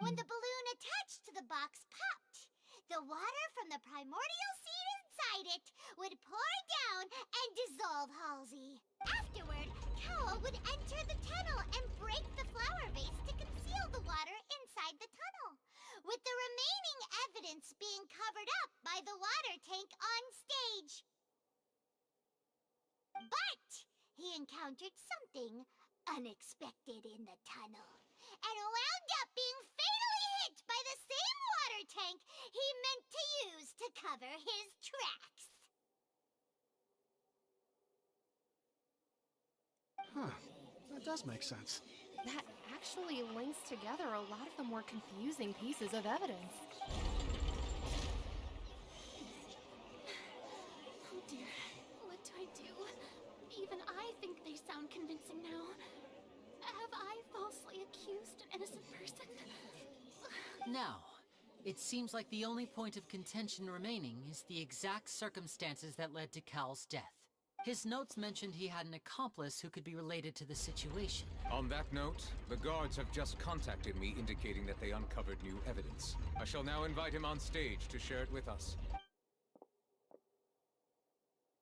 When the balloon attached to the box popped, the water from the primordial seed inside it would pour down and dissolve Halsey. Afterward, Cowell would enter the tunnel and break the flower vase to conceal the water inside inside the tunnel, with the remaining evidence being covered up by the water tank on stage. But he encountered something unexpected in the tunnel, and wound up being fatally hit by the same water tank he meant to use to cover his tracks. Huh. That does make sense. That actually links together a lot of the more confusing pieces of evidence. Oh dear, what do I do? Even I think they sound convincing now. Have I falsely accused an innocent person? Now, it seems like the only point of contention remaining is the exact circumstances that led to Cal's death. His notes mentioned he had an accomplice who could be related to the situation. On that note, the guards have just contacted me indicating that they uncovered new evidence. I shall now invite him on stage to share it with us.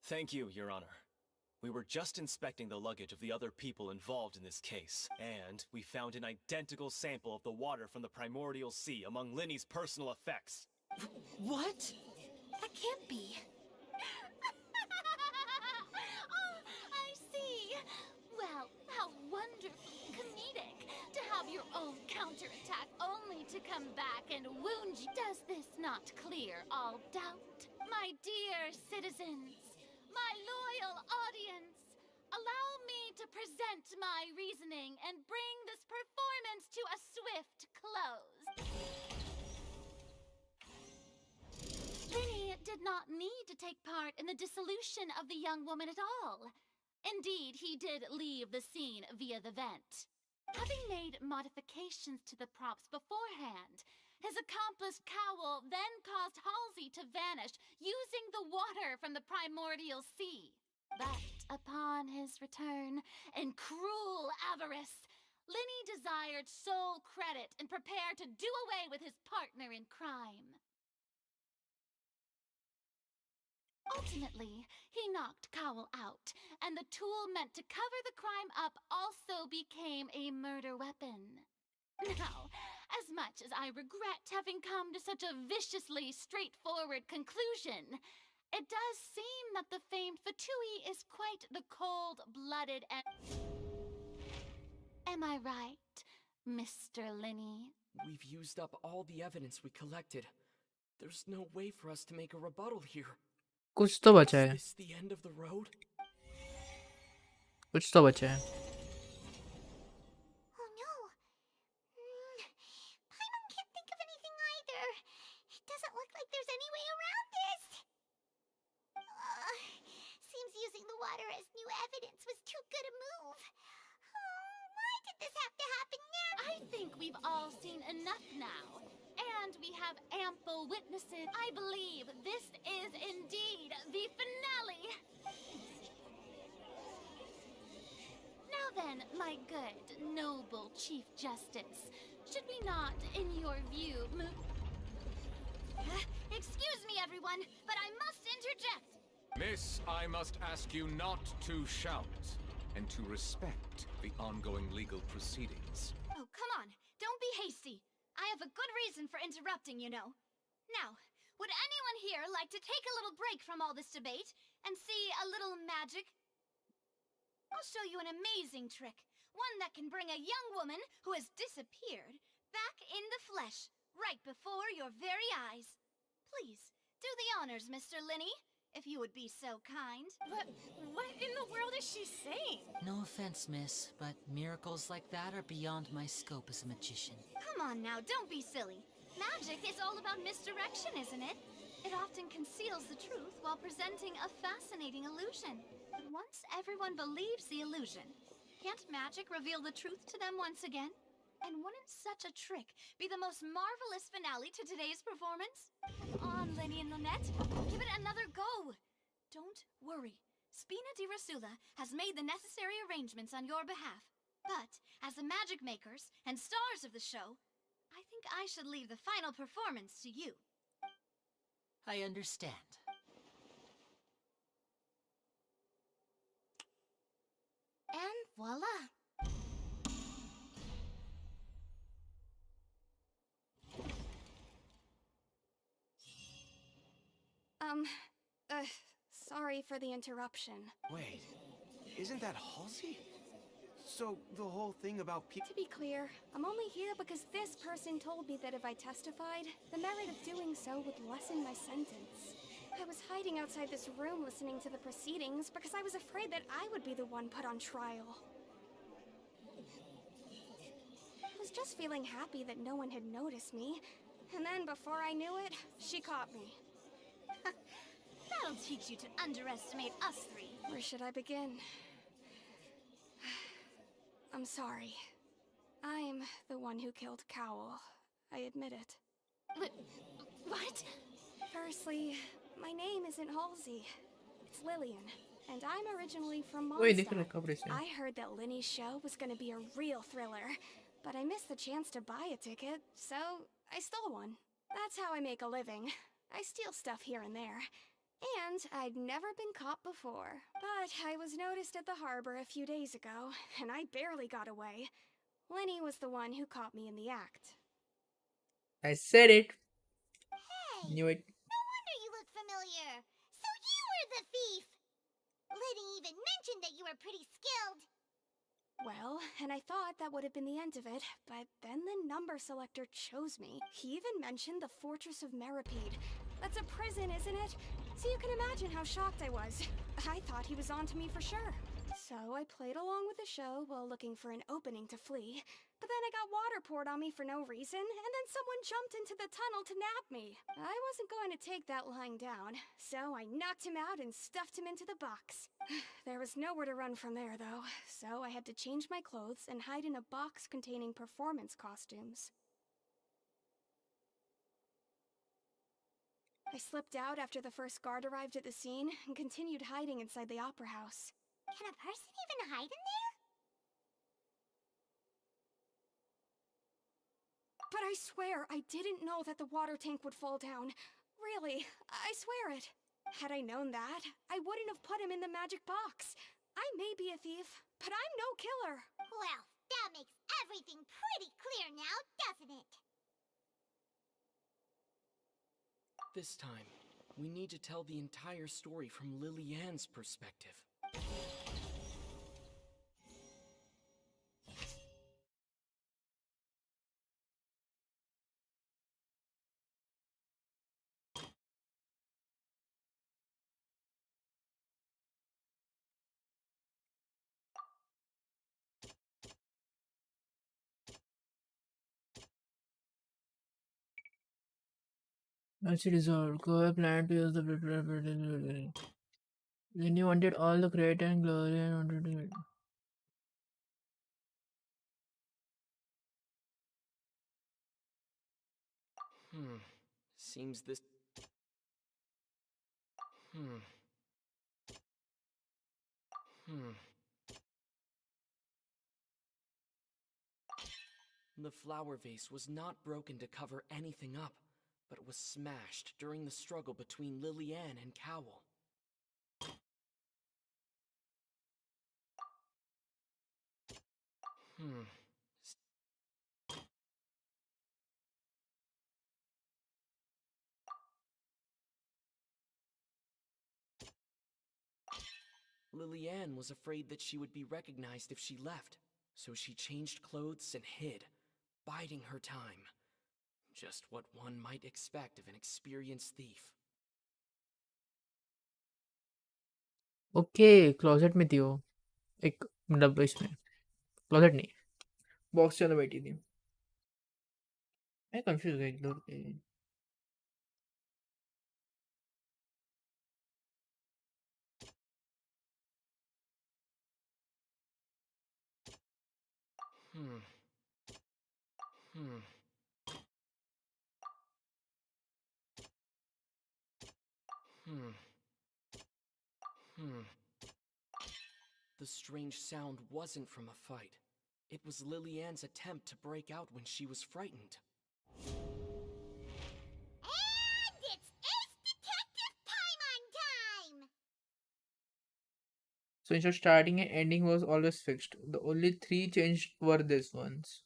Thank you, Your Honor. We were just inspecting the luggage of the other people involved in this case, and we found an identical sample of the water from the primordial sea among Linny's personal effects. What? That can't be. Oh, I see. Well, how wonderfully comedic to have your own counterattack only to come back and wound you. Does this not clear all doubt? My dear citizens, my loyal audience, allow me to present my reasoning and bring this performance to a swift close. Linny did not need to take part in the dissolution of the young woman at all. Indeed, he did leave the scene via the vent. Having made modifications to the props beforehand, his accomplice Cowell then caused Halsey to vanish using the water from the primordial sea. But upon his return, in cruel avarice, Linny desired sole credit and prepared to do away with his partner in crime. Ultimately, he knocked Cowell out, and the tool meant to cover the crime up also became a murder weapon. Now, as much as I regret having come to such a viciously straightforward conclusion, it does seem that the famed Fatui is quite the cold-blooded and... Am I right, Mr. Linny? We've used up all the evidence we collected. There's no way for us to make a rebuttal here. कुछ तो बचा है. Is this the end of the road? कुछ तो बचा है. Oh no. Paimon can't think of anything either. It doesn't look like there's any way around this. Seems using the water as new evidence was too good a move. Why did this have to happen now? I think we've all seen enough now. And we have ample witnesses. I believe this is indeed the finale. Now then, my good, noble Chief Justice, should we not, in your view, Excuse me, everyone, but I must interject. Miss, I must ask you not to shout and to respect the ongoing legal proceedings. Oh, come on. Don't be hasty. I have a good reason for interrupting, you know. Now, would anyone here like to take a little break from all this debate and see a little magic? I'll show you an amazing trick. One that can bring a young woman who has disappeared back in the flesh, right before your very eyes. Please, do the honors, Mr. Linny, if you would be so kind. What in the world is she saying? No offense, miss, but miracles like that are beyond my scope as a magician. Come on now, don't be silly. Magic is all about misdirection, isn't it? It often conceals the truth while presenting a fascinating illusion. But once everyone believes the illusion, can't magic reveal the truth to them once again? And wouldn't such a trick be the most marvelous finale to today's performance? Come on, Lenny and Lynette, give it another go. Don't worry. Spina di Rasula has made the necessary arrangements on your behalf. But, as the magic makers and stars of the show, I think I should leave the final performance to you. I understand. And voila! Sorry for the interruption. Wait, isn't that Halsey? So, the whole thing about To be clear, I'm only here because this person told me that if I testified, the merit of doing so would lessen my sentence. I was hiding outside this room listening to the proceedings because I was afraid that I would be the one put on trial. I was just feeling happy that no one had noticed me, and then before I knew it, she caught me. That'll teach you to underestimate us three. Where should I begin? I'm sorry. I'm the one who killed Cowell. I admit it. What? Firstly, my name isn't Halsey. It's Lillian, and I'm originally from वही देख Mondstadt. recovery से I heard that Linny's show was gonna be a real thriller, but I missed the chance to buy a ticket, so I stole one. That's how I make a living. I steal stuff here and there. And I'd never been caught before. But I was noticed at the harbor a few days ago, and I barely got away. Lenny was the one who caught me in the act. I said it. Hey! Knew it. No wonder you look familiar. So you were the thief! Liddy even mentioned that you were pretty skilled. Well, and I thought that would have been the end of it, but then the number selector chose me. He even mentioned the Fortress of Meripede. That's a prison, isn't it? So you can imagine how shocked I was. I thought he was onto me for sure. So I played along with the show while looking for an opening to flee. But then I got water poured on me for no reason, and then someone jumped into the tunnel to nab me. I wasn't going to take that lying down, so I knocked him out and stuffed him into the box. There was nowhere to run from there, though, so I had to change my clothes and hide in a box containing performance costumes. I slipped out after the first guard arrived at the scene and continued hiding inside the opera house. Can a person even hide in there? But I swear, I didn't know that the water tank would fall down. Really, I swear it. Had I known that, I wouldn't have put him in the magic box. I may be a thief, but I'm no killer. Well, that makes everything pretty clear now, doesn't it? This time, we need to tell the entire story from Lillian's perspective. Once resolved, Koa planned to use the then you wanted all the credit and glory and wanted to Seems this... Hmm. The flower vase was not broken to cover anything up, but was smashed during the struggle between Lillian and Cowell. Lillian was afraid that she would be recognized if she left, so she changed clothes and hid, biding her time. Just what one might expect of an experienced thief. Okay closet में थी वो एक मतलब इसमें closet नहीं box के अंदर बैठी थी मैं कंफ्यूज हो गया एकदम The strange sound wasn't from a fight. It was Lillian's attempt to break out when she was frightened. And it's Ace Detective Paimon time! So instead of starting and ending was always fixed. The only 3 changed were these ones.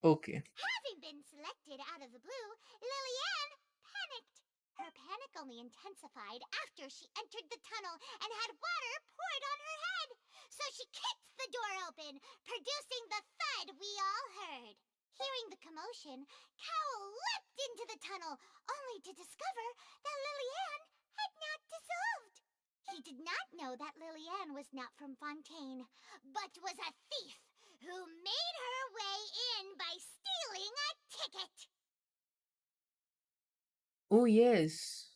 Okay. Having been selected out of the blue, Lillian panicked. Her panic only intensified after she entered the tunnel and had water poured on her head. So she kicked the door open, producing the thud we all heard. Hearing the commotion, Cowell leapt into the tunnel, only to discover that Lillian had not dissolved. He did not know that Lillian was not from Fontaine, but was a thief who made her way in by stealing a ticket. Oh yes,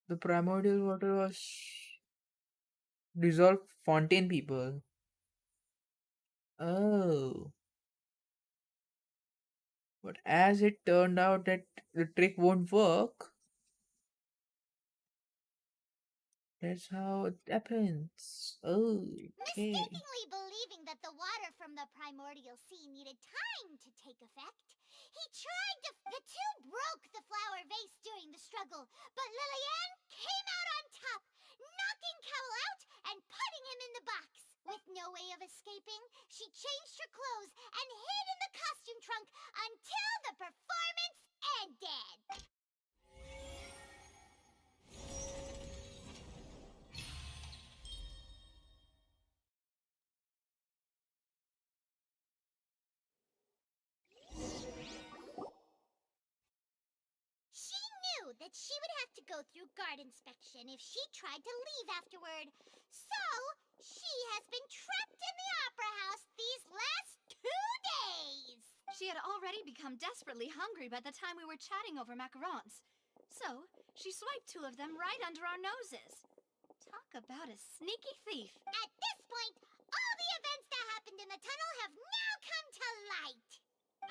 the primordial water was dissolved Fontaine people. Oh, but as it turned out that the trick won't work, that's how it happens. Okay. Mistakenly believing that the water from the primordial sea needed time to take effect, he tried to... The two broke the flower vase during the struggle, but Lillian came out on top, knocking Cowell out and putting him in the box. With no way of escaping, she changed her clothes and hid in the costume trunk until the performance ended. She knew that she would have to go through guard inspection if she tried to leave afterward. So, she has been trapped in the Opera House these last 2 days. She had already become desperately hungry by the time we were chatting over macarons. So, she swiped 2 of them right under our noses. Talk about a sneaky thief. At this point, all the events that happened in the tunnel have now come to light.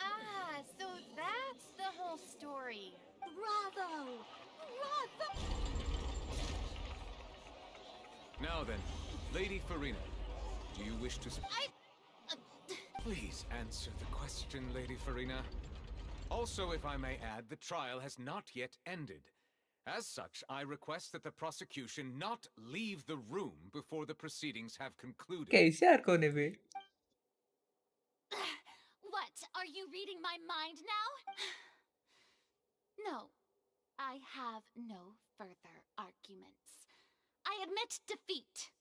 Ah, so that's the whole story. Bravo! Bravo! Now then, Lady Farina, do you wish to... Please answer the question, Lady Farina. Also, if I may add, the trial has not yet ended. As such, I request that the prosecution not leave the room before the proceedings have concluded. कैसे यार कोने पे? What? Are you reading my mind now? No, I have no further arguments. I admit defeat.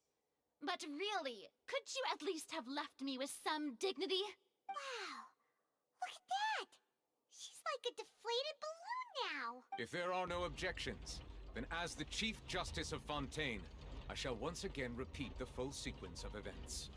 But really, could you at least have left me with some dignity? Wow, look at that! She's like a deflated balloon now. If there are no objections, then as the Chief Justice of Fontaine, I shall once again repeat the full sequence of events.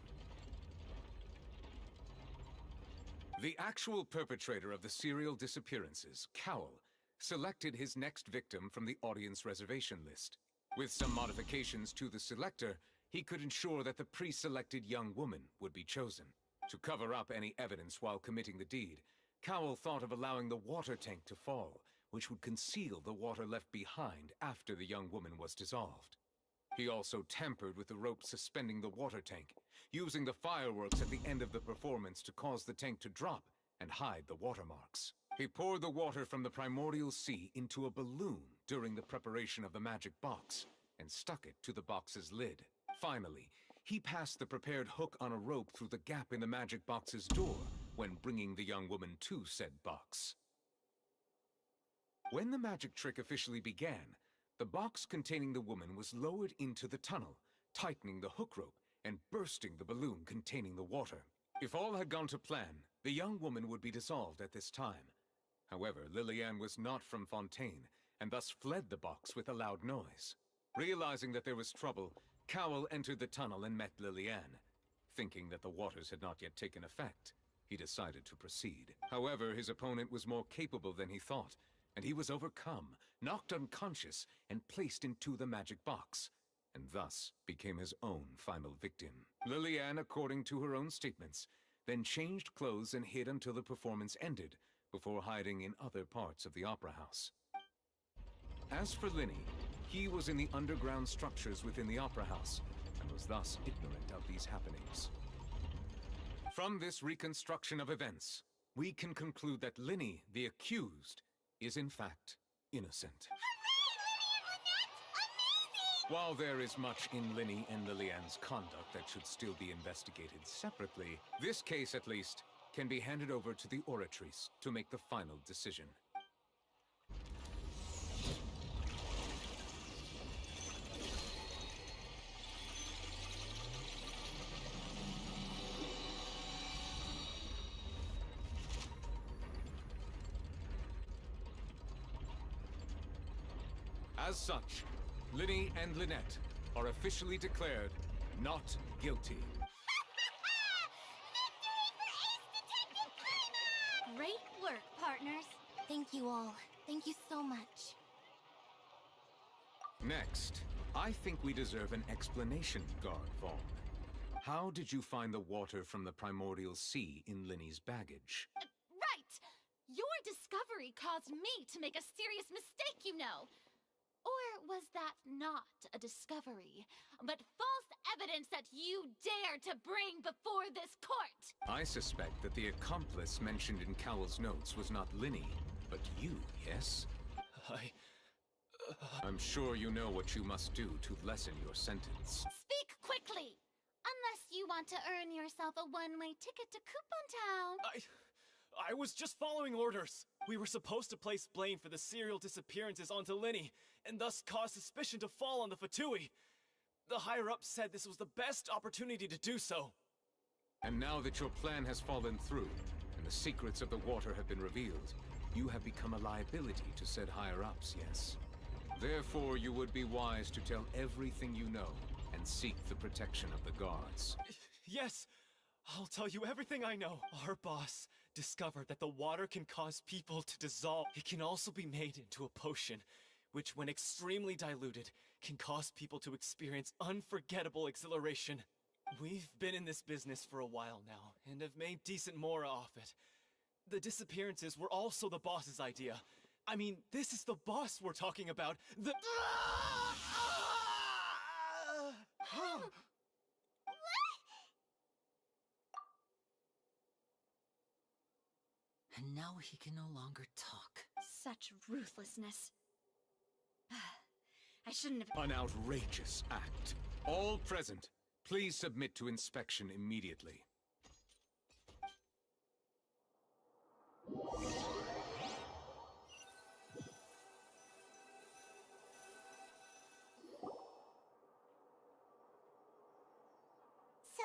The actual perpetrator of the serial disappearances, Cowell, selected his next victim from the audience reservation list. With some modifications to the selector, he could ensure that the pre-selected young woman would be chosen. To cover up any evidence while committing the deed, Cowell thought of allowing the water tank to fall, which would conceal the water left behind after the young woman was dissolved. He also tampered with the rope suspending the water tank, using the fireworks at the end of the performance to cause the tank to drop and hide the watermarks. He poured the water from the primordial sea into a balloon during the preparation of the magic box and stuck it to the box's lid. Finally, he passed the prepared hook on a rope through the gap in the magic box's door when bringing the young woman to said box. When the magic trick officially began, the box containing the woman was lowered into the tunnel, tightening the hook rope and bursting the balloon containing the water. If all had gone to plan, the young woman would be dissolved at this time. However, Lillian was not from Fontaine, and thus fled the box with a loud noise. Realizing that there was trouble, Cowell entered the tunnel and met Lillian. Thinking that the waters had not yet taken effect, he decided to proceed. However, his opponent was more capable than he thought, and he was overcome, knocked unconscious, and placed into the magic box, and thus became his own final victim. Lillian, according to her own statements, then changed clothes and hid until the performance ended, before hiding in other parts of the opera house. As for Linny, he was in the underground structures within the opera house, and was thus ignorant of these happenings. From this reconstruction of events, we can conclude that Linny, the accused, is in fact innocent. While there is much in Linny and Lillian's conduct that should still be investigated separately, this case at least can be handed over to the Oratrice to make the final decision. As such, Linny and Lynette are officially declared not guilty. Great work, partners. Thank you all. Thank you so much. Next, I think we deserve an explanation, Guard Vaughn. How did you find the water from the primordial sea in Linny's baggage? Right! Your discovery caused me to make a serious mistake, you know. Or was that not a discovery, but false evidence that you dare to bring before this court? I suspect that the accomplice mentioned in Cowell's notes was not Linny, but you, yes? I'm sure you know what you must do to lessen your sentence. Speak quickly! Unless you want to earn yourself a one-way ticket to Coupon Town. I was just following orders. We were supposed to place blame for the serial disappearances onto Linny, and thus cause suspicion to fall on the Fatui. The higher-ups said this was the best opportunity to do so. And now that your plan has fallen through, and the secrets of the water have been revealed, you have become a liability to said higher-ups, yes? Therefore, you would be wise to tell everything you know, and seek the protection of the guards. Yes, I'll tell you everything I know. Our boss discovered that the water can cause people to dissolve. It can also be made into a potion, which when extremely diluted, can cause people to experience unforgettable exhilaration. We've been in this business for a while now, and have made decent mora off it. The disappearances were also the boss's idea. I mean, this is the boss we're talking about. The... And now he can no longer talk. Such ruthlessness. I shouldn't have... An outrageous act. All present, please submit to inspection immediately.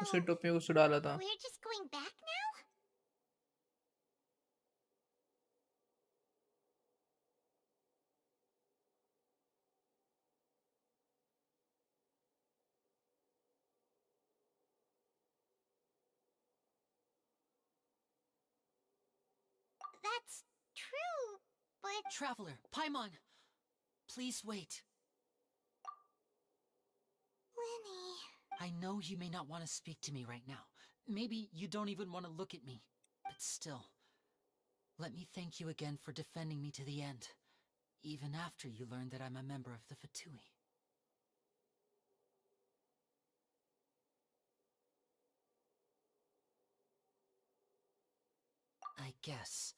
उसे टोपी को डाला था. We're just going back now? That's true, but... Traveler, Paimon! Please wait. Linny... I know you may not want to speak to me right now. Maybe you don't even want to look at me. But still, let me thank you again for defending me to the end, even after you learned that I'm a member of the Fatui. I guess.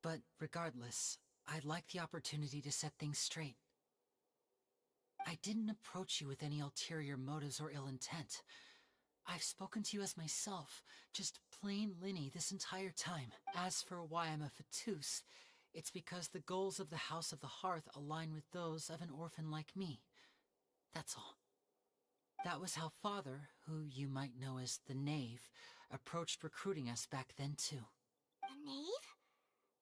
But regardless, I'd like the opportunity to set things straight. I didn't approach you with any ulterior motives or ill intent. I've spoken to you as myself, just plain Linny this entire time. As for why I'm a Fatus, it's because the goals of the House of the Hearth align with those of an orphan like me. That's all. That was how Father, who you might know as the Knave, approached recruiting us back then too. The Knave?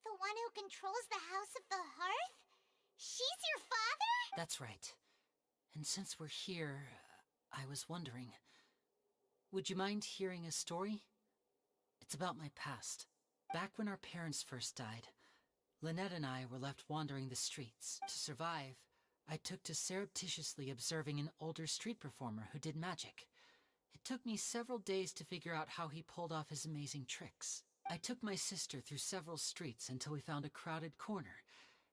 The one who controls the House of the Hearth? She's your father? That's right. And since we're here, I was wondering, would you mind hearing a story? It's about my past. Back when our parents first died, Lynette and I were left wandering the streets. To survive, I took to surreptitiously observing an older street performer who did magic. It took me several days to figure out how he pulled off his amazing tricks. I took my sister through several streets until we found a crowded corner,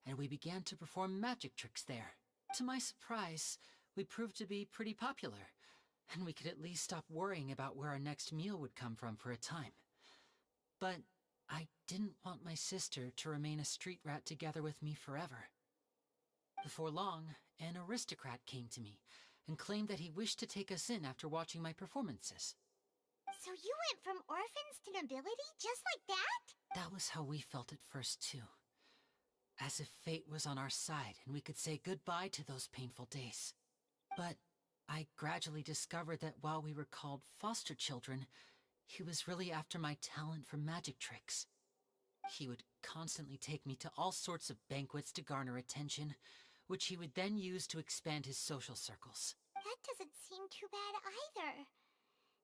and we began to perform magic tricks there. To my surprise, we proved to be pretty popular, and we could at least stop worrying about where our next meal would come from for a time. But I didn't want my sister to remain a street rat together with me forever. Before long, an aristocrat came to me and claimed that he wished to take us in after watching my performances. So you went from orphans to nobility just like that? That was how we felt at first too. As if fate was on our side and we could say goodbye to those painful days. But I gradually discovered that while we were called foster children, he was really after my talent for magic tricks. He would constantly take me to all sorts of banquets to garner attention, which he would then use to expand his social circles. That doesn't seem too bad either.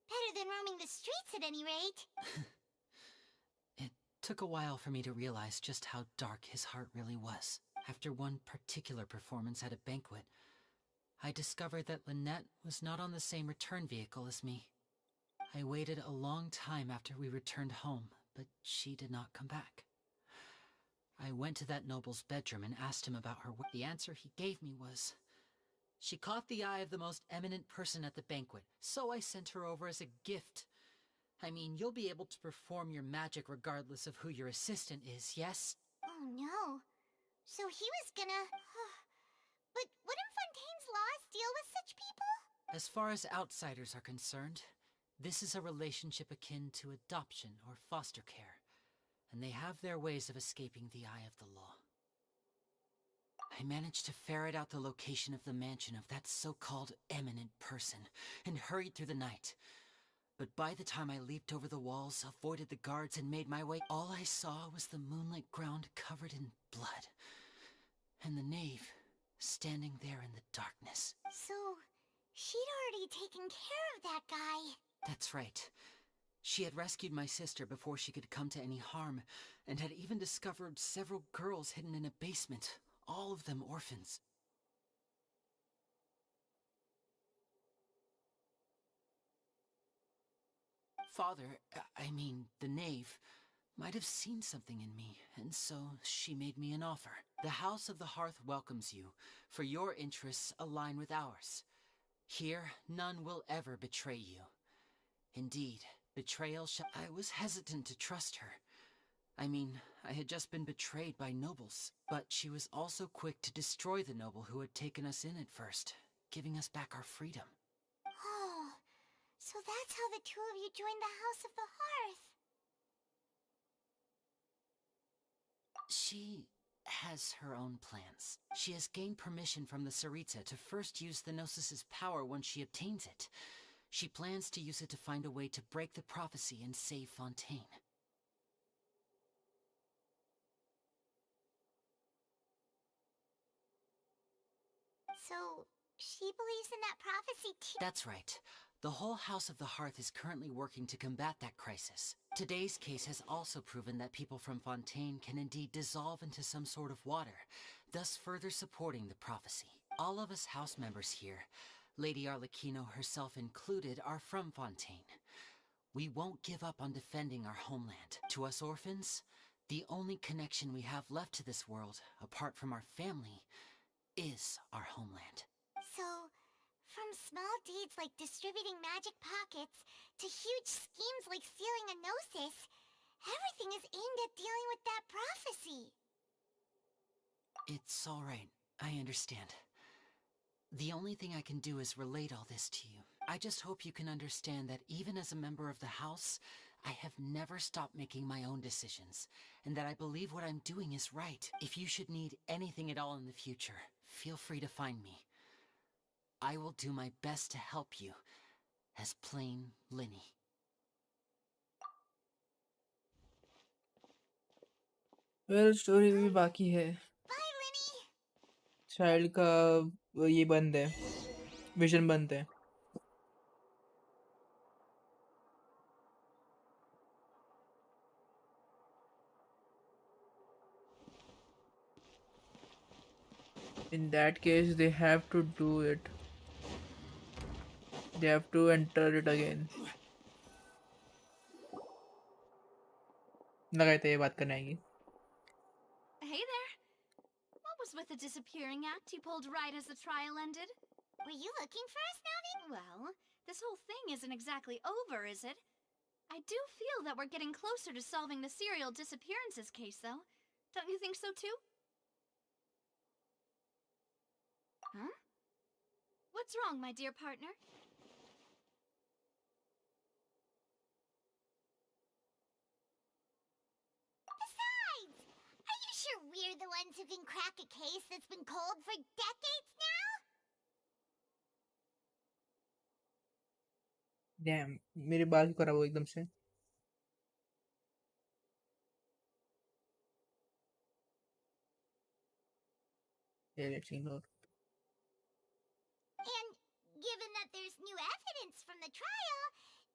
Better than roaming the streets at any rate. It took a while for me to realize just how dark his heart really was. After one particular performance at a banquet, I discovered that Lynette was not on the same return vehicle as me. I waited a long time after we returned home, but she did not come back. I went to that noble's bedroom and asked him about her. The answer he gave me was, she caught the eye of the most eminent person at the banquet, so I sent her over as a gift. I mean, you'll be able to perform your magic regardless of who your assistant is, yes? Oh no. So he was gonna... But wouldn't Fontaine's laws deal with such people? As far as outsiders are concerned, this is a relationship akin to adoption or foster care, and they have their ways of escaping the eye of the law. I managed to ferret out the location of the mansion of that so-called eminent person, and hurried through the night. But by the time I leaped over the walls, avoided the guards, and made my way, all I saw was the moonlit ground covered in blood, and the knave standing there in the darkness. So, she'd already taken care of that guy. That's right. She had rescued my sister before she could come to any harm, and had even discovered several girls hidden in a basement, all of them orphans. Father, I mean, the knave, might have seen something in me, and so she made me an offer. The House of the Hearth welcomes you, for your interests align with ours. Here, none will ever betray you. Indeed, betrayal shall... I was hesitant to trust her. I mean, I had just been betrayed by nobles, but she was also quick to destroy the noble who had taken us in at first, giving us back our freedom. Oh, so that's how the two of you joined the House of the Hearth. She has her own plans. She has gained permission from the Tsaritsa to first use the Gnosis' power once she obtains it. She plans to use it to find a way to break the prophecy and save Fontaine. So, she believes in that prophecy too? That's right. The whole House of the Hearth is currently working to combat that crisis. Today's case has also proven that people from Fontaine can indeed dissolve into some sort of water, thus further supporting the prophecy. All of us house members here, Lady Arlecchino herself included, are from Fontaine. We won't give up on defending our homeland. To us orphans, the only connection we have left to this world, apart from our family, is our homeland. So, from small deeds like distributing magic pockets to huge schemes like stealing a Gnosis, everything is aimed at dealing with that prophecy. It's all right. I understand. The only thing I can do is relate all this to you. I just hope you can understand that even as a member of the House, I have never stopped making my own decisions, and that I believe what I'm doing is right. If you should need anything at all in the future, feel free to find me. I will do my best to help you, as plain Linny. Well story भी बाकी है. Child का ये बंद है, vision बंद है. In that case, they have to do it. They have to enter it again. लगा था ये बात करने आएगी. Hey there. What was with the disappearing act you pulled right as the trial ended? Were you looking for us, Navi? Well, this whole thing isn't exactly over, is it? I do feel that we're getting closer to solving the serial disappearances case, though. Don't you think so, too? Huh? What's wrong, my dear partner? Besides, are you sure we're the ones who can crack a case that's been cold for decades now? Damn, मेरे बाल क्यों खराब हो एकदम से. Yeah, let's ignore. And given that there's new evidence from the trial,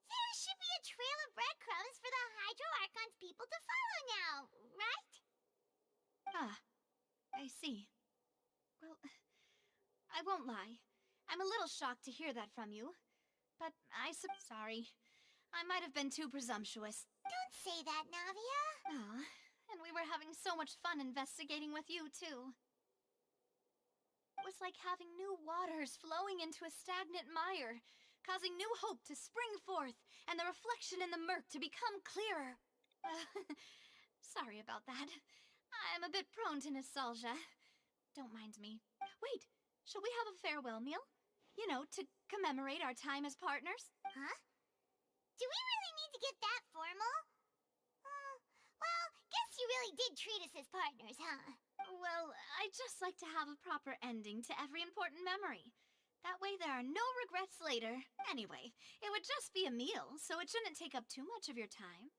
there should be a trail of breadcrumbs for the Hydro Archon's people to follow now, right? Ah, I see. Well, I won't lie. I'm a little shocked to hear that from you. But sorry. I might have been too presumptuous. Don't say that, Navia. Ah, and we were having so much fun investigating with you, too. It was like having new waters flowing into a stagnant mire, causing new hope to spring forth, and the reflection in the murk to become clearer. Sorry about that. I'm a bit prone to nostalgia. Don't mind me. Wait, shall we have a farewell meal? You know, to commemorate our time as partners? Huh? Do we really need to get that formal? Well, guess you really did treat us as partners, huh? Well, I'd just like to have a proper ending to every important memory. That way there are no regrets later. Anyway, it would just be a meal, so it shouldn't take up too much of your time.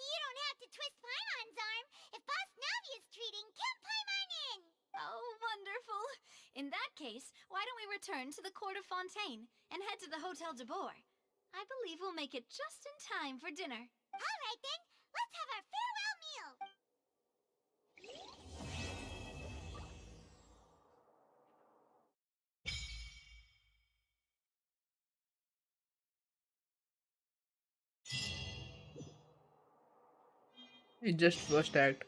You don't have to twist Paimon's arm. If Boss Navia's treating, count Paimon in! Oh, wonderful. In that case, why don't we return to the court of Fontaine and head to the Hotel de Boer? I believe we'll make it just in time for dinner. All right then, let's have our farewell meal. It's just first act.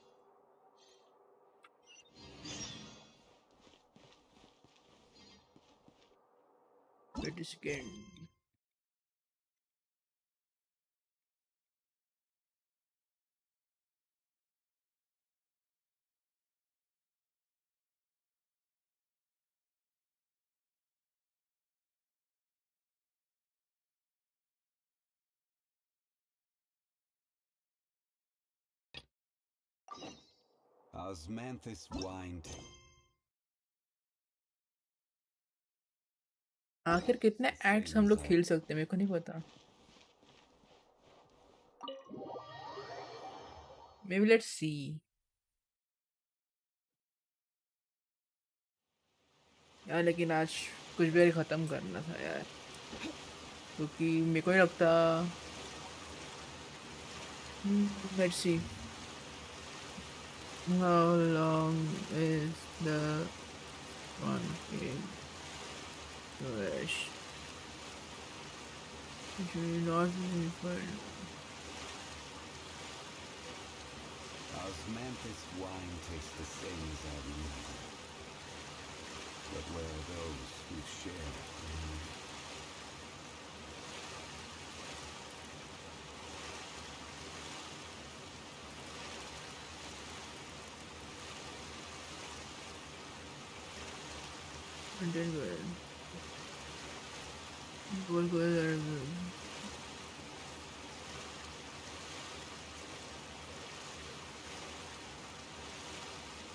Wait a second. Osmanthus whined. आखिर कितने acts हम लोग खेल सकते हैं मेरे को नहीं पता. Maybe let's see. यार लेकिन आज कुछ भी ख़त्म करना था यार, क्योंकि मेरे को नहीं लगता. Let's see. How long is the one game rush? It will not be fun. Osmanthus wine tastes the same as I remember. But where are those who share? And then we'll go there.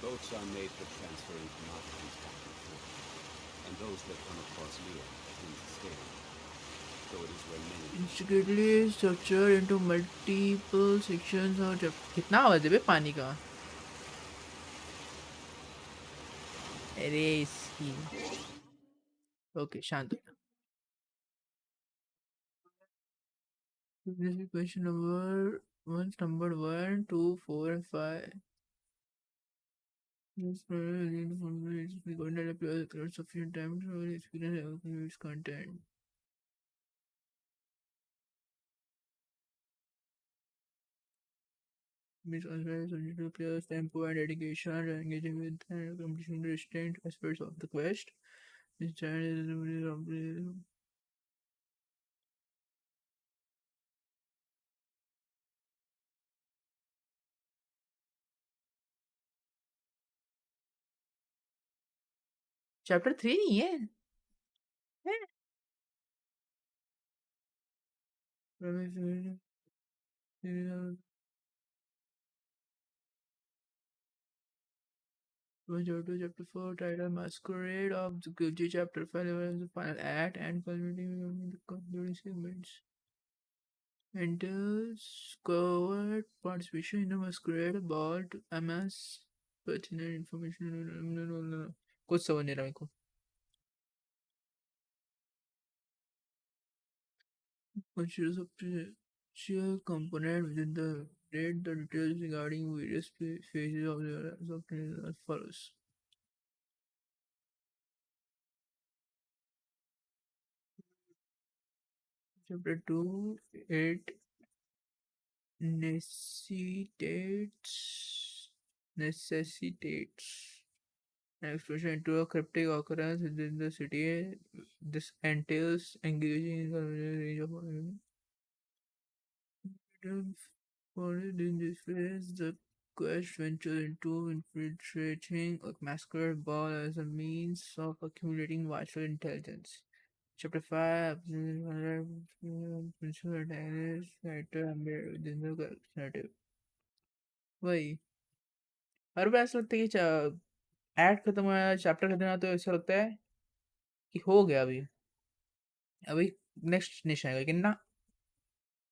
Boats are made for transferring commodities back and forth, and those that come across Leo tend to stay. So it is where many Intricately structured into multiple sections और जब कितना आवाज है बे पानी का. अरे इसकी. Okay, शांत हो. This is question number one, number 1, 2, 4, and 5. This we going to apply sufficient time to experience its content. Means also to players tempo and dedication, engaging with and completion restraint aspects of the quest. This channel is chapter 3 नहीं है. Chapter 4 title Masquerade of the Guilty, chapter 5 the final act and culminating the concluding segments. Enters covert participation in the Masquerade ball to MS pertinent information, कुछ समझ नहीं रहा मेरे को। Considers a potential component within the rate the details regarding various phases of the software as follows. Chapter 2, it necessitates an exploration into a cryptic occurrence within the city. This entails engaging in a range of in this phase, the quest ventures into infiltrating a masquerade ball as a means of accumulating vital intelligence. Chapter 5 principal antagonist character embedded within the narrative. वही हर बार ऐसा लगता है कि add खत्म हुआ chapter खत्म हुआ तो ऐसा लगता है कि हो गया अभी अभी नेक्स्ट निश आएगा लेकिन ना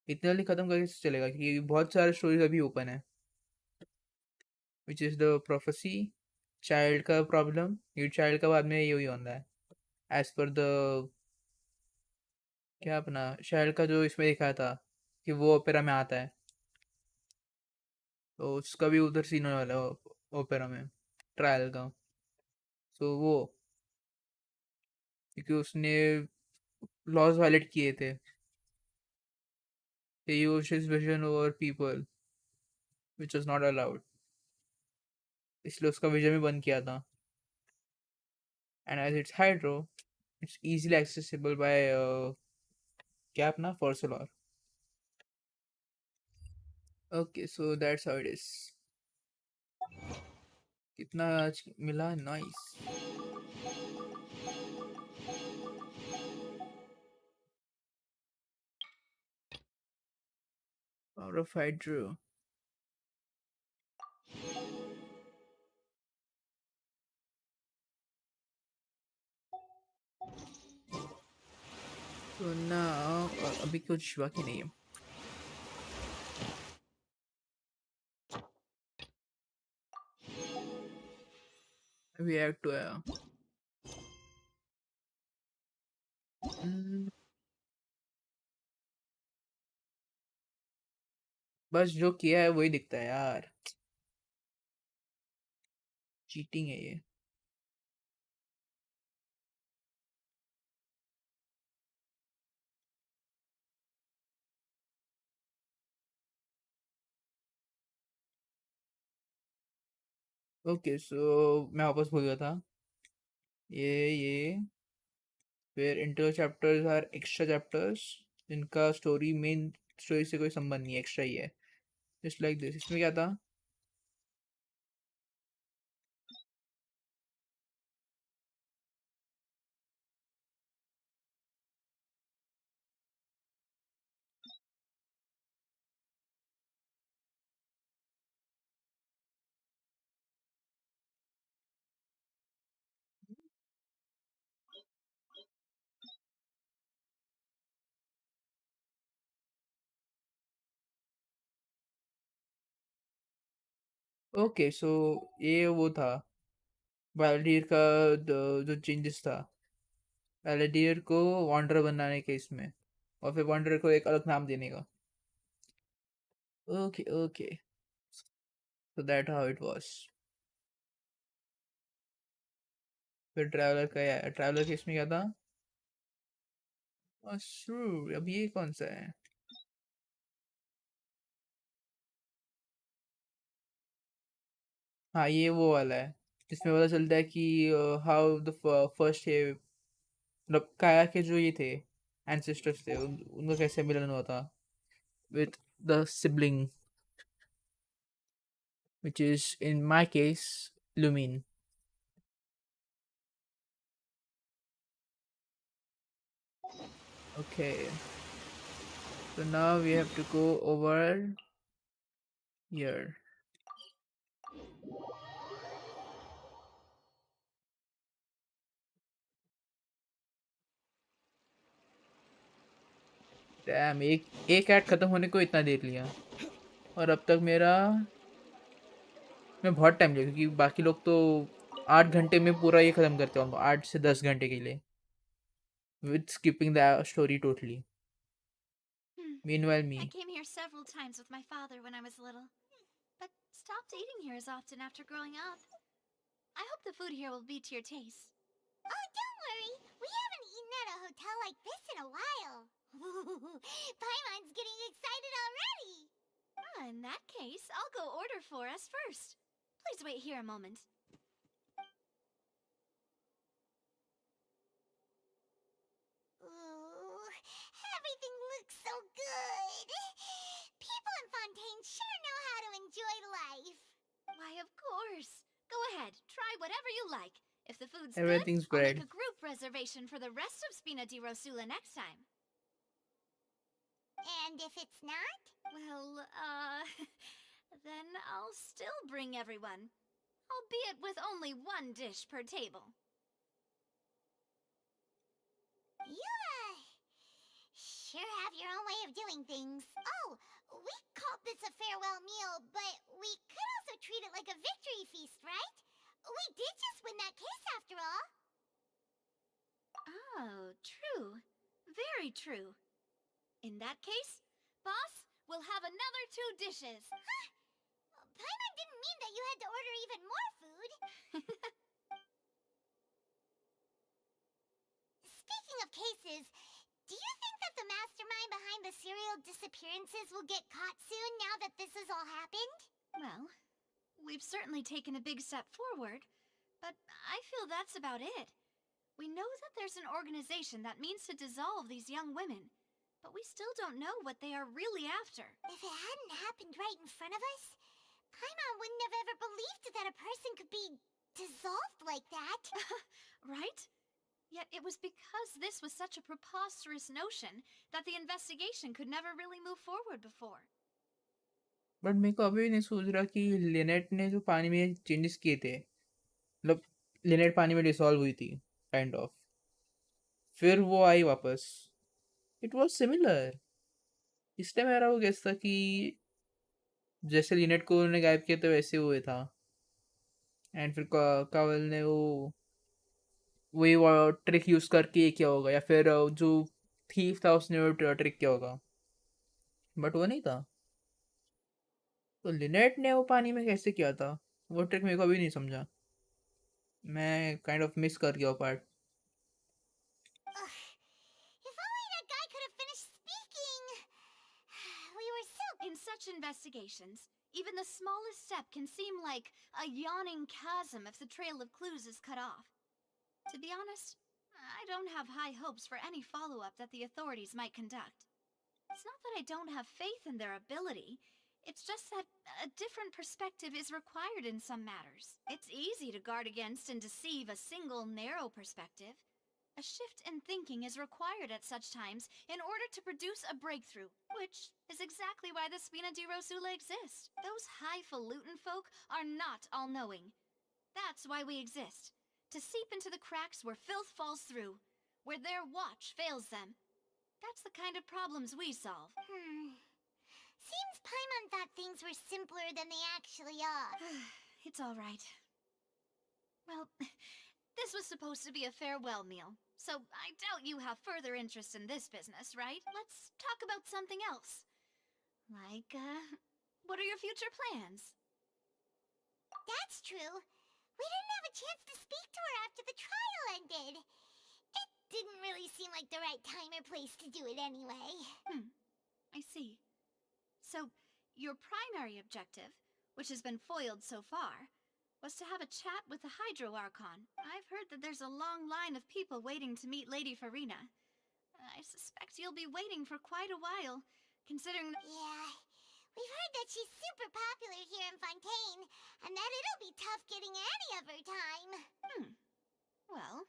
इतने जल्दी खत्म करके चलेगा क्योंकि बहुत सारे स्टोरीज अभी ओपन है which is the prophecy child का प्रॉब्लम ये चाइल्ड का बाद में ये ही होता है एज पर द क्या अपना चाइल्ड का जो इसमें दिखाया था कि वो ओपेरा में आता है तो उसका भी उधर सीन होने वाला है ओपेरा में ट्रायल का सो वो क्योंकि उसने लॉज वायलेट किए थे he used his vision over people which was not allowed इसलिए उसका विजन भी बंद किया था and as it's hydro it's easily accessible by क्या अपना Forcelor. Okay, so that's how it is. कितना आज मिला nice power of hydro so now अभी कुछ बाकी नहीं है we have to बस जो किया है वही दिखता है यार चीटिंग है ये ओके सो मैं वापस भूल गया था ये फिर inter chapters are extra chapters जिनका स्टोरी मेन स्टोरी से कोई संबंध नहीं है एक्स्ट्रा ही है जस्ट लाइक दिस इसमें क्या था ओके सो ये वो था वैलेडियर का जो चेंजेस था वैलेडियर को वॉन्डर बनाने के इसमें और फिर वॉन्डर को एक अलग नाम देने का okay okay so that how it was फिर ट्रैवलर का ट्रैवलर के इसमें क्या था अब ये कौन सा है हाँ ये वो वाला है जिसमें पता चलता है कि हाउ द फर्स्ट है मतलब काया के जो ये थे एंसेस्टर्स थे उनका कैसे मिलन हुआ था with the sibling which is in my case Lumin. Okay, so now we have to go over here. Damn, एक ऐड खत्म होने को इतना देर लिया और अब तक मेरा मैं बहुत टाइम लिया क्योंकि बाकी लोग तो 8 घंटे में पूरा ये खत्म करते होंगे, 8 से 10 घंटे के लिए, with skipping the story totally. Meanwhile, I me. came here several times with my father when I was little, but stopped eating here as often after growing up. I hope the food here will be to your taste. Oh, don't worry. We haven't eaten at a hotel like this in a while. Paimon's getting excited already. In that case, I'll go order for us first. Please wait here a moment. Ooh, everything looks so good. People in Fontaine sure know how to enjoy life. Why, of course. Go ahead, try whatever you like. If the food's Everything's good, I'll bread. make a group reservation for the rest of Spina di Rosula next time. And if it's not? Well, then I'll still bring everyone. Albeit with only one dish per table. You, sure have your own way of doing things. Oh, we called this a farewell meal, but we could also treat it like a victory feast, right? We did just win that case after all. Oh, true. Very true. In that case, boss, we'll have another 2 dishes. Huh? Paimon didn't mean that you had to order even more food. Speaking of cases, do you think that the mastermind behind the serial disappearances will get caught soon now that this has all happened? Well, we've certainly taken a big step forward, but I feel that's about it. We know that there's an organization that means to dissolve these young women, but we still don't know what they are really after. If it hadn't happened right in front of us, Paimon wouldn't have ever believed that a person could be dissolved like that. Right? Yet it was because this was such a preposterous notion that the investigation could never really move forward before. But मेरे को अभी नहीं सूझ रहा कि Lynette ने जो पानी में चेंजेस किए थे, मतलब लिनेट पानी में डिसॉल्व हुई थी काइंड ऑफ, फिर वो आई वापस, इट वाज सिमिलर. इसलिए मेरा वो गेस था कि जैसे लिनेट को उन्होंने गायब किया तो वैसे हुए था, एंड फिर कावल ने वही वो ट्रिक यूज करके ये किया होगा, या फिर जो थीफ था उसने वो ट्रिक किया होगा, बट वो नहीं था. तो लिनेट ने वो पानी में कैसे किया था, वो ट्रिक मेरे को अभी नहीं समझा. मैं काइंड ऑफ मिस कर गया वो part. If only that guy could have finished speaking. We were so... In such investigations, even the smallest step can seem like a yawning chasm if the trail of clues is cut off. To be honest, I don't have high hopes for any follow-up that the authorities might conduct. It's not that I don't have faith in their ability. It's just that a different perspective is required in some matters. It's easy to guard against and deceive a single narrow perspective. A shift in thinking is required at such times in order to produce a breakthrough, which is exactly why the Spina di Rosula exist. Those highfalutin folk are not all-knowing. That's why we exist. To seep into the cracks where filth falls through, where their watch fails them. That's the kind of problems we solve. Seems Paimon thought things were simpler than they actually are. It's all right. Well, this was supposed to be a farewell meal, so I doubt you have further interest in this business, right? Let's talk about something else. Like, what are your future plans? That's true. We didn't have a chance to speak to her after the trial ended. It didn't really seem like the right time or place to do it anyway. I see. So, your primary objective, which has been foiled so far, was to have a chat with the Hydro Archon. I've heard that there's a long line of people waiting to meet Lady Farina. I suspect you'll be waiting for quite a while, considering... Yeah, we've heard that she's super popular here in Fontaine, and that it'll be tough getting any of her time. Well,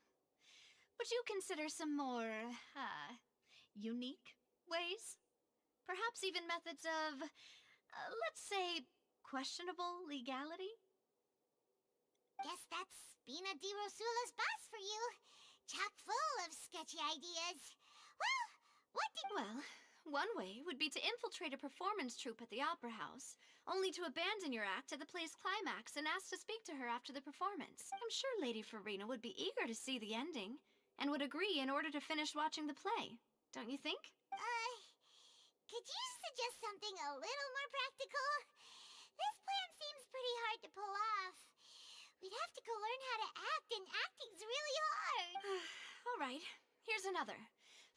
would you consider some more, unique ways? Perhaps even methods of, let's say, questionable legality? Guess that's Spina di Rosula's boss for you. Chock full of sketchy ideas. Well, One way would be to infiltrate a performance troupe at the Opera House, only to abandon your act at the play's climax and ask to speak to her after the performance. I'm sure Lady Farina would be eager to see the ending, and would agree in order to finish watching the play. Don't you think? Could you suggest something a little more practical? This plan seems pretty hard to pull off. We'd have to go learn how to act, and acting's really hard. All right, here's another.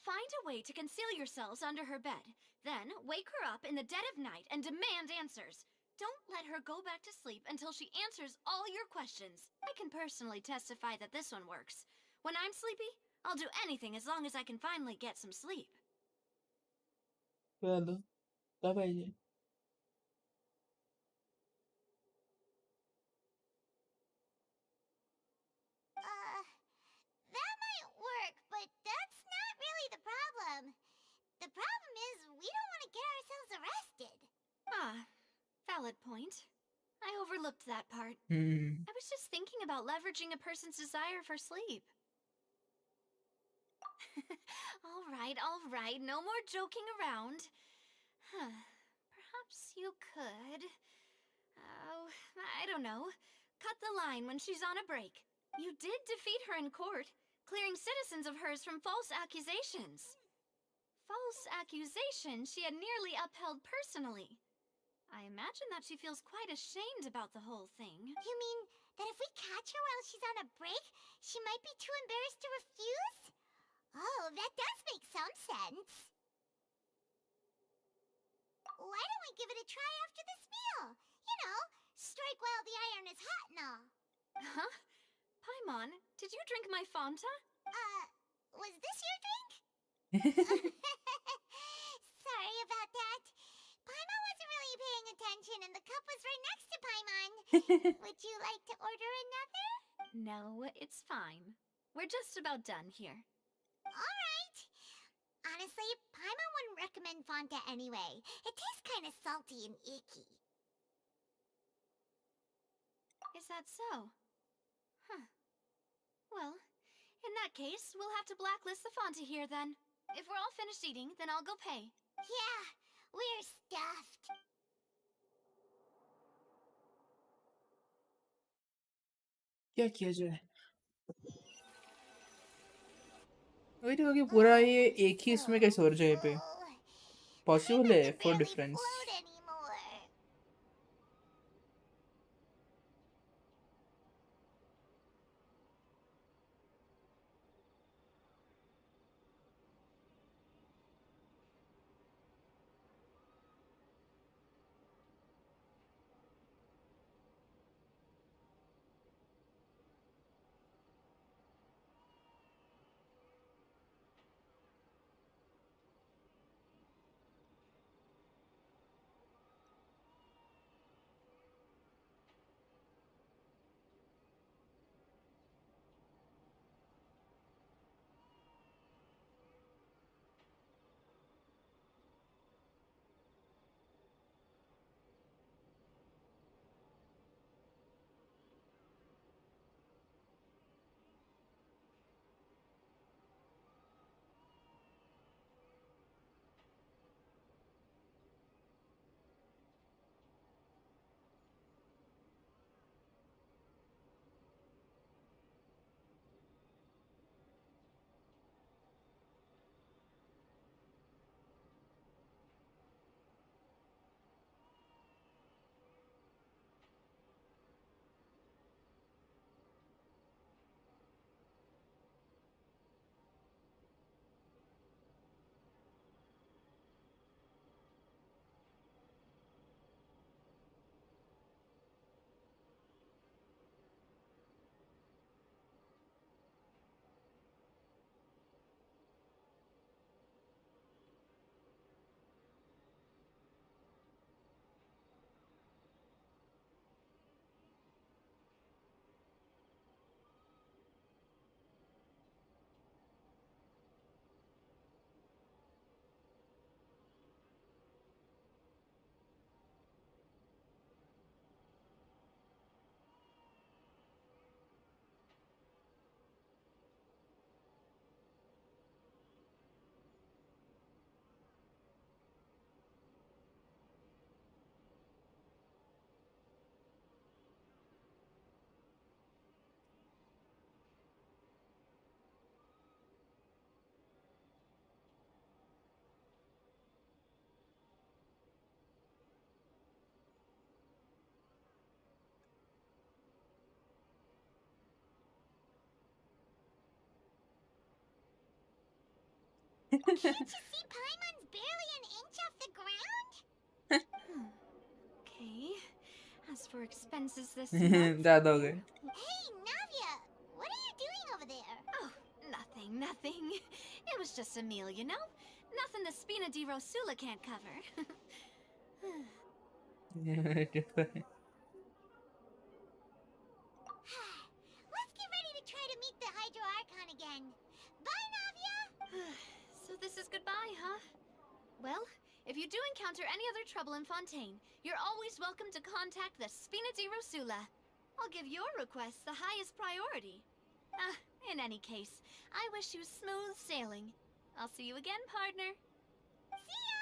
Find a way to conceal yourselves under her bed. Then wake her up in the dead of night and demand answers. Don't let her go back to sleep until she answers all your questions. I can personally testify that this one works. When I'm sleepy, I'll do anything as long as I can finally get some sleep. कळलं काय पाहिजे That might work, but that's not really the problem. The problem is we don't want to get ourselves arrested. Ah, valid point. I overlooked that part. Hmm. I was just thinking about leveraging a person's desire for sleep. All right, no more joking around. Perhaps you could... Oh, I don't know. Cut the line when she's on a break. You did defeat her in court, clearing citizens of hers from false accusations. False accusations she had nearly upheld personally. I imagine that she feels quite ashamed about the whole thing. You mean that if we catch her while she's on a break, she might be too embarrassed to refuse? Oh, that does make some sense. Why don't we give it a try after this meal? You know, strike while the iron is hot and all. Huh? Paimon, did you drink my Fanta? Was this your drink? Sorry about that. Paimon wasn't really paying attention and the cup was right next to Paimon. Would you like to order another? No, it's fine. We're just about done here. Alright. Honestly, Paimon wouldn't recommend Fanta anyway. It tastes kind of salty and icky. Is that so? Huh. Well, in that case, we'll have to blacklist the Fanta here then. If we're all finished eating, then I'll go pay. Yeah, we're stuffed. क्या किया जाए वही तो कि पूरा ये एक ही इसमें कैसे हो जाए पे पॉसिबल है for difference Can't you see Paimon's barely an inch off the ground? Okay. As for expenses this month... ज़्यादा हो गए. Hey, Navia! What are you doing over there? Oh, nothing. It was just a meal, you know? Nothing the Spina di Rosula can't cover. Let's get ready to try to meet the Hydro Archon again. Bye, Navia! So this is goodbye, huh? Well, if you do encounter any other trouble in Fontaine, you're always welcome to contact the Spina di Rosula. I'll give your request the highest priority. In any case, I wish you smooth sailing. I'll see you again, partner. See ya!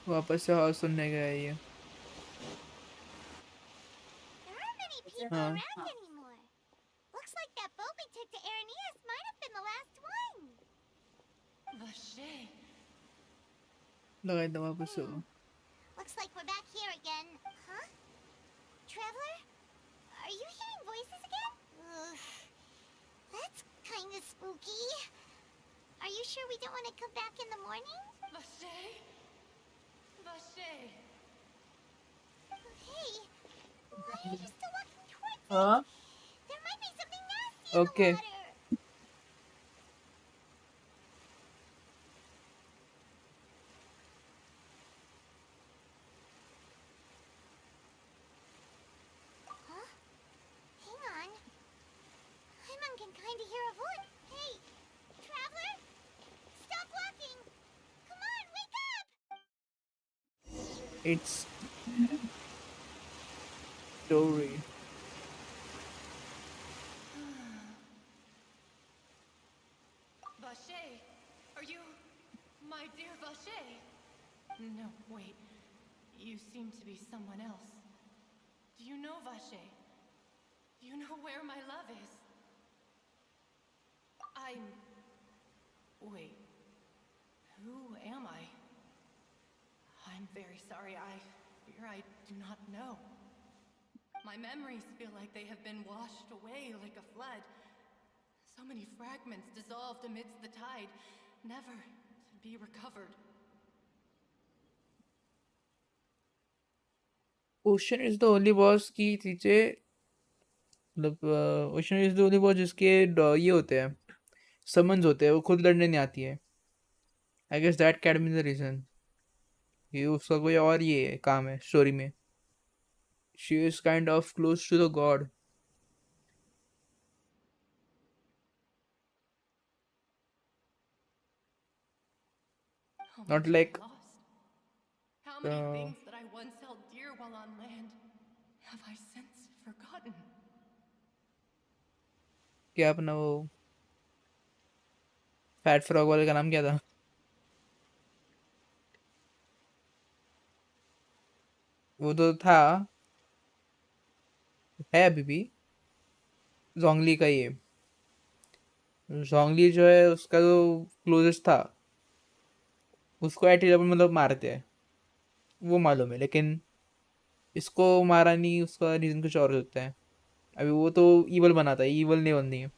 वापस से house सुनने गया ये. There aren't many people around anymore. Looks like that boat we took to Araneas might have been the last one. Vache. लगाई था वापस से. Looks like we're back here again. Huh? Traveler? Are you hearing voices again? That's kind of spooky. Are you sure we don't want to come back in the morning? Vache? Hey, why are you still walking towards it? Huh? There might be something nasty in Okay. the water. Huh? Hang on. Paimon can kind of hear a voice. Hey, Traveler? Stop walking! Come on, wake up! It's story. Vache, are you my dear Vache? No, wait. You seem to be someone else. Do you know Vache? Do you know where my love is? Wait. Who am I? I'm very sorry. I fear I do not know. My memories feel like they have been washed away like a flood. So many fragments dissolved amidst the tide, never to be recovered. Ocean is the only boss की चीजें मतलब ocean is the only boss जिसके ये होते हैं summons होते हैं वो खुद लड़ने नहीं आती है. I guess that can be the reason. ये उसका कोई और ये काम है स्टोरी में. She is kind of close to the god. Not like How many things that I once held dear while on land have I since forgotten? क्या अपना वो फैट फ्रॉग वाले का नाम क्या था? वो तो था है अभी भी जोंगली का. ये जोंगली जो है उसका जो क्लोजेस्ट था उसको एट लेवल मतलब मारते हैं वो मालूम है. लेकिन इसको मारा नहीं उसका रीजन कुछ और होता है. अभी वो तो ईवल बनाता है. ईवल नहीं बननी है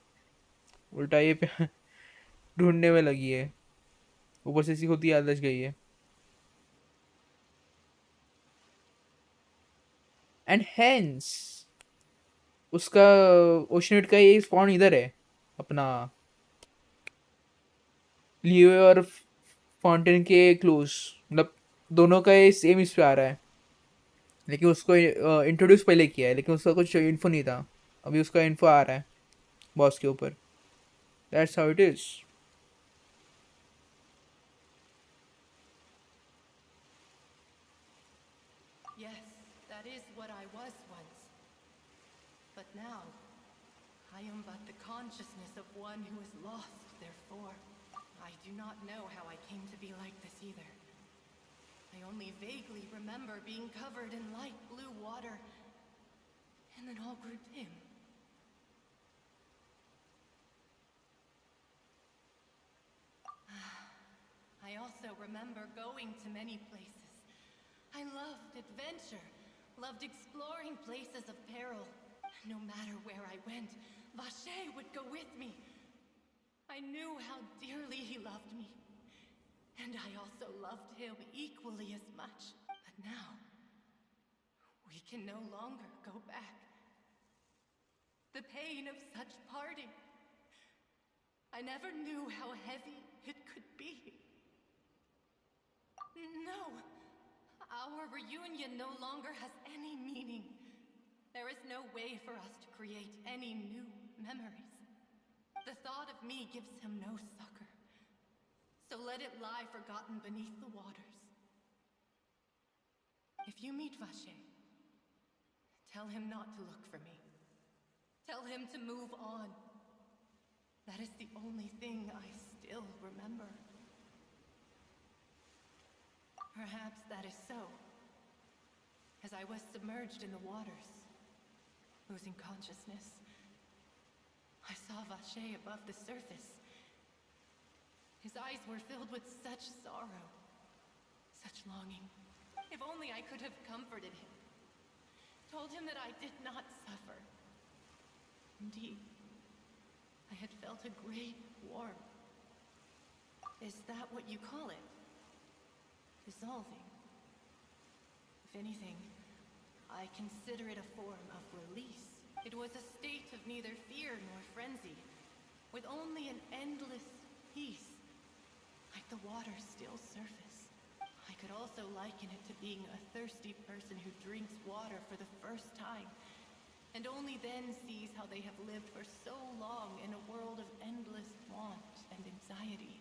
उल्टा ये ढूंढने में लगी है. ऊपर से इसी होती आदत गई है. एंड हेंस उसका ओशनट का ये स्पॉन इधर है अपना लियो और फाउंटेन के क्लोज. मतलब दोनों का ये सेम इस पे आ रहा है. लेकिन उसको इंट्रोड्यूस पहले किया है लेकिन उसका कुछ इन्फो नहीं था. अभी उसका इन्फो आ रहा है बॉस के ऊपर. That's how it is. I am but the consciousness of one who is lost, therefore. I do not know how I came to be like this either. I only vaguely remember being covered in light blue water, and then all grew dim. I also remember going to many places. I loved adventure, loved exploring places of peril. No matter where I went, Vache would go with me. I knew how dearly he loved me. And I also loved him equally as much. But now, we can no longer go back. The pain of such parting. I never knew how heavy it could be. No, our reunion no longer has any meaning. There is no way for us to create any new memories. The thought of me gives him no succor. So let it lie forgotten beneath the waters. If you meet Vache, tell him not to look for me. Tell him to move on. That is the only thing I still remember. Perhaps that is so. As I was submerged in the waters, losing consciousness, I saw Vache above the surface. His eyes were filled with such sorrow, such longing. If only I could have comforted him, told him that I did not suffer. Indeed, I had felt a great warmth. Is that what you call it? Dissolving. If anything, I consider it a form of release. It was a state of neither fear nor frenzy, with only an endless peace, like the water's still surface. I could also liken it to being a thirsty person who drinks water for the first time, and only then sees how they have lived for so long in a world of endless want and anxiety.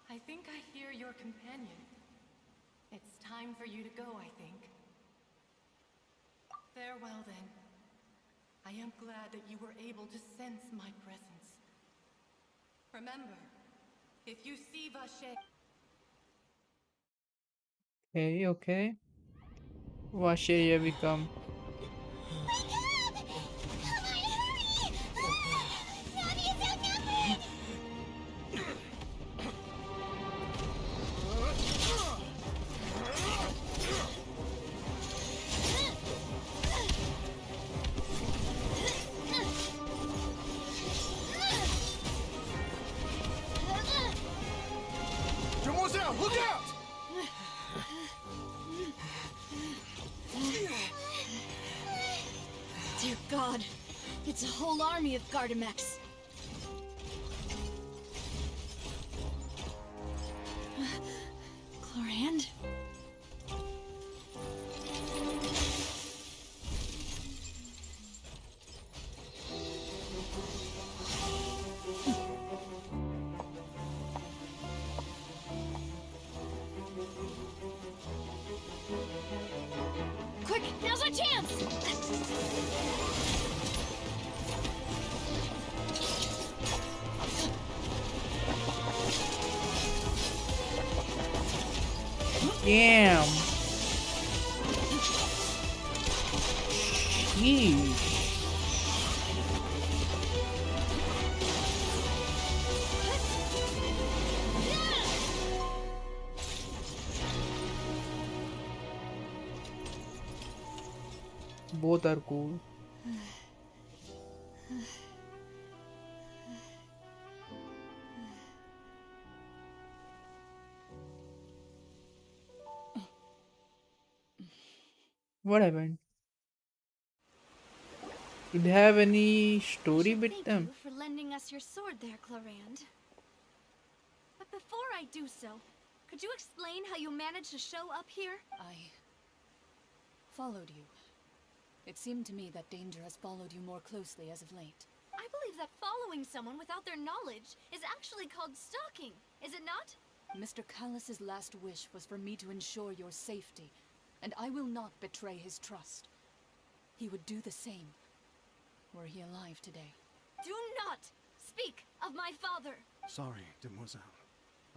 I think I hear your companion. It's time for you to go, I think. Farewell, then. I am glad that you were able to sense my presence. Remember, if you see Vache... Okay, okay. Vache, here we come. Look out! Dear God, it's a whole army of Gardamex. Chlorand? Quick, now's our chance! Damn. Sheesh. Both are cool. What happened? Do they have any story with Thank them? you for lending us your sword there, Chlorand. But before I do so, could you explain how you managed to show up here? I followed you. It seemed to me that danger has followed you more closely as of late. I believe that following someone without their knowledge is actually called stalking, is it not? Mr. Callus's last wish was for me to ensure your safety, and I will not betray his trust. He would do the same, were he alive today. Do not speak of my father! Sorry, demoiselle.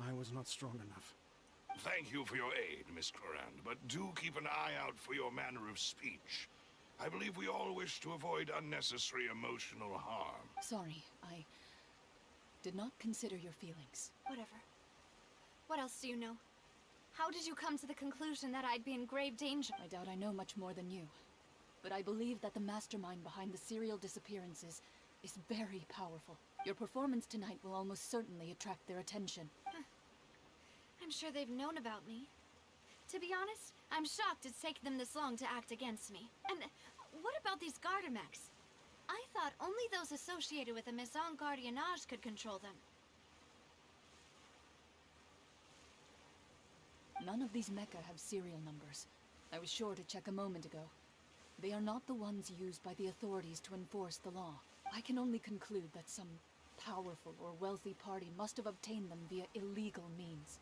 I was not strong enough. Thank you for your aid, Miss Clorand, but do keep an eye out for your manner of speech. I believe we all wish to avoid unnecessary emotional harm. Sorry, I did not consider your feelings. Whatever. What else do you know? How did you come to the conclusion that I'd be in grave danger? I doubt I know much more than you, but I believe that the mastermind behind the serial disappearances is very powerful. Your performance tonight will almost certainly attract their attention. I'm sure they've known about me. To be honest, I'm shocked it's taken them this long to act against me. And what about these Gardamex? I thought only those associated with the Maison Gardiennage could control them. None of these mecha have serial numbers. I was sure to check a moment ago. They are not the ones used by the authorities to enforce the law. I can only conclude that some powerful or wealthy party must have obtained them via illegal means,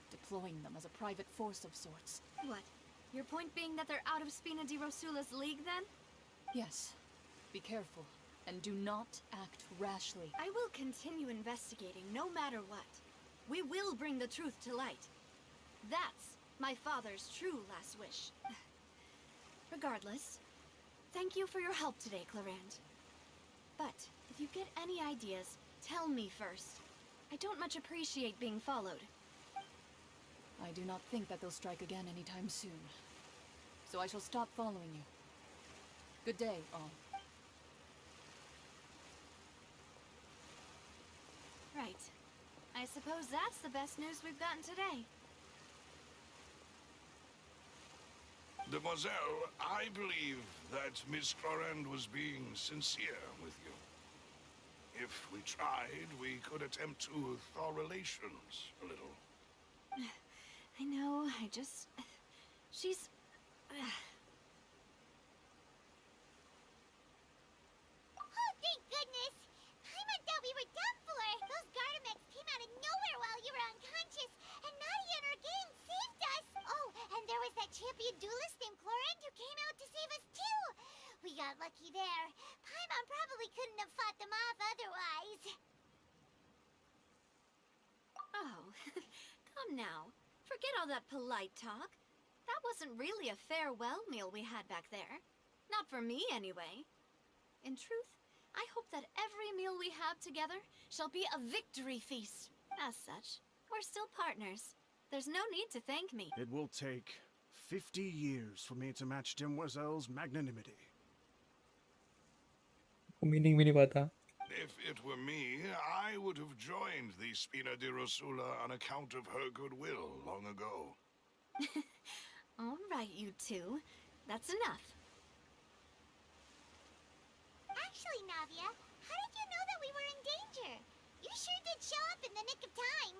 deploying them as a private force of sorts. What? Your point being that they're out of Spina di Rosula's league, then? Yes. Be careful, and do not act rashly. I will continue investigating, no matter what. We will bring the truth to light. That's my father's true last wish. Regardless, thank you for your help today, Clorand. But if you get any ideas, tell me first. I don't much appreciate being followed. I do not think that they'll strike again anytime soon. So I shall stop following you. Good day, all. Right. I suppose that's the best news we've gotten today. Demoiselle, I believe that Miss Clorand was being sincere with you. If we tried, we could attempt to thaw relations a little. I know, she's... Oh, thank goodness! Paimon thought we were done for! Those Gardamex came out of nowhere while you were unconscious, and Nadia and her gang saved us! Oh, and there was that champion duelist named Clorand who came out to save us too! We got lucky there. Paimon probably couldn't have fought them off otherwise. Oh, come now. Forget all that polite talk. That wasn't really a farewell meal we had back there. Not for me, anyway. In truth, I hope that every meal we have together shall be a victory feast. As such, we're still partners. There's no need to thank me. It will take 50 years for me to match Demoiselle's magnanimity. Meaning भी नहीं पता. If it were me, I would have joined the Spina di Rosula on account of her goodwill long ago. All right, you two. That's enough. Actually, Navia, how did you know that we were in danger? You sure did show up in the nick of time.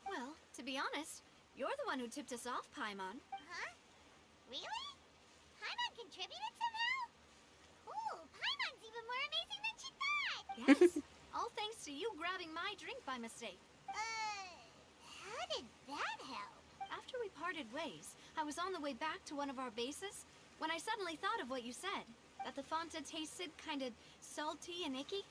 Well, to be honest, you're the one who tipped us off, Paimon. Huh? Really? Paimon contributed somehow? Cool, Paimon's even more amazing than she thought! Yes, all thanks to you grabbing my drink by mistake. How did that help? After we parted ways, I was on the way back to one of our bases when I suddenly thought of what you said. That the Fanta tasted kinda salty and icky.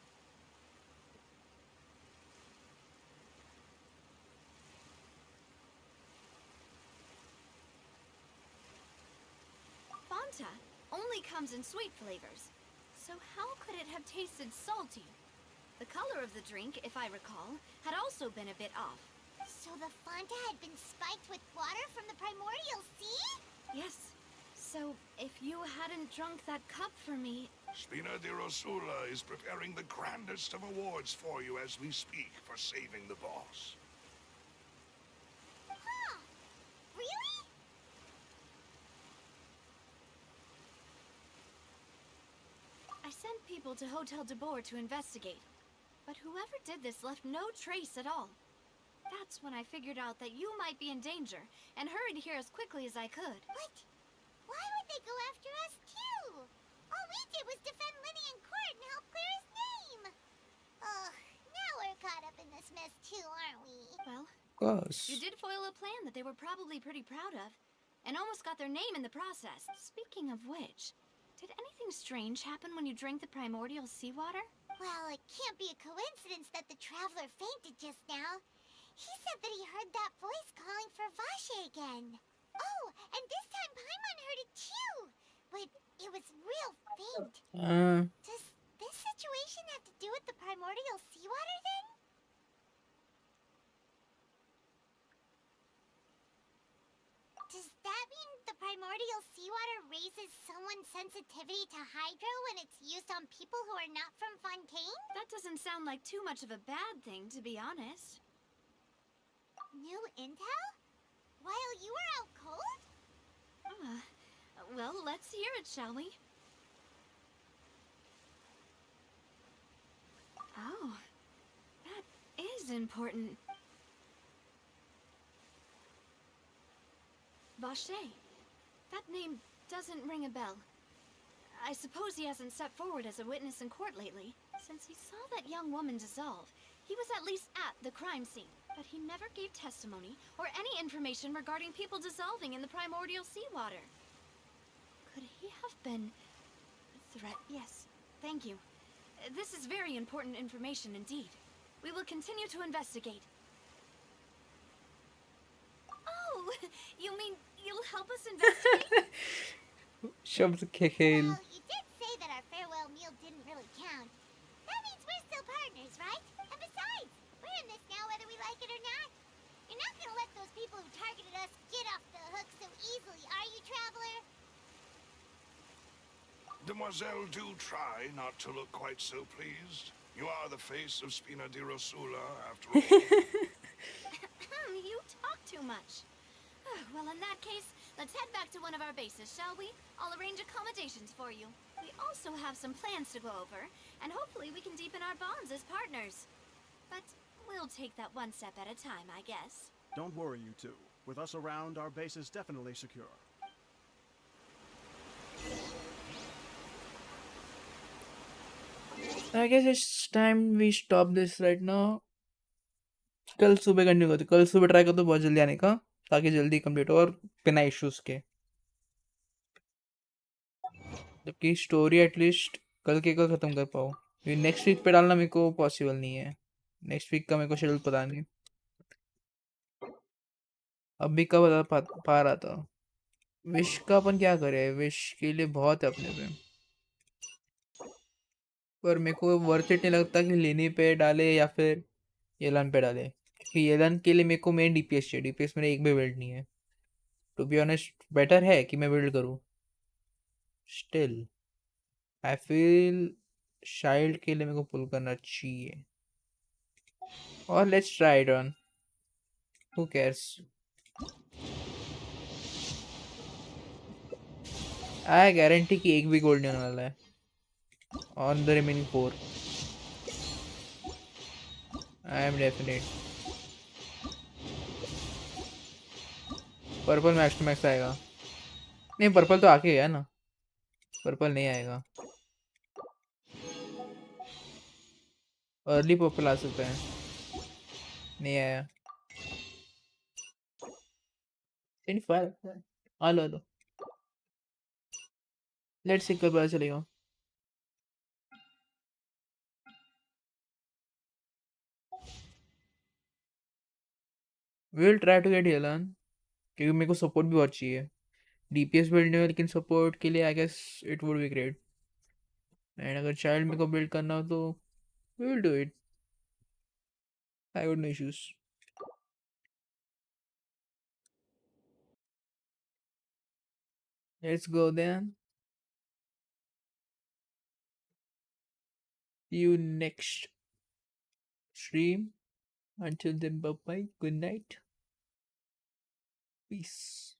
Fanta only comes in sweet flavors. So how could it have tasted salty? The color of the drink, if I recall, had also been a bit off. So the Fanta had been spiked with water from the primordial sea? Yes. So, if you hadn't drunk that cup for me... Spina di Rosula is preparing the grandest of awards for you as we speak for saving the boss. Huh? Really? I sent people to Hotel de Boer to investigate. But whoever did this left no trace at all. That's when I figured out that you might be in danger, and hurried here as quickly as I could. What? Why would they go after us too? did was defend Lenny in court and help clear his name. Ugh, now we're caught up in this mess too, aren't we? Well, Of course. you did foil a plan that they were probably pretty proud of, and almost got their name in the process. Speaking of which, did anything strange happen when you drank the primordial seawater? Well, it can't be a coincidence that the traveler fainted just now. He said that he heard that voice calling for Vache again. Oh, and this time Paimon heard it too, but it was real faint. Does this situation have to do with the primordial seawater then? Does that mean the primordial seawater raises someone's sensitivity to hydro when it's used on people who are not from Fontaine? That doesn't sound like too much of a bad thing, to be honest. New intel? While you were out cold? Well, let's hear it, shall we? Oh, that is important. Vache. That name doesn't ring a bell. I suppose he hasn't stepped forward as a witness in court lately. Since he saw that young woman dissolve, he was at least at the crime scene. But he never gave testimony or any information regarding people dissolving in the primordial seawater. Could he have been a threat? Yes, thank you. This is very important information indeed. We will continue to investigate. Oh, you mean you'll help us investigate? शब्द के खेल. Well, you did say that our farewell meal didn't really count. That means we're still partners, right? And besides, we're in this now whether we like it or not. You're not gonna let those people who targeted us get off the hook so easily, are you, Traveler? Demoiselle, do try not to look quite so pleased. You are the face of Spina di Rosula, after all. You talk too much. Well, in that case, let's head back to one of our bases, shall we? I'll arrange accommodations for you. We also have some plans to go over, and hopefully we can deepen our bonds as partners. But we'll take that one step at a time, I guess. Don't worry, you two. With us around, our base is definitely secure. I guess it's time we stop this right now. कल सुबह continue करते. कल सुबह try कर दो बहुत जल्दी आने का, ताकि जल्दी कंप्लीट हो और बिना इश्यूज के. जबकि स्टोरी एटलीस्ट कल के कल खत्म कर पाओ. ये नेक्स्ट वीक पे डालना मेरे को पॉसिबल नहीं है. नेक्स्ट वीक का मेरे को शेड्यूल पता नहीं. अभी का बता पा रहा था. विश का अपन क्या करे? विश के लिए बहुत है अपने पे, पर मेरे को वर्थ इट नहीं लगता कि लेनी पे डाले या फिर येलन पे डाले. क्योंकि येलन के लिए मेरे को मेन डीपीएस चाहिए. डीपीएस मेरा एक भी बिल्ड नहीं है. टू बी ऑनेस्ट बेटर है कि मैं बिल्ड करूँ. स्टिल आई फील शाइल्ड के लिए मेरे को पुल करना चाहिए. और let's try it on. Who cares. I guarantee कि एक भी गोल्ड नहीं होने वाला है on the remaining 4. I am definite. Purple max to max आएगा. नहीं, पर्पल तो आके गया ना. पर्पल नहीं आएगा. अर्ली पर्पल आ सकता है. नहीं आया. हेलो लेट्स सी कल पता चलेगा. We will try to get Helen, क्योंकि मेरे को सपोर्ट भी बहुत चाहिए. डीपीएस बिल्ड नहीं है, लेकिन सपोर्ट के लिए I guess it would be great. And अगर चाइल्ड मेरे को बिल्ड करना हो तो we will do it. I would no issues. Let's go then. See you next stream. Until then, bye bye. Good night. Peace.